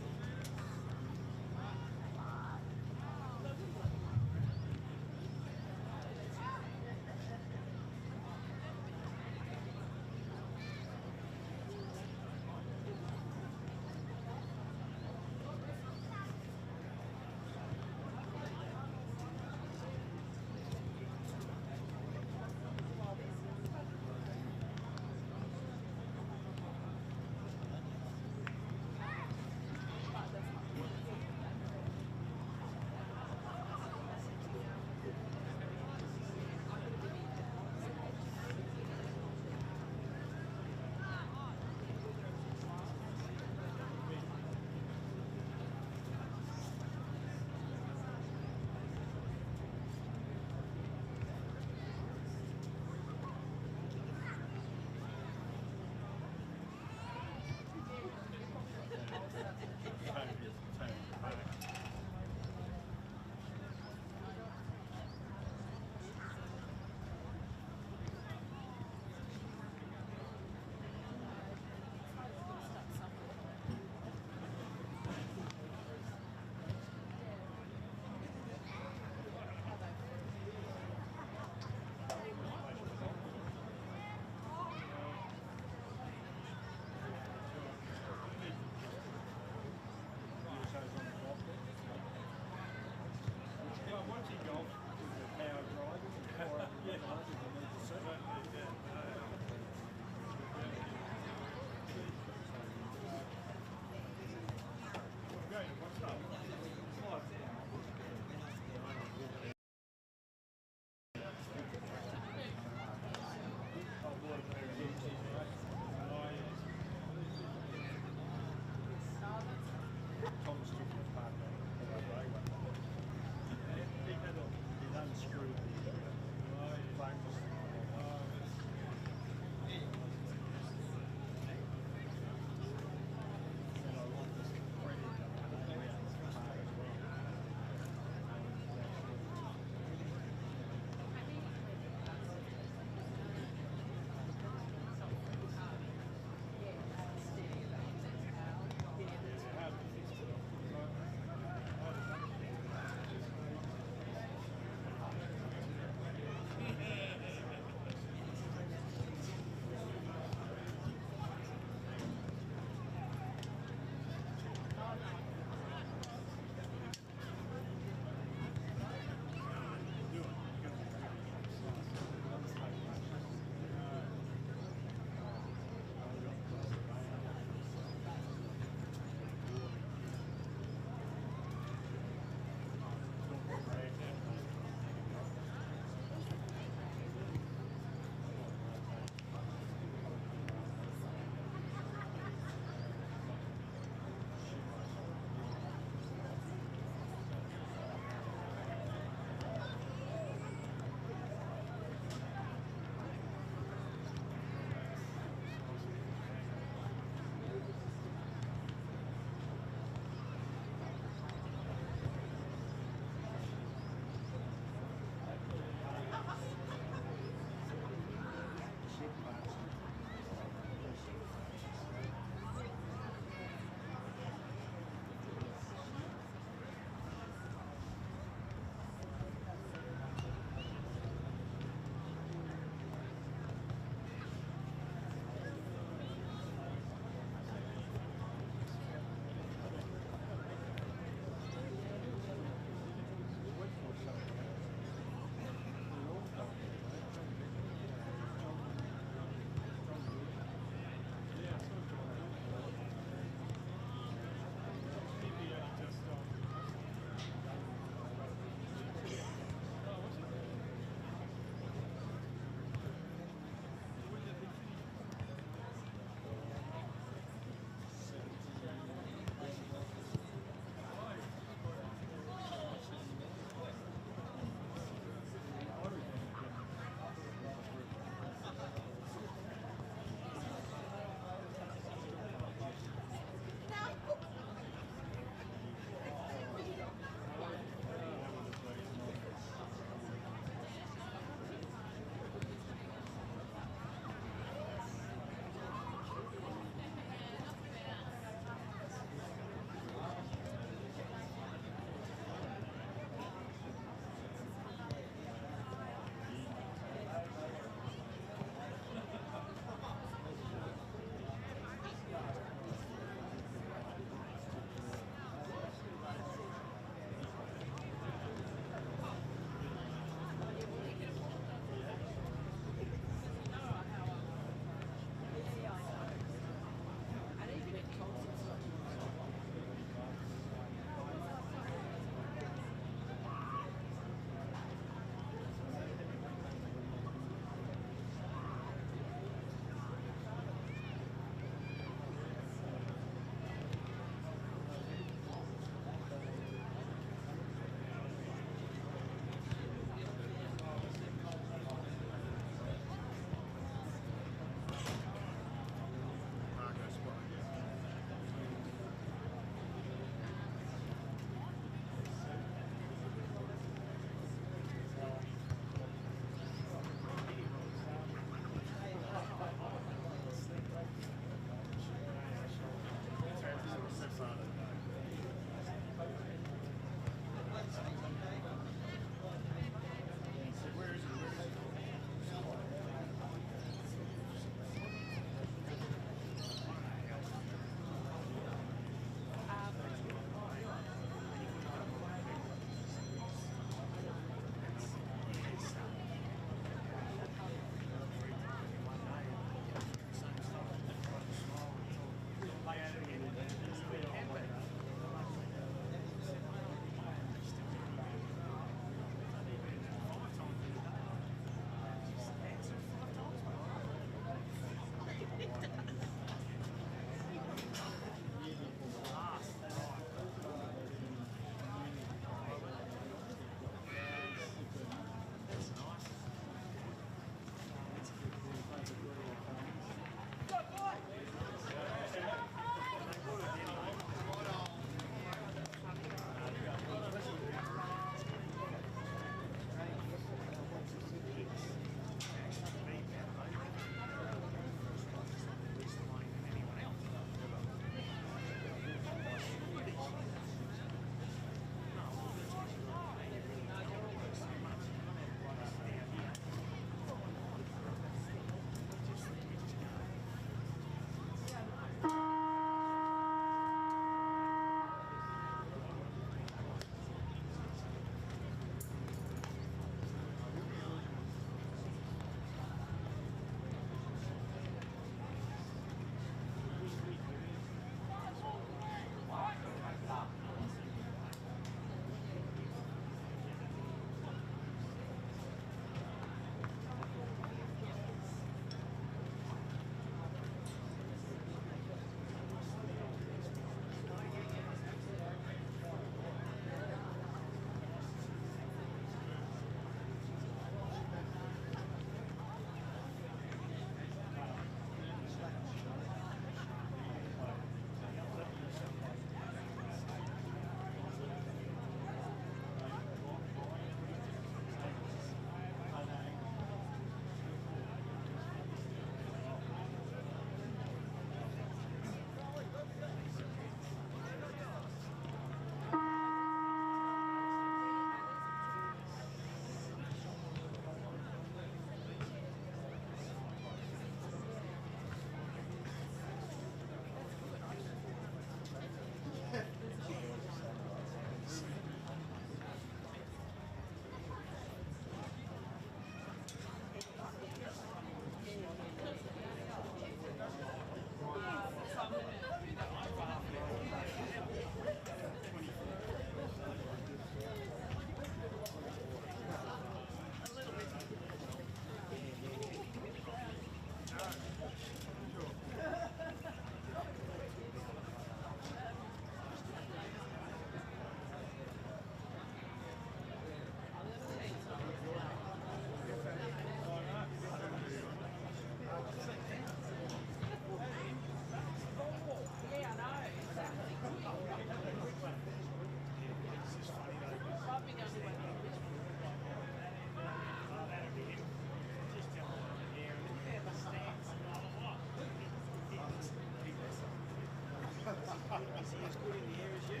Is he as good in the air as you?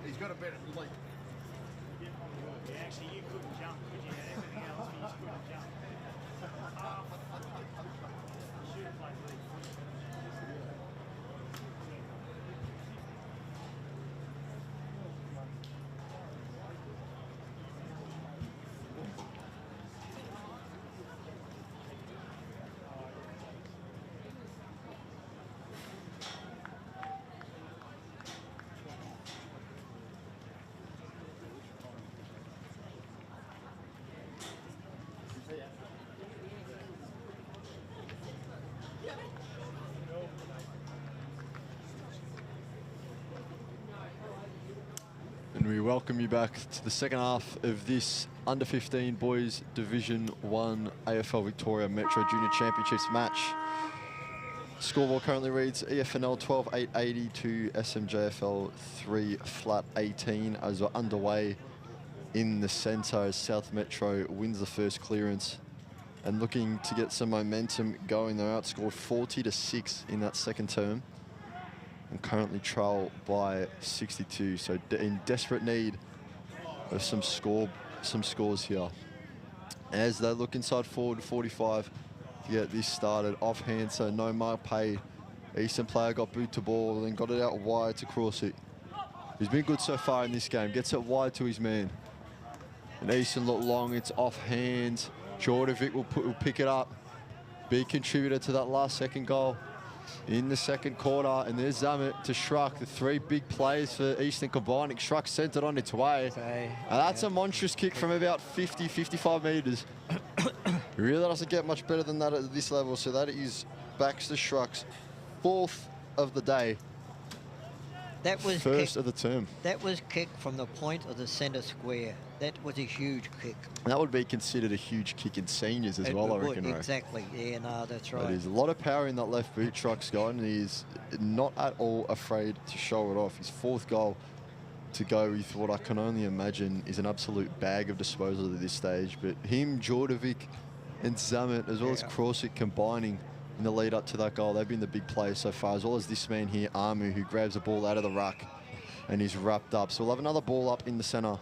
He's got a better leap. Yeah, actually, you couldn't jump, could you? Everything else, you just couldn't jump. You should have played league. And we welcome you back to the second half of this under-15 boys Division 1 AFL Victoria Metro Junior Championships match. Scoreboard currently reads EFNL 12-880 to SMJFL 3-18 as we're underway in the centre as South Metro wins the first clearance and looking to get some momentum going. They're outscored 40-6 in that second term and currently trail by 62. So in desperate need of some scores here. As they look inside forward 45 to get this started. Offhand, so no mark paid. Eastern player got boot to ball, then got it out wide to cross it. He's been good so far in this game. Gets it wide to his man. And Eastern look long, it's offhand. Jordovic will pick it up. Big contributor to that last second goal in the second quarter. And there's Zamet to Schruck, the three big plays for Eastern combining. Schruck sent it on its way. And that's a monstrous kick from about 50, 55 metres. He really doesn't get much better than that at this level. So that is Baxter Schruck's fourth of the day. That was first of the term. That was kicked from the point of the centre square. That was a huge kick. That would be considered a huge kick in seniors as well, I reckon. Exactly. Yeah, no, that's right. There's a lot of power in that left boot Schruck's got, and he's not at all afraid to show it off. His fourth goal to go with what I can only imagine is an absolute bag of disposal at this stage. But him, Jordovic, and Zamet, as well as Krosic, combining in the lead up to that goal. They've been the big players so far, as well as this man here, Amu, who grabs the ball out of the ruck and is wrapped up. So we'll have another ball up in the centre.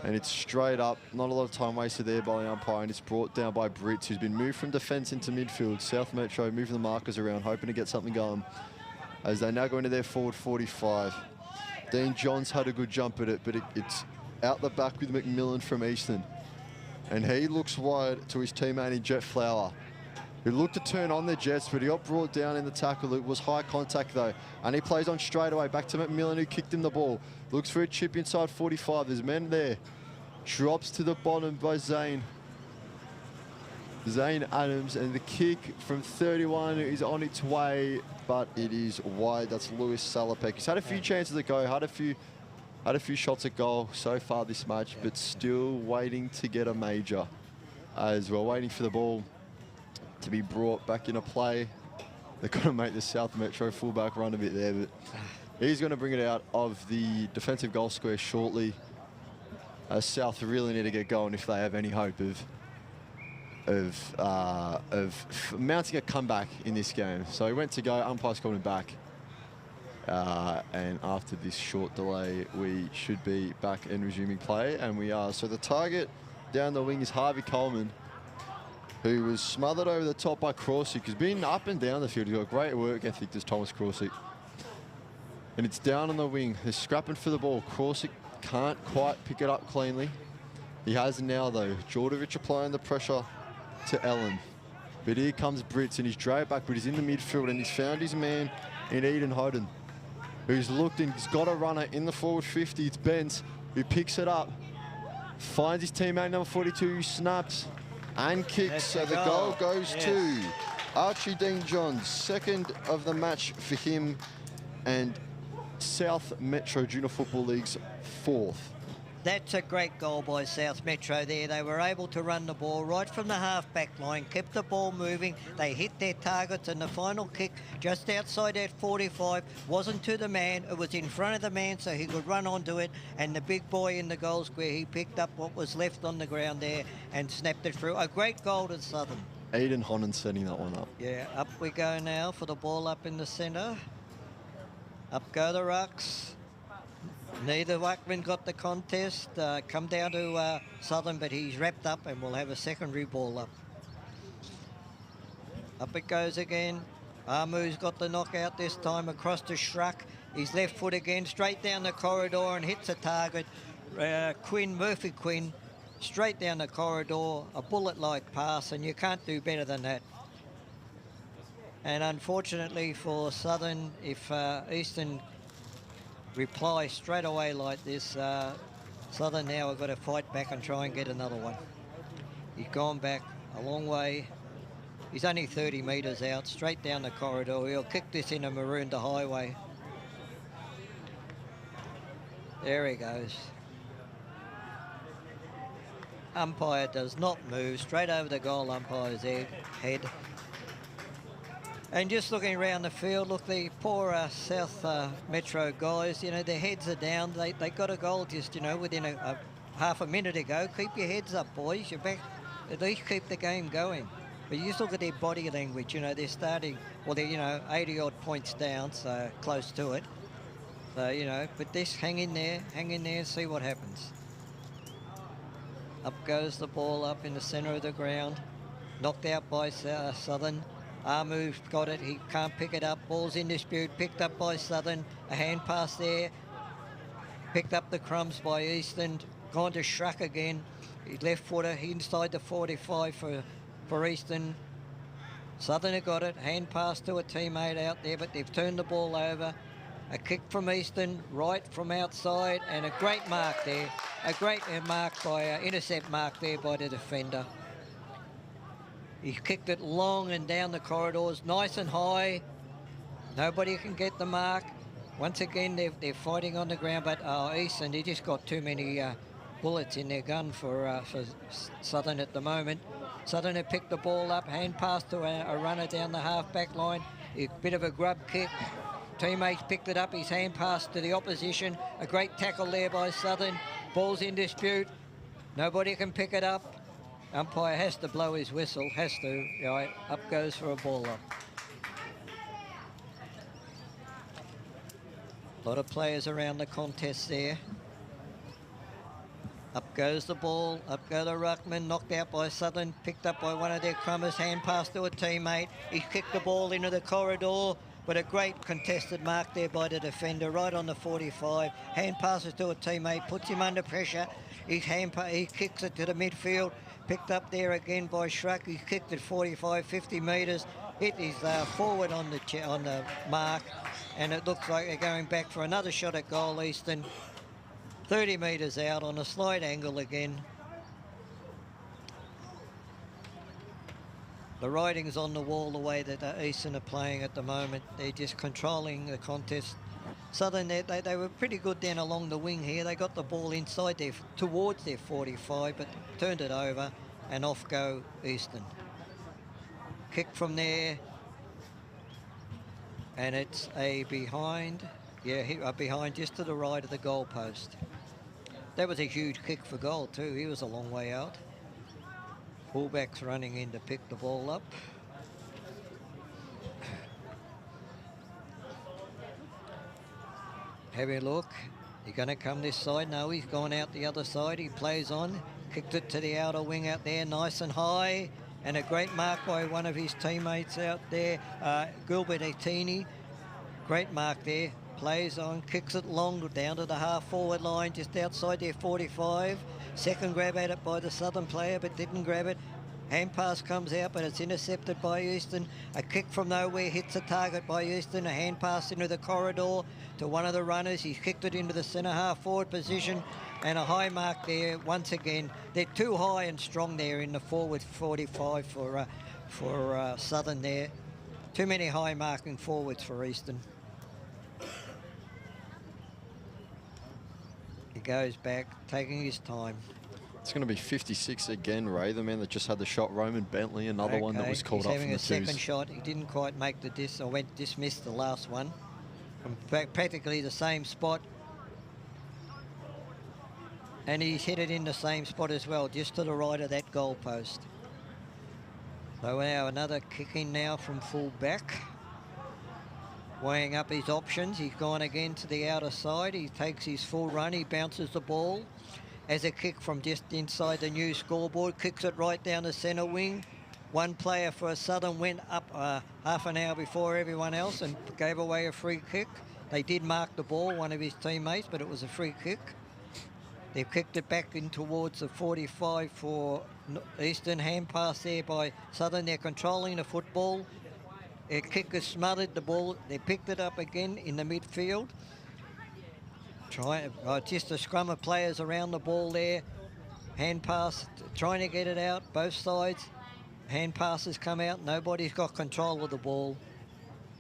And it's straight up, not a lot of time wasted there by the umpire, and it's brought down by Brits, who's been moved from defence into midfield. South Metro moving the markers around, hoping to get something going as they now go into their forward 45. Dean Johns had a good jump at it, but it's out the back with McMillan from Eastern. And he looks wide to his teammate in Jet Flower, who looked to turn on the Jets, but he got brought down in the tackle. It was high contact though. And he plays on straight away back to McMillan, who kicked him the ball. Looks for a chip inside 45. There's men there. Drops to the bottom by Zane Adams, and the kick from 31 is on its way, but it is wide. That's Lewis Salopek. He's had a few chances to go, had a few shots at goal so far this match, but still waiting to get a major as we're waiting for the ball to be brought back into play. They're going to make the South Metro fullback run a bit there, but he's going to bring it out of the defensive goal square shortly. South really need to get going if they have any hope of mounting a comeback in this game. So he went to go, umpire's called him back. And after this short delay, we should be back and resuming play, and we are. So the target down the wing is Harvey Coleman, who was smothered over the top by Krosic. He's been up and down the field. He's got great work ethic, does Thomas Krosic. And it's down on the wing. They're scrapping for the ball. Krosic can't quite pick it up cleanly. He has now, though. Jordovic applying the pressure to Ellen. But here comes Brits, and he's dragged back, but he's in the midfield, and he's found his man in Eden Hoden, who's looked and he's got a runner in the forward 50. It's Benz, who picks it up, finds his teammate number 42, who snaps and kicks. So the goal goes to Archie Dean Johns, second of the match for him, and South Metro Junior Football League's fourth. That's a great goal by South Metro there. They were able to run the ball right from the half-back line, kept the ball moving. They hit their targets, and the final kick just outside that 45 wasn't to the man. It was in front of the man so he could run onto it, and the big boy in the goal square, he picked up what was left on the ground there and snapped it through. A great goal to Southern. Eden Honan setting that one up. Yeah, up we go now for the ball up in the centre. Up go the rucks. Neither ruckman got the contest. Come down to Southern, but he's wrapped up and we'll have a secondary ball up. Up it goes again. Amu's got the knockout this time across to Shruck. His left foot again, straight down the corridor and hits a target. Murphy Quinn, straight down the corridor, a bullet-like pass, and you can't do better than that. And unfortunately for Southern, if Eastern reply straight away like this, Southern now have got to fight back and try and get another one. He's gone back a long way. He's only 30 metres out, straight down the corridor. He'll kick this in a maroon to highway. There he goes. Umpire does not move, straight over the goal umpire's head. And just looking around the field, look, the poor South Metro guys, you know, their heads are down. They got a goal just, you know, within a half a minute ago. Keep your heads up, boys. You're back. At least keep the game going. But you just look at their body language, you know, they're starting, well, they're, you know, 80-odd points down, so close to it. So, you know, but this, hang in there and see what happens. Up goes the ball up in the centre of the ground. Knocked out by Southern. Amu's got it, he can't pick it up. Ball's in dispute, picked up by Southern. A hand pass there. Picked up the crumbs by Eastern. Gone to Shruck again. His left footer inside the 45 for Eastern. Southern have got it. Hand pass to a teammate out there, but they've turned the ball over. A kick from Eastern, right from outside, and a great mark there. A great mark by, intercept mark there by the defender. He kicked it long and down the corridors, nice and high. Nobody can get the mark. Once again, they're fighting on the ground, but Eastern, they just got too many bullets in their gun for Southern at the moment. Southern have picked the ball up, hand pass to a runner down the half-back line. A bit of a grub kick. Teammates picked it up, his hand pass to the opposition. A great tackle there by Southern. Ball's in dispute. Nobody can pick it up. Umpire has to blow his whistle, has to. Right, up goes for a ball up. A lot of players around the contest there. Up goes the ball, up go the ruckman, knocked out by Southern, picked up by one of their crummers, hand pass to a teammate. He kicked the ball into the corridor, but a great contested mark there by the defender, right on the 45. Hand passes to a teammate, puts him under pressure. He kicks it to the midfield, picked up there again by Shruck. He kicked it 45, 50 metres, hit his forward on the mark, and it looks like they're going back for another shot at goal, Eastern. 30 metres out on a slight angle again. The writing's on the wall the way that Eastern are playing at the moment. They're just controlling the contest. Southern, they were pretty good then along the wing here. They got the ball inside there towards their 45, but turned it over and off go Eastern. Kick from there, and it's a behind. Yeah, behind just to the right of the goal post. That was a huge kick for goal too. He was a long way out. Fullback's running in to pick the ball up. Have a look. He's going to come this side. No, he's gone out the other side. He plays on. Kicked it to the outer wing out there, nice and high. And a great mark by one of his teammates out there, Gilbert Etini. Great mark there. Plays on, kicks it long down to the half-forward line, just outside their 45. Second grab at it by the Southern player, but didn't grab it. Hand pass comes out, but it's intercepted by Eastern. A kick from nowhere hits a target by Eastern. A hand pass into the corridor to one of the runners. He's kicked it into the centre half-forward position, and a high mark there once again. They're too high and strong there in the forward 45 for Southern there. Too many high marking forwards for Eastern. He goes back, taking his time. It's going to be 56 again, Ray, the man that just had the shot. Roman Bentley, another one that was called up from the twos. He's having a second shot. He didn't quite make the dismissed the last one. From practically the same spot. And he's hit it in the same spot as well, just to the right of that goal post. So now another kick in now from full back. weighing up his options. He's gone again to the outer side. He takes his full run. He bounces the ball. As a kick from just inside the new scoreboard, kicks it right down the centre wing. One player for Southern went up half an hour before everyone else and gave away a free kick. They did mark the ball, one of his teammates, but it was a free kick. They've kicked it back in towards the 45 for Eastern. Hand pass there by Southern. They're controlling the football. Their kicker smothered the ball. They picked it up again in the midfield. Just a scrum of players around the ball there. Hand pass, trying to get it out, both sides. Hand passes come out. Nobody's got control of the ball.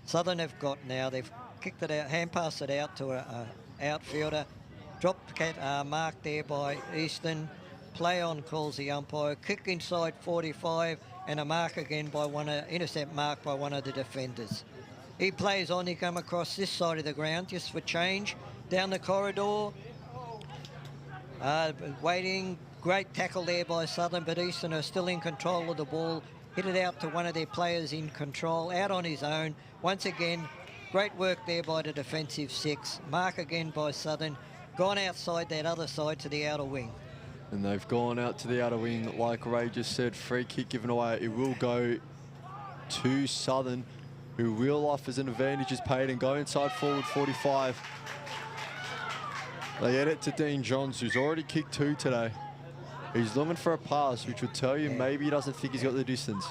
Southern have got now. They've kicked it out, hand passed it out to a outfielder. Dropped mark there by Eastern. Play on calls the umpire. Kick inside 45 and a mark again by intercept mark by one of the defenders. He plays on. He come across this side of the ground just for change. Down the corridor. Waiting. Great tackle there by Southern, but Eastern are still in control of the ball. Hit it out to one of their players in control. Out on his own. Once again, great work there by the defensive six. Mark again by Southern. Gone outside that other side to the outer wing. And they've gone out to the outer wing, like Ray just said. Free kick given away. It will go to Southern, who wheel off as an advantage is paid and go inside forward 45. They get it to Dean Johns, who's already kicked 2 today. He's looking for a pass, which would tell you maybe he doesn't think he's got the distance.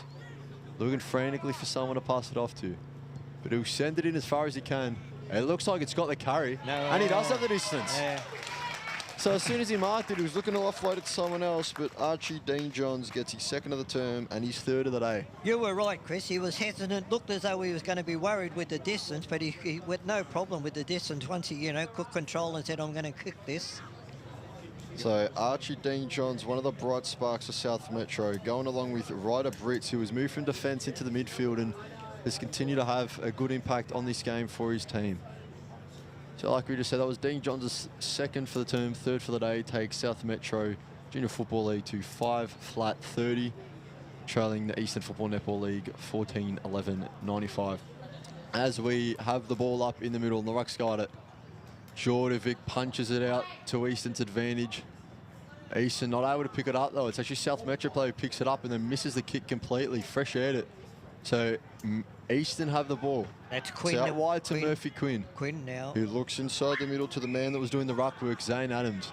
Looking frantically for someone to pass it off to. But he'll send it in as far as he can. It looks like it's got the carry, and he does have the distance. Yeah. So as soon as he marked it, he was looking to offload it to someone else, but Archie Dean Johns gets his 2nd of the term and his 3rd of the day. You were right, Chris. He was hesitant. Looked as though he was going to be worried with the distance, but he with no problem with the distance. Once he, took control and said, I'm going to kick this. So Archie Dean Johns, one of the bright sparks of South Metro, going along with Ryder Brits, who has moved from defence into the midfield and has continued to have a good impact on this game for his team. So like we just said, that was Dean Johns' 2nd for the term, 3rd for the day. Takes South Metro Junior Football League to 5-30, trailing the Eastern Football Netball League 14-11-95. As we have the ball up in the middle, and the ruck's got it. Jordovic punches it out to Eastern's advantage. Eastern not able to pick it up though. It's actually South Metro player who picks it up and then misses the kick completely. Fresh aired it. So Eastern have the ball. That's Quinn. It's out wide to Murphy Quinn. Quinn now. Who looks inside the middle to the man that was doing the ruck work, Zane Adams.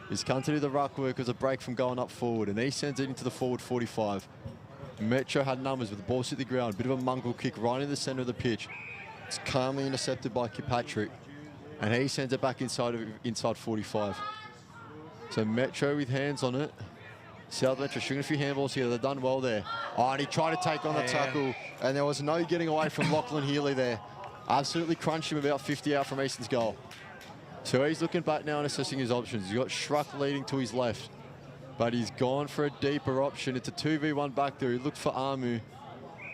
He's come to do the ruck work as a break from going up forward, and he sends it into the forward 45. Metro had numbers with the ball hit the ground. Bit of a mongrel kick right in the centre of the pitch. It's calmly intercepted by Kirkpatrick. And he sends it back inside 45. So Metro with hands on it. South Metro shooting a few handballs here. They've done well there. Oh, and he tried to take on the tackle. And there was no getting away from Lachlan Healy there. Absolutely crunched him about 50 out from Easton's goal. So he's looking back now and assessing his options. He's got Schruck leading to his left. But he's gone for a deeper option. It's a 2v1 back there. He looked for Amu.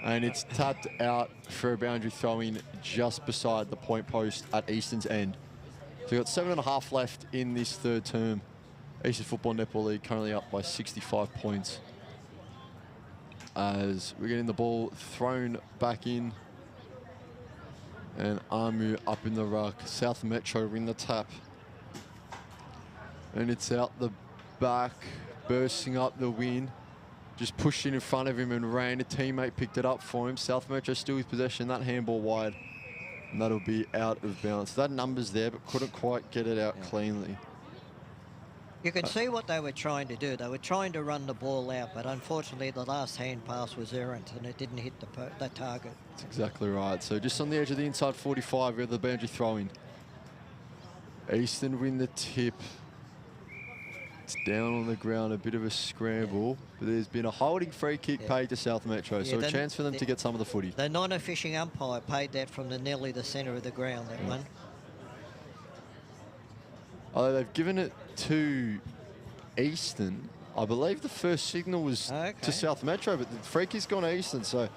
And it's tapped out for a boundary throw-in just beside the point post at Eastern's end. So we've got 7.5 left in this 3rd term. Eastern Football Netball League currently up by 65 points. As we're getting the ball thrown back in. And Amu up in the ruck. South Metro win the tap. And it's out the back, bursting up the win. Just pushed it in front of him and ran. A teammate picked it up for him. South Metro still with possession. That handball wide. And that'll be out of bounds. That number's there, but couldn't quite get it out cleanly. You can see what they were trying to do. They were trying to run the ball out, but unfortunately the last hand pass was errant and it didn't hit the target. That's exactly right. So just on the edge of the inside 45, we have the boundary throw-in. Eastern win the tip. It's down on the ground, a bit of a scramble, but there's been a holding free kick paid to South Metro, so a chance for them to get some of the footy. The non-official umpire paid that from nearly the centre of the ground, that one. Although they've given it to Eastern, I believe the first signal was to South Metro, but the free kick's gone to Eastern, so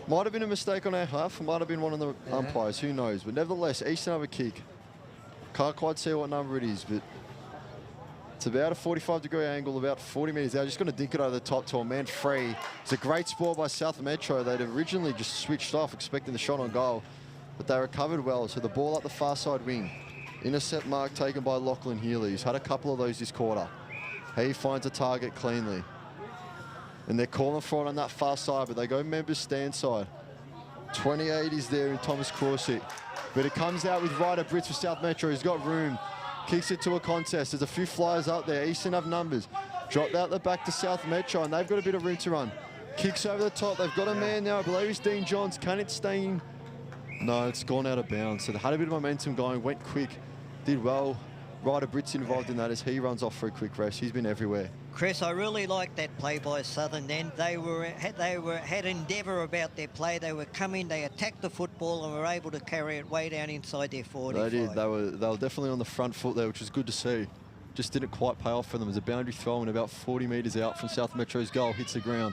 might have been a mistake on our half, might have been one of the umpires, who knows. But nevertheless, Eastern have a kick. Can't quite see what number it is, but it's about a 45-degree angle, about 40 metres out. Just going to dink it over the top to a man free. It's a great sport by South Metro. They'd originally just switched off, expecting the shot on goal. but they recovered well. So the ball up the far side wing. Intercept mark taken by Lachlan Healy. He's had a couple of those this quarter. He finds a target cleanly. And they're calling for it on that far side, but they go members stand side. 28 is there in Thomas Crawsick. But it comes out with Ryder Brits for South Metro. He's got room. Kicks it to a contest. There's a few flyers up there. Eastern have numbers. Dropped out the back to South Metro, and they've got a bit of room to run. Kicks over the top. They've got a man now. I believe it's Dean Johns. Can it stay in? No, it's gone out of bounds. So they had a bit of momentum going. Went quick. Did well. Ryder Brits involved in that as he runs off for a quick rest. He's been everywhere. Chris, I really liked that play by Southern then. They had endeavour about their play. They were coming, they attacked the football and were able to carry it way down inside their 45. They did. They were definitely on the front foot there, which was good to see. Just didn't quite pay off for them. As a boundary throw and about 40 metres out from South Metro's goal, hits the ground.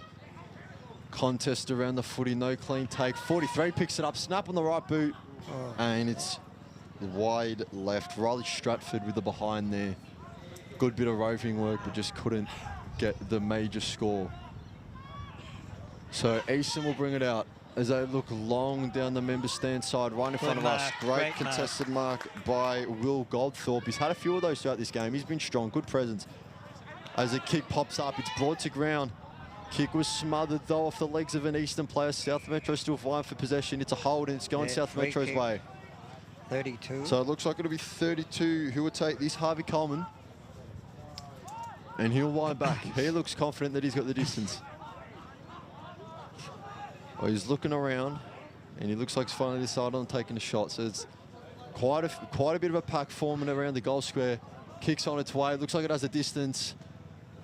Contest around the footy, no clean take. 43 picks it up, snap on the right boot, and it's wide left. Riley Stratford with the behind there. Good bit of roving work, but just couldn't get the major score. So Eastern will bring it out as they look long down the member stand side, right in front of us. Great contested mark by Will Goldthorpe. He's had a few of those throughout this game. He's been strong, good presence. As the kick pops up, it's brought to ground. Kick was smothered though off the legs of an Eastern player. South Metro still vying for possession. It's a hold and it's going South Metro's way. 32. So it looks like it'll be 32 who will take this. Harvey Coleman. And he'll wind back. He looks confident that he's got the distance. Well, he's looking around, and he looks like he's finally decided on taking a shot. So it's quite a bit of a pack forming around the goal square. Kicks on its way. Looks like it has a distance.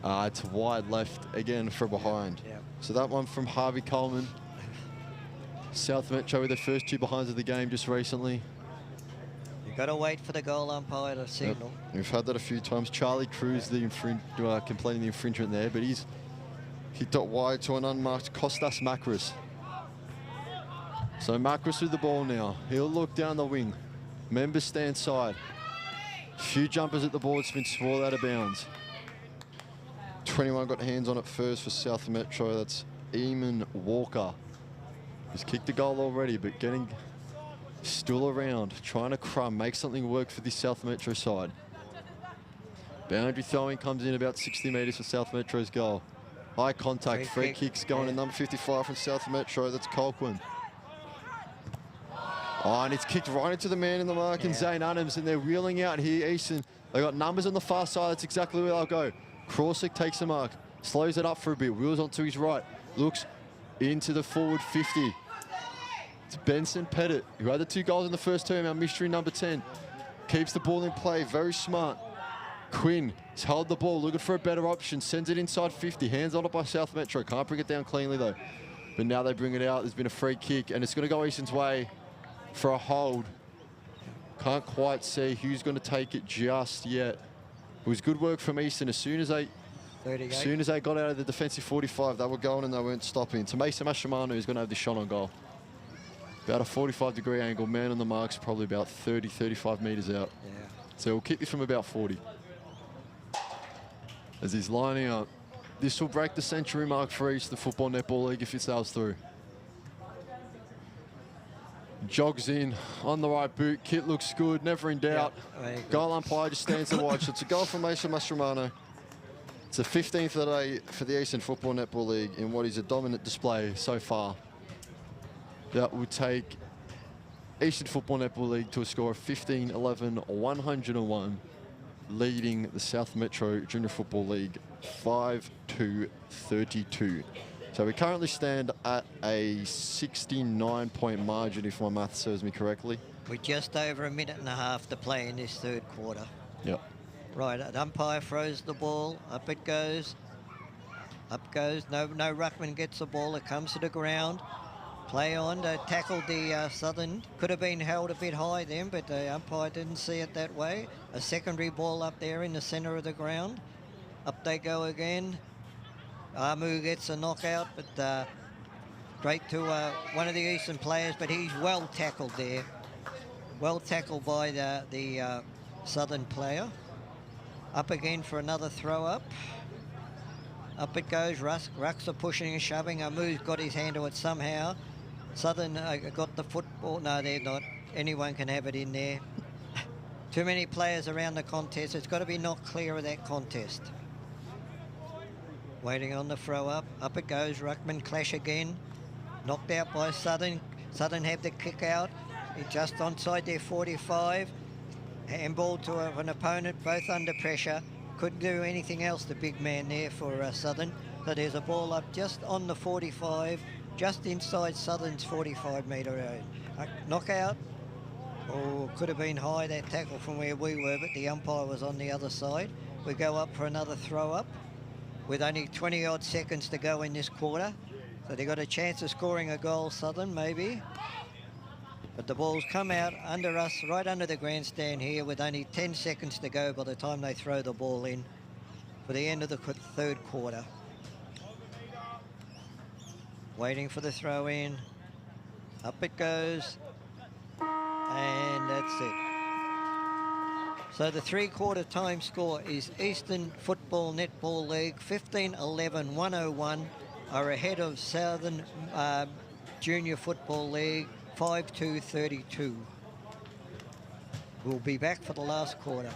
It's wide left again for behind. Yep. So that one from Harvey Coleman. South Metro with their first 2 behinds of the game just recently. You've got to wait for the goal umpire to signal. Yep. We've had that a few times. Charlie Cruz completing the infringement there, but he's kicked it wide to an unmarked Kostas Makris. So Makris with the ball now. He'll look down the wing. Members stand side. Few jumpers at the ball. It's been swallowed out of bounds. 21 got hands on it first for South Metro. That's Eamon Walker. He's kicked the goal already, but getting still around, trying to make something work for the South Metro side. Boundary throwing comes in about 60 metres for South Metro's goal. High contact, free kicks going to number 55 from South Metro. That's Colquhoun. Oh, and it's kicked right into the man in the mark, and Zane Adams, and they're wheeling out here. Easton, they got numbers on the far side. That's exactly where they'll go. Crawsick takes the mark, slows it up for a bit, wheels onto his right, looks into the forward 50. It's Benson Pettit, who had the 2 goals in the first term, our mystery number 10. Keeps the ball in play, very smart. Quinn has held the ball, looking for a better option, sends it inside 50, hands on it by South Metro. Can't bring it down cleanly though. But now they bring it out, there's been a free kick, and it's gonna go Easton's way for a hold. Can't quite see who's gonna take it just yet. It was good work from Eastern. As soon as they got out of the defensive 45, they were going and they weren't stopping. To Mason Mashamanu, who's going to have this shot on goal. About a 45-degree angle. Man on the mark's probably about 30, 35 metres out. Yeah. So he'll kick this from about 40. As he's lining up. This will break the century mark for Eastern Football Netball League if it sails through. Jogs in on the right boot. Kit looks good, never in doubt. Goal umpire just stands to watch. It's a goal from Mason Mastroumano. It's the 15th of the day for the Eastern Football Netball League in what is a dominant display so far. That will take Eastern Football Netball League to a score of 15-11-101, leading the South Metro Junior Football League 5-32. So we currently stand at a 69-point margin, if my math serves me correctly. We're just over a minute and a half to play in this 3rd quarter. Yep. Right, an umpire throws the ball, up it goes. Up goes, no ruckman gets the ball, it comes to the ground. Play on, tackled the Southern. Could have been held a bit high then, but the umpire didn't see it that way. A secondary ball up there in the centre of the ground. Up they go again. Amu gets a knockout, but straight to one of the Eastern players, but he's well tackled there. Well tackled by the Southern player. Up again for another throw up. Up it goes, Rucks are pushing and shoving. Amu's got his hand to it somehow. Southern got the football. No, they're not. Anyone can have it in there. Too many players around the contest. It's got to be knocked clear of that contest. Waiting on the throw up. Up it goes. Ruckman clash again. Knocked out by Southern. Southern have the kick out. Just onside their 45. Handball to an opponent, both under pressure. Couldn't do anything else, the big man there for Southern. So there's a ball up just on the 45, just inside Southern's 45-metre line. Knockout. Oh, could have been high, that tackle from where we were, but the umpire was on the other side. We go up for another throw-up with only 20-odd seconds to go in this quarter. So they got a chance of scoring a goal, Southern, maybe. But the ball's come out under us, right under the grandstand here, with only 10 seconds to go by the time they throw the ball in for the end of the third quarter. Waiting for the throw in. Up it goes. And that's it. So the three-quarter time score is Eastern Football Netball League 15-11-101 are ahead of Southern Junior Football League 5-2-32. We'll be back for the last quarter.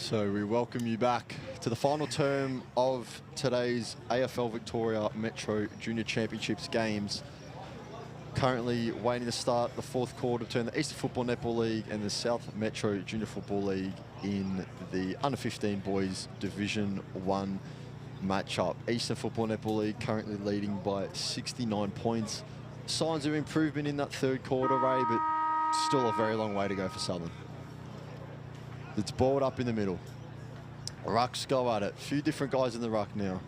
So we welcome you back to the final term of today's AFL Victoria Metro Junior Championships games. Currently waiting to start the fourth quarter between the Eastern Football Netball League and the South Metro Junior Football League in the Under-15 Boys Division 1 matchup. Eastern Football Netball League currently leading by 69 points. Signs of improvement in that third quarter, Ray, but still a very long way to go for Southern. It's balled up in the middle. Rucks go at it. A few different guys in the ruck now,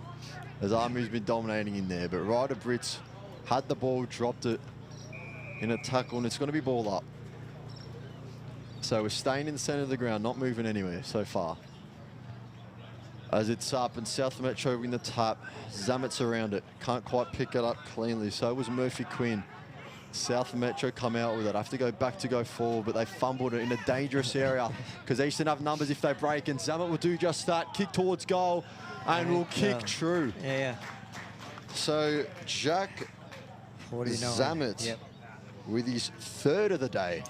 as Armu's been dominating in there. But Ryder Brits had the ball, dropped it in a tackle, and it's going to be ball up. So we're staying in the centre of the ground, not moving anywhere so far. As it's up, and South Metro win the tap. Zamet's around it. Can't quite pick it up cleanly. So was Murphy Quinn. South Metro come out with it. Have to go back to go forward, but they fumbled it in a dangerous area because Eastern have numbers if they break, and Zamet will do just that. Kick towards goal, and will kick true. Yeah. So Jack 49. Zamet with his third of the day.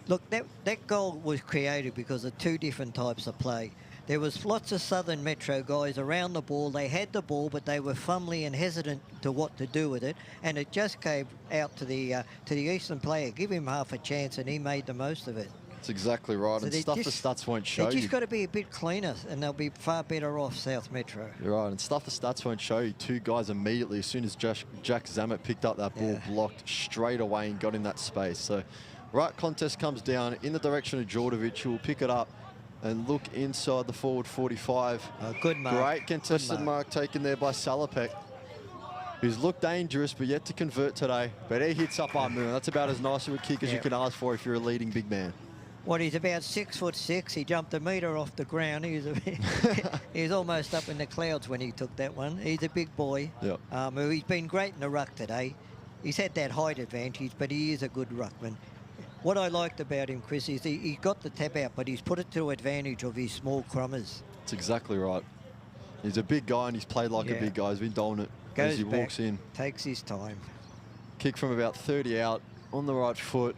Look, that goal was created because of two different types of play. There was lots of Southern Metro guys around the ball. They had the ball, but they were fumbly and hesitant to what to do with it. And it just came out to the Eastern player. Give him half a chance, and he made the most of it. That's exactly right. So and stuff the stats won't show you. They just got to be a bit cleaner, and they'll be far better off South Metro. You're right, and stuff the stats won't show you. Two guys immediately, as soon as Jack Zamet picked up that ball, blocked straight away and got in that space. So, right contest comes down in the direction of Djordjevic, who will pick it up and look inside the forward 45. Good mark. Great contested mark taken there by Salopek, who's looked dangerous but yet to convert today. But he hits up Armu, and that's about as nice of a kick as you can ask for if you're a leading big man. Well, he's about 6'6". He jumped a metre off the ground. He's almost up in the clouds when he took that one. He's a big boy. Yep. He's been great in the ruck today. He's had that height advantage, but he is a good ruckman. What I liked about him, Chris, is he got the tap out, but he's put it to advantage of his small crummers. That's exactly right. He's a big guy, and he's played like a big guy. He's been dominant as he walks in. Takes his time. Kick from about 30 out on the right foot.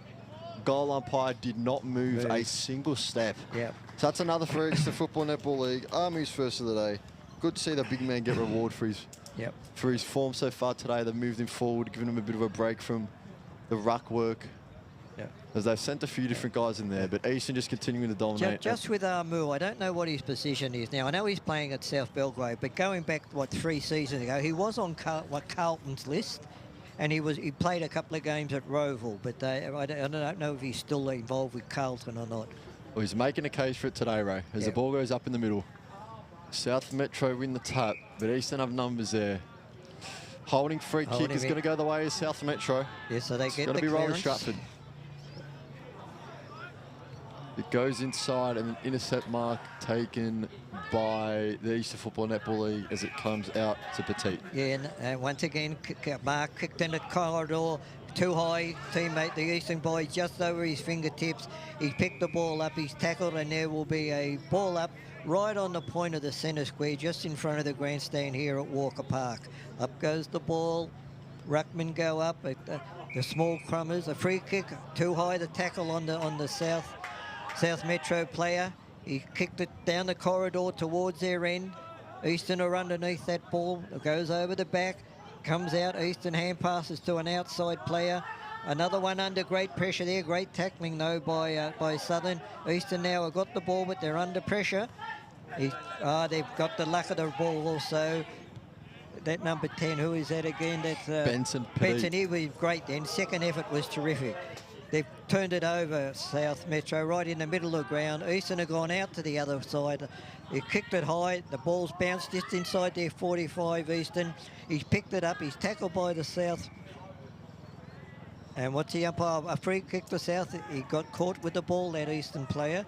Goal umpire did not move a single step. Yep. So that's another for Eastern Football Netball League. Armu's first of the day. Good to see the big man get reward for his form so far today. They've moved him forward, given him a bit of a break from the ruck work. As they've sent a few different guys in there, but Eastern just continuing to dominate. Just with Armu, I don't know what his position is now. I know he's playing at South Belgrade, but going back, 3 seasons ago, he was on Carlton's list, and he played a couple of games at Roval, but I don't know if he's still involved with Carlton or not. Well, he's making a case for it today, Ray, as the ball goes up in the middle. South Metro win the tap, but Eastern have numbers there. Holding free kick is going to go the way of South Metro. Yeah, so they get the clearance. It's going to be Riley Stratford. It goes inside, and an intercept mark taken by the Eastern Football Netball League as it comes out to Petit. Yeah, and once again, mark kicked in the corridor, too high. Teammate, the Eastern boy, just over his fingertips. He picked the ball up, he's tackled, and there will be a ball up right on the point of the centre square, just in front of the grandstand here at Walker Park. Up goes the ball. Ruckman go up. The small crummers, a free kick, too high. The tackle on the South Metro player. He kicked it down the corridor towards their end. Eastern are underneath that ball. It goes over the back, comes out. Eastern hand passes to an outside player. Another one under great pressure there. Great tackling though by Southern. Eastern now have got the ball, but they're under pressure. They've got the luck of the ball also. That number 10, who is that again? That's Benson. Benson, he was great then. Second effort was terrific. They've turned it over, South Metro, right in the middle of the ground. Eastern have gone out to the other side. He kicked it high. The ball's bounced just inside their 45, Eastern. He's picked it up. He's tackled by the South. And what's the umpire? A free kick to South. He got caught with the ball, that Eastern player.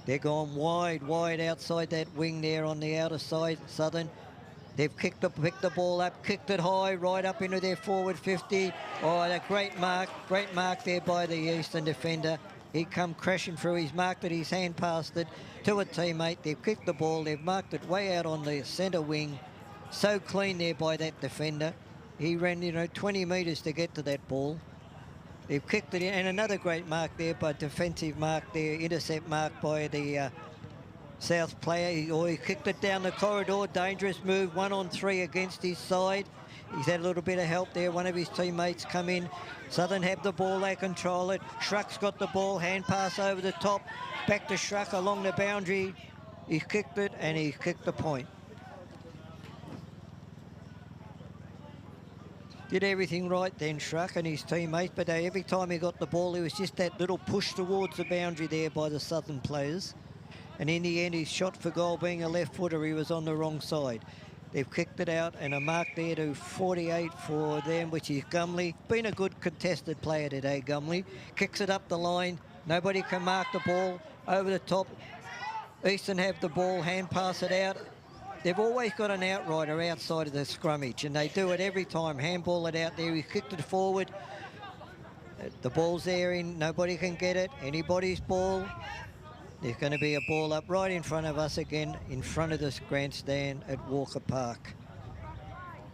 They're gone wide outside that wing there on the outer side, Southern. They've picked the ball up, kicked it high, right up into their forward 50. Oh, a great mark there by the Eastern defender. He come crashing through. He's marked it, his hand passed it to a teammate. They've kicked the ball, they've marked it way out on the centre wing. So clean there by that defender. He ran, 20 metres to get to that ball. They've kicked it in, and another great mark there, but defensive mark there, intercept mark by the South player. He kicked it down the corridor. Dangerous move. 1-on-3 against his side. He's had a little bit of help there. One of his teammates come in. Southern have the ball. They control it. Schruck's got the ball. Hand pass over the top. Back to Schruck along the boundary. He's kicked it and he's kicked the point. Did everything right then, Schruck and his teammates, but every time he got the ball, there was just that little push towards the boundary there by the Southern players. And in the end, his shot for goal, being a left footer, he was on the wrong side. They've kicked it out, and a mark there to 48 for them, which is Gumley. Been a good contested player today, Gumley. Kicks it up the line. Nobody can mark the ball. Over the top. Eastern have the ball, hand pass it out. They've always got an outrider outside of the scrummage, and they do it every time. Handball it out there. He kicked it forward. The ball's there in. Nobody can get it. Anybody's ball. There's going to be a ball up right in front of us again, in front of this grandstand at Walker Park,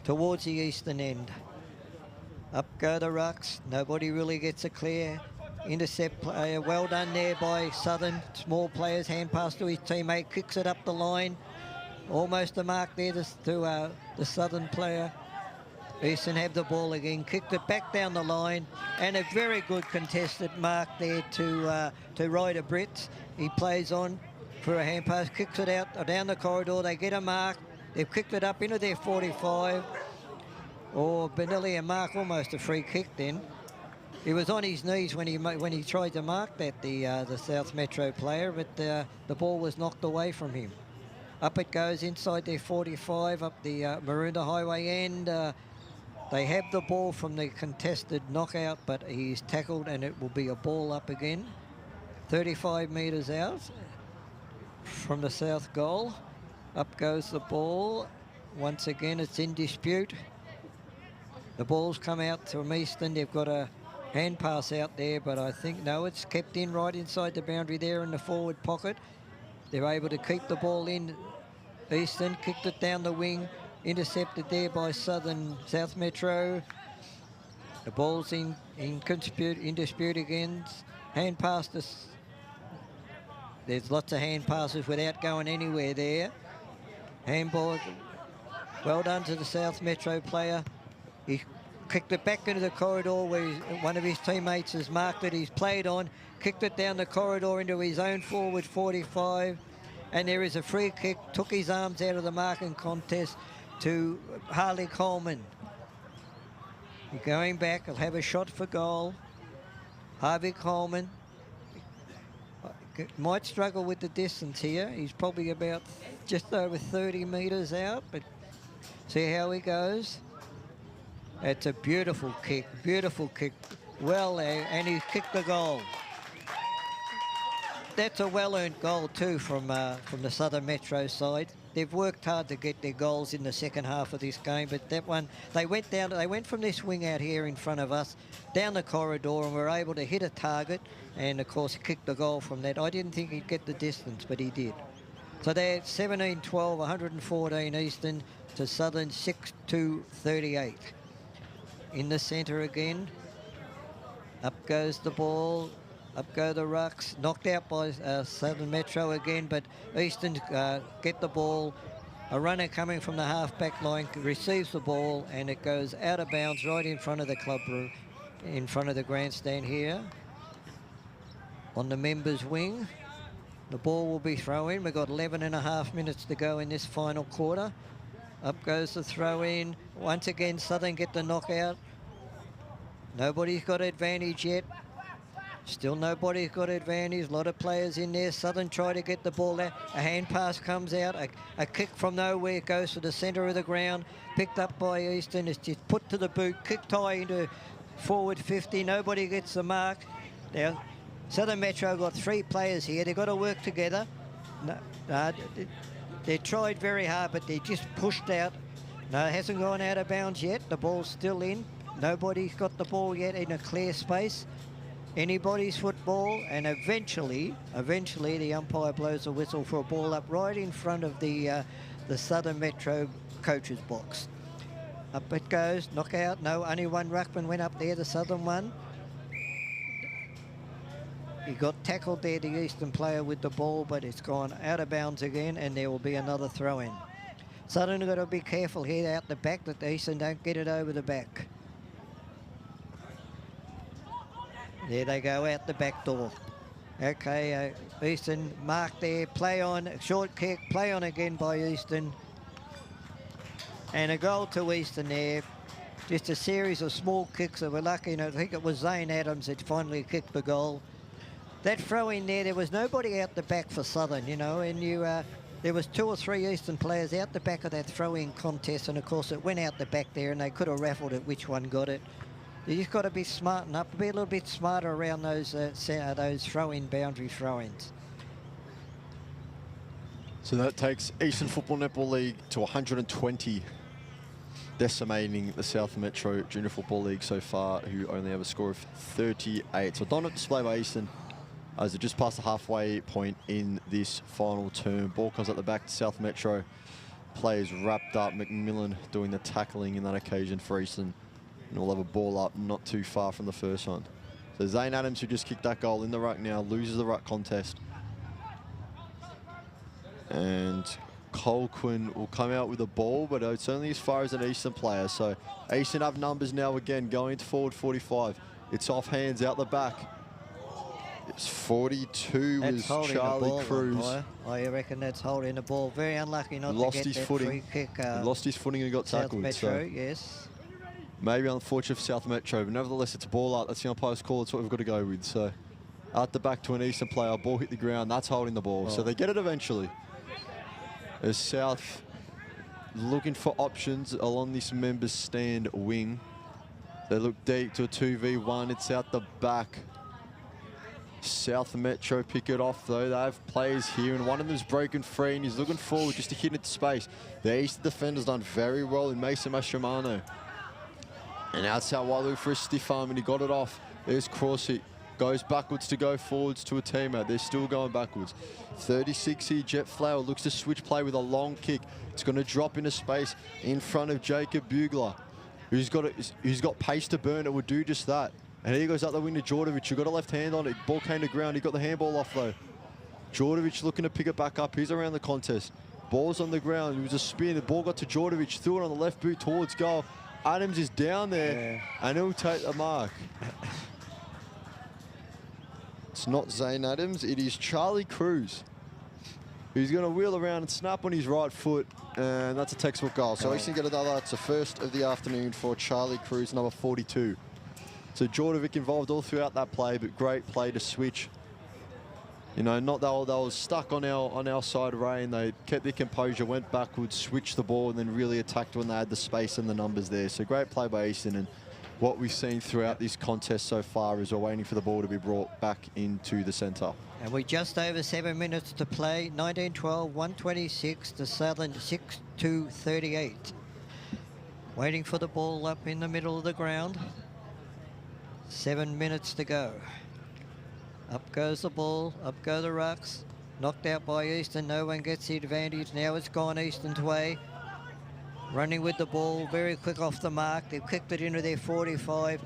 towards the eastern end. Up go the rucks. Nobody really gets a clear. Intercept player. Well done there by Southern. Small players. Hand pass to his teammate. Kicks it up the line. Almost a mark there to the Southern player. Eastern have the ball again. Kicked it back down the line. And a very good contested mark there to Ryder Brits. He plays on for a hand pass. Kicks it out down the corridor. They get a mark. They've kicked it up into their 45. Oh, Benelli a mark. Almost a free kick then. He was on his knees when he tried to mark that, the South Metro player, but the ball was knocked away from him. Up it goes inside their 45, up the Maroondah Highway end. They have the ball from the contested knockout, but he's tackled and it will be a ball up again. 35 metres out from the south goal. Up goes the ball. Once again, it's in dispute. The ball's come out from Eastern. They've got a hand pass out there, but I think, no, it's kept in right inside the boundary there in the forward pocket. They're able to keep the ball in. Eastern kicked it down the wing, intercepted there by South Metro. The ball's in dispute again. Hand pass to... There's lots of hand passes without going anywhere there. Handball. Well done to the South Metro player. He kicked it back into the corridor where one of his teammates has marked it. He's played on, kicked it down the corridor into his own forward 45. And there is a free kick, took his arms out of the marking contest to Harley Coleman. Going back, he'll have a shot for goal. Harvey Coleman might struggle with the distance here. He's probably about just over 30 metres out, but see how he goes. It's a beautiful kick, well there, and he's kicked the goal. That's a well-earned goal too from the Southern Metro side. They've worked hard to get their goals in the second half of this game, but that one, they went from this wing out here in front of us, down the corridor, and were able to hit a target, and of course kicked the goal from that. I didn't think he'd get the distance, but he did. So they're 17-12, 114 Eastern to Southern 6-2-38. In the centre again. Up goes the ball. Up go the rucks, knocked out by Southern Metro again, but Eastern get the ball. A runner coming from the half-back line receives the ball, and it goes out of bounds right in front of the club room, in front of the grandstand here. On the members' wing, the ball will be thrown in. We've got 11.5 minutes to go in this final quarter. Up goes the throw in. Once again, Southern get the knockout. Nobody's got advantage yet. Still nobody's got advantage. A lot of players in there. Southern try to get the ball out. A hand pass comes out. A kick from nowhere goes to the centre of the ground. Picked up by Eastern. It's just put to the boot. Kick tie into forward 50. Nobody gets the mark. Now, Southern Metro got 3 players here. They've got to work together. They tried very hard, but they just pushed out. No, it hasn't gone out of bounds yet. The ball's still in. Nobody's got the ball yet in a clear space. Anybody's football, and eventually the umpire blows a whistle for a ball up right in front of the Southern Metro coach's box. Up it goes, knockout. No, only one ruckman went up there, the Southern one. He got tackled there, the Eastern player with the ball, but it's gone out of bounds again, and there will be another throw-in. Southern have got to be careful here out the back that the Eastern don't get it over the back. There they go out the back door. Okay, Eastern mark there, play on, short kick, play on again by Eastern. And a goal to Eastern there. Just a series of small kicks that were lucky, and I think it was Zane Adams that finally kicked the goal. That throw in there was nobody out the back for Southern, you know, and there was 2 or 3 Eastern players out the back of that throw-in contest, and of course it went out the back there, and they could have raffled it which one got it. You just got to be smart enough, be a little bit smarter around those throw-in boundary throw-ins. So that takes Eastern Football Netball League to 120, decimating the South Metro Junior Football League so far, who only have a score of 38. So dominant display by Eastern as it just passed the halfway point in this final term. Ball comes at the back to South Metro. Players wrapped up. McMillan doing the tackling in that occasion for Eastern. And we'll have a ball up not too far from the first one. So Zane Adams, who just kicked that goal in the ruck now, loses the ruck contest. And Colquhoun will come out with the ball, but it's only as far as an Eastern player. So Eastern have numbers now again, going to forward 45. It's off hands out the back. It's 42 is Charlie Cruz. I reckon that's holding the ball. Very unlucky not lost to get his that footing. free kick. He lost his footing and got South tackled. Metro, so yes. maybe unfortunate for South Metro, but nevertheless it's a ball out. That's the umpire's call. That's what we've got to go with. So out the back to an Eastern player. Ball hit the ground. That's holding the ball. So they get it eventually. As South looking for options along this members stand wing. They look deep to a 2v1. It's out the back. South Metro pick it off though. They have players here and one of them's broken free and he's looking forward just to hit into space. The Eastern defender's done very well in Mason Mastromano. And outside Walu for a stiff arm and he got it off. There's Crawsey. Goes backwards to go forwards to a teammate. They're still going backwards. 36 here, Jet Flower looks to switch play with a long kick. It's going to drop into space in front of Jacob Bugler, who's got pace to burn. It would do just that. And here goes up the wing to Djordjevic, who got a left hand on it. Ball came to ground. He got the handball off though. Djordjevic looking to pick it back up. He's around the contest. Ball's on the ground. It was a spin. The ball got to Djordjevic. Threw it on the left boot towards goal. Adams is down there and he'll take the mark. It's not Zane Adams, it is Charlie Cruz, who's going to wheel around and snap on his right foot, and that's a textbook goal. So Eastern get another. It's the first of the afternoon for Charlie Cruz, number 42. So Djordjevic involved all throughout that play, but great play to switch. You know, not that they were stuck on our side, Ray, and they kept their composure, went backwards, switched the ball, and then really attacked when they had the space and the numbers there. So great play by Eastern, and what we've seen throughout this contest so far is we're waiting for the ball to be brought back into the centre. And we're just over 7 minutes to play. 19-12, 126 to Southern, 6-2-38. Waiting for the ball up in the middle of the ground. 7 minutes to go. Up goes the ball, up go the rucks. Knocked out by Eastern, no one gets the advantage. Now it's gone Eastern's way. Running with the ball, very quick off the mark. They've kicked it into their 45.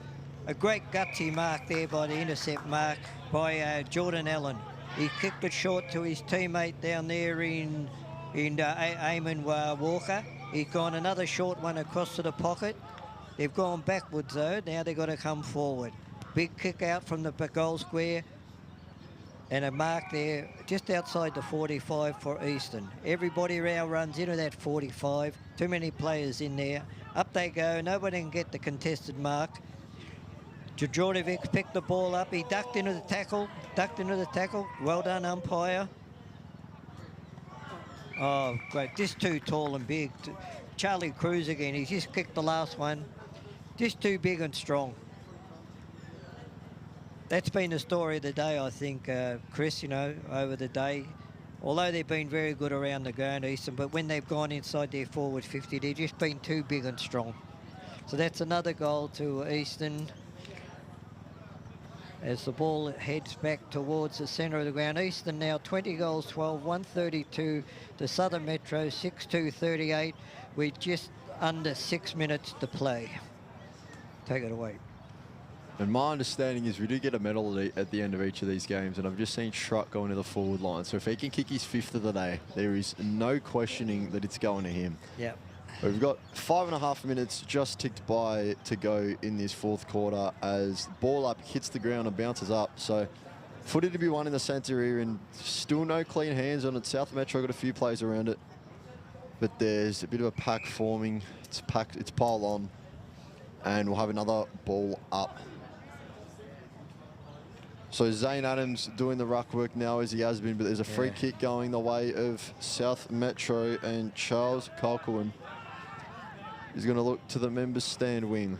A great gutsy mark there by the intercept mark by Jordan Allen. He kicked it short to his teammate down there in Eamon Walker. He's gone another short one across to the pocket. They've gone backwards though. Now they've got to come forward. Big kick out from the goal square. And a mark there just outside the 45 for Eastern. Everybody around runs into that 45. Too many players in there. Up they go. Nobody can get the contested mark. Djordjevic picked the ball up. He ducked into the tackle. Well done, umpire. Oh, great. Just too tall and big. Charlie Cruz again. He just kicked the last one. Just too big and strong. That's been the story of the day, I think, Chris, you know, over the day. Although they've been very good around the ground, Eastern, but when they've gone inside their forward 50, they've just been too big and strong. So that's another goal to Eastern as the ball heads back towards the centre of the ground. Eastern now 20 goals, 12, 132 to Southern Metro, 6-2-38 with just under 6 minutes to play. Take it away. And my understanding is we do get a medal at the end of each of these games, and I've just seen Schruck going to the forward line. So if he can kick his 5th of the day, there is no questioning that it's going to him. Yeah. We've got 5.5 minutes just ticked by to go in this 4th quarter as the ball up hits the ground and bounces up. So footy to be won in the centre here, and still no clean hands on it. South Metro got a few plays around it, but there's a bit of a pack forming. It's piled on, and we'll have another ball up. So Zane Adams doing the ruck work now as he has been, but there's a free kick going the way of South Metro, and Charles Colquhoun is going to look to the members stand wing.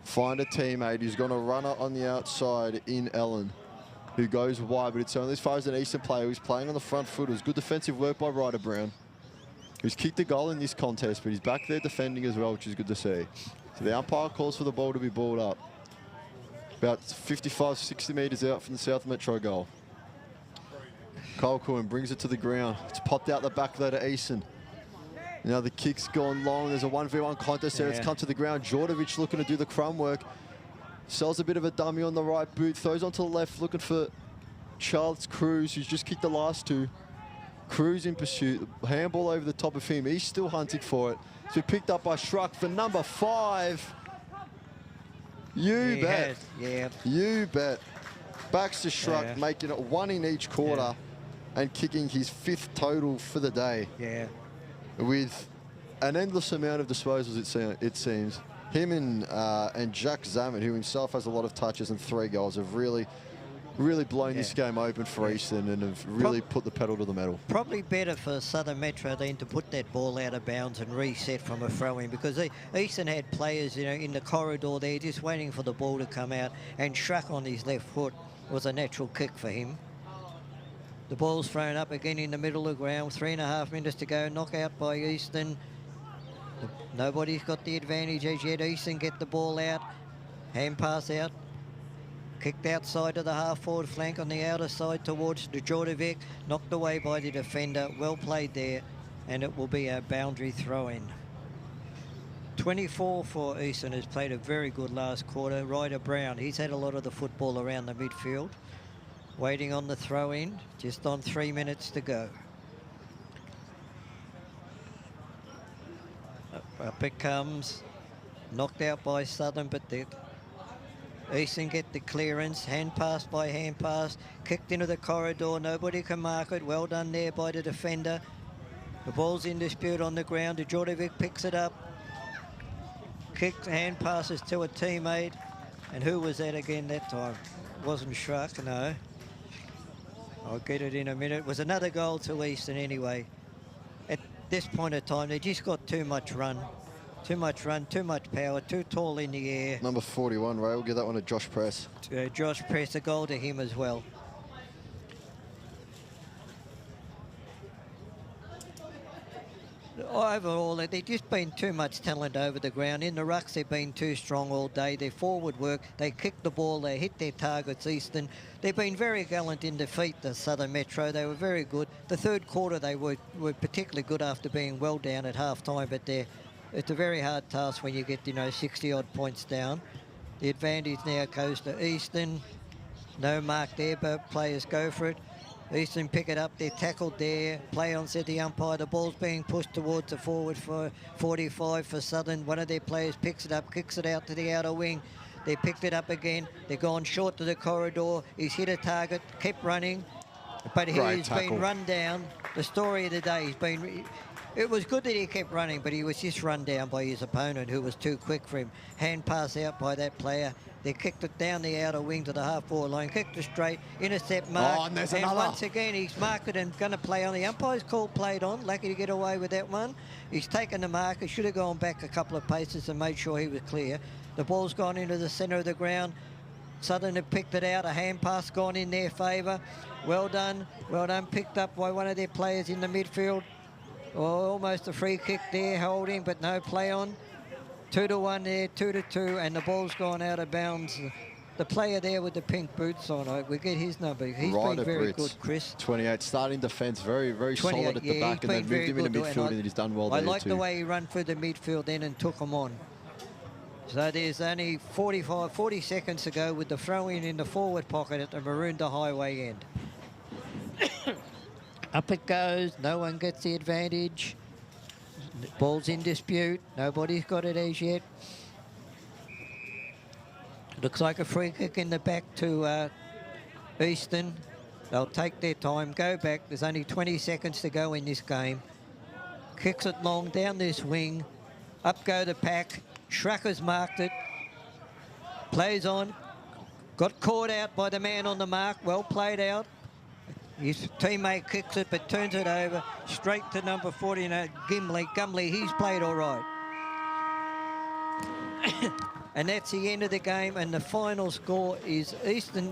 Find a teammate who's going to run it on the outside in Ellen, who goes wide, but it's only as far as an Eastern player who's playing on the front foot. It was good defensive work by Ryder Brown, who's kicked a goal in this contest, but he's back there defending as well, which is good to see. So the umpire calls for the ball to be balled up. About 55, 60 metres out from the South Metro goal. Colquhoun brings it to the ground. It's popped out the back there to Easton. Now the kick's gone long. There's a 1v1 contest there. It's come to the ground. Jordovic looking to do the crumb work. Sells a bit of a dummy on the right boot. Throws onto the left looking for Charles Cruz, who's just kicked the last 2. Cruz in pursuit. Handball over the top of him. He's still hunting for it. So picked up by Schruck for number 5. You bet. You bet. Baxter Schruck making it 1 in each quarter and kicking his 5th total for the day. Yeah. With an endless amount of disposals, it seems. Him and Jack Zammit, who himself has a lot of touches and 3 goals, have really blown this game open for Eastern and have really put the pedal to the metal. Probably better for Southern Metro than to put that ball out of bounds and reset from a throw-in, because Eastern had players, you know, in the corridor there just waiting for the ball to come out, and Schruck on his left foot was a natural kick for him. The ball's thrown up again in the middle of the ground. 3.5 minutes to go. Knockout by Eastern. Nobody's got the advantage as yet. Eastern get the ball out. Hand pass out. Kicked outside to the half-forward flank on the outer side towards Djordjevic. Knocked away by the defender. Well played there. And it will be a boundary throw-in. 24 for Eastern has played a very good last quarter. Ryder Brown, he's had a lot of the football around the midfield. Waiting on the throw-in, just on 3 minutes to go. Up it comes, knocked out by Southern, but Eastern get the clearance, hand pass by hand pass, kicked into the corridor, nobody can mark it. Well done there by the defender. The ball's in dispute on the ground. Djordjevic picks it up, kicks, hand passes to a teammate, and who was that again that time? Wasn't Schruck, no. I'll get it in a minute. It was another goal to Eastern anyway. At this point of time, they just got too much run. Too much run, too much power, too tall in the air. Number 41, Ray, we'll give that one to Josh Press. Josh Press, a goal to him as well. Overall, they've just been too much talent over the ground. In the rucks, they've been too strong all day. Their forward work, they kick the ball, they hit their targets, Eastern. They've been very gallant in defeat, the Southern Metro. They were very good. The 3rd quarter, they were particularly good after being well down at half-time, but it's a very hard task when you get, 60-odd points down. The advantage now goes to Eastern. No mark there, but players go for it. Eastern pick it up, they're tackled there. Play on, said the umpire. The ball's being pushed towards the forward for 45 for Southern. One of their players picks it up, kicks it out to the outer wing. They picked it up again. They're gone short to the corridor. He's hit a target, kept running, but he's been run down. The story of the day, it was good that he kept running, but he was just run down by his opponent, who was too quick for him. Hand pass out by that player. They kicked it down the outer wing to the half-forward line, kicked it straight, intercept mark. And there's and another. Once again, he's marked it and going to play on. The umpire's called played on. Lucky to get away with that one. He's taken the mark. He should have gone back a couple of paces and made sure he was clear. The ball's gone into the centre of the ground. Southern have picked it out. A hand pass gone in their favour. Well done. Well done. Picked up by one of their players in the midfield. Oh, almost a free kick there, holding, but no play on. 2-1 there, 2-2, and the ball's gone out of bounds. The player there with the pink boots on, we get his number. He's been very good, Chris. 28, starting defence, very, very solid at the back, and then moved him into midfield, and he's done well there too. I like the way he ran through the midfield then and took him on. So there's only 40 seconds to go with the throw-in in the forward pocket at the Maroondah Highway end. Up it goes. No one gets the advantage. The ball's in dispute. Nobody's got it as yet. Looks like a free kick in the back to Eastern. They'll take their time, go back. There's only 20 seconds to go in this game. Kicks it long down this wing. Up go the pack. Schracher's marked it. Plays on. Got caught out by the man on the mark. Well played out. His teammate kicks it, but turns it over straight to number 49, Gumley. He's played all right. And that's the end of the game, and the final score is Eastern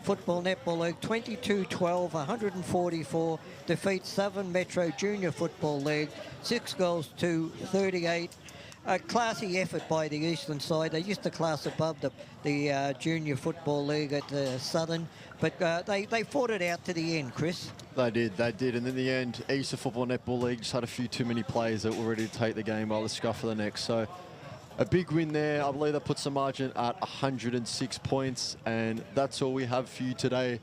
Football Netball League 22-12, 144, defeats Southern Metro Junior Football League 6 goals to 38. A classy effort by the Eastern side. They used to class above the Junior Football League at Southern, but they fought it out to the end, Chris. They did. And in the end, Eastern Football Netball League just had a few too many players that were ready to take the game by the scruff of the neck. So a big win there. I believe that puts the margin at 106 points, and that's all we have for you today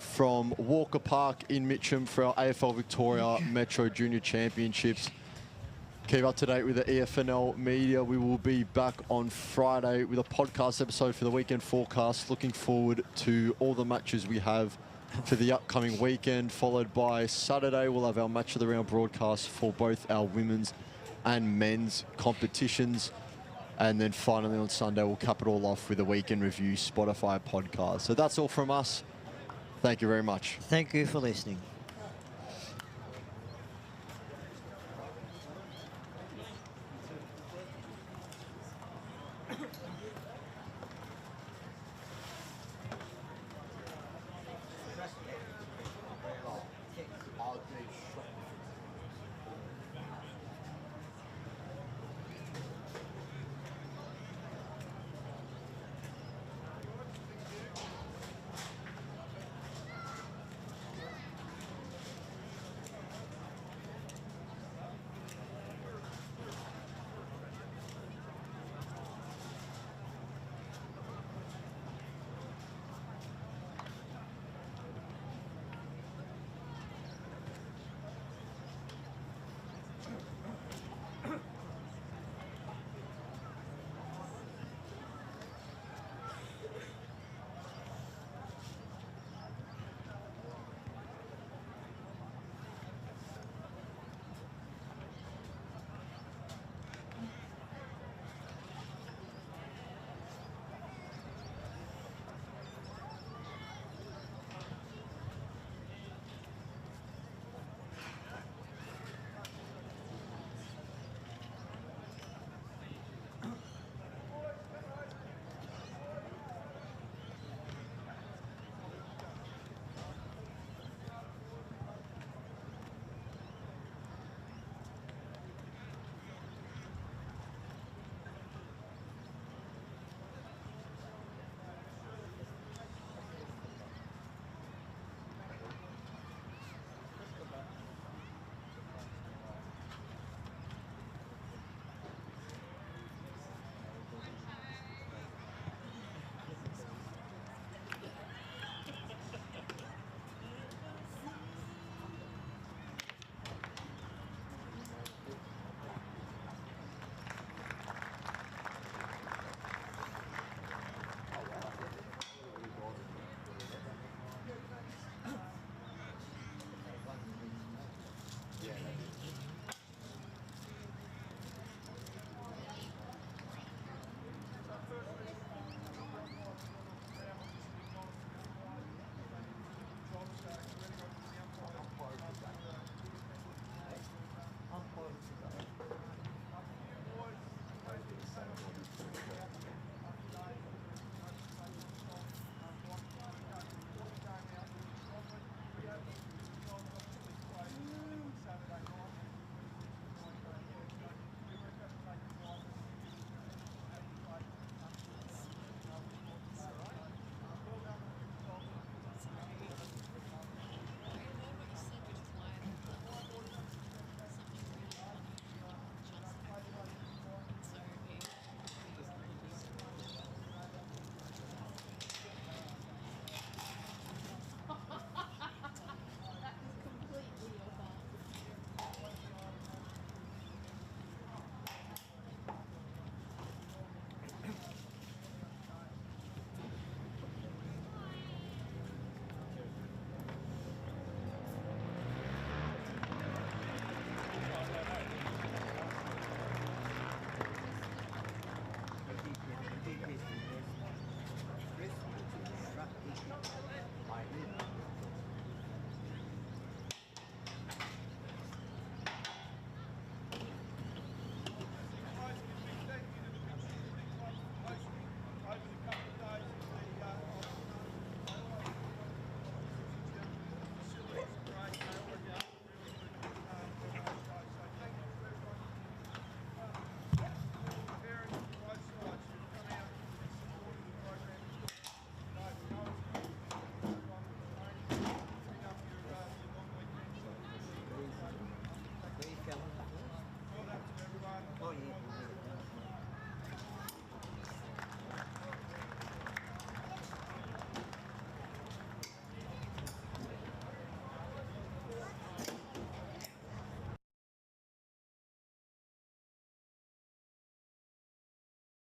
from Walker Park in Mitcham for our AFL Victoria Metro Junior Championships. Keep up to date with the EFNL Media. We will be back on Friday with a podcast episode for the weekend forecast. Looking forward to all the matches we have for the upcoming weekend, followed by Saturday. We'll have our Match of the Round broadcast for both our women's and men's competitions. And then finally on Sunday, we'll cap it all off with a weekend review Spotify podcast. So that's all from us. Thank you very much. Thank you for listening.